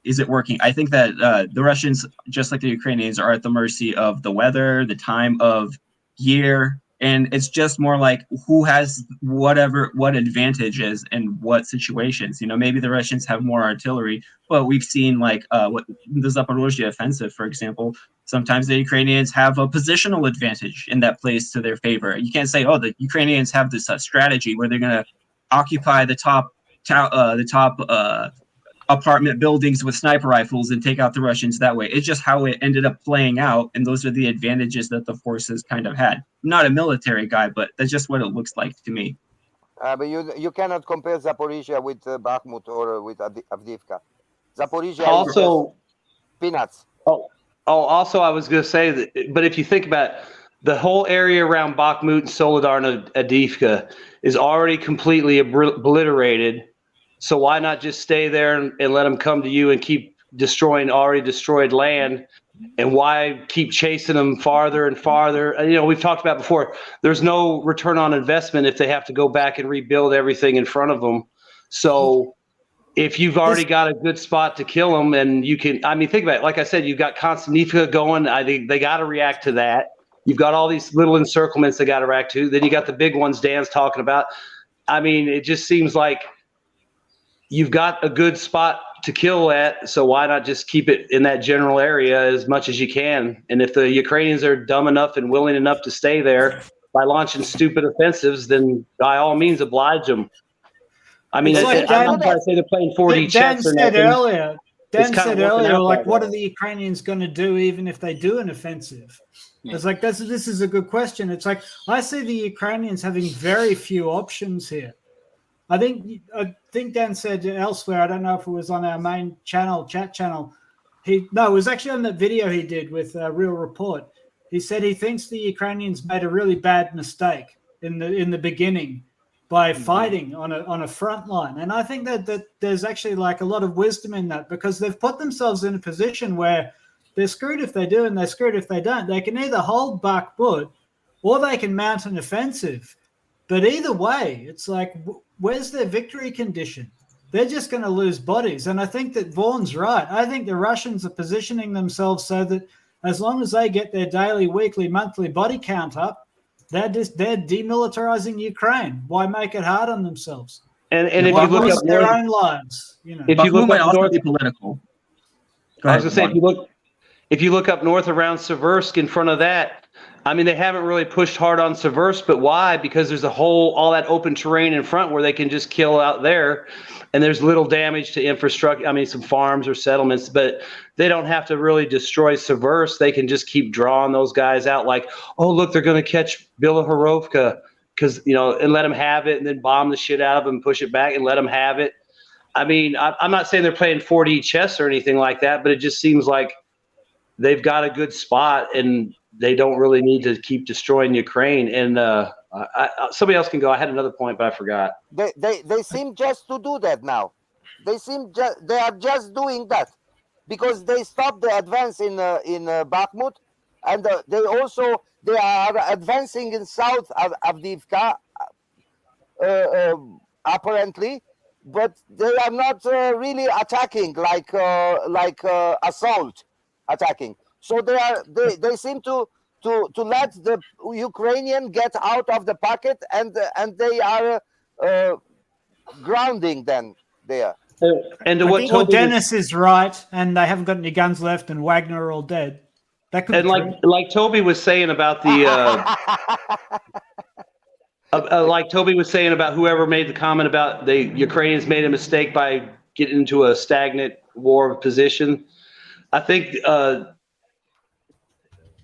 is it working? I think that the Russians, just like the Ukrainians, are at the mercy of the weather, the time of year, and it's just more like who has what advantages and what situations. You know, maybe the Russians have more artillery, but we've seen like what the Zaporozhye offensive, for example. Sometimes the Ukrainians have a positional advantage in that place to their favor. You can't say, oh, the Ukrainians have this strategy where they're going to occupy the top apartment buildings with sniper rifles and take out the Russians that way. It's just how it ended up playing out, and those are the advantages that the forces kind of had. I'm not a military guy, but that's just what it looks like to me. But you cannot compare Zaporizhia with Bakhmut or with Avdiivka. Zaporizhia also peanuts. Also, I was going to say that, but if you think about it, the whole area around Bakhmut and Soledar and Avdiivka is already completely obliterated. So why not just stay there and let them come to you and keep destroying already destroyed land? And why keep chasing them farther and farther? And, you know, we've talked about before, there's no return on investment if they have to go back and rebuild everything in front of them. So if you've already got a good spot to kill them, and you can, I mean, think about it. Like I said, you've got Konstantinivka going. I think they got to react to that. You've got all these little encirclements they got to react to. Then you got the big ones Dan's talking about. I mean, it just seems like you've got a good spot to kill at, so why not just keep it in that general area as much as you can? And if the Ukrainians are dumb enough and willing enough to stay there by launching stupid offensives, then by all means oblige them. I mean, It's like I'm not trying to say they're playing 4D chess or Dan said nothing. earlier, Dan said earlier, like, what are the Ukrainians going to do even if they do an offensive? It's like, this is a good question. It's like, I see the Ukrainians having very few options here. I think Dan said elsewhere, I don't know if it was on our main channel, chat channel. It was actually on that video he did with Real Report. He said he thinks the Ukrainians made a really bad mistake in the beginning by fighting on a front line. And I think that there's actually like a lot of wisdom in that, because they've put themselves in a position where they're screwed if they do and they're screwed if they don't. They can either hold Bakhmut or they can mount an offensive. But either way, it's like, where's their victory condition? They're just going to lose bodies. And I think that Vaughn's right. I think the Russians are positioning themselves so that as long as they get their daily, weekly, monthly body count up, they're demilitarizing Ukraine. Why make it hard on themselves? And if you look at their own lives, you know. If you look might up also north, be political. I was going to say, if you look up north around Seversk in front of that, I mean, they haven't really pushed hard on Seversk, but why? Because there's all that open terrain in front where they can just kill out there, and there's little damage to infrastructure. I mean, some farms or settlements, but they don't have to really destroy Seversk. They can just keep drawing those guys out like, oh, look, they're going to catch Bilohorovka, because, and let them have it, and then bomb the shit out of them, push it back and let them have it. I mean, I'm not saying they're playing 4D chess or anything like that, but it just seems like they've got a good spot and they don't really need to keep destroying Ukraine. And somebody else can go. I had another point, but I forgot. They seem just to do that now. They are just doing that because they stopped the advance in Bakhmut, and they are advancing in south of Avdiivka, apparently, but they are not really attacking like assault attacking. So they seem to let the Ukrainian get out of the pocket, and they are grounding them there. And I think Dennis is right, and they haven't got any guns left, and Wagner are all dead. That could like Toby was saying about the like Toby was saying about whoever made the comment about the Ukrainians made a mistake by getting into a stagnant war position. I think.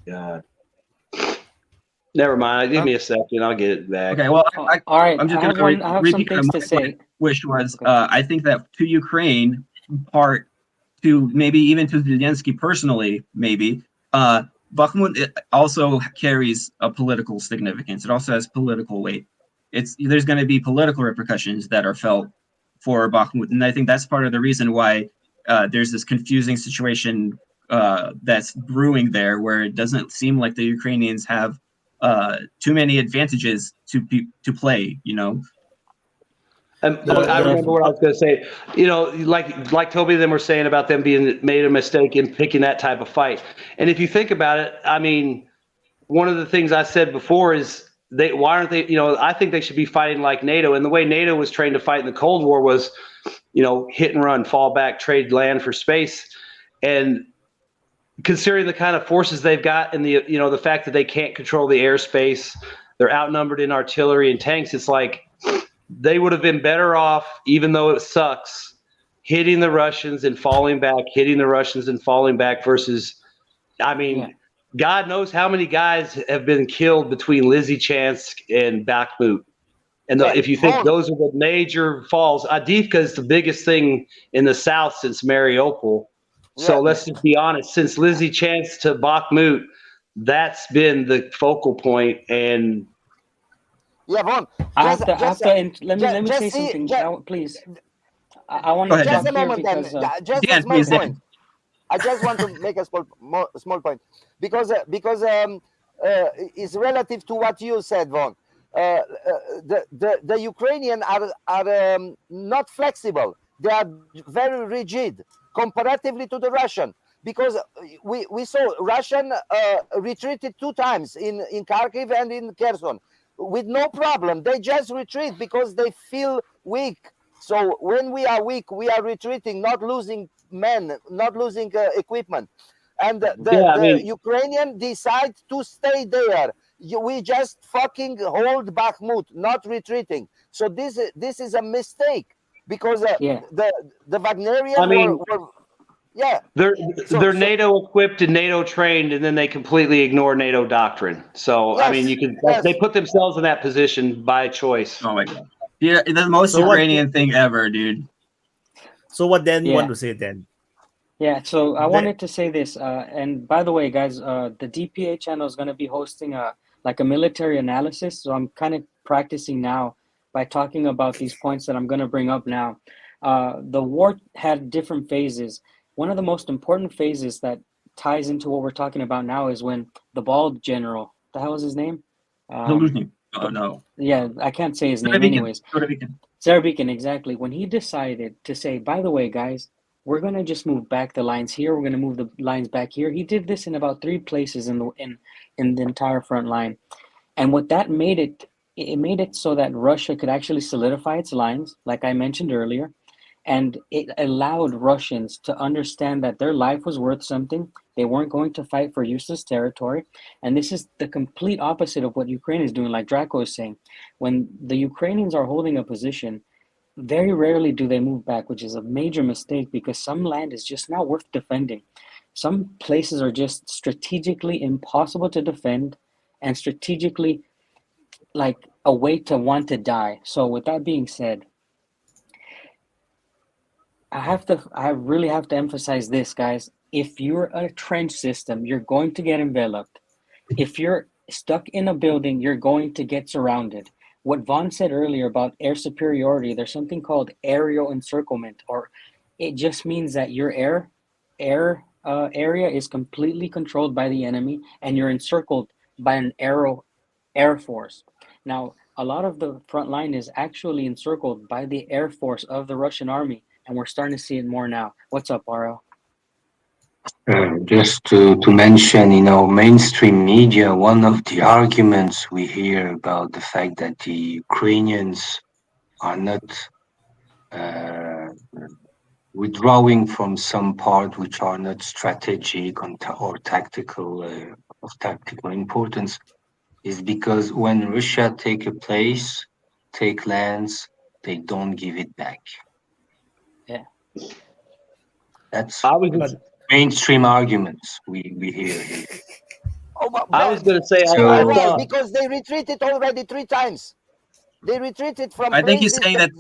God. Never mind. Give me a second. I'll get it back. Okay. Well, all right. I'm just going to repeat some things to say. Which was, I think that to Ukraine, part to maybe even to Zelensky personally, maybe Bakhmut also carries a political significance. It also has political weight. There's going to be political repercussions that are felt for Bakhmut, and I think that's part of the reason why there's this confusing situation that's brewing there, where it doesn't seem like the Ukrainians have too many advantages to play. I remember what I was going to say. Like Toby and them were saying about them being made a mistake in picking that type of fight. And if you think about it, I mean, one of the things I said before is why aren't they? I think they should be fighting like NATO. And the way NATO was trained to fight in the Cold War was, hit and run, fall back, trade land for space, and considering the kind of forces they've got and the fact that they can't control the airspace, they're outnumbered in artillery and tanks. It's like they would have been better off, even though it sucks, hitting the Russians and falling back, versus, I mean, God knows how many guys have been killed between Lysychansk and Bakhmut. And if you think those are the major falls, Avdiivka is the biggest thing in the south since Mariupol. So let's just be honest, since Lysychansk to Bakhmut, that's been the focal point. And Vaughn, let me say something, please. I want to just a jump moment, here because, just a small point. I just want to make a small point because it's relative to what you said, Vaughn. The Ukrainian are not flexible. They are very rigid comparatively to the Russian, because we saw Russian retreated 2 times in Kharkiv and in Kherson with no problem. They just retreat because they feel weak. So when we are weak, we are retreating, not losing men, not losing equipment. And the Ukrainian decide to stay there. We just fucking hold Bakhmut, not retreating. So this is a mistake, because the Wagnerian Yeah. They're NATO equipped and NATO trained, and then they completely ignore NATO doctrine. So I mean, you can they put themselves in that position by choice. Oh my god! Yeah, the most Ukrainian thing ever, dude. So what Dan Yeah. want to say then? Yeah, so I wanted to say this, and by the way, guys, the DPA channel is going to be hosting a military analysis. So I'm kind of practicing now by talking about these points that I'm going to bring up now. The war had different phases. One of the most important phases that ties into what we're talking about now is when the bald general, the hell is his name? Oh no. Yeah, I can't say his name anyways. Zarabikin, exactly. When he decided to say, by the way, guys, we're going to just move back the lines here. We're going to move the lines back here. He did this in about 3 places in the entire front line. And what that made it made it so that Russia could actually solidify its lines, like I mentioned earlier. And it allowed Russians to understand that their life was worth something. They weren't going to fight for useless territory. And this is the complete opposite of what Ukraine is doing, like Draco is saying. When the Ukrainians are holding a position, very rarely do they move back, which is a major mistake because some land is just not worth defending. Some places are just strategically impossible to defend and strategically like a way to want to die. So with that being said, I really have to emphasize this, guys. If you're a trench system, you're going to get enveloped. If you're stuck in a building, you're going to get surrounded. What Vaughn said earlier about air superiority, there's something called aerial encirclement, or it just means that your area is completely controlled by the enemy and you're encircled by an air force. Now, a lot of the front line is actually encircled by the air force of the Russian army, and we're starting to see it more now. What's up, RL? Just to mention, mainstream media, one of the arguments we hear about the fact that the Ukrainians are not withdrawing from some part which are not strategic or tactical of tactical importance is because when Russia take a place, take lands, they don't give it back. Yeah. That's mainstream arguments we hear here. Oh, but I was going to say, right, because they retreated already 3 times. They retreated from. I think he's saying that.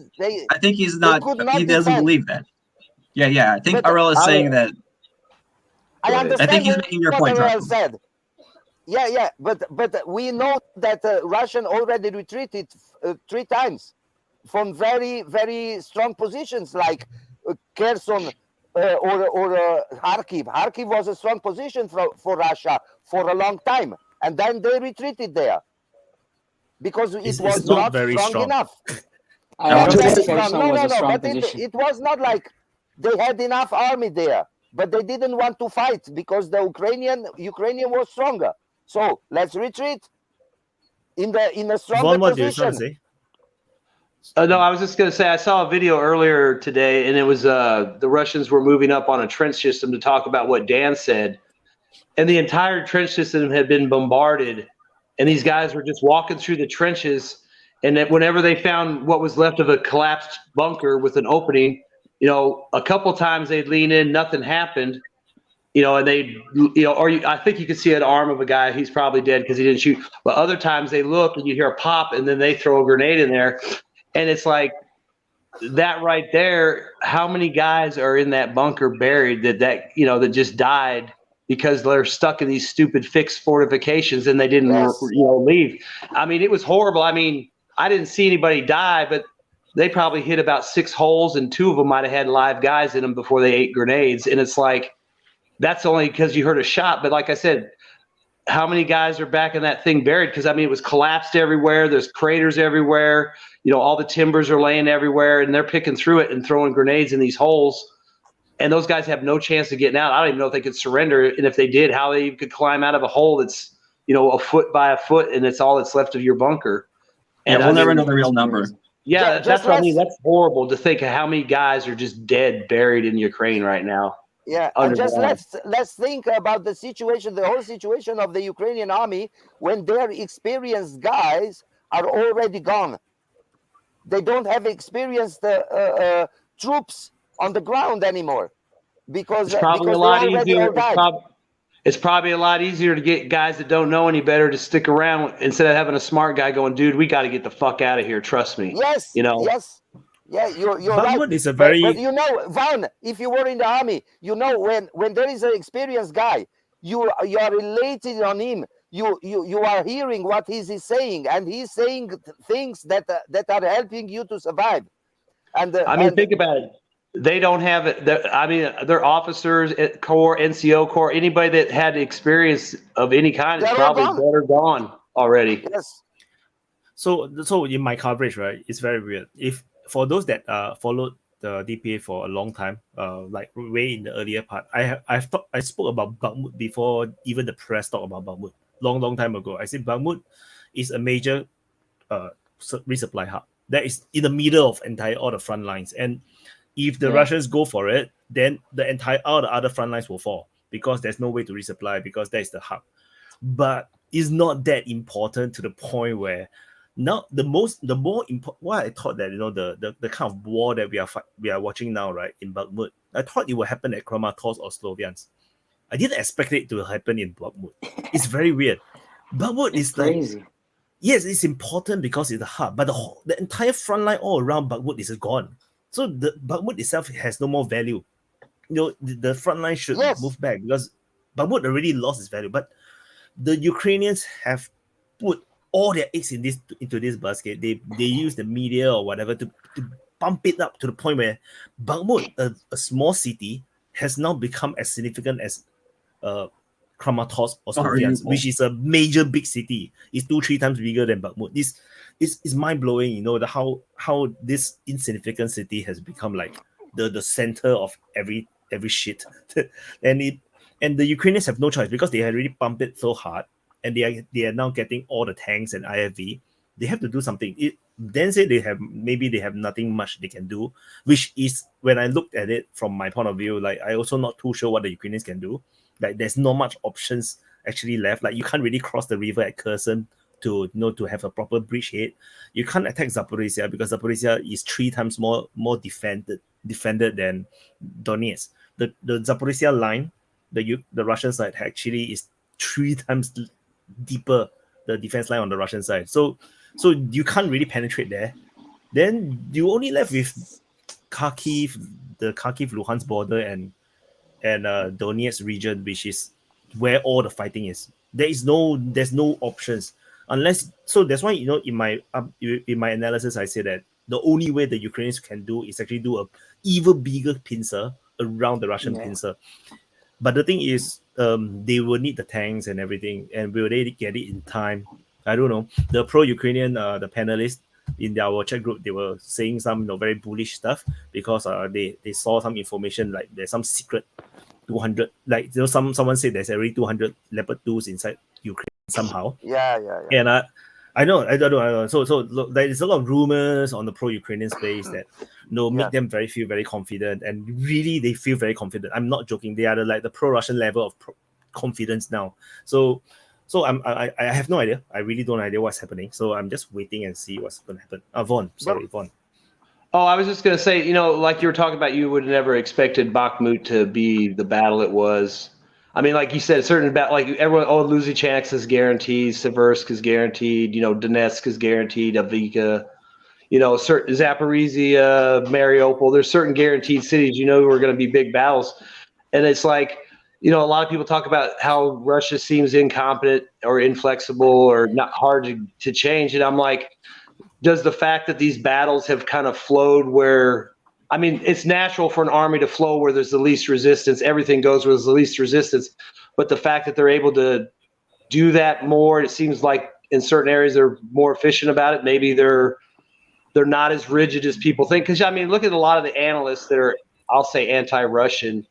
I think he's not. He doesn't believe that. Yeah. I think RL is saying that. I understand. I think he's making your point. What RL said. Yeah, but we know that Russian already retreated 3 times from very, very strong positions like Kherson or Kharkiv. Kharkiv was a strong position for Russia for a long time, and then they retreated there because it was not very strong enough. No, but it was not like they had enough army there, but they didn't want to fight because the Ukrainian was stronger. So let's retreat in a stronger what position. do you say? No, I was just going to say I saw a video earlier today, and it was the Russians were moving up on a trench system to talk about what Dan said, and the entire trench system had been bombarded, and these guys were just walking through the trenches, and that whenever they found what was left of a collapsed bunker with an opening, a couple times they'd lean in, nothing happened. And they, I think you could see an arm of a guy. He's probably dead because he didn't shoot. But other times they look and you hear a pop, and then they throw a grenade in there, and it's like that right there. How many guys are in that bunker buried that just died because they're stuck in these stupid fixed fortifications and they didn't leave? I mean, it was horrible. I mean, I didn't see anybody die, but they probably hit about 6 holes, and 2 of them might have had live guys in them before they ate grenades. And it's like, that's only because you heard a shot. But like I said, how many guys are back in that thing buried? Because, I mean, it was collapsed everywhere. There's craters everywhere. All the timbers are laying everywhere, and they're picking through it and throwing grenades in these holes. And those guys have no chance of getting out. I don't even know if they could surrender. And if they did, how they could climb out of a hole that's, a foot by a foot, and it's all that's left of your bunker. And we'll never know the real number. Yeah, that's what I mean. That's horrible to think of how many guys are just dead, buried in Ukraine right now. Yeah, and just let's think about the situation, the whole situation of the Ukrainian army when their experienced guys are already gone. They don't have experienced troops on the ground anymore. because it's probably because a lot they already easier. all died. It's probably a lot easier to get guys that don't know any better to stick around instead of having a smart guy going, dude, we got to get the fuck out of here. Trust me. Yes, you know. yes. Yeah, you're Bakhmut right. is a But very you know, Van, if you were in the army, you know, when there is an experienced guy, you are related on him. You are hearing what he's saying, and he's saying things that are helping you to survive. And I mean, think about it. They don't have it. I mean, their officers, Corps, NCO Corps, anybody that had experience of any kind is they're all probably gone. dead or gone already. Yes. so in my coverage, right, it's very weird. If for those that followed the DPA for a long time, like way in the earlier part, I spoke about Bakhmut before even the press talked about Bakhmut. Long time ago, I said Bakhmut is a major resupply hub that is in the middle of all the front lines, and if the Russians go for it, then all the other front lines will fall because there's no way to resupply because that is the hub. But it's not that important to the point where now the more important. Why I thought that the kind of war that we are watching now, right, in Bakhmut, I thought it would happen at Kramatorsk or Sloviansk. I didn't expect it to happen in Bakhmut. It's very weird. Bakhmut is crazy. Like, yes, it's important because it's the hub, but the entire front line all around Bakhmut is gone. So the Bakhmut itself has no more value. The front line should move back because Bakhmut already lost its value. But the Ukrainians have put all their eggs into this basket. They use the media or whatever to pump it up to the point where Bakhmut, a small city, has now become as significant as Kramatorsk or Sloviansk, which is a major big city. It's 2-3 times bigger than Bakhmut. This is mind-blowing, how this insignificant city has become like the center of every shit. and the Ukrainians have no choice because they had already pumped it so hard, and they are now getting all the tanks and IFV. They have to do something. Then say they have nothing much they can do, which is when I looked at it from my point of view, like I also not too sure what the Ukrainians can do. Like there's not much options actually left. Like you can't really cross the river at Kherson to have a proper bridgehead. You can't attack Zaporizhia because Zaporizhia is 3 times more defended than Donetsk. The Zaporizhia line, the Russian side actually is 3 times deeper, the defense line on the Russian side. So you can't really penetrate there. Then you only left with Kharkiv, the Kharkiv-Luhansk border and Donetsk region, which is where all the fighting is. There's no options unless. So that's why in my analysis I say that the only way the Ukrainians can do is actually do a even bigger pincer around the Russian pincer. But the thing is, they will need the tanks and everything, and will they get it in time? I don't know. The pro-Ukrainian, the panelists in our chat group, they were saying some very bullish stuff because they saw some information like there's some secret 200, like someone said there's already 200 Leopard 2s inside Ukraine somehow. Yeah. And I don't know. So look, there is a lot of rumors on the pro-Ukrainian space that make them feel very confident, and really they feel very confident. I'm not joking. They are the pro-Russian level of confidence now. So I have no idea. I really don't know idea what's happening. So I'm just waiting and see what's going to happen. Vaughn. Oh, I was just going to say, like you were talking about, you would have never expected Bakhmut to be the battle it was. I mean, like you said, certain battle, like everyone, Lysychansk is guaranteed, Seversk is guaranteed, Donetsk is guaranteed, Avdiivka, certain Zaporizhia, Mariupol. There's certain guaranteed cities, are going to be big battles. And it's like, a lot of people talk about how Russia seems incompetent or inflexible or not hard to change. And I'm like, does the fact that these battles have kind of flowed where, I mean, it's natural for an army to flow where there's the least resistance. Everything goes where there's the least resistance. But the fact that they're able to do that more, it seems like in certain areas they're more efficient about it. Maybe they're not as rigid as people think. Because, I mean, look at a lot of the analysts that are, I'll say, anti-Russian.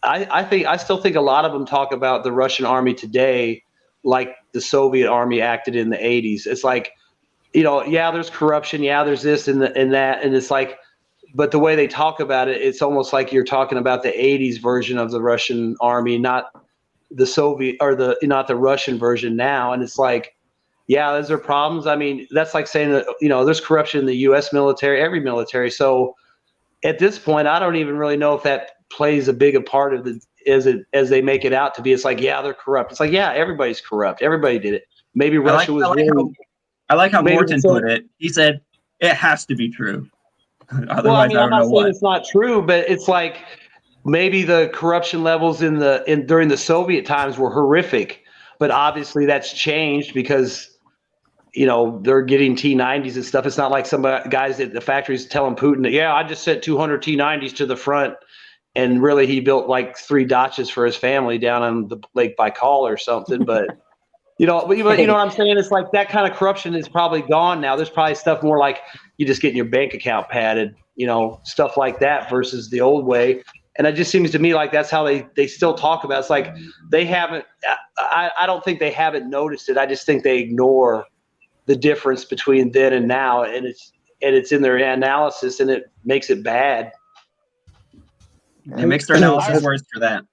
I still think a lot of them talk about the Russian army today like the Soviet army acted in the 80s. It's like, there's corruption. Yeah, there's this and that. And it's like, but the way they talk about it, it's almost like you're talking about the 80s version of the Russian army, not the Soviet or not the Russian version now. And it's like, yeah, is there problems? I mean, that's like saying that, there's corruption in the U.S. military, every military. So at this point, I don't even really know if that plays a bigger part of the as they make it out to be. It's like, yeah, they're corrupt. It's like, yeah, everybody's corrupt. Everybody did it. Maybe Russia was really. I like how maybe Morton so- put it. He said it has to be true. Otherwise, Well, I mean, I I'm don't not know saying what. it's not true, but it's like maybe the corruption levels during the Soviet times were horrific, but obviously that's changed because they're getting T90s and stuff. It's not like some guys at the factories telling Putin that, yeah, I just sent 200 T90s to the front, and really he built like 3 dachas for his family down on the Lake Baikal or something. But you know what I'm saying? It's like that kind of corruption is probably gone now. There's probably stuff more like you just getting your bank account padded, stuff like that versus the old way. And it just seems to me like that's how they still talk about it. It's like they haven't. I don't think they haven't noticed it. I just think they ignore the difference between then and now, and it's in their analysis, and it makes it bad. It makes their analysis worse for that.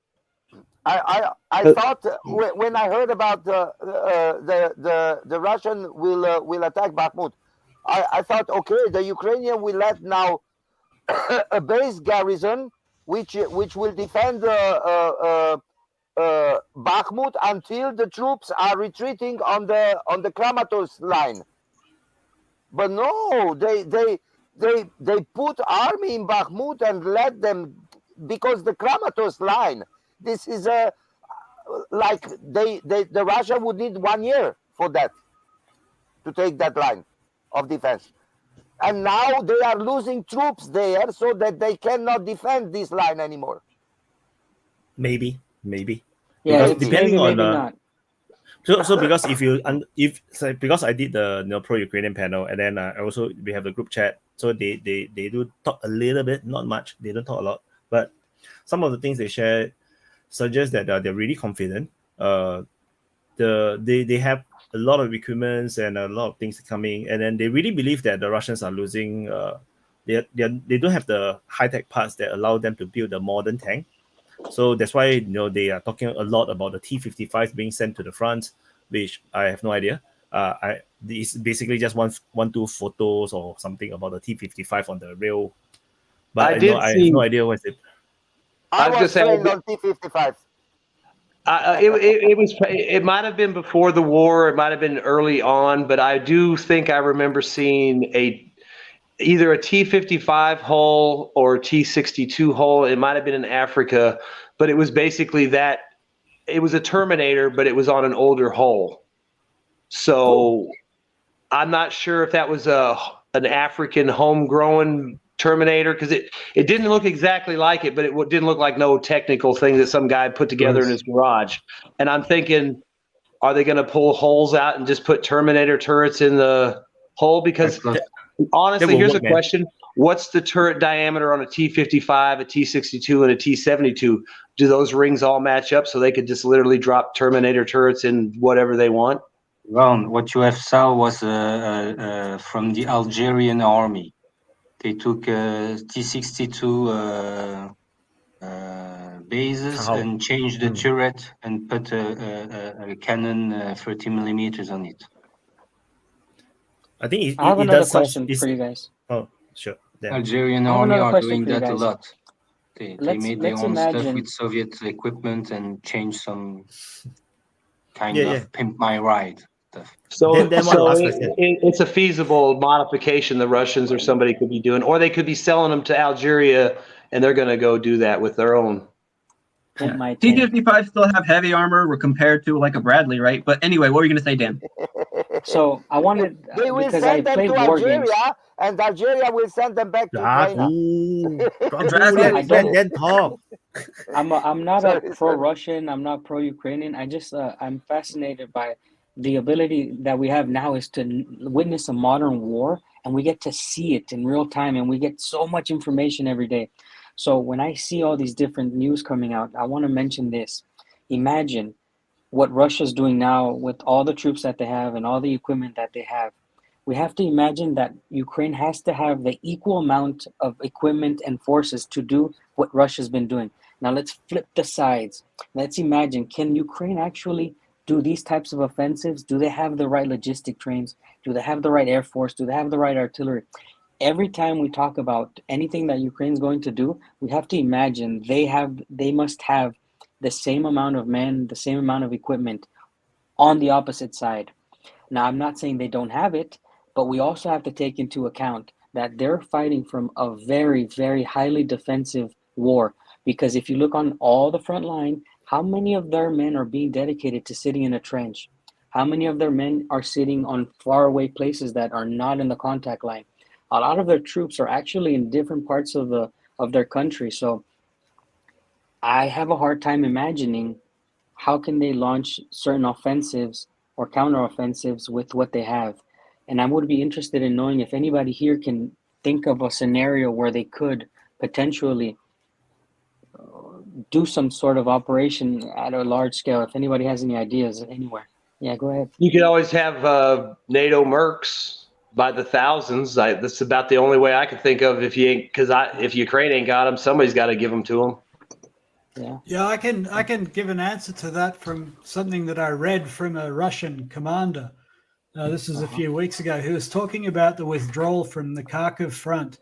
I thought when I heard about the Russian will attack Bakhmut, I thought, okay, the Ukrainian will let now a base garrison which will defend Bakhmut until the troops are retreating on the Kramatorsk line. But no, they put army in Bakhmut and let them, because the Kramatorsk line, this is like the Russia would need 1 year for that, to take that line of defense. And now they are losing troops there so that they cannot defend this line anymore. Maybe. Yeah, Because depending maybe on not. So because because I did the pro-Ukrainian panel, and then also we have the group chat, so they do talk a little bit, not much. They don't talk a lot, but some of the things they share suggest that they're really confident. They have a lot of equipments and a lot of things coming, and then they really believe that the Russians are losing. They don't have the high-tech parts that allow them to build a modern tank. So that's why they are talking a lot about the T-55 being sent to the front, which I have no idea. It's basically just two photos or something about the T-55 on the rail, but I have no idea what's it. I was trained on T-55. It might have been before the war. It might have been early on, but I do think I remember seeing either a T-55 hull or a T-62 hull. It might have been in Africa, but it was basically that. It was a Terminator, but it was on an older hull. So I'm not sure if that was an African homegrown Terminator, because it didn't look exactly like it, but it didn't look like no technical thing that some guy put together in his garage. And I'm thinking, are they going to pull holes out and just put Terminator turrets in the hole? Because honestly, here's a question. What's the turret diameter on a T-55, a T-62, and a T-72? Do those rings all match up so they could just literally drop Terminator turrets in whatever they want? Well, what you have saw was from the Algerian army. They took T-62 bases and changed the turret and put a cannon 30 millimeters on it. I think I have another question for you guys. Oh, sure. Algerian army are doing that a lot. They made their own stuff with Soviet equipment and changed some kind of pimp my ride stuff. So it's a feasible modification the Russians or somebody could be doing, or they could be selling them to Algeria, and they're going to go do that with their own. T-55 still have heavy armor compared to like a Bradley, right? But anyway, what were you going to say, Dan? So I wanted they will because send I them played to war Algeria, games. and Algeria will send them back to Ukraine. I'm not pro-Russian. I'm not pro-Ukrainian. I just I'm fascinated by the ability that we have now is to witness a modern war, and we get to see it in real time, and we get so much information every day. So when I see all these different news coming out, I want to mention this. Imagine what Russia's doing now with all the troops that they have and all the equipment that they have. We have to imagine that Ukraine has to have the equal amount of equipment and forces to do what Russia's been doing. Now let's flip the sides. Let's imagine, can Ukraine actually do these types of offensives? Do they have the right logistic trains? Do they have the right air force? Do they have the right artillery? every time we talk about anything that Ukraine's going to do, we have to imagine they must have the same amount of men, the same amount of equipment on the opposite side. Now, I'm not saying they don't have it, but we also have to take into account that they're fighting from a very, very highly defensive war. Because if you look on all the front line, how many of their men are being dedicated to sitting in a trench? How many of their men are sitting on faraway places that are not in the contact line? A lot of their troops are actually in different parts of their country. So I have a hard time imagining how can they launch certain offensives or counteroffensives with what they have. And I would be interested in knowing if anybody here can think of a scenario where they could potentially do some sort of operation at a large scale. If anybody has any ideas anywhere. Yeah, go ahead. You could always have NATO Mercs by the thousands. That's about the only way I could think of. If Ukraine ain't got them, somebody's got to give them to them. Yeah, I can give an answer to that from something that I read from a Russian commander. This is a few weeks ago. He was talking about the withdrawal from the Kharkiv front.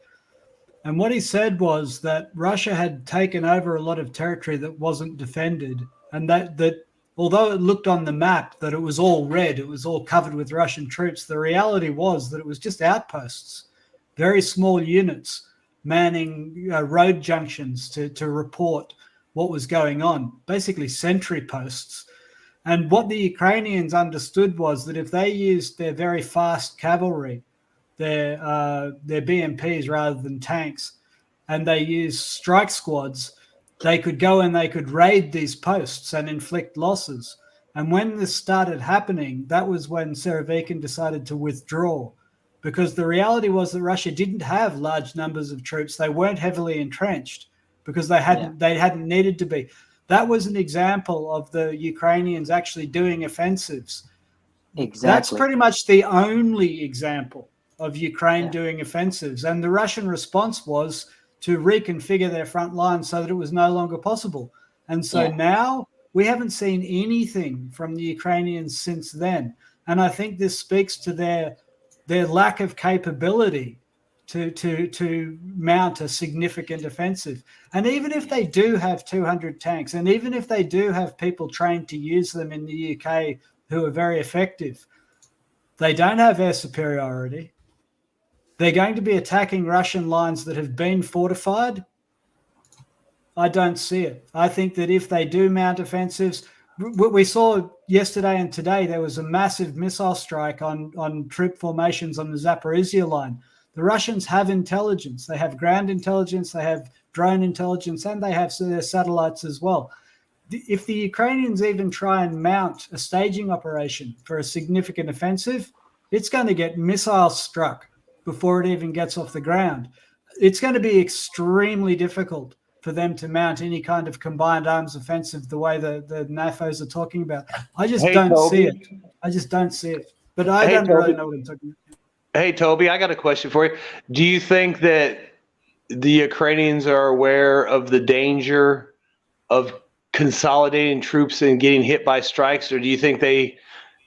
And what he said was that Russia had taken over a lot of territory that wasn't defended, and that although it looked on the map that it was all red, it was all covered with Russian troops, the reality was that it was just outposts, very small units manning road junctions to report what was going on, basically sentry posts. And what the Ukrainians understood was that if they used their very fast cavalry, their BMPs rather than tanks, and they used strike squads, they could go and they could raid these posts and inflict losses. And when this started happening, that was when Serevekin decided to withdraw, because the reality was that Russia didn't have large numbers of troops. They weren't heavily entrenched because they hadn't needed to be. That was an example of the Ukrainians actually doing offensives. Exactly. That's pretty much the only example of Ukraine doing offensives. And the Russian response was to reconfigure their front line so that it was no longer possible. And so now we haven't seen anything from the Ukrainians since then. And I think this speaks to their lack of capability to mount a significant offensive. And even if they do have 200 tanks, and even if they do have people trained to use them in the UK who are very effective, they don't have air superiority. They're going to be attacking Russian lines that have been fortified. I don't see it. I think that if they do mount offensives, what we saw yesterday and today, there was a massive missile strike on troop formations on the Zaporizhia line. The Russians have intelligence. They have ground intelligence, they have drone intelligence, and they have their satellites as well. If the Ukrainians even try and mount a staging operation for a significant offensive, it's going to get missile struck before it even gets off the ground. It's going to be extremely difficult for them to mount any kind of combined arms offensive the way the NAFOs are talking about. I just don't see it. I just don't see it. But I don't really know what I'm talking about. Hey, Toby, I got a question for you. Do you think that the Ukrainians are aware of the danger of consolidating troops and getting hit by strikes, or do you think they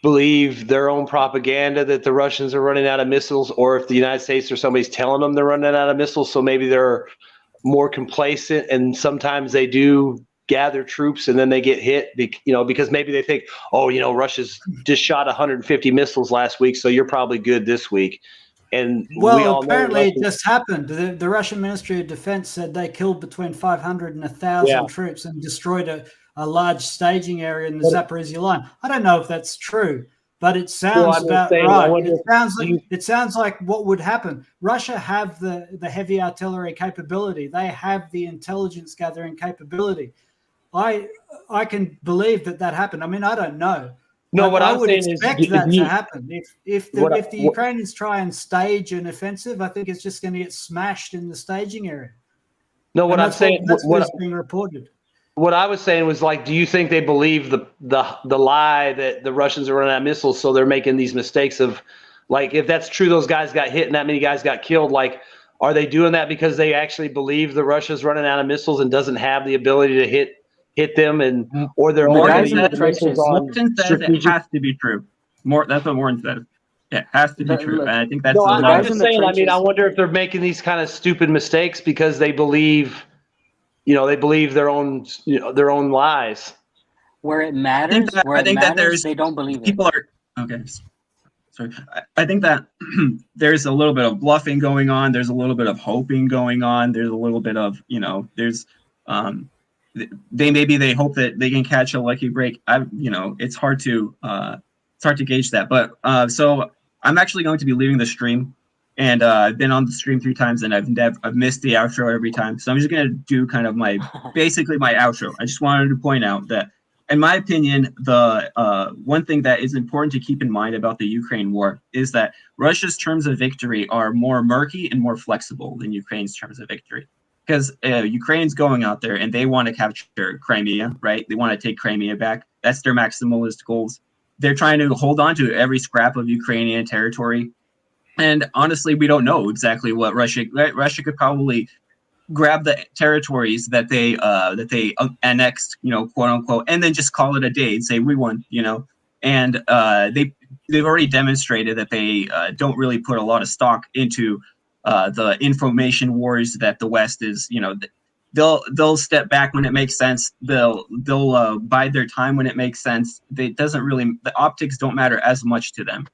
believe their own propaganda that the Russians are running out of missiles, or if the United States or somebody's telling them they're running out of missiles, so maybe they're more complacent and sometimes they do gather troops and then they get hit, because maybe they think, Russia's just shot 150 missiles last week, so you're probably good this week. And apparently it just happened. The Russian Ministry of Defense said they killed between 500 and 1,000 troops and destroyed a large staging area in the Zaporizhia line. I don't know if that's true, but it sounds about right. It sounds like what would happen. Russia have the heavy artillery capability. They have the intelligence gathering capability. I can believe that happened. I mean, I don't know. No, what I I'm would saying expect is that to happen. If the Ukrainians try and stage an offensive, I think it's just going to get smashed in the staging area. No, what I'm saying, that's what's being reported. What I was saying was, like, do you think they believe the lie that the Russians are running out of missiles, so they're making these mistakes of, like, if that's true, those guys got hit and that many guys got killed, like, are they doing that because they actually believe that Russia's running out of missiles and doesn't have the ability to hit them, or they're Morton says it has to be true. That's what Morton says. It has to be true. And I think that's No, a I'm just saying. I mean, I wonder if they're making these kind of stupid mistakes because they believe, they believe their own, their own lies. Where it matters, they don't believe people are okay. Sorry, I think that there's a little bit of bluffing going on. There's a little bit of hoping going on. There's a little bit of there's they hope that they can catch a lucky break. It's hard to gauge that. But so I'm actually going to be leaving the stream, and I've been on the stream 3 times, and I've missed the outro every time. So I'm just gonna do kind of basically my outro. I just wanted to point out that, in my opinion, the one thing that is important to keep in mind about the Ukraine war is that Russia's terms of victory are more murky and more flexible than Ukraine's terms of victory. Because Ukraine's going out there and they want to capture Crimea, right? They want to take Crimea back. That's their maximalist goals. They're trying to hold on to every scrap of Ukrainian territory. And honestly, we don't know exactly what Russia could probably grab the territories that they annexed, quote unquote, and then just call it a day and say we won, And they've already demonstrated that they don't really put a lot of stock into the information wars that the West is. They'll step back when it makes sense. They'll bide their time when it makes sense. The optics don't matter as much to them.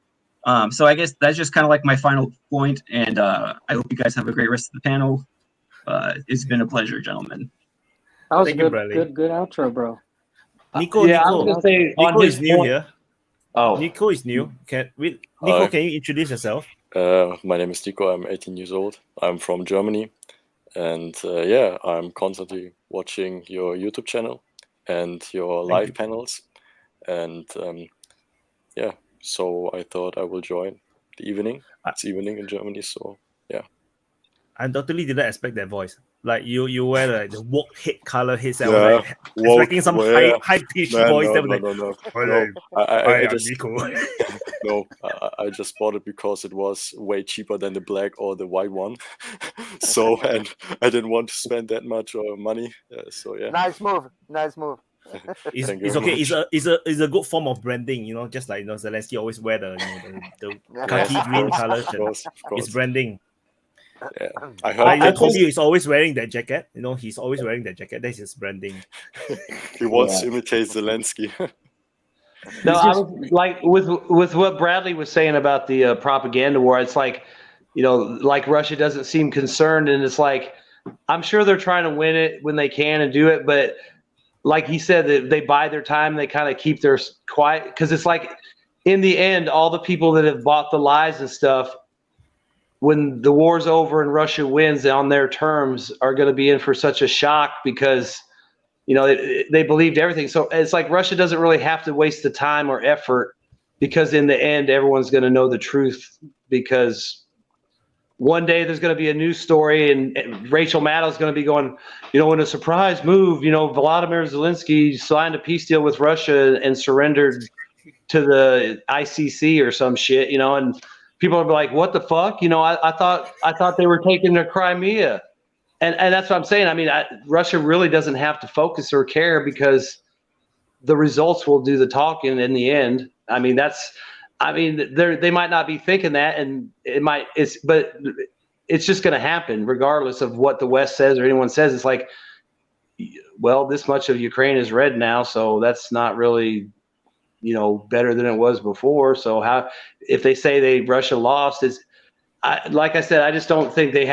So I guess that's just kind of like my final point. And I hope you guys have a great rest of the panel. It's been a pleasure, gentlemen. That was Thank a you, good, Bradley. good outro, bro. Nico, Yeah, I was gonna say on Nico his is new point- here. Oh, Nico is new. Nico, can you introduce yourself? My name is Niko. I'm 18 years old. I'm from Germany. And yeah, I'm constantly watching your YouTube channel and your live panels. And yeah, so I thought I will join the evening. It's evening in Germany, so yeah. I totally didn't expect that voice. Like you wear the woke head color headset. Yeah, I was like expecting some high pitched voice. No, That was no, like, no, no, "Hello, no. I am just Nico." no. I just bought it because it was way cheaper than the black or the white one. So and I didn't want to spend that much money. So yeah. Nice move. Nice move. It's Thank you okay. very It's a good form of branding. Just like Zelensky always wear the khaki Yes, of green course, color of shirt. course, of It's course. branding. Yeah, I heard. Like because Kobe is always wearing that jacket. He's always wearing that jacket. That's his branding. he wants to imitate Zelensky. No, I was like with what Bradley was saying about the propaganda war. It's like, like Russia doesn't seem concerned, and it's like I'm sure they're trying to win it when they can and do it, but like he said, that they bide their time. They kind of keep their quiet because it's like in the end, all the people that have bought the lies and stuff, when the war's over and Russia wins on their terms, are going to be in for such a shock because, they believed everything. So it's like Russia doesn't really have to waste the time or effort because in the end, everyone's going to know the truth because one day there's going to be a news story and Rachel Maddow's going to be going, in a surprise move, Volodymyr Zelensky signed a peace deal with Russia and surrendered to the ICC or some shit, and people will be like, what the fuck? I thought they were taking their Crimea. And that's what I'm saying. I mean, Russia really doesn't have to focus or care because the results will do the talking in the end. I mean, they might not be thinking that, and but it's just going to happen regardless of what the West says or anyone says. It's like, well, this much of Ukraine is red now, so that's not really, better than it was before. So if they say Russia lost, like I said, I just don't think they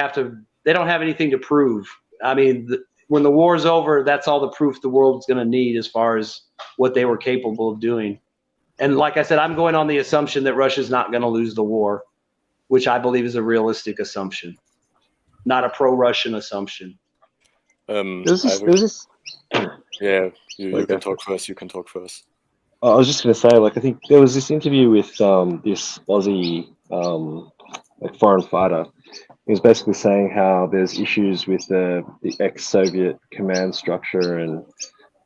don't have anything to prove. I mean, when the war's over, that's all the proof the world's going to need as far as what they were capable of doing. And like I said, I'm going on the assumption that Russia's not going to lose the war, which I believe is a realistic assumption, not a pro-Russian assumption. Yeah, you can talk first. You can talk first. I was just going to say, I think there was this interview with this Aussie foreign fighter. He was basically saying how there's issues with the ex-Soviet command structure and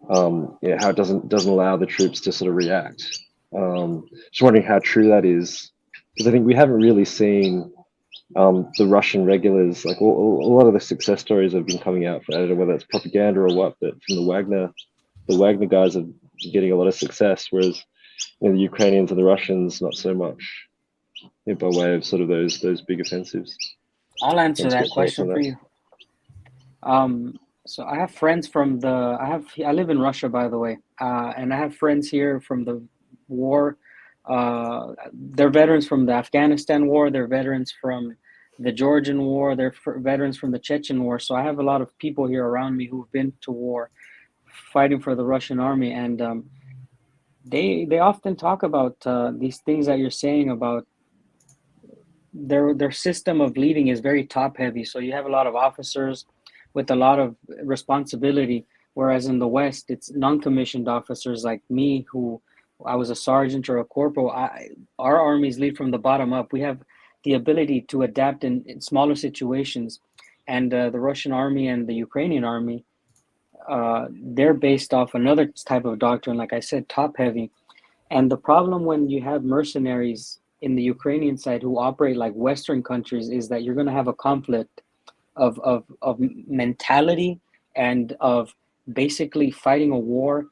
how it doesn't allow the troops to sort of react. Just wondering how true that is, because I think we haven't really seen the Russian regulars, like a lot of the success stories have been coming out. I don't know whether it's propaganda or what, but from the Wagner guys are getting a lot of success, whereas the Ukrainians and the Russians not so much. by way of sort of those big offensives. I'll answer What's that your thoughts question on for that? you. So I have friends from I live in Russia, by the way, and I have friends here from the war. They're veterans from the Afghanistan war. They're veterans from the Georgian war. They're veterans from the Chechen war. So I have a lot of people here around me who've been to war, fighting for the Russian army, and they often talk about these things that you're saying about their system of leading is very top heavy. So you have a lot of officers with a lot of responsibility, whereas in the West it's non-commissioned officers like me, who I was a sergeant or a corporal. Our armies lead from the bottom up. We have the ability to adapt in smaller situations, and the Russian army and the Ukrainian army, they're based off another type of doctrine, like I said, top heavy. And the problem when you have mercenaries in the Ukrainian side who operate like Western countries is that you're going to have a conflict of mentality and of basically fighting a war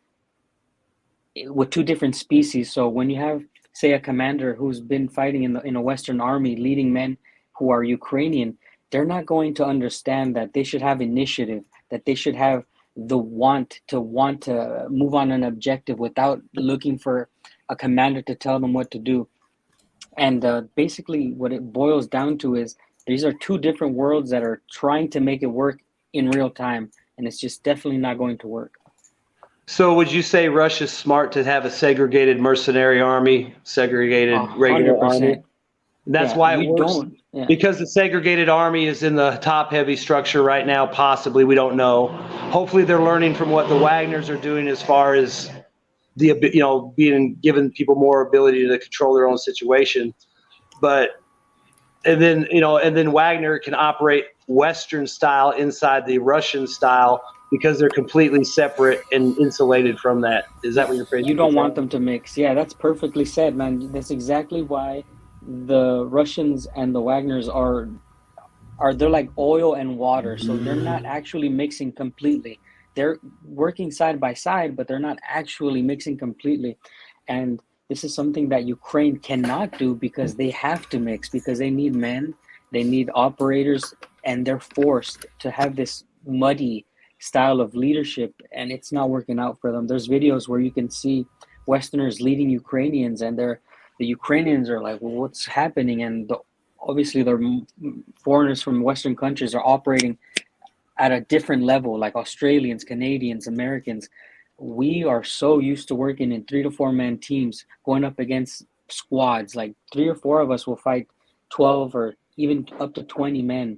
with two different species. So when you have, say, a commander who's been fighting in a Western army, leading men who are Ukrainian, they're not going to understand that they should have initiative, that they should have the want to move on an objective without looking for a commander to tell them what to do. And basically what it boils down to is these are two different worlds that are trying to make it work in real time, and it's just definitely not going to work. So would you say Russia's smart to have a segregated mercenary army, segregated regular 100%. army? That's why it works. Because the segregated army is in the top-heavy structure right now, possibly. We don't know. Hopefully they're learning from what the Wagners are doing as far as being given people more ability to control their own situation. And then Wagner can operate Western style inside the Russian style because they're completely separate and insulated from that. Is that what you're saying? You don't want them to mix. Yeah, that's perfectly said, man. That's exactly why the Russians and the Wagners they're like oil and water. So they're not actually mixing completely. They're working side by side, but they're not actually mixing completely. And this is something that Ukraine cannot do because they have to mix, because they need men, they need operators, and they're forced to have this muddy style of leadership, and it's not working out for them. There's videos where you can see Westerners leading Ukrainians, and the Ukrainians are like, well, what's happening? And obviously the foreigners from Western countries are operating at a different level, like Australians, Canadians, Americans. We are so used to working in 3 to 4 man teams, going up against squads. Like 3 or 4 of us will fight 12 or even up to 20 men.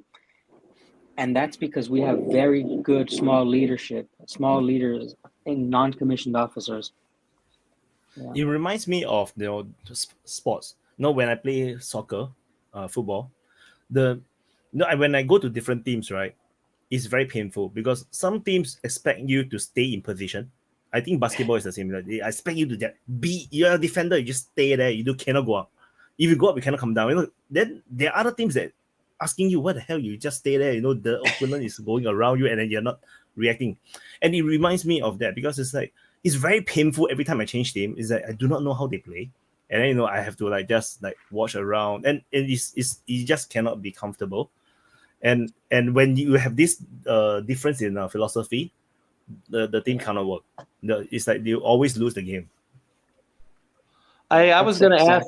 And that's because we have very good small leadership, small leaders and non-commissioned officers. Yeah. It reminds me of sports. When I play soccer, football, when I go to different teams, right, it's very painful because some teams expect you to stay in position. I think basketball is the same. They expect you to you're a defender, you just stay there, you cannot go up. If you go up, you cannot come down. Then there are other teams that asking you, what the hell, you just stay there, the opponent is going around you and then you're not reacting. And it reminds me of that because it's like, it's very painful every time I change team. Is that I do not know how they play. And then, I have to just watch around and you just cannot be comfortable. And when you have this difference in philosophy, the team cannot work. It's like you always lose the game. I was going to ask,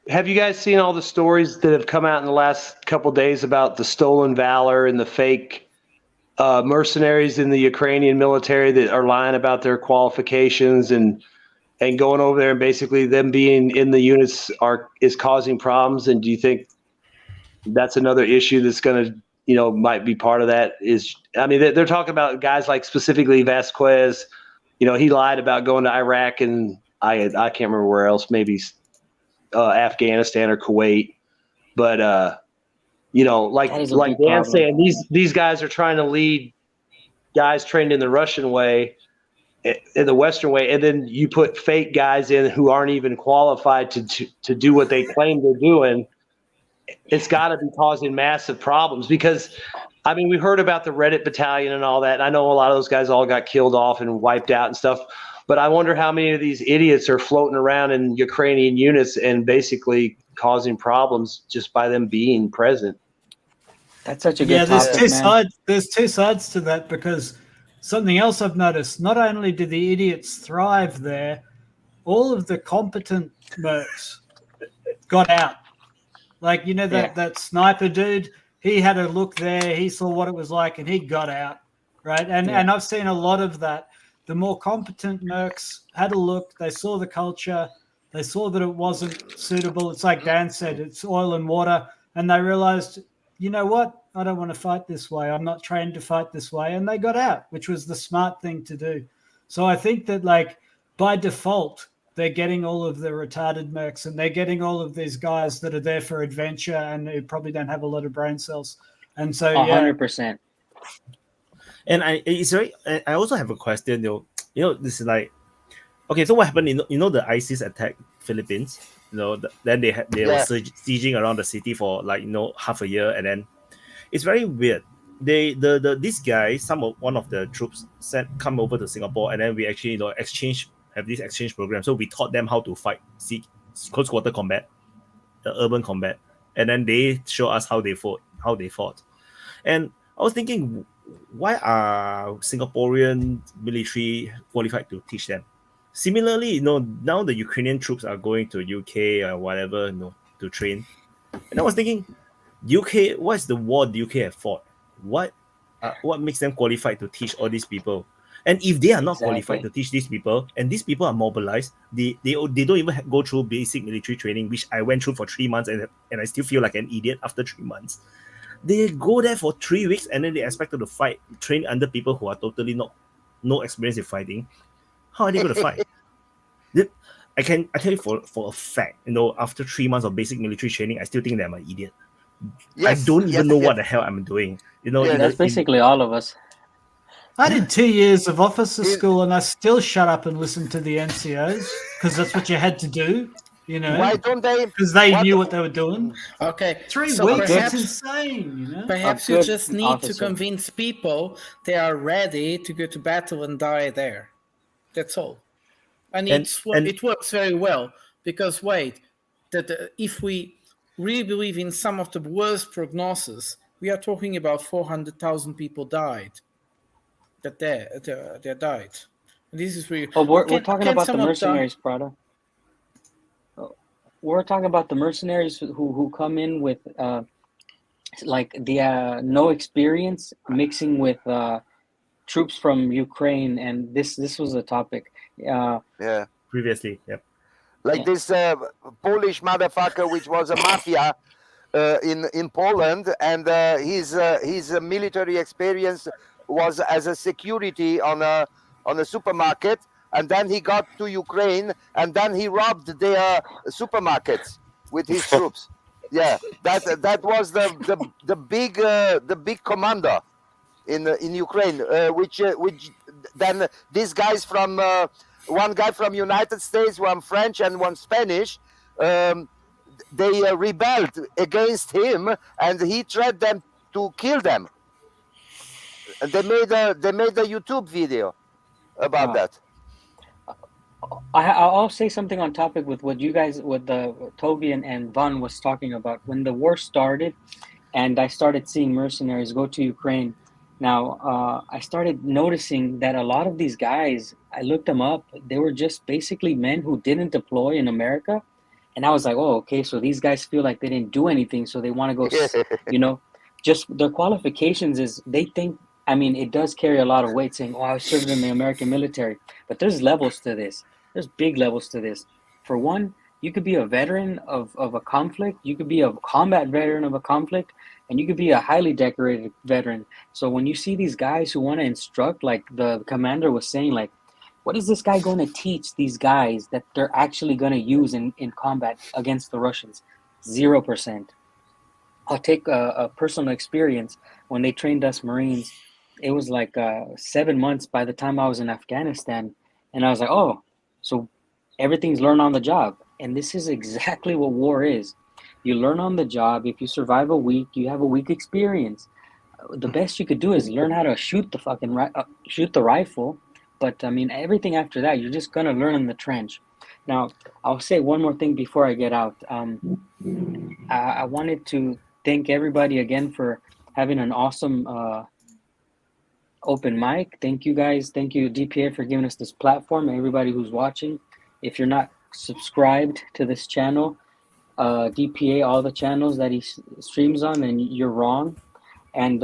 have you guys seen all the stories that have come out in the last couple of days about the stolen valor and the fake mercenaries in the Ukrainian military that are lying about their qualifications and going over there, and basically them being in the units is causing problems? And do you think that's another issue that's going to, might be part of that? They're talking about guys like specifically Vasquez. He lied about going to Iraq and I can't remember where else, maybe Afghanistan or Kuwait. But, like Dan's saying, these guys are trying to lead guys trained in the Russian way, in the Western way, and then you put fake guys in who aren't even qualified to do what they claim they're doing. It's got to be causing massive problems because, we heard about the Reddit battalion and all that. And I know a lot of those guys all got killed off and wiped out and stuff. But I wonder how many of these idiots are floating around in Ukrainian units and basically causing problems just by them being present. That's such a good Yeah, there's topic, two man. sides. There's two sides to that, because something else I've noticed: not only do the idiots thrive there, all of the competent mercs got out. Like, you know, that sniper dude, he had a look there, he saw what it was like, and he got out, right? And I've seen a lot of that. The more competent mercs had a look, they saw the culture, they saw that it wasn't suitable. It's like Dan said, it's oil and water, and they realized, you know what? I don't want to fight this way. I'm not trained to fight this way. And they got out, which was the smart thing to do. So I think that, like, by default, they're getting all of the retarded mercs, and they're getting all of these guys that are there for adventure and who probably don't have a lot of brain cells. And so, 100%. And I also have a question, though. You know, this is like, okay, so what happened? You know the ISIS attacked Philippines. You know, then they were sieging around the city for, like, you know, half a year, and then it's very weird. This guy, one of the troops come over to Singapore, and then we actually, you know, have this exchange program. So we taught them how to fight close quarter combat, the urban combat, and then they show us how they fought. And I was thinking, why are Singaporean military qualified to teach them? Similarly, you know, now the Ukrainian troops are going to UK or whatever, you know, to train. And I was thinking, UK, what's the war the UK have fought? What makes them qualified to teach all these people? And if they are not qualified to teach these people, and these people are mobilized, they don't even go through basic military training, which I went through for 3 months, and I still feel like an idiot after 3 months. They go there for 3 weeks, and then they expect to fight, train under people who are totally no experience in fighting. How are they going to fight? I tell you for a fact, you know, after 3 months of basic military training, I still think that I'm an idiot. I don't even know what the hell I'm doing. You know, that's basically all of us. I did 2 years of officer school, and I still shut up and listened to the NCOs because that's what you had to do. You know, why don't they? Because they knew what they were doing. Okay, 3 so weeks. perhaps- That's insane. You know, Perhaps you just need to convince people they are ready to go to battle and die there. That's all. And it works very well because if we really believe in some of the worst prognosis, we are talking about 400,000 people died. That they died. And this is really. Oh, we're talking about the mercenaries, Prada. We're talking about the mercenaries who come in with like the no experience mixing with troops from Ukraine, and this was a topic. Previously, yep. Like this Polish motherfucker, which was a mafia in Poland, and his military experience was as a security on a supermarket, and then he got to Ukraine, and then he robbed their supermarkets with his troops. Yeah, that was the big commander in Ukraine, which then these guys from one guy from United States, one French, and one Spanish. They rebelled against him, and he threatened them to kill them. And they made a YouTube video about that. I'll say something on topic with what you guys, with Toby and Van was talking about. When the war started, and I started seeing mercenaries go to Ukraine. Now, I started noticing that a lot of these guys, I looked them up, they were just basically men who didn't deploy in America. And I was like, oh, okay, so these guys feel like they didn't do anything, so they want to go, you know, just their qualifications is they think, I mean, it does carry a lot of weight saying, oh, I served in the American military. But there's levels to this. There's big levels to this. For one, you could be a veteran of a conflict. You could be a combat veteran of a conflict. And you could be a highly decorated veteran. So when you see these guys who want to instruct, like the commander was saying, like, what is this guy going to teach these guys that they're actually going to use in combat against the Russians? 0%. I'll take a personal experience. When they trained us Marines, it was like 7 months by the time I was in Afghanistan. And I was like, oh, so everything's learned on the job. And this is exactly what war is. You learn on the job. If you survive a week, you have a week experience. The best you could do is learn how to shoot the rifle, But I mean, everything after that, you're just gonna learn in the trench. Now, I'll say one more thing before I get out. I wanted to thank everybody again for having an awesome open mic. Thank you guys. Thank you, DPA, for giving us this platform. And everybody who's watching, if you're not subscribed to this channel, DPA, all the channels that he streams on, then you're wrong. And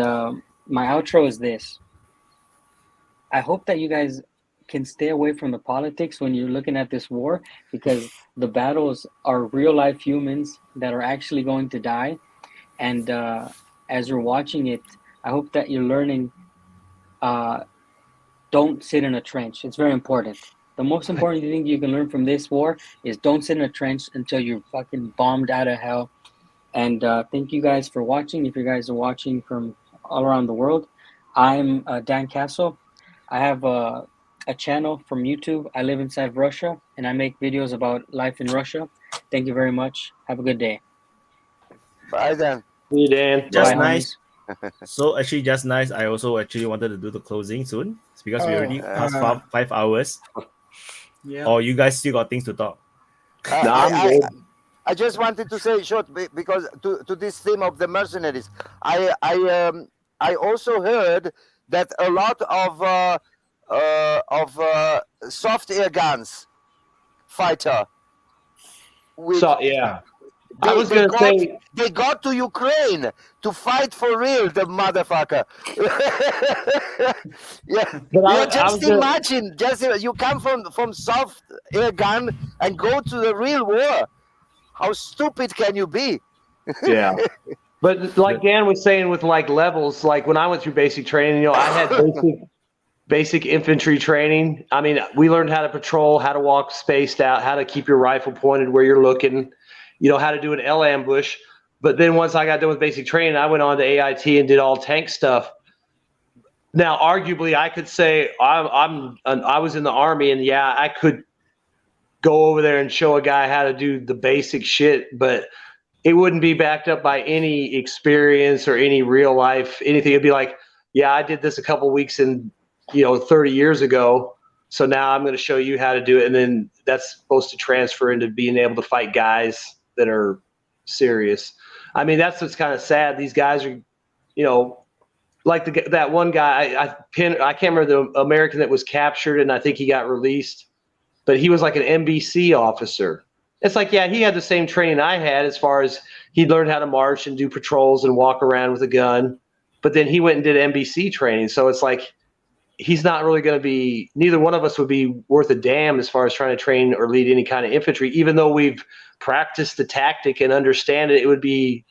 my outro is this. I hope that you guys can stay away from the politics when you're looking at this war, because the battles are real life humans that are actually going to die. And as you're watching it, I hope that you're learning, don't sit in a trench. It's very important. The most important thing you can learn from this war is don't sit in a trench until you're fucking bombed out of hell. And thank you guys for watching. If you guys are watching from all around the world, I'm Dan Castle. I have a channel from YouTube. I live inside Russia, and I make videos about life in Russia. Thank you very much. Have a good day. Bye, Dan. See you, Dan. Just Bye, nice. So actually, just nice. I also actually wanted to do the closing soon because we already passed 5 hours. Yeah. Or you guys still got things to talk? I just wanted to say short because to this theme of the mercenaries, I also heard that a lot of soft air guns fighter. Yeah. I was going to say they got to Ukraine to fight for real, the motherfucker. Yeah, but imagine, you come from soft air gun and go to the real war. How stupid can you be? Yeah. But like Dan was saying, with like levels, like when I went through basic training, I had basic infantry training. I mean, we learned how to patrol, how to walk spaced out, how to keep your rifle pointed where you're looking, how to do an L ambush. But then once I got done with basic training, I went on to AIT and did all tank stuff. Now, arguably, I could say I was in the Army, and yeah, I could go over there and show a guy how to do the basic shit, but it wouldn't be backed up by any experience or any real life anything. It'd be like, yeah, I did this a couple weeks in 30 years ago, so now I'm going to show you how to do it. And then that's supposed to transfer into being able to fight guys that are serious. I mean, that's what's kind of sad. These guys are, like that one guy, I can't remember the American that was captured, and I think he got released, but he was like an NBC officer. It's like, yeah, he had the same training I had as far as he learned how to march and do patrols and walk around with a gun, but then he went and did NBC training. So it's like, he's not really going to be, neither one of us would be worth a damn as far as trying to train or lead any kind of infantry. Even though we've practiced the tactic and understand it, it would be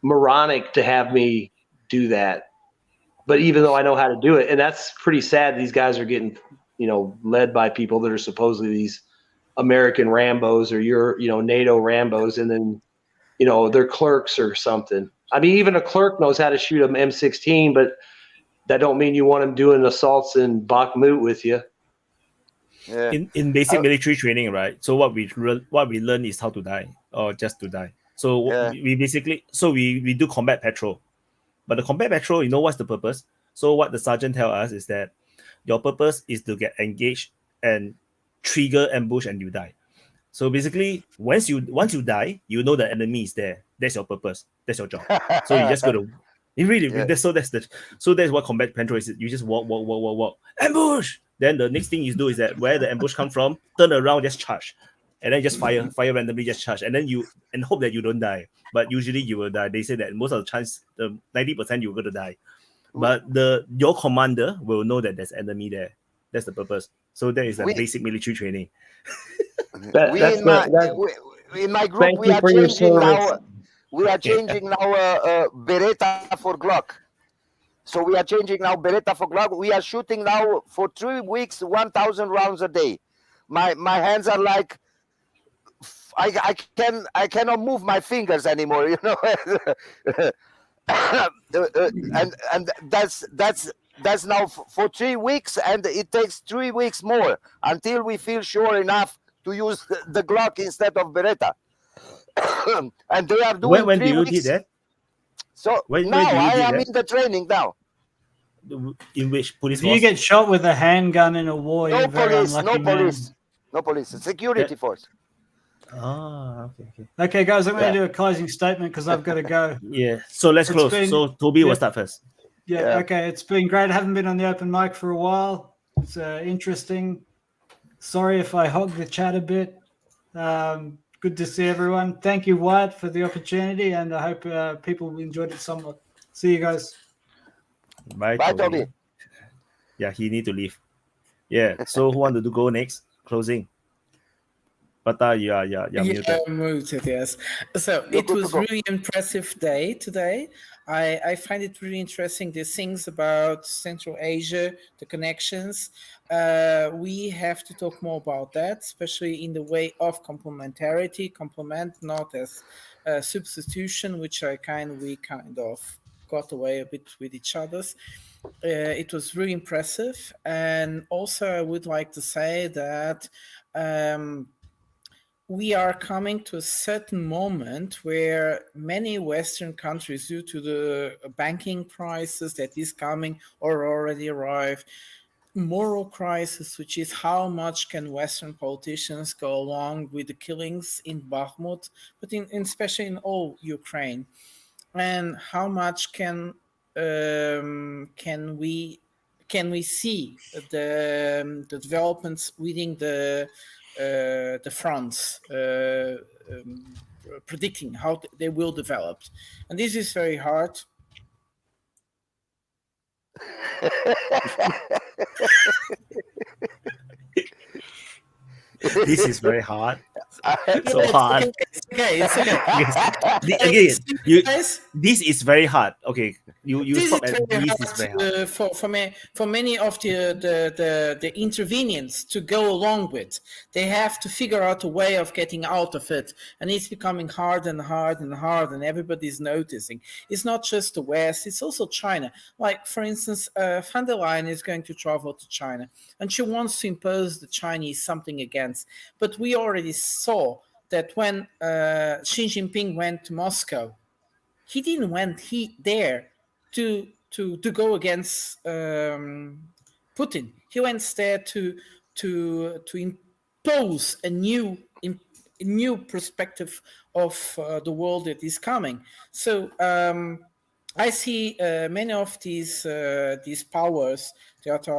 moronic to have me do that. But even though I know how to do it, and that's pretty sad, these guys are getting, led by people that are supposedly these American Rambos or NATO Rambos, and then, they're clerks or something. I mean, even a clerk knows how to shoot an M16, but that don't mean you want them doing assaults in Bakhmut with you. Yeah. In basic military training, right? So what we learn is how to die or just to die. So we basically we do combat patrol, but the combat patrol, what's the purpose? So what the sergeant tell us is that your purpose is to get engaged and trigger ambush and you die. So basically, once you die, the enemy is there. That's your purpose. That's your job. So you just go to. That's what combat patrol is. You just walk, ambush. Then the next thing you do is that where the ambush come from, turn around, just charge, and then just fire randomly, just charge, and then you hope that you don't die. But usually you will die. They say that most of the chance, 90% you're going to die. But your commander will know that there's enemy there. That's the purpose. So that is a basic military training. In my group, we are changing now. We are changing now Beretta for Glock. So we are changing now Beretta for Glock. We are shooting now for 3 weeks, 1,000 rounds a day. My hands are like, I cannot move my fingers anymore. And that's now for 3 weeks, and it takes 3 weeks more until we feel sure enough to use the Glock instead of Beretta. And they are doing when 3 do you weeks. did that? So when now do you I did am that? in the training now. in which police If you force? get shot with a handgun in a war, No you're a very police, unlucky no man. police, no police. A security force. Ah, okay. Okay, guys, I'm going Yeah. to do a closing statement because I've got to go. Yeah. So let's It's close. been- So Toby will yeah. start first. Yeah, okay. It's been great. I haven't been on the open mic for a while. It's interesting. Sorry if I hogged the chat a bit. Good to see everyone. Thank you, Wyatt, for the opportunity, and I hope people enjoyed it somewhat. See you guys. Bye, Bye, Toby. Toby. Yeah, he need to leave. Yeah. So who wanted to go next? Closing. Bata, yeah, muted. I'm muted, yes. So You're it good to was go. really impressive day today. I find it really interesting, the things about Central Asia, the connections. We have to talk more about that, especially in the way of complementarity, complement, not as substitution, which we kind of got away a bit with each other's. It was really impressive. And also I would like to say that we are coming to a certain moment where many Western countries, due to the banking crisis that is coming or already arrived, moral crisis, which is how much can Western politicians go along with the killings in Bakhmut, but especially in all Ukraine, and how much can we see the developments within the fronts, predicting how they will develop, and this is very hard. This is very hard. So It's hard. okay. Again, this is very hard. Okay, you This stop is at very this is very hard. hard for many of the intervenients to go along with. They have to figure out a way of getting out of it, and it's becoming hard and hard and hard, and everybody's noticing. It's not just the West; it's also China. Like, for instance, van der Leyen is going to travel to China, and she wants to impose the Chinese something against. But we already saw that when Xi Jinping went to Moscow, he didn't went there to go against Putin. He went there to impose a new perspective of the world that is coming. So I see many of these powers that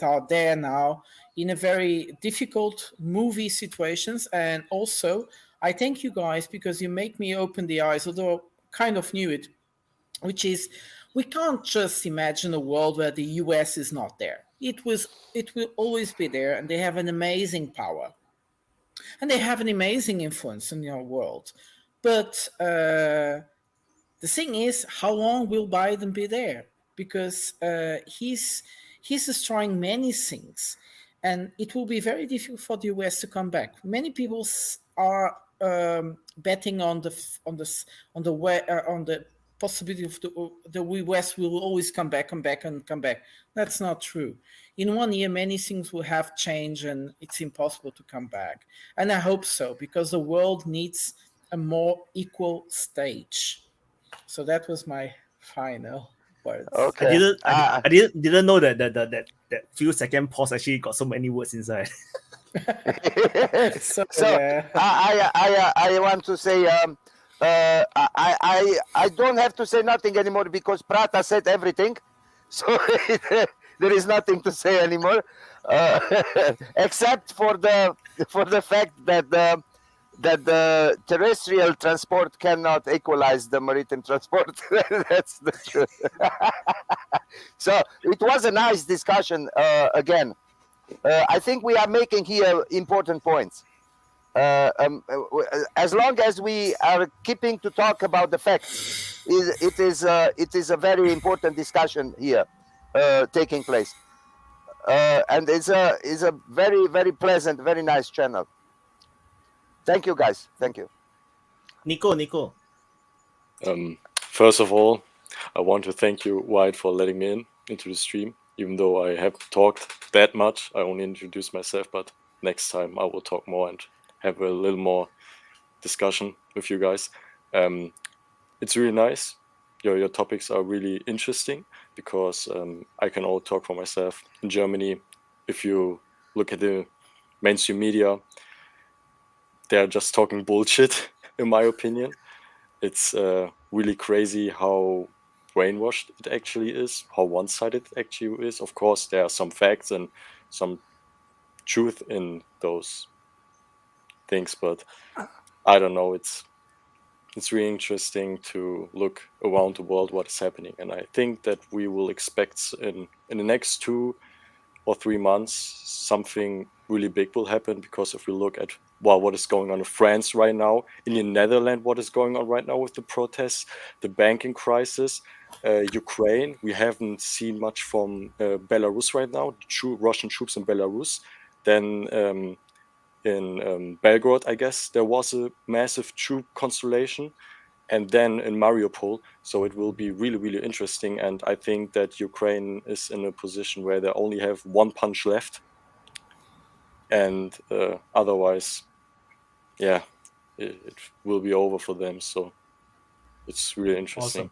are there now in a very difficult movie situations. And also, I thank you guys because you make me open the eyes, although kind of knew it, which is we can't just imagine a world where the US is not there. It will always be there, and they have an amazing power, and they have an amazing influence in our world. But the thing is, how long will Biden be there? Because he's destroying many things, and it will be very difficult for the US to come back. Many people are betting on the possibility of the US will always come back. That's not true. In 1 year, many things will have changed, and it's impossible to come back. And I hope so, because the world needs a more equal stage. So that was my final words. Okay. I didn't know that few second pause actually got so many words inside. So I want to say I don't have to say nothing anymore because Prata said everything, so there is nothing to say anymore, except for the fact that the terrestrial transport cannot equalize the maritime transport. That's the truth. So it was a nice discussion again. I think we are making here important points. As long as we are keeping to talk about the facts, it is a very important discussion here taking place, and it's a very, very pleasant, very nice channel. Thank you, guys. Thank you. Niko. First of all, I want to thank you, Wyatt, for letting me into the stream. Even though I haven't talked that much, I only introduced myself, but next time I will talk more and have a little more discussion with you guys. It's really nice. Your topics are really interesting. because I can only talk for myself. In Germany, if you look at the mainstream media, they're just talking bullshit, in my opinion. It's really crazy how brainwashed it actually is, how one-sided it actually is. Of course, there are some facts and some truth in those things, but I don't know. It's really interesting to look around the world what is happening, and I think that we will expect in the next 2 or 3 months something really big will happen, because if we look at what is going on in France right now, in the Netherlands, what is going on right now with the protests, the banking crisis, Ukraine, we haven't seen much from Belarus right now, Russian troops in Belarus. Then in Belgrade, I guess, there was a massive troop constellation, and then in Mariupol. So it will be really, really interesting. And I think that Ukraine is in a position where they only have one punch left. And otherwise, yeah, it will be over for them. So it's really interesting. Awesome.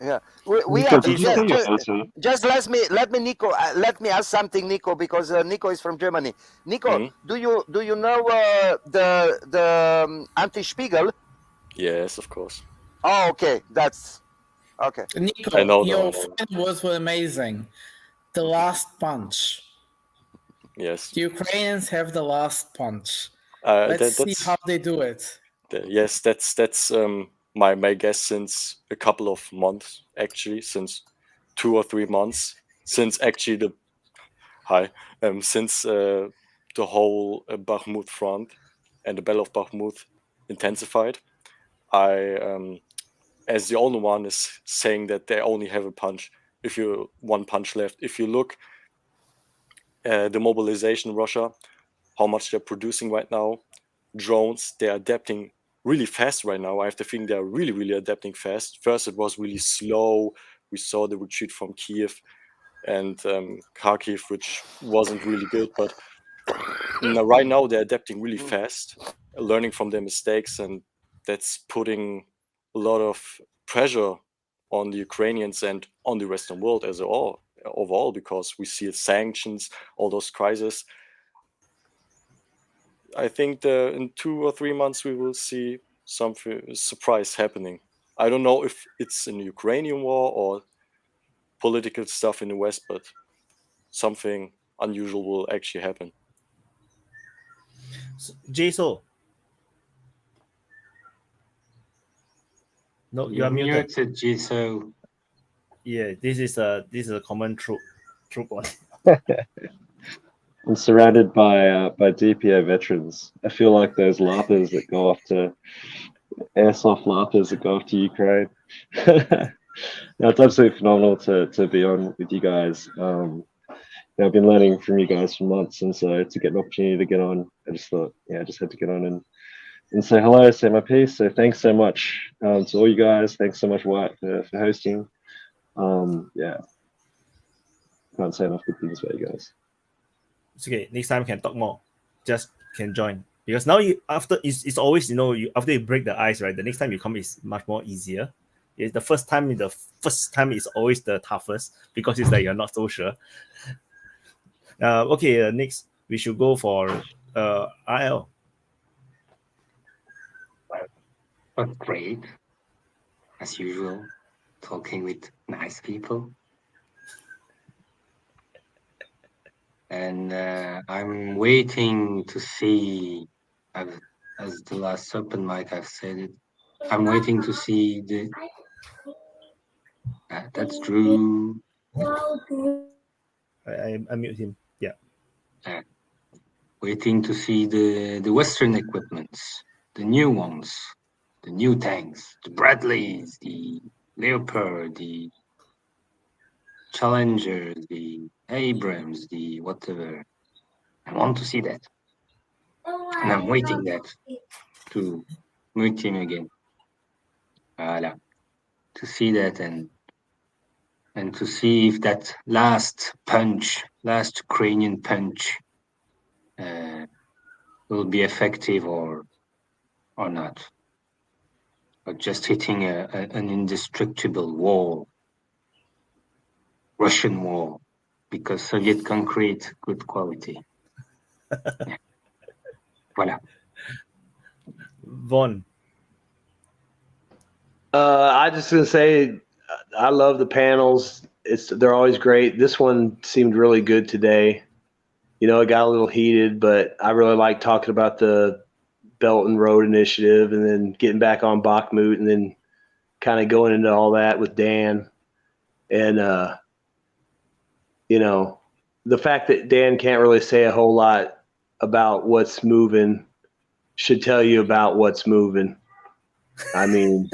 Yeah, we Niko, have did you say your answer? just let me Niko, let me ask something, Niko, because Niko is from Germany. Niko, do you know the Anti-Spiegel? Yes, of course. Oh, okay, that's okay. Niko, I know your that. film was amazing. The last punch. Yes. The Ukrainians have the last punch. Let's see how they do it. Yes, that's my guess since a couple of months, actually, since 2 or 3 months, since actually since the whole Bakhmut front and the Battle of Bakhmut intensified. I as the only one is saying that they only have a punch. One punch left. If you look the mobilization in Russia, how much they're producing right now, drones, they're adapting really fast right now. I have to think they're really, really adapting fast. First, it was really slow. We saw the retreat from Kiev and Kharkiv, which wasn't really good. But right now, they're adapting really fast, learning from their mistakes, and that's putting a lot of pressure on the Ukrainians and on the Western world as overall, because we see sanctions, all those crises. I think in 2 or 3 months we will see something surprise happening. I don't know if it's in the Ukrainian war or political stuff in the West, but something unusual will actually happen. Jaso. No, you are muted. Jaso. Yeah, this is a common troop one. I'm surrounded by DPA veterans. I feel like those LARPers that go off to airsoft LARPers that go off to Ukraine. No, it's absolutely phenomenal to be on with you guys. I've been learning from you guys for months, and so to get an opportunity to get on, I just thought, I just had to get on and say hello, say my piece. So thanks so much to all you guys. Thanks so much, Wyatt, for hosting. Can't say enough good things about you guys. It's okay. Next time we can talk more. Just can join, because now it's always after you break the ice, right? The next time you come is much more easier. It's the first time is always the toughest, because it's like you're not so sure. Okay, next we should go for IL. But great, as usual, talking with nice people. And I'm waiting to see, as the last open mic I've said it, I'm waiting to see that's Drew. I mute him. Yeah. Waiting to see the Western equipments, the new ones, the new tanks, the Bradleys, the Leopard, the Challenger, the Abrams, the whatever. I want to see that. And I'm waiting to meet him again. Voilà. To see that and to see if that last Ukrainian punch will be effective or not. Or just hitting an indestructible wall. Russian wall, because Soviet concrete, good quality. Yeah. Voilà. Vaughn. I just gonna say, I love the panels. They're always great. This one seemed really good today. You know, it got a little heated, but I really like talking about the Belt and Road Initiative, and then getting back on Bakhmut, and then kind of going into all that with Dan. And you know, the fact that Dan can't really say a whole lot about what's moving should tell you about what's moving. I mean,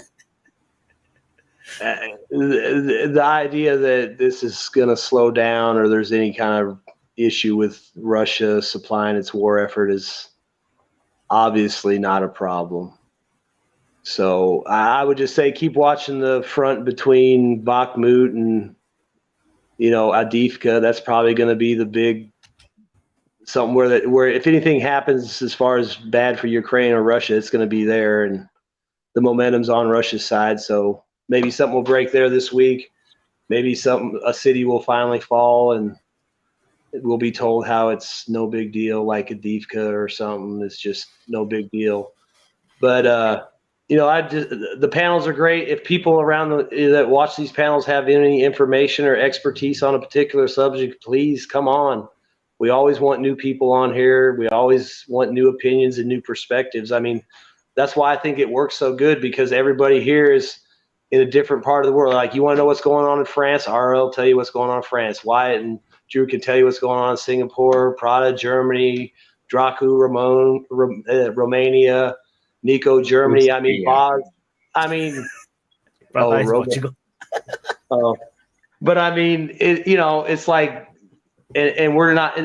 the idea that this is going to slow down or there's any kind of issue with Russia supplying its war effort is obviously not a problem. So I would just say keep watching the front between Bakhmut and, you know, Avdiivka. That's probably going to be the big something where if anything happens as far as bad for Ukraine or Russia, it's going to be there, and the momentum's on Russia's side. So maybe something will break there this week. Maybe a city will finally fall, and we'll be told how it's no big deal, like Avdiivka or something. It's just no big deal. But you know, the panels are great. If people around that watch these panels have any information or expertise on a particular subject, please come on. We always want new people on here. We always want new opinions and new perspectives. I mean, that's why I think it works so good, because everybody here is in a different part of the world. Like, you want to know what's going on in France? RL tell you what's going on in France. Wyatt and Drew can tell you what's going on in Singapore, Prada, Germany, Dracu, Romania, Niko, Germany. I mean, Boz. I mean, Portugal. But I mean, you know, it's like, and we're not,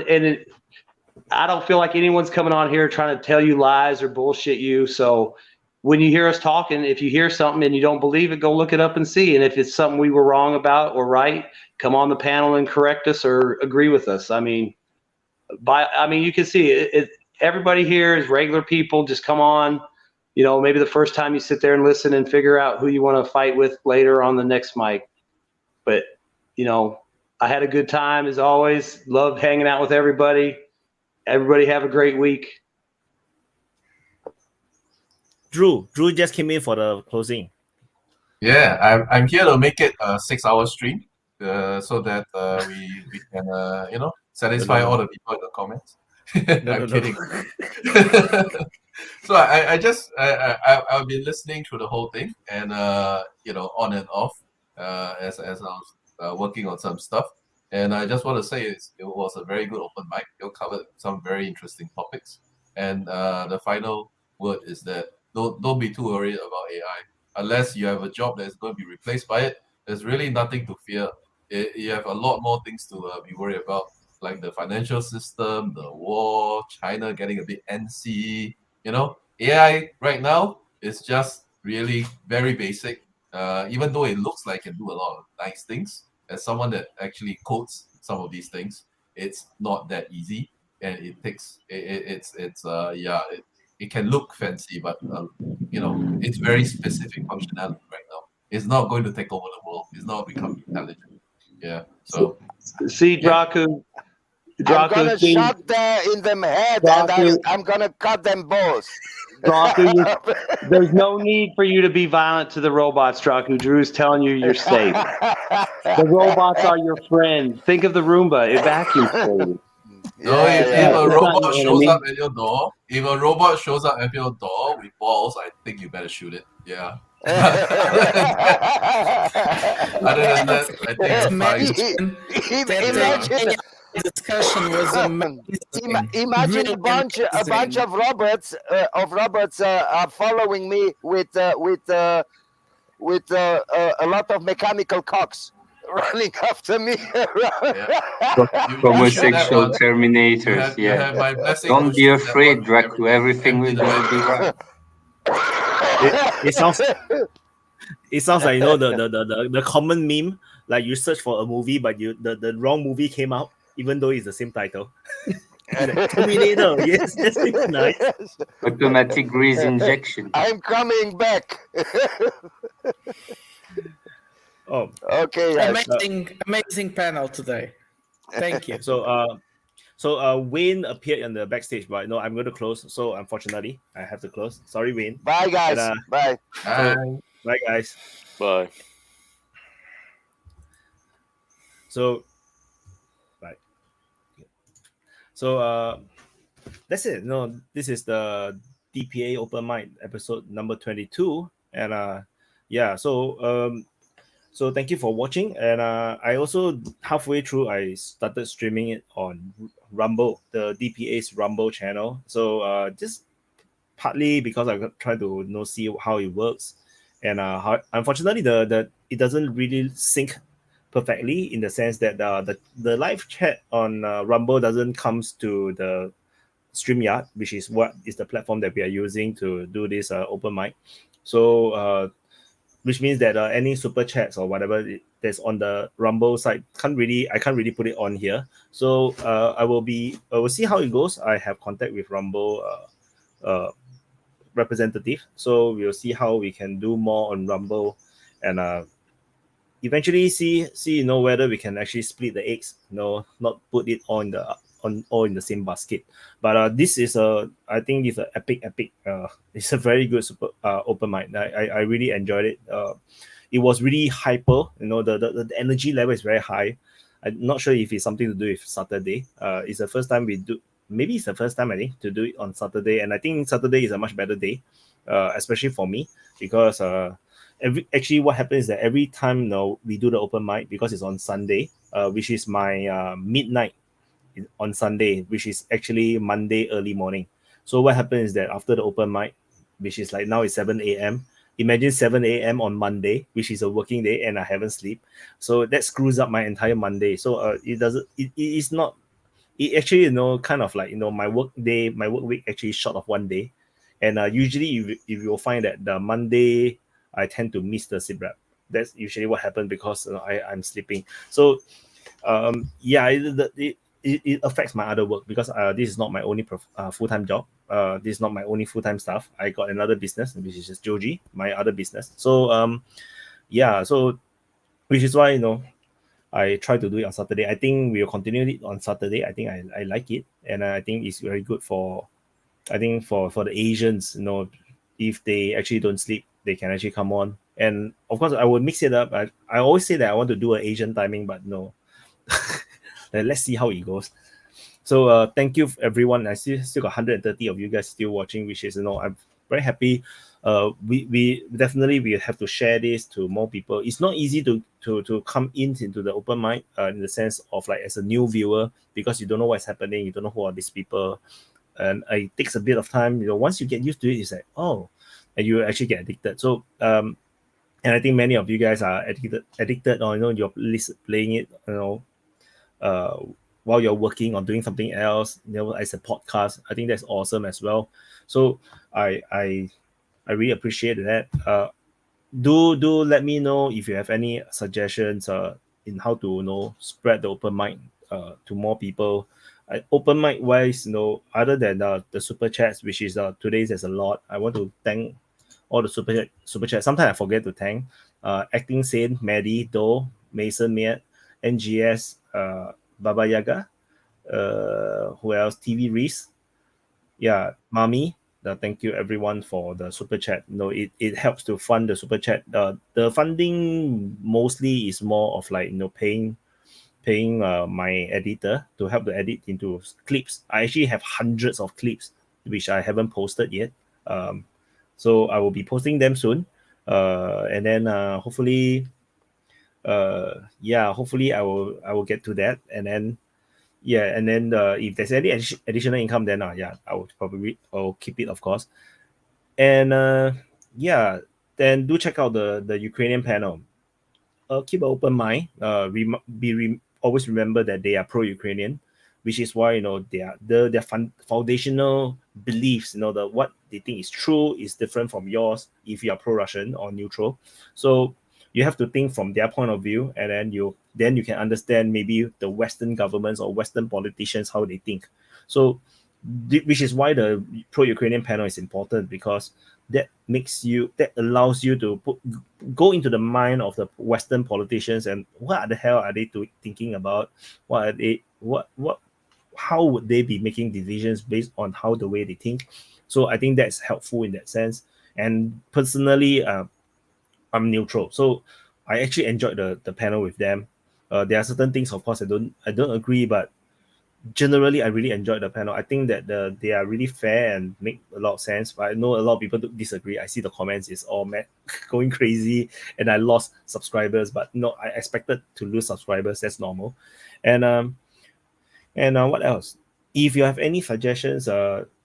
I don't feel like anyone's coming on here trying to tell you lies or bullshit you. So when you hear us talking, if you hear something and you don't believe it, go look it up and see. And if it's something we were wrong about or right, come on the panel and correct us or agree with us. I mean, you can see everybody here is regular people. Just come on. You know, maybe the first time you sit there and listen and figure out who you want to fight with later on the next mic. But, you know, I had a good time as always. Love hanging out with everybody. Everybody have a great week. Drew just came in for the closing. Yeah, I'm here to make it a 6-hour stream, so that we can you know, satisfy all the people in the comments. I'm kidding. So I've been listening to the whole thing, and you know, on and off, as I was working on some stuff. And I just want to say it was a very good open mic. You covered some very interesting topics. And the final word is that don't be too worried about AI. Unless you have a job that is going to be replaced by it, there's really nothing to fear. You have a lot more things to be worried about, like the financial system, the war, China getting a bit antsy. You know, AI right now is just really very basic. Even though it looks like it can do a lot of nice things, as someone that actually codes some of these things, it's not that easy, and it takes it can look fancy, but you know, it's very specific functionality right now. It's not going to take over the world. It's not becoming intelligent. Yeah. So see, Dracu. I'm gonna shot in them head, and I'm gonna cut them both. Dracu, there's no need for you to be violent to the robots, Dracu. Drew's telling you you're safe. The robots are your friend. Think of the Roomba. It vacuums for you. No, if a robot shows up at your door, with balls, I think you better shoot it. Yeah. Other than that, I think it's fine. Discussion was imagine a bunch of robots are following me with a lot of mechanical cocks running after me. Homosexual terminators. Don't be afraid, Dracu. Everything will be right. It sounds like, you know, the common meme, like you search for a movie but the wrong movie came out, even though it's the same title. Terminator, yes, that's nice. Automatic grease injection. I'm coming back. Oh, Okay, guys. Amazing panel today. Thank you. So Wayne appeared in the backstage, but no, I'm going to close. So unfortunately, I have to close. Sorry, Wayne. Bye, guys. And, Bye. Bye, guys. Bye. So, bye. So that's it. No, this is the DPA Open Mic episode number 22, and yeah. So thank you for watching, and I also halfway through I started streaming it on Rumble, the DPA's Rumble channel. So just partly because I'm trying to see how it works, and unfortunately the it doesn't really sync perfectly in the sense that the live chat on Rumble doesn't comes to the StreamYard, which is what is the platform that we are using to do this open mic. So which means that any super chats or whatever that's on the Rumble side I can't really put it on here. So I will see how it goes. I have contact with Rumble representative, so we'll see how we can do more on Rumble, and eventually see whether we can actually split the eggs, not put it all in the same basket. But this is I think it's an epic it's a very good super open mic. I really enjoyed it. It was really hyper, the energy level is very high. I'm not sure if it's something to do with Saturday. It's the first time maybe it's the first time I think to do it on Saturday, and I think Saturday is a much better day, especially for me, because actually what happens is that every time we do the open mic, because it's on Sunday, which is my midnight on Sunday, which is actually Monday early morning. So what happens is that after the open mic, which is like now it's 7 a.m. Imagine 7 a.m. on Monday, which is a working day, and I haven't slept. So that screws up my entire Monday. So it actually kind of like my work week actually short of one day. And usually if you'll find that the Monday I tend to miss the sleep rep. That's usually what happens because I'm sleeping. So yeah, it affects my other work, because this is not my only full-time job. This is not my only full-time stuff. I got another business, which is just Joji, my other business. So yeah, so which is why I try to do it on Saturday. I think we'll continue it on Saturday. I think I like it, and I think it's very good for the Asians. If they actually don't sleep, they can actually come on. And of course, I would mix it up. I always say that I want to do an Asian timing, but no. Let's see how it goes. So thank you everyone. I still got 130 of you guys still watching, which is I'm very happy. We definitely have to share this to more people. It's not easy to come into the open mic in the sense of like as a new viewer, because you don't know what's happening, you don't know who are these people, and it takes a bit of time. Once you get used to it, it's like and you actually get addicted. So and I think many of you guys are addicted, or you're playing it while you're working or doing something else, as a podcast. I think that's awesome as well. So I really appreciate that. Do let me know if you have any suggestions in how to spread the open mic to more people. Open mic wise, other than the super chats, which is today's there's a lot. I want to thank all the super chats. Sometimes I forget to thank Acting Sane, Maddie, Do, Mason Miet, NGS, Baba Yaga, who else? TV Reese, yeah, Mommy. Thank you everyone for the super chat. It helps to fund the super chat. The funding mostly is more of like paying my editor to help to edit into clips. I actually have hundreds of clips which I haven't posted yet. So I will be posting them soon. And then hopefully hopefully I will get to that, and then if there's any additional income, then I'll keep it, of course. And then do check out the Ukrainian panel. Keep an open mind. Always remember that they are pro-Ukrainian, which is why their foundational beliefs, what they think is true is different from yours if you are pro-Russian or neutral. So you have to think from their point of view, and then you can understand maybe the Western governments or Western politicians how they think. So which is why the pro-Ukrainian panel is important, because that allows you to go into the mind of the Western politicians and what the hell are they thinking about? How would they be making decisions based on how the way they think? So I think that's helpful in that sense. And personally, I'm neutral, so I actually enjoyed the panel with them. There are certain things, of course, I don't agree, but generally I really enjoyed the panel. I think that they are really fair and make a lot of sense. But I know a lot of people disagree. I see the comments is all mad, going crazy, and I lost subscribers. But no, I expected to lose subscribers. That's normal. And what else? If you have any suggestions,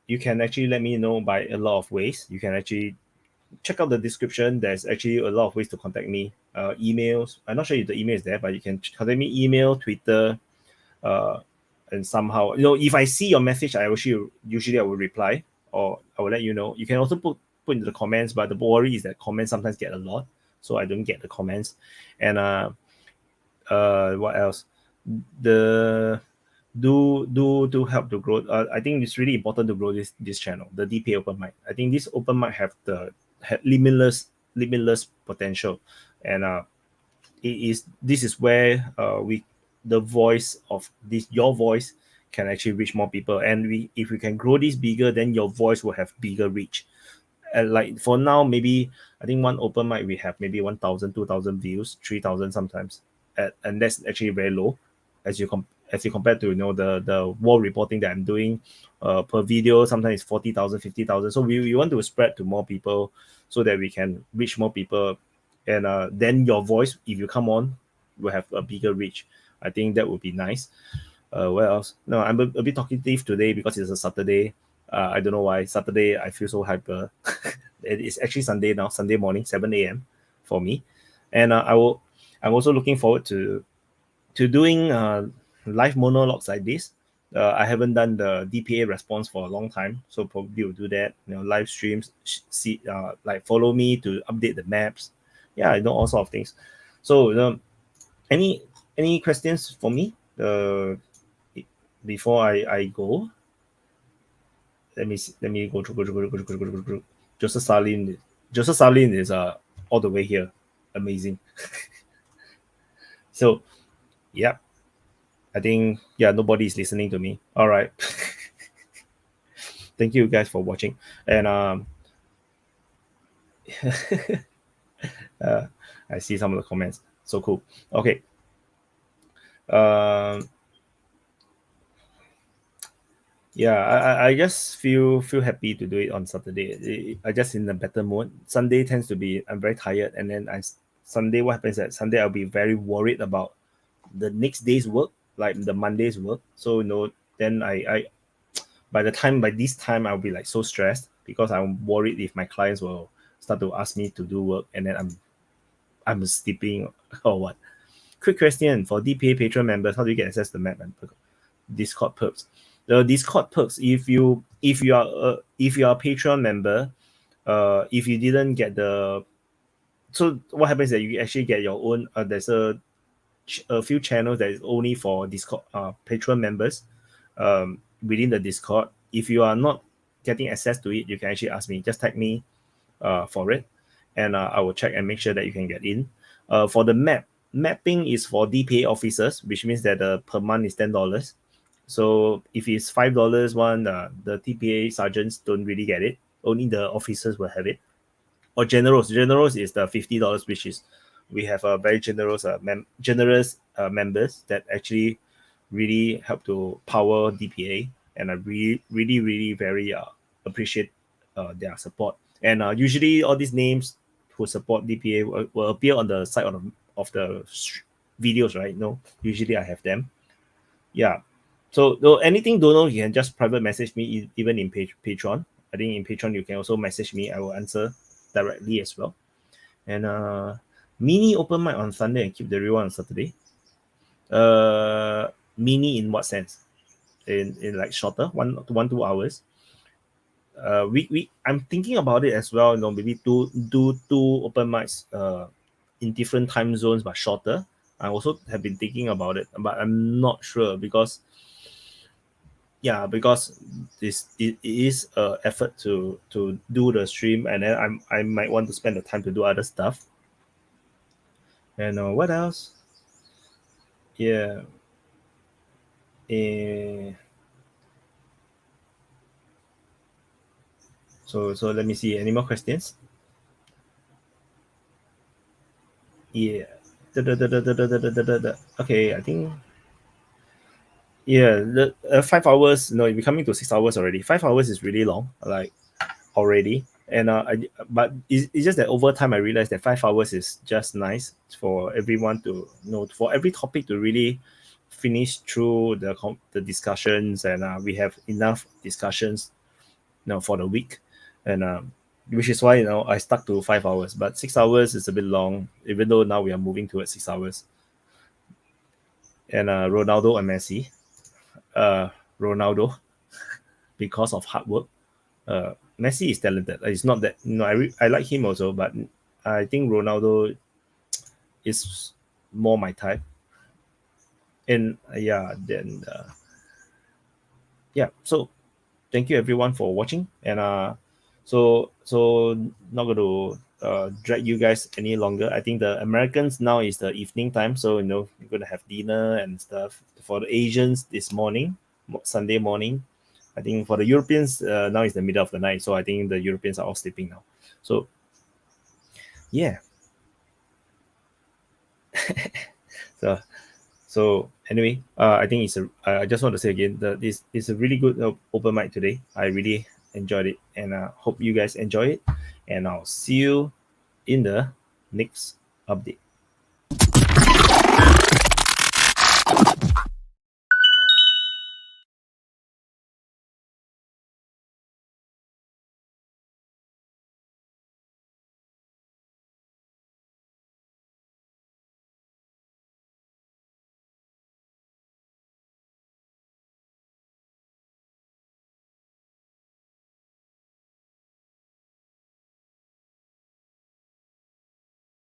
you can actually let me know by a lot of ways. You can actually check out the description. There's actually a lot of ways to contact me. Emails. I'm not sure if the email is there, but you can contact me, email, Twitter, and somehow, if I see your message, I usually I will reply, or I will let you know. You can also put into the comments, but the worry is that comments sometimes get a lot, so I don't get the comments. And what else? Do help to grow. I think it's really important to grow this channel, the DPA Open Mic. I think this Open Mic had limitless potential, and this is where the voice of your voice can actually reach more people. And if we can grow this bigger, then your voice will have bigger reach. And like for now, maybe I think one open mic we have maybe 1,000, 2,000 views, 3,000 sometimes, and that's actually very low as you compare to the war reporting that I'm doing per video. Sometimes it's 40,000, 50,000. So we want to spread to more people so that we can reach more people, and then your voice, if you come on, will have a bigger reach. I think that would be nice. What else? No, I'm a bit talkative today because it's a Saturday. I don't know why. Saturday, I feel so hyper. It's actually Sunday now, Sunday morning, 7 a.m. for me. And I'm also looking forward to doing live monologues like this. I haven't done the DPA response for a long time, so probably will do that. Live streams, like follow me to update the maps. Yeah, all sorts of things. So any questions for me before I go? Let me go through. Joseph Salin is all the way here. Amazing. So yeah, I think nobody is listening to me. All right. Thank you guys for watching. And I see some of the comments. So cool. Okay. I just feel happy to do it on Saturday. I just in a better mood. Sunday tends to be I'm very tired, and then Sunday, what happens at Sunday, I'll be very worried about the next day's work, like the Monday's work. So then I by this time I'll be like so stressed because I'm worried if my clients will start to ask me to do work, and then I'm sleeping or what. Quick question for DPA Patreon members: how do you get access to the map and Discord perks? The Discord perks, if you are a Patreon member, if you didn't get so what happens is that you actually get your own. There's a few channels that is only for Discord Patreon members within the Discord. If you are not getting access to it, you can actually ask me. Just tag me for it, and I will check and make sure that you can get in. For the mapping is for DPA officers, which means that per month is $10. So if it's $5 one, the TPA sergeants don't really get it. Only the officers will have it. Or generals. Generals is the $50, which is we have a very generous members that actually really help to power DPA, and I really very appreciate their support. And usually all these names who support DPA will appear on the side of the videos, right? Usually I have them. Yeah. So anything don't know, you can just private message me even in Patreon. I think in Patreon you can also message me. I will answer directly as well. And mini open mic on Sunday and keep the real one on Saturday. Mini in what sense? In like shorter, 2 hours. I'm thinking about it as well. Maybe do two open mics in different time zones but shorter. I also have been thinking about it, but I'm not sure because yeah, because it is a effort to do the stream, and then I might want to spend the time to do other stuff. And what else? Yeah. So let me see. Any more questions? Yeah. Okay, I think. Yeah, the 5 hours. No, we're coming to 6 hours already. 5 hours is really long, like already. And but it's just that over time I realized that 5 hours is just nice for everyone to for every topic to really finish through the discussions, and we have enough discussions for the week, and which is why I stuck to 5 hours. But 6 hours is a bit long, even though now we are moving towards 6 hours. And Ronaldo and Messi. Ronaldo, because of hard work. Messi is talented. It's not that I like him also, but I think Ronaldo is more my type. And so thank you everyone for watching, and so not going to drag you guys any longer. I think the Americans now is the evening time, so you're going to have dinner and stuff. For the Asians this morning, Sunday morning. I think for the Europeans now it's the middle of the night, so I think the Europeans are all sleeping now. So yeah. So anyway, I think I just want to say again that this is a really good open mic today. I really enjoyed it, and I hope you guys enjoy it. And I'll see you in the next update.